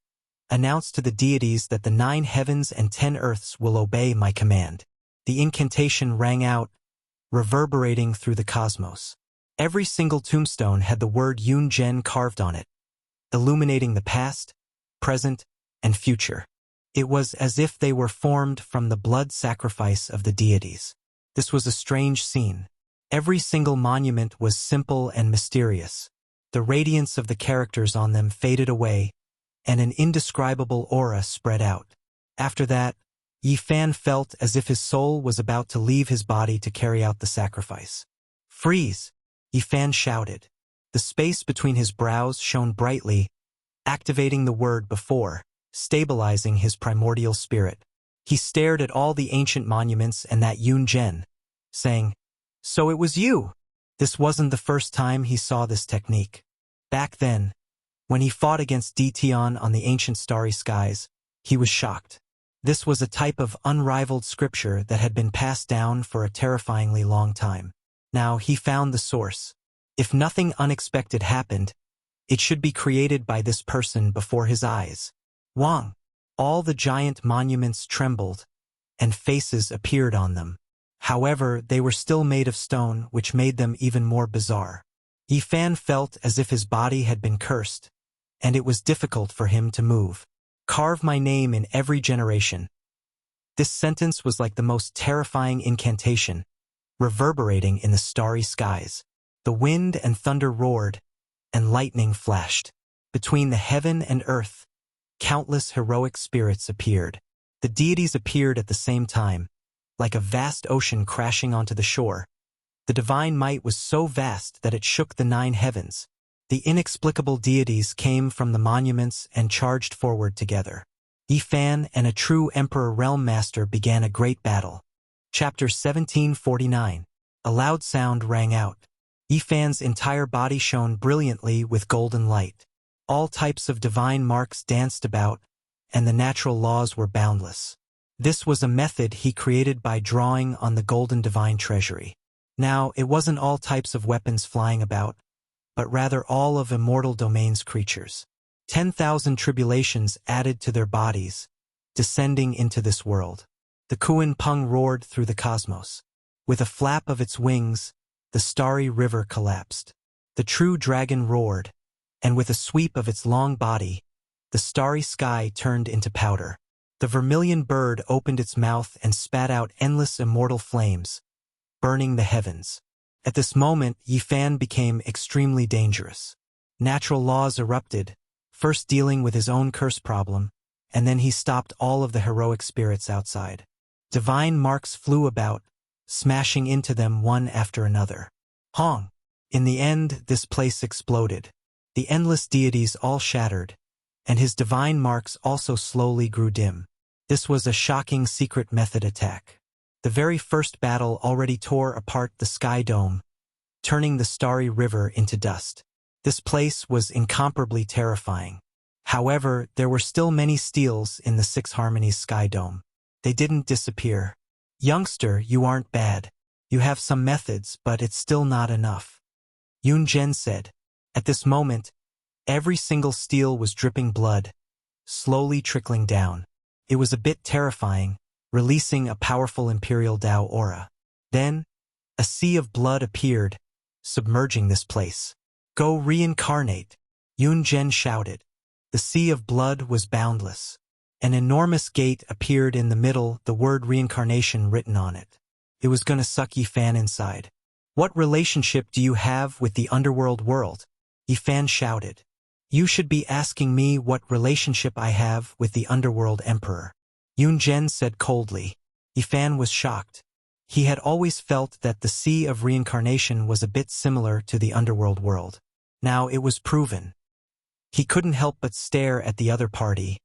Announce to the deities that the 9 heavens and 10 earths will obey my command. The incantation rang out, reverberating through the cosmos. Every single tombstone had the word Yun Zhen carved on it, illuminating the past, present, and future. It was as if they were formed from the blood sacrifice of the deities. This was a strange scene. Every single monument was simple and mysterious. The radiance of the characters on them faded away, and an indescribable aura spread out. After that, Yifan felt as if his soul was about to leave his body to carry out the sacrifice. "Freeze!" Yifan shouted. The space between his brows shone brightly, activating the word before, stabilizing his primordial spirit. He stared at all the ancient monuments and that Yun Zhen, saying, "So it was you!" This wasn't the first time he saw this technique. Back then, when he fought against Ditian on the ancient starry skies, he was shocked. This was a type of unrivaled scripture that had been passed down for a terrifyingly long time. Now he found the source. If nothing unexpected happened, it should be created by this person before his eyes. Wang! All the giant monuments trembled, and faces appeared on them. However, they were still made of stone, which made them even more bizarre. Yifan felt as if his body had been cursed, and it was difficult for him to move. "Carve my name in every generation." This sentence was like the most terrifying incantation, reverberating in the starry skies. The wind and thunder roared, and lightning flashed. Between the heaven and earth, countless heroic spirits appeared. The deities appeared at the same time, like a vast ocean crashing onto the shore. The divine might was so vast that it shook the 9 heavens. The inexplicable deities came from the monuments and charged forward together. Yifan and a true Emperor Realm Master began a great battle. Chapter 1749. A loud sound rang out. Yifan's entire body shone brilliantly with golden light. All types of divine marks danced about, and the natural laws were boundless. This was a method he created by drawing on the golden divine treasury. Now, it wasn't all types of weapons flying about, but rather all of immortal domain's creatures. 10,000 tribulations added to their bodies, descending into this world. The Kuan Peng roared through the cosmos. With a flap of its wings, the starry river collapsed. The true dragon roared, and with a sweep of its long body, the starry sky turned into powder. The vermilion bird opened its mouth and spat out endless immortal flames, burning the heavens. At this moment, Yifan became extremely dangerous. Natural laws erupted, first dealing with his own curse problem, and then he stopped all of the heroic spirits outside. Divine marks flew about, smashing into them one after another. Hong! In the end, this place exploded. The endless deities all shattered, and his divine marks also slowly grew dim. This was a shocking secret method attack. The very first battle already tore apart the sky dome, turning the starry river into dust. This place was incomparably terrifying. However, there were still many steals in the 6 Harmonies sky dome. They didn't disappear. "Youngster, you aren't bad. You have some methods, but it's still not enough," Yun Zhen said. At this moment, every single steel was dripping blood, slowly trickling down. It was a bit terrifying, releasing a powerful Imperial Dao aura. Then, a sea of blood appeared, submerging this place. "Go reincarnate," Yun Zhen shouted. The sea of blood was boundless. An enormous gate appeared in the middle, the word reincarnation written on it. It was going to suck Yifan inside. What relationship do you have with the underworld world? Yifan shouted. You should be asking me what relationship I have with the underworld emperor. Yunzhen said coldly. Yifan was shocked. He had always felt that the Sea of Reincarnation was a bit similar to the underworld world. Now it was proven. He couldn't help but stare at the other party,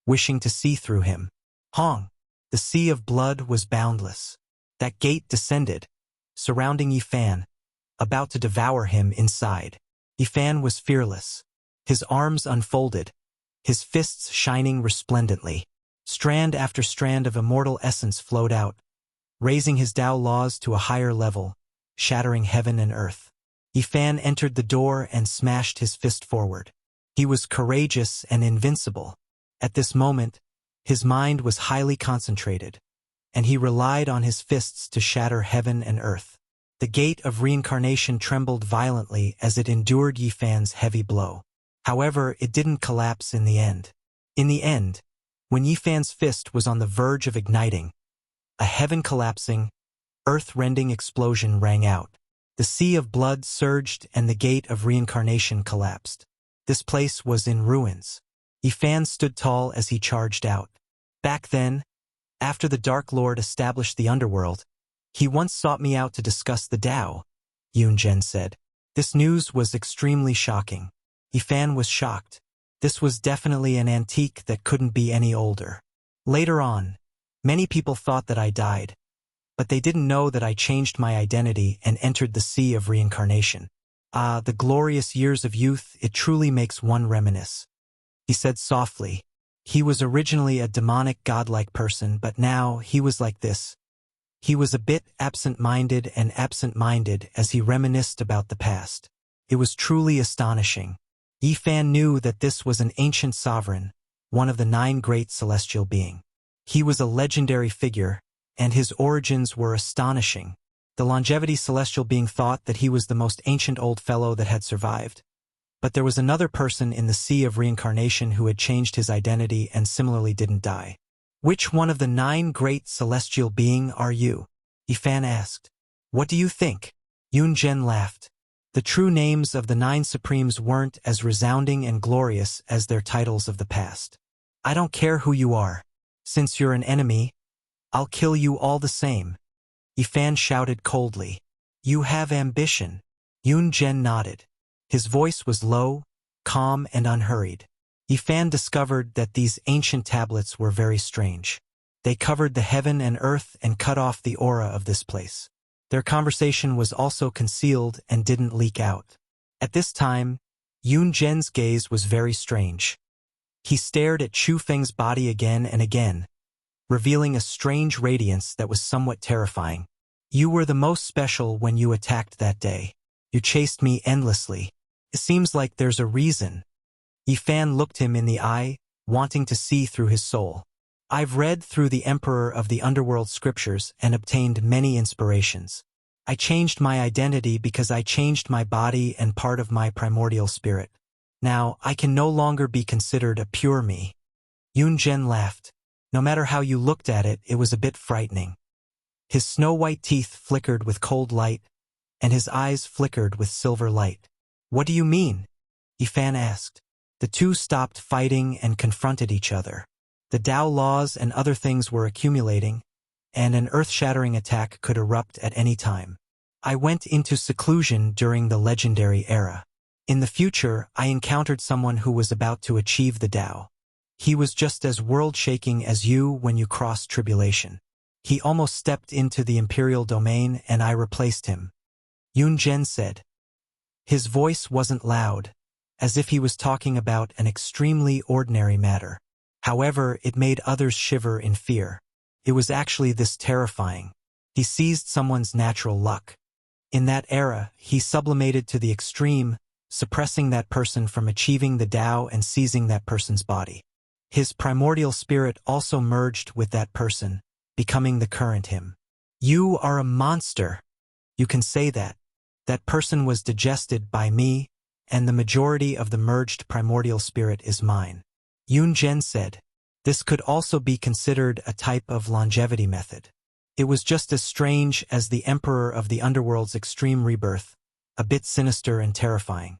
wishing to see through him. Hong! The sea of blood was boundless. That gate descended, surrounding Yifan, about to devour him inside. Yifan was fearless. His arms unfolded, his fists shining resplendently. Strand after strand of immortal essence flowed out, raising his Tao laws to a higher level, shattering heaven and earth. Yifan entered the door and smashed his fist forward. He was courageous and invincible. At this moment, his mind was highly concentrated, and he relied on his fists to shatter heaven and earth. The gate of reincarnation trembled violently as it endured Yifan's heavy blow. However, it didn't collapse in the end. In the end, when Yifan's fist was on the verge of igniting, a heaven-collapsing, earth-rending explosion rang out. The sea of blood surged and the gate of reincarnation collapsed. This place was in ruins. Yifan stood tall as he charged out. Back then, after the Dark Lord established the underworld, he once sought me out to discuss the Tao, Yunzhen said. This news was extremely shocking. Yifan was shocked. This was definitely an antique that couldn't be any older. Later on, many people thought that I died, but they didn't know that I changed my identity and entered the sea of reincarnation. Ah, the glorious years of youth, it truly makes one reminisce. He said softly. He was originally a demonic godlike person, but now he was like this. He was a bit absent-minded as he reminisced about the past. It was truly astonishing. Yifan knew that this was an ancient sovereign, one of the 9 great celestial beings. He was a legendary figure, and his origins were astonishing. The longevity celestial being thought that he was the most ancient old fellow that had survived. But there was another person in the sea of reincarnation who had changed his identity and similarly didn't die. Which one of the 9 great celestial beings are you? Yifan asked. What do you think? Yunzhen laughed. The true names of the 9 supremes weren't as resounding and glorious as their titles of the past. I don't care who you are. Since you're an enemy, I'll kill you all the same. Yifan shouted coldly. You have ambition. Yunzhen nodded. His voice was low, calm, and unhurried. Yifan discovered that these ancient tablets were very strange. They covered the heaven and earth and cut off the aura of this place. Their conversation was also concealed and didn't leak out. At this time, Yunzhen's gaze was very strange. He stared at Chu Feng's body again and again, revealing a strange radiance that was somewhat terrifying. You were the most special when you attacked that day. You chased me endlessly. It seems like there's a reason. Yifan looked him in the eye, wanting to see through his soul. I've read through the Emperor of the Underworld scriptures and obtained many inspirations. I changed my identity because I changed my body and part of my primordial spirit. Now, I can no longer be considered a pure me. Yunzhen laughed. No matter how you looked at it, it was a bit frightening. His snow-white teeth flickered with cold light, and his eyes flickered with silver light. What do you mean? Yifan asked. The two stopped fighting and confronted each other. The Tao laws and other things were accumulating, and an earth-shattering attack could erupt at any time. I went into seclusion during the legendary era. In the future, I encountered someone who was about to achieve the Tao. He was just as world-shaking as you when you crossed tribulation. He almost stepped into the imperial domain and I replaced him. Yunzhen said. His voice wasn't loud, as if he was talking about an extremely ordinary matter. However, it made others shiver in fear. It was actually this terrifying. He seized someone's natural luck. In that era, he sublimated to the extreme, suppressing that person from achieving the Tao and seizing that person's body. His primordial spirit also merged with that person, becoming the current him. You are a monster. You can say that. That person was digested by me, and the majority of the merged primordial spirit is mine. Yunzhen said. This could also be considered a type of longevity method. It was just as strange as the Emperor of the Underworld's extreme rebirth, a bit sinister and terrifying.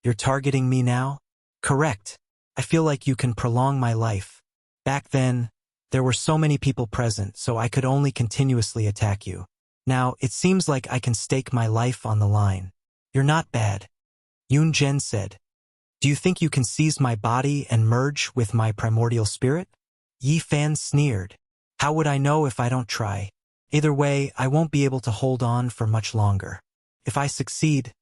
You're targeting me now? Correct. I feel like you can prolong my life. Back then, there were so many people present, so I could only continuously attack you. Now, it seems like I can stake my life on the line. You're not bad. Yun Zhen said. Do you think you can seize my body and merge with my primordial spirit? Yi Fan sneered. How would I know if I don't try? Either way, I won't be able to hold on for much longer. If I succeed,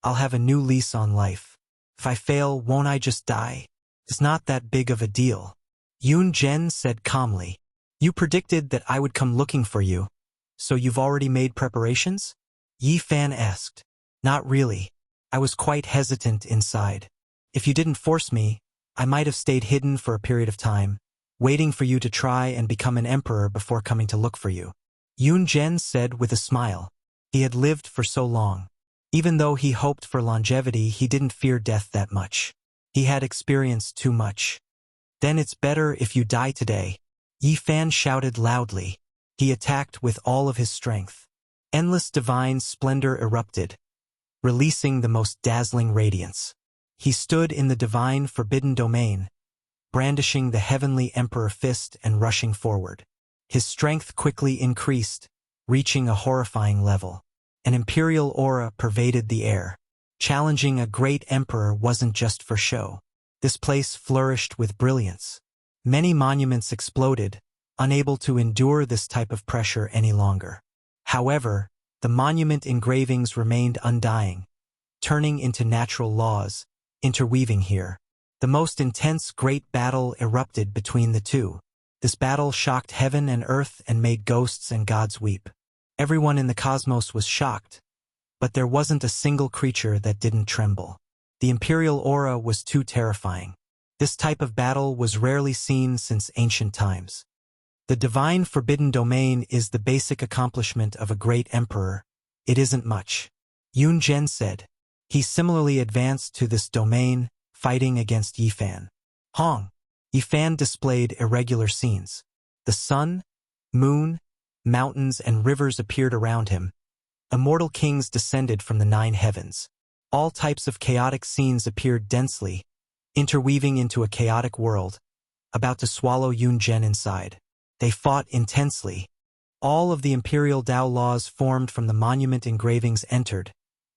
I'll have a new lease on life. If I fail, won't I just die? It's not that big of a deal. Yun Zhen said calmly. You predicted that I would come looking for you, so you've already made preparations? Yi Fan asked. Not really. I was quite hesitant inside. If you didn't force me, I might have stayed hidden for a period of time, waiting for you to try and become an emperor before coming to look for you. Yun Zhen said with a smile. He had lived for so long. Even though he hoped for longevity, he didn't fear death that much. He had experienced too much. Then it's better if you die today. Yi Fan shouted loudly. He attacked with all of his strength. Endless divine splendor erupted, releasing the most dazzling radiance. He stood in the divine forbidden domain, brandishing the heavenly emperor fist and rushing forward. His strength quickly increased, reaching a horrifying level. An imperial aura pervaded the air. Challenging a great emperor wasn't just for show. This place flourished with brilliance. Many monuments exploded, unable to endure this type of pressure any longer. However, the monument engravings remained undying, turning into natural laws, interweaving here. The most intense great battle erupted between the two. This battle shocked heaven and earth and made ghosts and gods weep. Everyone in the cosmos was shocked, but there wasn't a single creature that didn't tremble. The imperial aura was too terrifying. This type of battle was rarely seen since ancient times. The divine forbidden domain is the basic accomplishment of a great emperor. It isn't much. Yun Zhen said. He similarly advanced to this domain, fighting against Yi Fan. Hong. Yi Fan displayed irregular scenes. The sun, moon, mountains, and rivers appeared around him. Immortal kings descended from the 9 heavens. All types of chaotic scenes appeared densely, interweaving into a chaotic world, about to swallow Yun Zhen inside. They fought intensely. All of the imperial Dao laws formed from the monument engravings entered,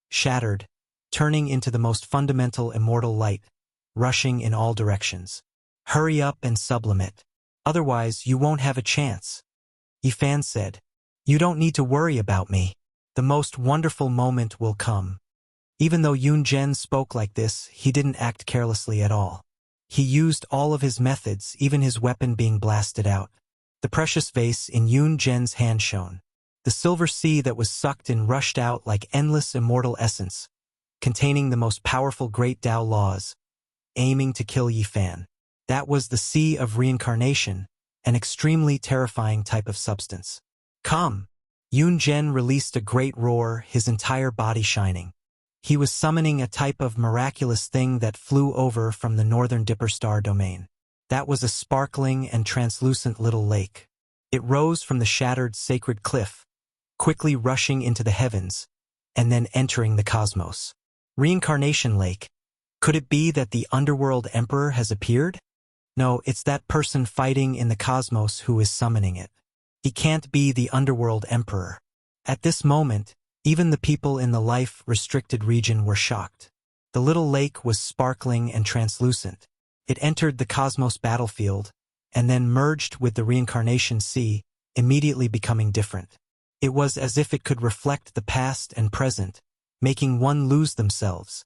shattered, turning into the most fundamental immortal light, rushing in all directions. Hurry up and sublimate. Otherwise, you won't have a chance. Yi Fan said. You don't need to worry about me. The most wonderful moment will come. Even though Yun Zhen spoke like this, he didn't act carelessly at all. He used all of his methods, even his weapon being blasted out. The precious vase in Yun Zhen's hand shone. The silver sea that was sucked in rushed out like endless immortal essence, containing the most powerful great Dao laws, aiming to kill Yi Fan. That was the sea of reincarnation, an extremely terrifying type of substance. Come! Yun Zhen released a great roar, his entire body shining. He was summoning a type of miraculous thing that flew over from the northern Dipper star domain. That was a sparkling and translucent little lake. It rose from the shattered sacred cliff, quickly rushing into the heavens, and then entering the cosmos. Reincarnation Lake. Could it be that the underworld emperor has appeared? No, it's that person fighting in the cosmos who is summoning it. He can't be the underworld emperor. At this moment, even the people in the life-restricted region were shocked. The little lake was sparkling and translucent. It entered the cosmos battlefield, and then merged with the reincarnation sea, immediately becoming different. It was as if it could reflect the past and present, making one lose themselves.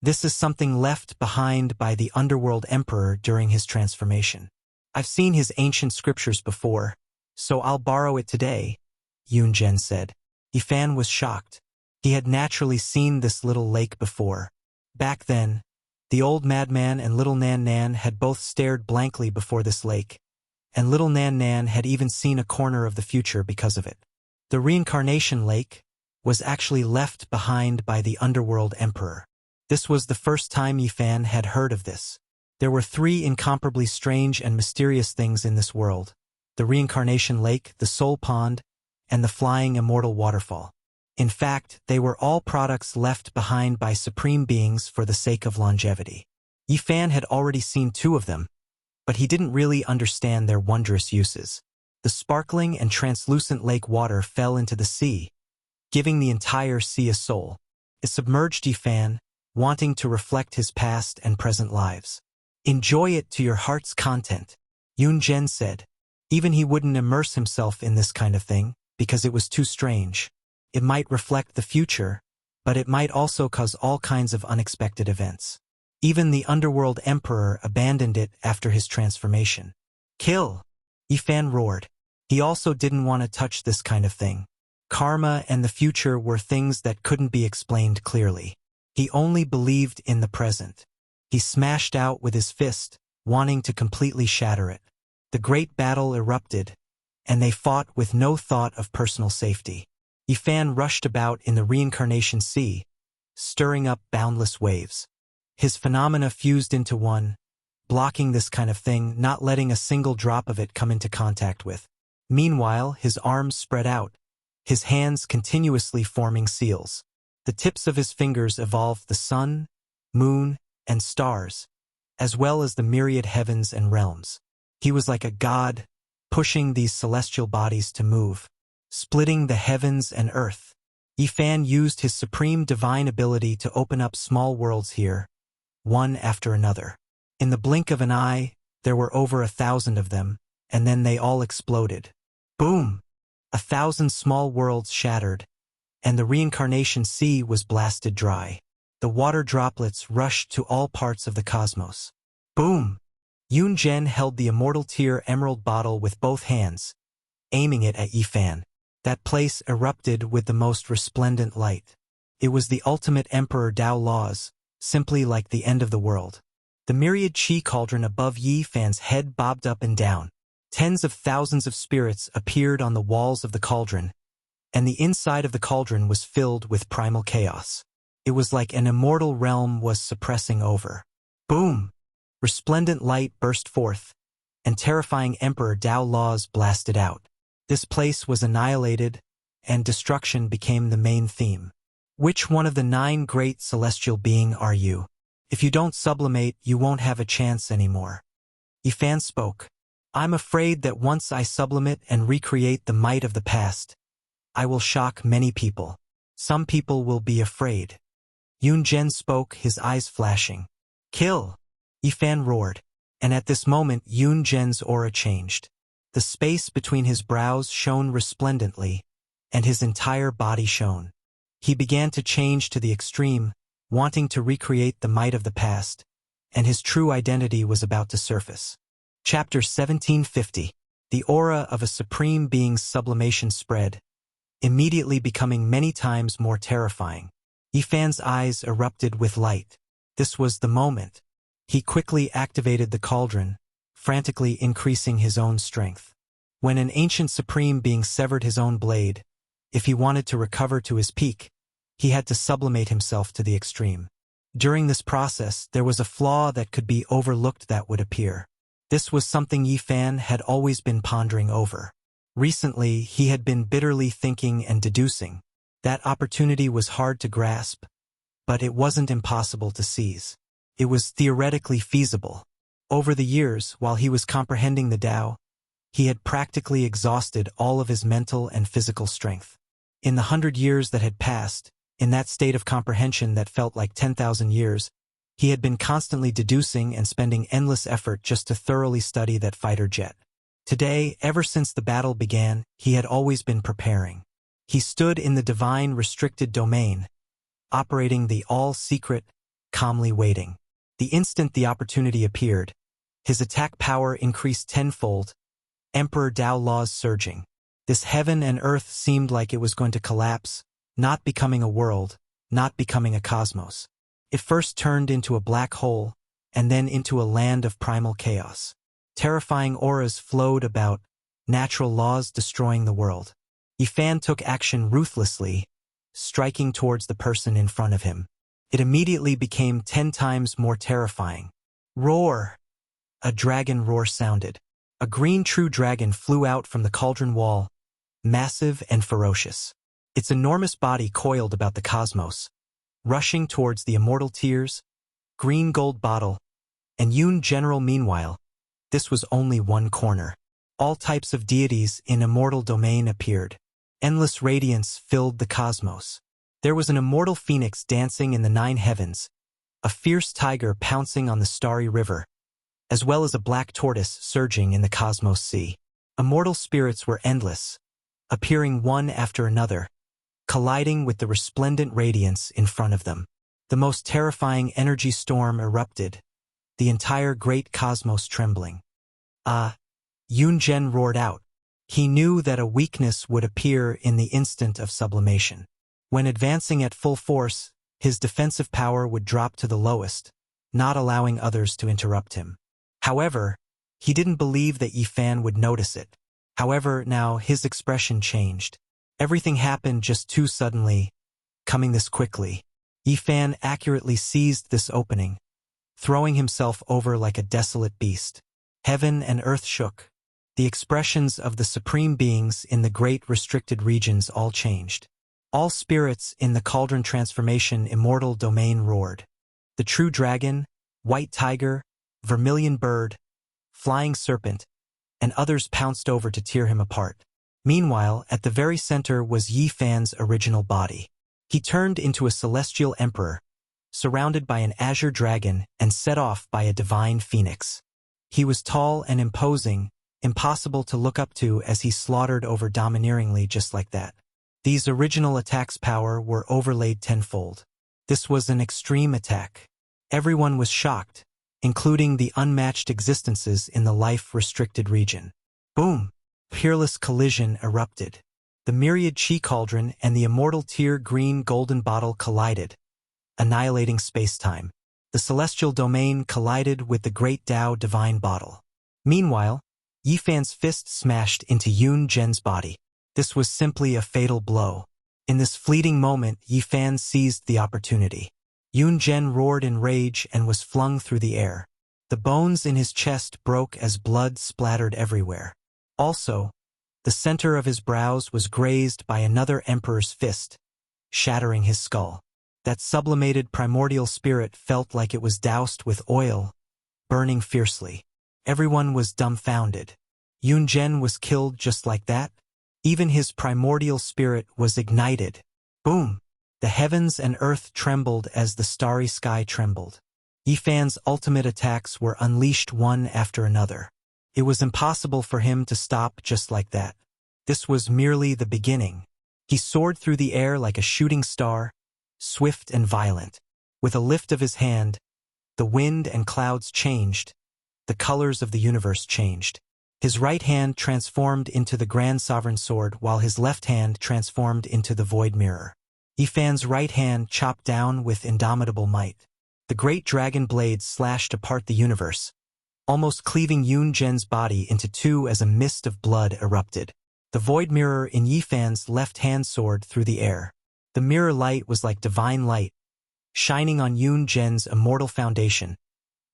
This is something left behind by the underworld emperor during his transformation. I've seen his ancient scriptures before, so I'll borrow it today, Yun Zhen said. Yi Fan was shocked. He had naturally seen this little lake before. Back then, the old madman and little Nan Nan had both stared blankly before this lake, and little Nan Nan had even seen a corner of the future because of it. The reincarnation lake was actually left behind by the underworld emperor. This was the first time Yi Fan had heard of this. There were 3 incomparably strange and mysterious things in this world: the reincarnation lake, the soul pond, and the flying immortal waterfall. In fact, they were all products left behind by supreme beings for the sake of longevity. Yifan had already seen two of them, but he didn't really understand their wondrous uses. The sparkling and translucent lake water fell into the sea, giving the entire sea a soul. It submerged Yifan, wanting to reflect his past and present lives. "Enjoy it to your heart's content," Yunzhen said. Even he wouldn't immerse himself in this kind of thing, because it was too strange. It might reflect the future, but it might also cause all kinds of unexpected events. Even the underworld emperor abandoned it after his transformation. "Kill!" Yifan roared. He also didn't want to touch this kind of thing. Karma and the future were things that couldn't be explained clearly. He only believed in the present. He smashed out with his fist, wanting to completely shatter it. The great battle erupted, and they fought with no thought of personal safety. Yifan rushed about in the reincarnation sea, stirring up boundless waves. His phenomena fused into one, blocking this kind of thing, not letting a single drop of it come into contact with. Meanwhile, his arms spread out, his hands continuously forming seals. The tips of his fingers evolved the sun, moon, and stars, as well as the myriad heavens and realms. He was like a god, pushing these celestial bodies to move, splitting the heavens and earth. Yifan used his supreme divine ability to open up small worlds here, one after another. In the blink of an eye, there were over 1,000 of them, and then they all exploded. Boom! 1,000 small worlds shattered, and the reincarnation sea was blasted dry. The water droplets rushed to all parts of the cosmos. Boom! Yunzhen held the immortal tear emerald bottle with both hands, aiming it at Yifan. That place erupted with the most resplendent light. It was the ultimate Emperor Dao laws, simply like the end of the world. The myriad chi cauldron above Yifan's head bobbed up and down. Tens of thousands of spirits appeared on the walls of the cauldron, and the inside of the cauldron was filled with primal chaos. It was like an immortal realm was suppressing over. Boom! Resplendent light burst forth, and terrifying Emperor Dao laws blasted out. This place was annihilated, and destruction became the main theme. Which one of the 9 great celestial beings are you? If you don't sublimate, you won't have a chance anymore. Yifan spoke. I'm afraid that once I sublimate and recreate the might of the past, I will shock many people. Some people will be afraid. Yunzhen spoke, his eyes flashing. Kill! Yifan roared, and at this moment Yunzhen's aura changed. The space between his brows shone resplendently, and his entire body shone. He began to change to the extreme, wanting to recreate the might of the past, and his true identity was about to surface. Chapter 1750. The aura of a supreme being's sublimation spread, immediately becoming many times more terrifying. Yifan's eyes erupted with light. This was the moment. He quickly activated the cauldron, frantically increasing his own strength. When an ancient supreme being severed his own blade, if he wanted to recover to his peak, he had to sublimate himself to the extreme. During this process, there was a flaw that could be overlooked that would appear. This was something Yifan had always been pondering over. Recently, he had been bitterly thinking and deducing. That opportunity was hard to grasp, but it wasn't impossible to seize. It was theoretically feasible. Over the years, while he was comprehending the Tao, he had practically exhausted all of his mental and physical strength. In the 100 years that had passed, in that state of comprehension that felt like 10,000 years, he had been constantly deducing and spending endless effort just to thoroughly study that fighter jet. Today, ever since the battle began, he had always been preparing. He stood in the divine restricted domain, operating the all-secret, calmly waiting. The instant the opportunity appeared, his attack power increased tenfold, Emperor Dao laws surging. This heaven and earth seemed like it was going to collapse, not becoming a world, not becoming a cosmos. It first turned into a black hole, and then into a land of primal chaos. Terrifying auras flowed about, natural laws destroying the world. Yifan took action ruthlessly, striking towards the person in front of him. It immediately became 10 times more terrifying. Roar! A dragon roar sounded. A green true dragon flew out from the cauldron wall, massive and ferocious. Its enormous body coiled about the cosmos, rushing towards the immortal tears, green gold bottle, and Yun General. Meanwhile, this was only one corner. All types of deities in immortal domain appeared. Endless radiance filled the cosmos. There was an immortal phoenix dancing in the 9 heavens, a fierce tiger pouncing on the starry river, as well as a black tortoise surging in the cosmos sea. Immortal spirits were endless, appearing one after another, colliding with the resplendent radiance in front of them. The most terrifying energy storm erupted, the entire great cosmos trembling. Yun Zhen roared out. He knew that a weakness would appear in the instant of sublimation. When advancing at full force, his defensive power would drop to the lowest, not allowing others to interrupt him. However, he didn't believe that Yi Fan would notice it. However, now his expression changed. Everything happened just too suddenly, coming this quickly. Yi Fan accurately seized this opening, throwing himself over like a desolate beast. Heaven and earth shook. The expressions of the supreme beings in the great restricted regions all changed. All spirits in the cauldron transformation immortal domain roared. The true dragon, white tiger, vermilion bird, flying serpent, and others pounced over to tear him apart. Meanwhile, at the very center was Yi Fan's original body. He turned into a celestial emperor, surrounded by an azure dragon and set off by a divine phoenix. He was tall and imposing, impossible to look up to as he slaughtered over domineeringly just like that. These original attacks' power were overlaid tenfold. This was an extreme attack. Everyone was shocked, including the unmatched existences in the life-restricted region. Boom! Peerless collision erupted. The myriad chi cauldron and the immortal tear green golden bottle collided, annihilating space-time. The celestial domain collided with the great Tao divine bottle. Meanwhile, Yi Fan's fist smashed into Yun Zhen's body. This was simply a fatal blow. In this fleeting moment, Yi Fan seized the opportunity. Yun Zhen roared in rage and was flung through the air. The bones in his chest broke as blood splattered everywhere. Also, the center of his brows was grazed by another emperor's fist, shattering his skull. That sublimated primordial spirit felt like it was doused with oil, burning fiercely. Everyone was dumbfounded. Yun Zhen was killed just like that? Even his primordial spirit was ignited. Boom! The heavens and earth trembled as the starry sky trembled. Yi Fan's ultimate attacks were unleashed one after another. It was impossible for him to stop just like that. This was merely the beginning. He soared through the air like a shooting star, swift and violent. With a lift of his hand, the wind and clouds changed. The colors of the universe changed. His right hand transformed into the Grand Sovereign Sword while his left hand transformed into the Void Mirror. Yi Fan's right hand chopped down with indomitable might. The great dragon blade slashed apart the universe, almost cleaving Yun Zhen's body into two as a mist of blood erupted. The Void Mirror in Yi Fan's left hand soared through the air. The mirror light was like divine light, shining on Yun Zhen's immortal foundation,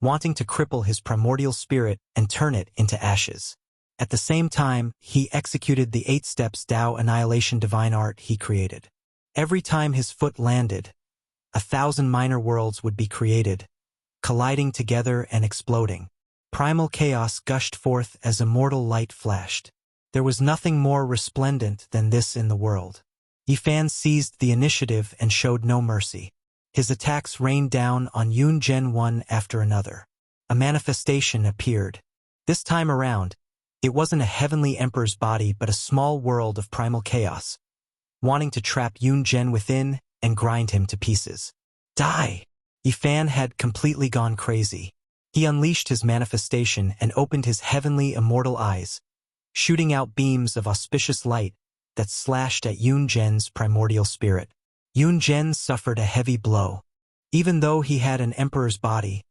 wanting to cripple his primordial spirit and turn it into ashes. At the same time, he executed the 8 steps Tao annihilation divine art he created. Every time his foot landed, 1,000 minor worlds would be created, colliding together and exploding. Primal chaos gushed forth as immortal light flashed. There was nothing more resplendent than this in the world. Yi Fan seized the initiative and showed no mercy. His attacks rained down on Yun Zhen one after another. A manifestation appeared. This time around, it wasn't a heavenly emperor's body but a small world of primal chaos, wanting to trap Yun Zhen within and grind him to pieces. Die! Yi Fan had completely gone crazy. He unleashed his manifestation and opened his heavenly immortal eyes, shooting out beams of auspicious light that slashed at Yun Zhen's primordial spirit. Yun Zhen suffered a heavy blow. Even though he had an emperor's body,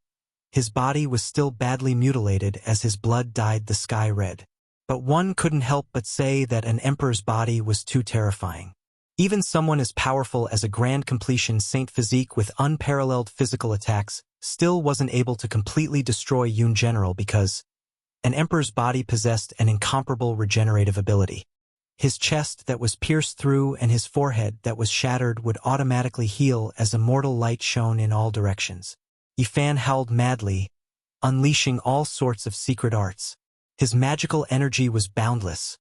his body was still badly mutilated as his blood dyed the sky red. But one couldn't help but say that an emperor's body was too terrifying. Even someone as powerful as a grand completion Saint Physique with unparalleled physical attacks still wasn't able to completely destroy Yun General because an emperor's body possessed an incomparable regenerative ability. His chest that was pierced through and his forehead that was shattered would automatically heal as immortal light shone in all directions. Yifan howled madly, unleashing all sorts of secret arts. His magical energy was boundless,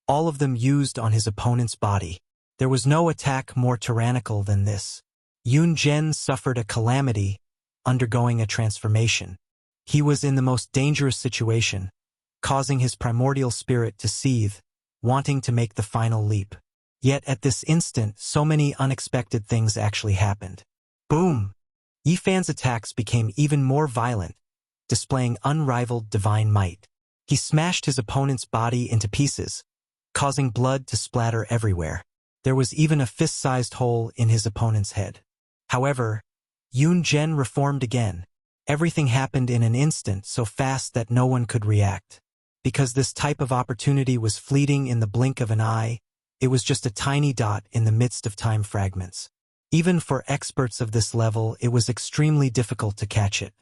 all of them used on his opponent's body. There was no attack more tyrannical than this. Yun Zhen suffered a calamity, undergoing a transformation. He was in the most dangerous situation, causing his primordial spirit to seethe, wanting to make the final leap. Yet at this instant, so many unexpected things actually happened. Boom! Yifan's attacks became even more violent, displaying unrivaled divine might. He smashed his opponent's body into pieces, causing blood to splatter everywhere. There was even a fist-sized hole in his opponent's head. However, Yun Zhen reformed again. Everything happened in an instant, so fast that no one could react. Because this type of opportunity was fleeting in the blink of an eye, it was just a tiny dot in the midst of time fragments. Even for experts of this level, it was extremely difficult to catch it.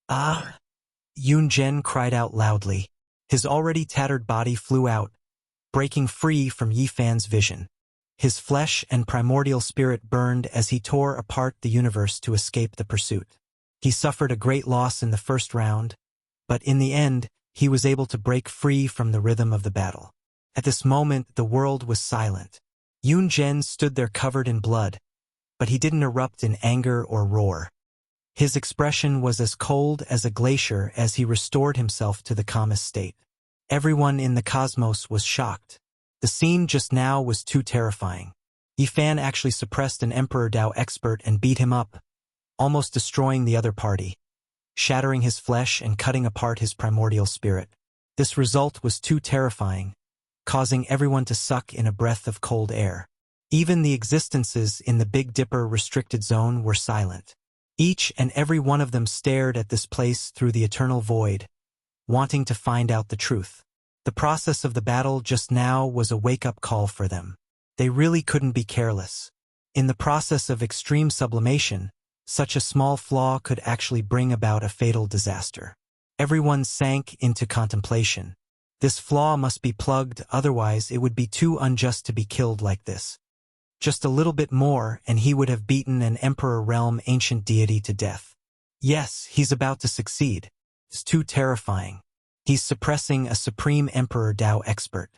Ah! Yun Zhen cried out loudly. His already tattered body flew out, breaking free from Yifan's vision. His flesh and primordial spirit burned as he tore apart the universe to escape the pursuit. He suffered a great loss in the first round, but in the end, he was able to break free from the rhythm of the battle. At this moment, the world was silent. Yun Zhen stood there covered in blood, but he didn't erupt in anger or roar. His expression was as cold as a glacier as he restored himself to the calmest state. Everyone in the cosmos was shocked. The scene just now was too terrifying. Yifan actually suppressed an Emperor Dao expert and beat him up, almost destroying the other party, shattering his flesh and cutting apart his primordial spirit. This result was too terrifying, causing everyone to suck in a breath of cold air. Even the existences in the Big Dipper restricted zone were silent. Each and every one of them stared at this place through the eternal void, wanting to find out the truth. The process of the battle just now was a wake-up call for them. They really couldn't be careless. In the process of extreme sublimation, such a small flaw could actually bring about a fatal disaster. Everyone sank into contemplation. This flaw must be plugged, otherwise it would be too unjust to be killed like this. Just a little bit more and he would have beaten an Emperor Realm ancient deity to death. Yes, he's about to succeed. It's too terrifying. He's suppressing a Supreme Emperor Dao expert.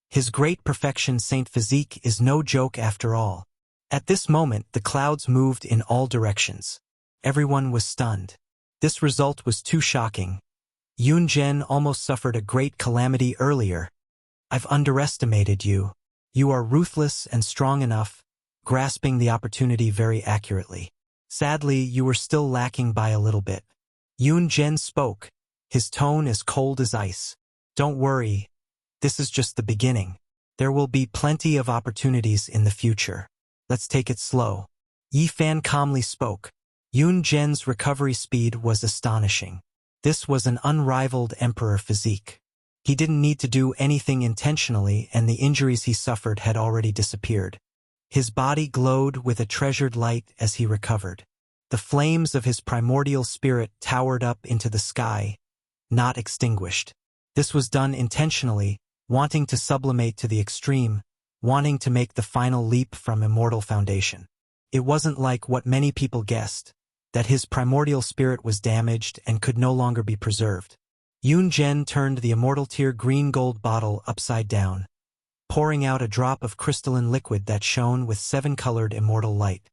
His great perfection Saint Physique is no joke after all. At this moment, the clouds moved in all directions. Everyone was stunned. This result was too shocking. Yun Zhen almost suffered a great calamity earlier. I've underestimated you. You are ruthless and strong enough, grasping the opportunity very accurately. Sadly, you were still lacking by a little bit. Yun Zhen spoke, his tone as cold as ice. Don't worry. This is just the beginning. There will be plenty of opportunities in the future. Let's take it slow. Yifan calmly spoke. Yun Zhen's recovery speed was astonishing. This was an unrivaled emperor physique. He didn't need to do anything intentionally, and the injuries he suffered had already disappeared. His body glowed with a treasured light as he recovered. The flames of his primordial spirit towered up into the sky, not extinguished. This was done intentionally, wanting to sublimate to the extreme, wanting to make the final leap from immortal foundation. It wasn't like what many people guessed, that his primordial spirit was damaged and could no longer be preserved. Yun Zhen turned the immortal tier green-gold bottle upside down, pouring out a drop of crystalline liquid that shone with 7-colored immortal light.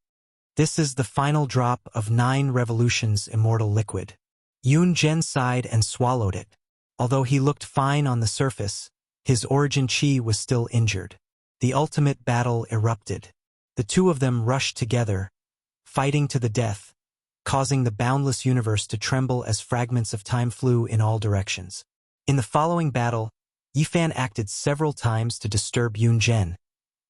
This is the final drop of 9 revolutions immortal liquid. Yun Zhen sighed and swallowed it. Although he looked fine on the surface, his origin chi was still injured. The ultimate battle erupted. The two of them rushed together, fighting to the death, causing the boundless universe to tremble as fragments of time flew in all directions. In the following battle, Yifan acted several times to disturb Yun Zhen,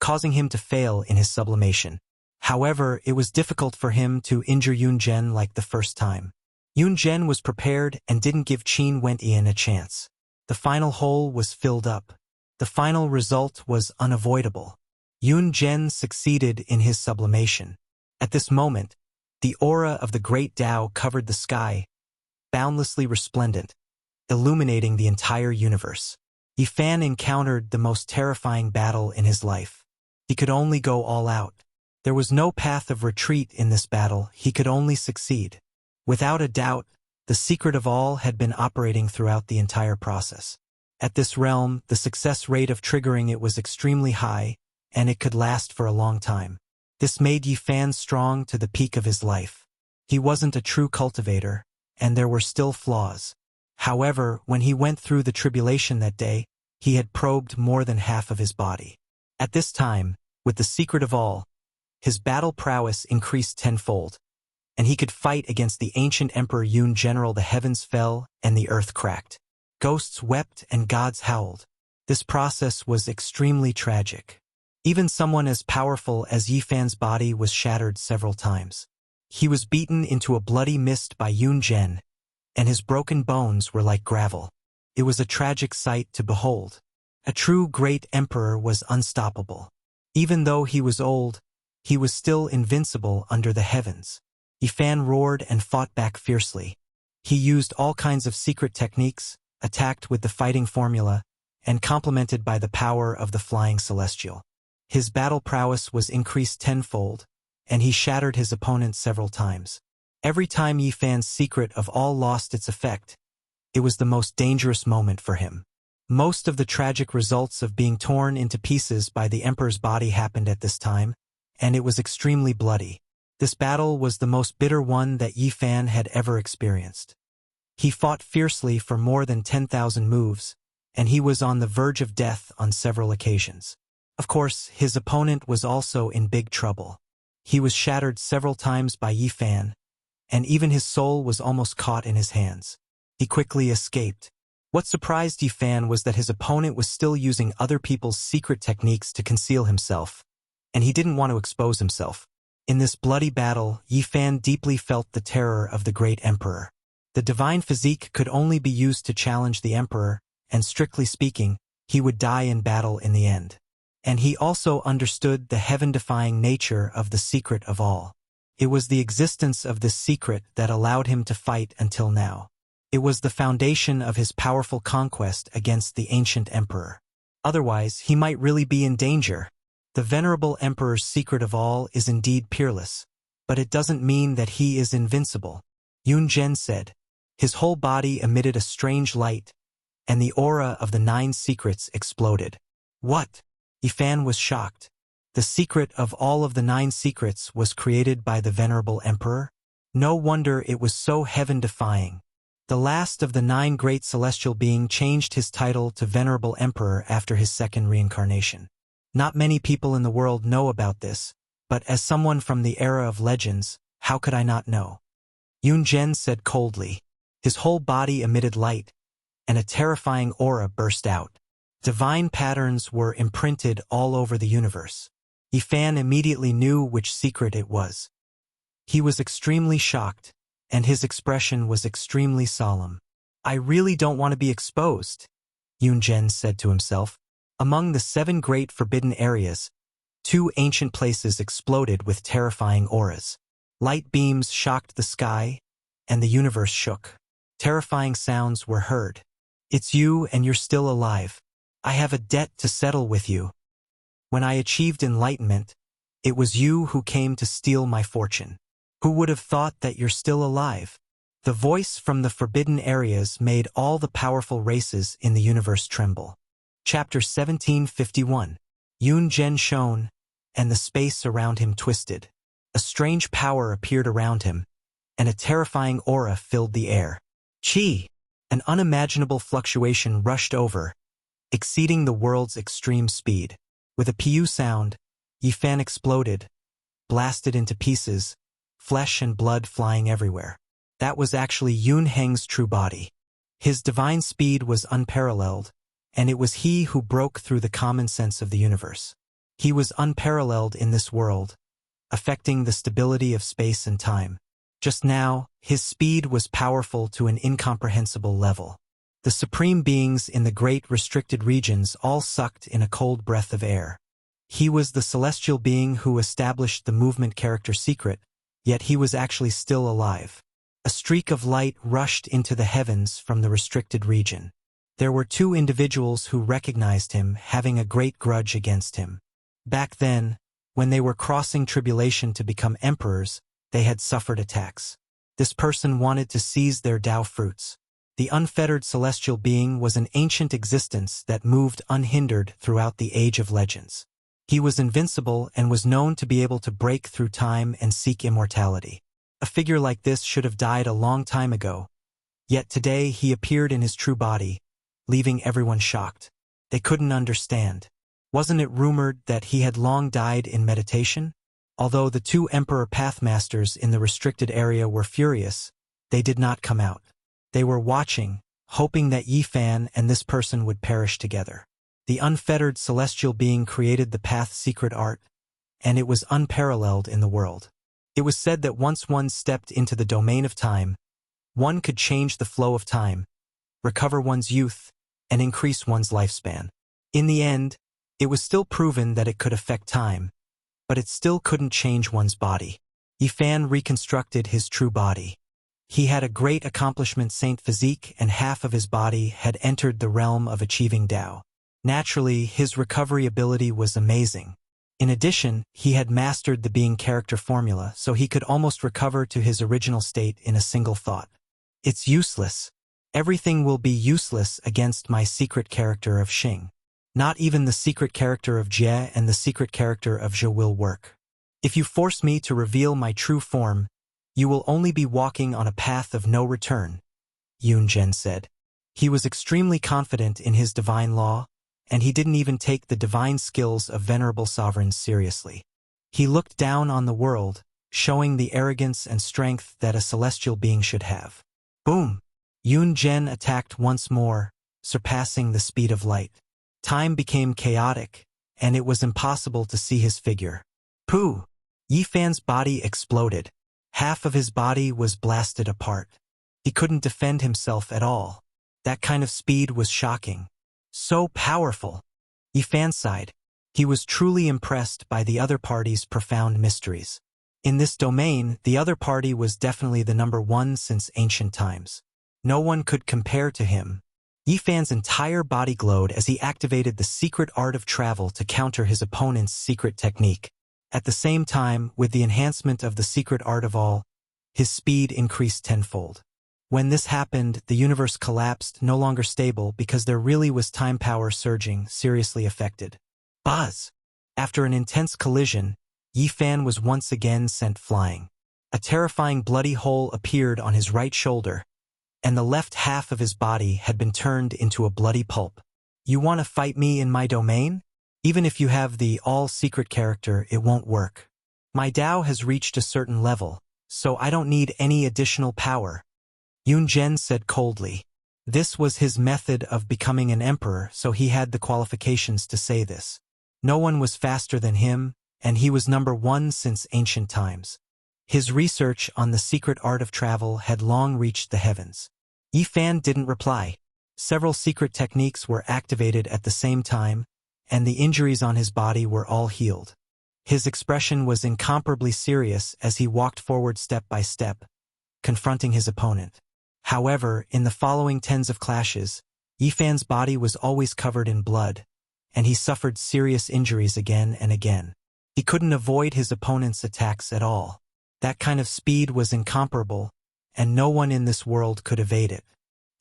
causing him to fail in his sublimation. However, it was difficult for him to injure Yun Zhen like the first time. Yun Zhen was prepared and didn't give Qin Wentian a chance. The final hole was filled up. The final result was unavoidable. Yun Zhen succeeded in his sublimation. At this moment, the aura of the great Tao covered the sky, boundlessly resplendent, illuminating the entire universe. Yifan encountered the most terrifying battle in his life. He could only go all out. There was no path of retreat in this battle, he could only succeed. Without a doubt, the secret of all had been operating throughout the entire process. At this realm, the success rate of triggering it was extremely high, and it could last for a long time. This made Yifan strong to the peak of his life. He wasn't a true cultivator, and there were still flaws. However, when he went through the tribulation that day, he had probed more than half of his body. At this time, with the secret of all, his battle prowess increased tenfold, and he could fight against the ancient Emperor Yun General. The heavens fell and the earth cracked. Ghosts wept and gods howled. This process was extremely tragic. Even someone as powerful as Yifan's body was shattered several times. He was beaten into a bloody mist by Yun Zhen, and his broken bones were like gravel. It was a tragic sight to behold. A true great emperor was unstoppable. Even though he was old, he was still invincible under the heavens. Yifan roared and fought back fiercely. He used all kinds of secret techniques, attacked with the fighting formula, and complemented by the power of the flying celestial. His battle prowess was increased tenfold, and he shattered his opponent several times. Every time Yifan's secret of all lost its effect, it was the most dangerous moment for him. Most of the tragic results of being torn into pieces by the emperor's body happened at this time, and it was extremely bloody. This battle was the most bitter one that Yifan had ever experienced. He fought fiercely for more than 10,000 moves, and he was on the verge of death on several occasions. Of course, his opponent was also in big trouble. He was shattered several times by Yifan, and even his soul was almost caught in his hands. He quickly escaped. What surprised Yifan was that his opponent was still using other people's secret techniques to conceal himself, and he didn't want to expose himself. In this bloody battle, Yifan deeply felt the terror of the great emperor. The divine physique could only be used to challenge the emperor, and strictly speaking, he would die in battle in the end. And he also understood the heaven-defying nature of the secret of all. It was the existence of this secret that allowed him to fight until now. It was the foundation of his powerful conquest against the ancient emperor. Otherwise, he might really be in danger. The venerable emperor's secret of all is indeed peerless, but it doesn't mean that he is invincible. Yun Zhen said. His whole body emitted a strange light, and the aura of the 9 secrets exploded. What? Yifan was shocked. The secret of all of the 9 secrets was created by the venerable emperor? No wonder it was so heaven-defying. The last of the 9 great celestial beings changed his title to Venerable Emperor after his second reincarnation. Not many people in the world know about this, but as someone from the era of legends, how could I not know? Yun Zhen said coldly. His whole body emitted light, and a terrifying aura burst out. Divine patterns were imprinted all over the universe. Yifan immediately knew which secret it was. He was extremely shocked, and his expression was extremely solemn. I really don't want to be exposed, Yun Zhen said to himself. Among the 7 great forbidden areas, 2 ancient places exploded with terrifying auras. Light beams shocked the sky, and the universe shook. Terrifying sounds were heard. It's you and you're still alive. I have a debt to settle with you. When I achieved enlightenment, it was you who came to steal my fortune. Who would have thought that you're still alive? The voice from the forbidden areas made all the powerful races in the universe tremble. Chapter 1751. Yun Zhen shone, and the space around him twisted. A strange power appeared around him, and a terrifying aura filled the air. Qi! An unimaginable fluctuation rushed over, exceeding the world's extreme speed. With a piu sound, Yifan exploded, blasted into pieces, flesh and blood flying everywhere. That was actually Yun Heng's true body. His divine speed was unparalleled, and it was he who broke through the common sense of the universe. He was unparalleled in this world, affecting the stability of space and time. Just now, his speed was powerful to an incomprehensible level. The supreme beings in the great restricted regions all sucked in a cold breath of air. He was the celestial being who established the movement character secret, yet he was actually still alive. A streak of light rushed into the heavens from the restricted region. There were two individuals who recognized him, having a great grudge against him. Back then, when they were crossing tribulation to become emperors, they had suffered attacks. This person wanted to seize their Tao fruits. The unfettered celestial being was an ancient existence that moved unhindered throughout the age of legends. He was invincible and was known to be able to break through time and seek immortality. A figure like this should have died a long time ago, yet today he appeared in his true body, leaving everyone shocked. They couldn't understand. Wasn't it rumored that he had long died in meditation? Although the two Emperor Pathmasters in the restricted area were furious, they did not come out. They were watching, hoping that Yi Fan and this person would perish together. The unfettered celestial being created the Path's secret art, and it was unparalleled in the world. It was said that once one stepped into the domain of time, one could change the flow of time, recover one's youth, and increase one's lifespan. In the end, it was still proven that it could affect time, but it still couldn't change one's body. Yi Fan reconstructed his true body. He had a great accomplishment Saint physique, and half of his body had entered the realm of achieving Tao. Naturally, his recovery ability was amazing. In addition, he had mastered the being character formula, so he could almost recover to his original state in a single thought. It's useless. Everything will be useless against my secret character of Xing. Not even the secret character of Jie and the secret character of Zhe will work. If you force me to reveal my true form, you will only be walking on a path of no return, Yun Zhen said. He was extremely confident in his divine law, and he didn't even take the divine skills of venerable sovereigns seriously. He looked down on the world, showing the arrogance and strength that a celestial being should have. Boom! Yun Zhen attacked once more, surpassing the speed of light. Time became chaotic, and it was impossible to see his figure. Pooh! Yi Fan's body exploded. Half of his body was blasted apart. He couldn't defend himself at all. That kind of speed was shocking. So powerful. Yi Fan sighed. He was truly impressed by the other party's profound mysteries. In this domain, the other party was definitely the number one since ancient times. No one could compare to him. Yi Fan's entire body glowed as he activated the secret art of travel to counter his opponent's secret technique. At the same time, with the enhancement of the secret art of all, his speed increased tenfold. When this happened, the universe collapsed, no longer stable because there really was time power surging, seriously affected. Buzz! After an intense collision, Yi Fan was once again sent flying. A terrifying bloody hole appeared on his right shoulder, and the left half of his body had been turned into a bloody pulp. You want to fight me in my domain? Even if you have the all-secret character, it won't work. My Tao has reached a certain level, so I don't need any additional power, Yun Zhen said coldly. This was his method of becoming an emperor, so he had the qualifications to say this. No one was faster than him, and he was number one since ancient times. His research on the secret art of travel had long reached the heavens. Yi Fan didn't reply. Several secret techniques were activated at the same time, and the injuries on his body were all healed. His expression was incomparably serious as he walked forward step by step, confronting his opponent. However, in the following tens of clashes, Yi Fan's body was always covered in blood, and he suffered serious injuries again and again. He couldn't avoid his opponent's attacks at all. That kind of speed was incomparable, and no one in this world could evade it.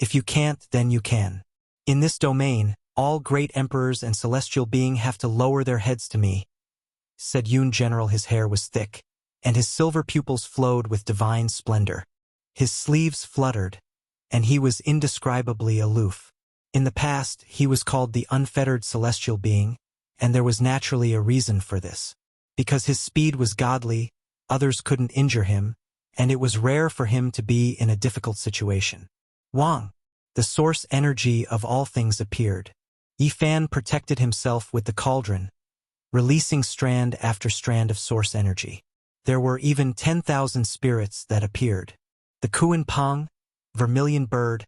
If you can't, then you can. In this domain, all great emperors and celestial beings have to lower their heads to me, said Yun General. His hair was thick, and his silver pupils flowed with divine splendor. His sleeves fluttered, and he was indescribably aloof. In the past, he was called the unfettered celestial being, and there was naturally a reason for this. Because his speed was godly, others couldn't injure him, and it was rare for him to be in a difficult situation. Wang, the source energy of all things, appeared. Yi Fan protected himself with the cauldron, releasing strand after strand of source energy. There were even 10,000 spirits that appeared. The Kuan Pong, Vermilion Bird,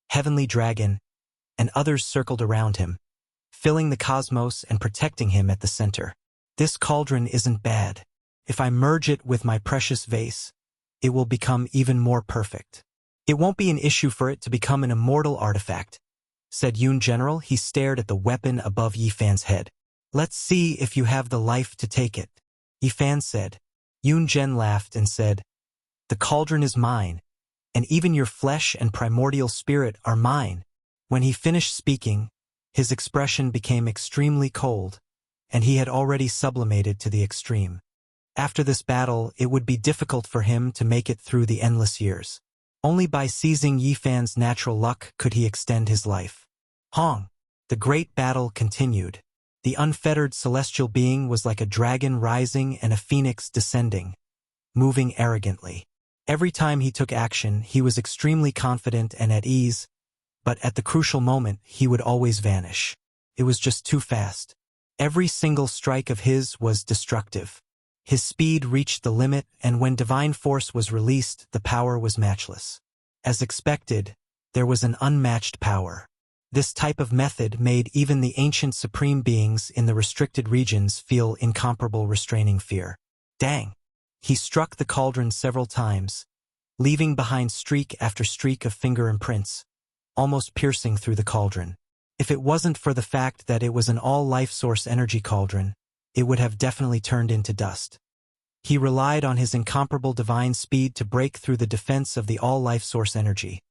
Heavenly Dragon, and others circled around him, filling the cosmos and protecting him at the center. This cauldron isn't bad. If I merge it with my precious vase, it will become even more perfect. It won't be an issue for it to become an immortal artifact, said Yun General. He stared at the weapon above Yi Fan's head. Let's see if you have the life to take it, Yi Fan said. Yun Gen laughed and said, the cauldron is mine, and even your flesh and primordial spirit are mine. When he finished speaking, his expression became extremely cold, and he had already sublimated to the extreme. After this battle, it would be difficult for him to make it through the endless years. Only by seizing Yi Fan's natural luck could he extend his life. Hong! The great battle continued. The unfettered celestial being was like a dragon rising and a phoenix descending, moving arrogantly. Every time he took action, he was extremely confident and at ease, but at the crucial moment, he would always vanish. It was just too fast. Every single strike of his was destructive. His speed reached the limit, and when divine force was released, the power was matchless. As expected, there was an unmatched power. This type of method made even the ancient supreme beings in the restricted regions feel incomparable restraining fear. Dang! He struck the cauldron several times, leaving behind streak after streak of finger imprints, almost piercing through the cauldron. If it wasn't for the fact that it was an all-life source energy cauldron, it would have definitely turned into dust. He relied on his incomparable divine speed to break through the defense of the all-life source energy.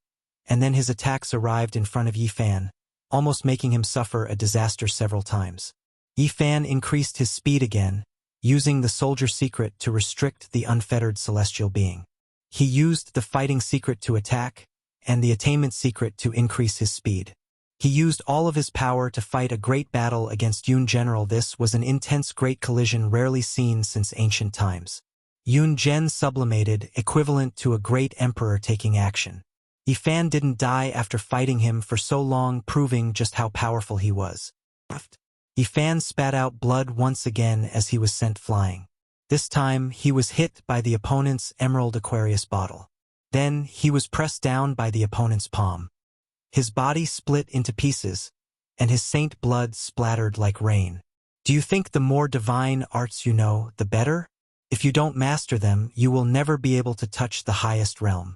And then his attacks arrived in front of Yi Fan, almost making him suffer a disaster several times. Yi Fan increased his speed again, using the soldier secret to restrict the unfettered celestial being. He used the fighting secret to attack, and the attainment secret to increase his speed. He used all of his power to fight a great battle against Yun General. This was an intense great collision rarely seen since ancient times. Yun Gen sublimated, equivalent to a great emperor taking action. Yi Fan didn't die after fighting him for so long, proving just how powerful he was. Yi Fan spat out blood once again as he was sent flying. This time, he was hit by the opponent's Emerald Aquarius bottle. Then, he was pressed down by the opponent's palm. His body split into pieces, and his saint blood splattered like rain. Do you think the more divine arts you know, the better? If you don't master them, you will never be able to touch the highest realm.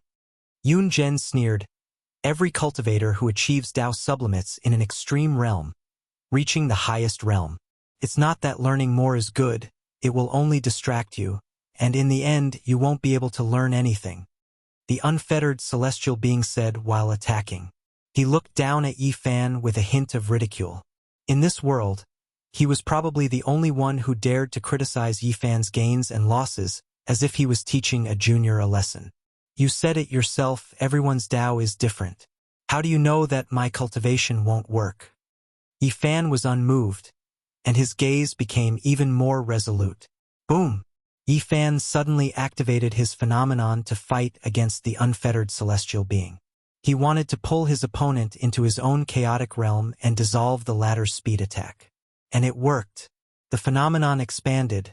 Yun Gen sneered, every cultivator who achieves Tao sublimates in an extreme realm, reaching the highest realm. It's not that learning more is good, it will only distract you, and in the end you won't be able to learn anything. The unfettered celestial being said while attacking. He looked down at Yi Fan with a hint of ridicule. In this world, he was probably the only one who dared to criticize Yi Fan's gains and losses as if he was teaching a junior a lesson. You said it yourself, everyone's Tao is different. How do you know that my cultivation won't work? Yi Fan was unmoved, and his gaze became even more resolute. Boom! Yi Fan suddenly activated his phenomenon to fight against the unfettered celestial being. He wanted to pull his opponent into his own chaotic realm and dissolve the latter's speed attack. And it worked. The phenomenon expanded,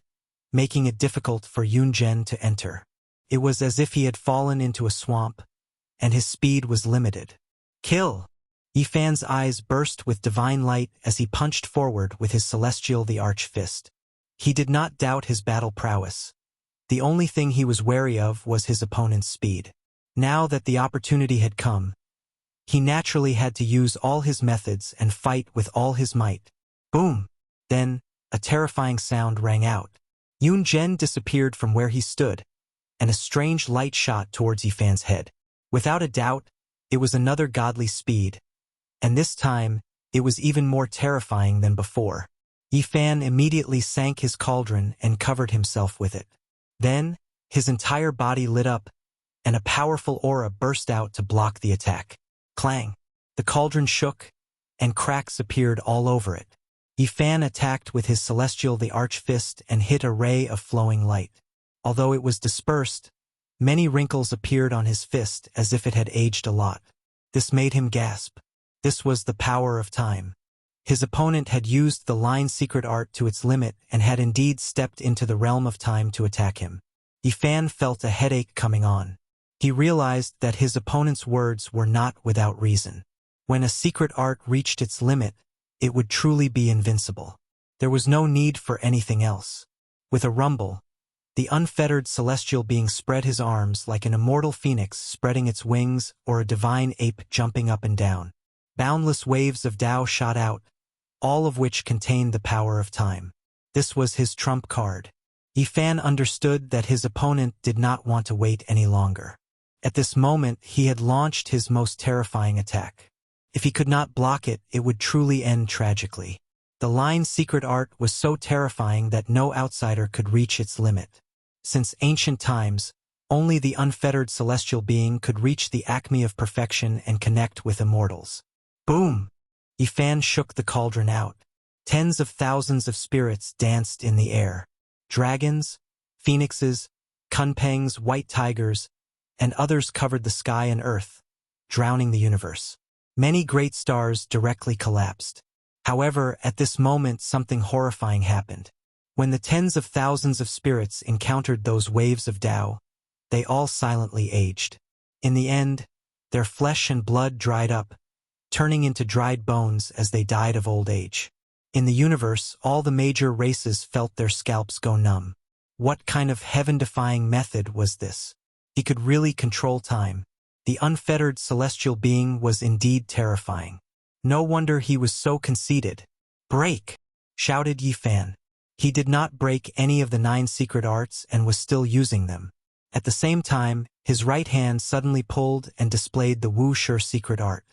making it difficult for Yun Gen to enter. It was as if he had fallen into a swamp, and his speed was limited. Kill! Yi Fan's eyes burst with divine light as he punched forward with his celestial the arch fist. He did not doubt his battle prowess. The only thing he was wary of was his opponent's speed. Now that the opportunity had come, he naturally had to use all his methods and fight with all his might. Boom! Then, a terrifying sound rang out. Yun Gen disappeared from where he stood, and a strange light shot towards Yi Fan's head. Without a doubt, it was another godly speed, and this time, it was even more terrifying than before. Yi Fan immediately sank his cauldron and covered himself with it. Then, his entire body lit up, and a powerful aura burst out to block the attack. Clang! The cauldron shook, and cracks appeared all over it. Yi Fan attacked with his celestial the arch fist and hit a ray of flowing light. Although it was dispersed, many wrinkles appeared on his fist as if it had aged a lot. This made him gasp. This was the power of time. His opponent had used the line secret art to its limit and had indeed stepped into the realm of time to attack him. Yi Fan felt a headache coming on. He realized that his opponent's words were not without reason. When a secret art reached its limit, it would truly be invincible. There was no need for anything else. With a rumble, the unfettered celestial being spread his arms like an immortal phoenix spreading its wings or a divine ape jumping up and down. Boundless waves of Tao shot out, all of which contained the power of time. This was his trump card. Yifan understood that his opponent did not want to wait any longer. At this moment, he had launched his most terrifying attack. If he could not block it, it would truly end tragically. The line's secret art was so terrifying that no outsider could reach its limit. Since ancient times, only the unfettered celestial being could reach the acme of perfection and connect with immortals. Boom! Yifan shook the cauldron out. Tens of thousands of spirits danced in the air. Dragons, phoenixes, kunpangs, white tigers, and others covered the sky and earth, drowning the universe. Many great stars directly collapsed. However, at this moment something horrifying happened. When the tens of thousands of spirits encountered those waves of Tao, they all silently aged. In the end, their flesh and blood dried up, turning into dried bones as they died of old age. In the universe, all the major races felt their scalps go numb. What kind of heaven-defying method was this? He could really control time. The unfettered celestial being was indeed terrifying. No wonder he was so conceited. "Break!" shouted Yifan. He did not break any of the 9 secret arts and was still using them. At the same time, his right hand suddenly pulled and displayed the Wuxia secret art.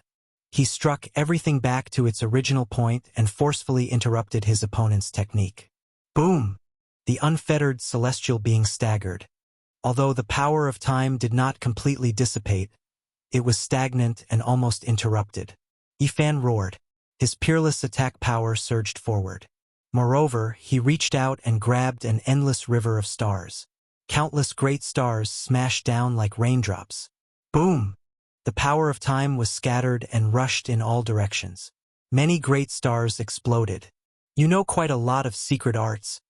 He struck everything back to its original point and forcefully interrupted his opponent's technique. Boom! The unfettered celestial being staggered. Although the power of time did not completely dissipate, it was stagnant and almost interrupted. Yifan roared. His peerless attack power surged forward. Moreover, he reached out and grabbed an endless river of stars. Countless great stars smashed down like raindrops. Boom! The power of time was scattered and rushed in all directions. Many great stars exploded. "You know quite a lot of secret arts,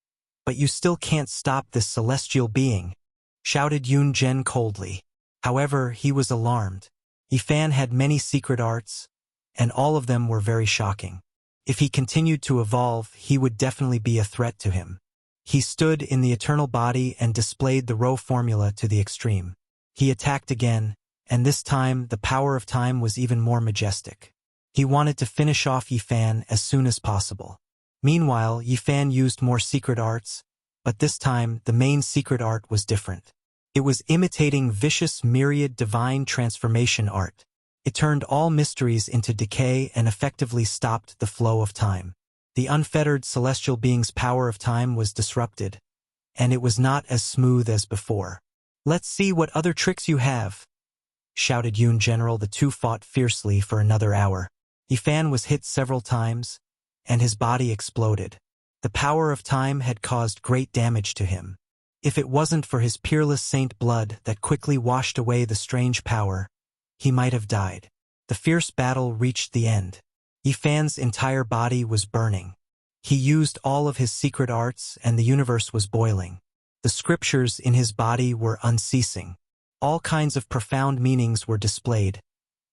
but you still can't stop this celestial being," shouted Yun Zhen coldly. However, he was alarmed. Yifan had many secret arts, and all of them were very shocking. If he continued to evolve, he would definitely be a threat to him. He stood in the eternal body and displayed the Rho formula to the extreme. He attacked again, and this time the power of time was even more majestic. He wanted to finish off Yifan as soon as possible. Meanwhile, Yifan used more secret arts, but this time the main secret art was different. It was imitating vicious myriad divine transformation art. It turned all mysteries into decay and effectively stopped the flow of time. The unfettered celestial being's power of time was disrupted, and it was not as smooth as before. "Let's see what other tricks you have," shouted Yun General. The two fought fiercely for another hour. Yifan was hit several times, and his body exploded. The power of time had caused great damage to him. If it wasn't for his peerless saint blood that quickly washed away the strange power, he might have died. The fierce battle reached the end. Yifan's entire body was burning. He used all of his secret arts and the universe was boiling. The scriptures in his body were unceasing. All kinds of profound meanings were displayed,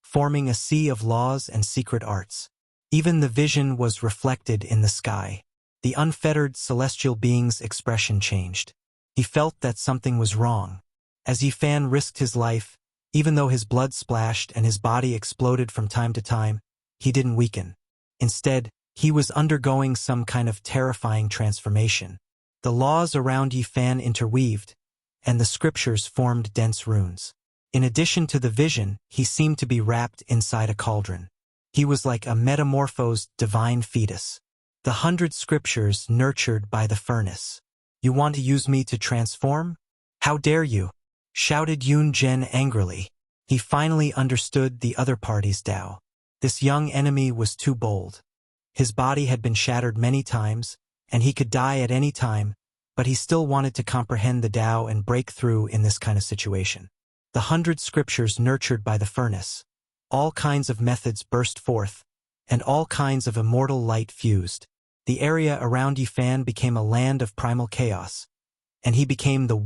forming a sea of laws and secret arts. Even the vision was reflected in the sky. The unfettered celestial being's expression changed. He felt that something was wrong. As Yifan risked his life, even though his blood splashed and his body exploded from time to time, he didn't weaken. Instead, he was undergoing some kind of terrifying transformation. The laws around Yifan interweaved, and the scriptures formed dense runes. In addition to the vision, he seemed to be wrapped inside a cauldron. He was like a metamorphosed divine fetus. The 100 scriptures nurtured by the furnace. "You want to use me to transform? How dare you?" shouted Yun Zhen angrily. He finally understood the other party's Tao. This young enemy was too bold. His body had been shattered many times, and he could die at any time, but he still wanted to comprehend the Tao and break through in this kind of situation. The 100 scriptures nurtured by the furnace. All kinds of methods burst forth, and all kinds of immortal light fused. The area around Yifan became a land of primal chaos, and he became the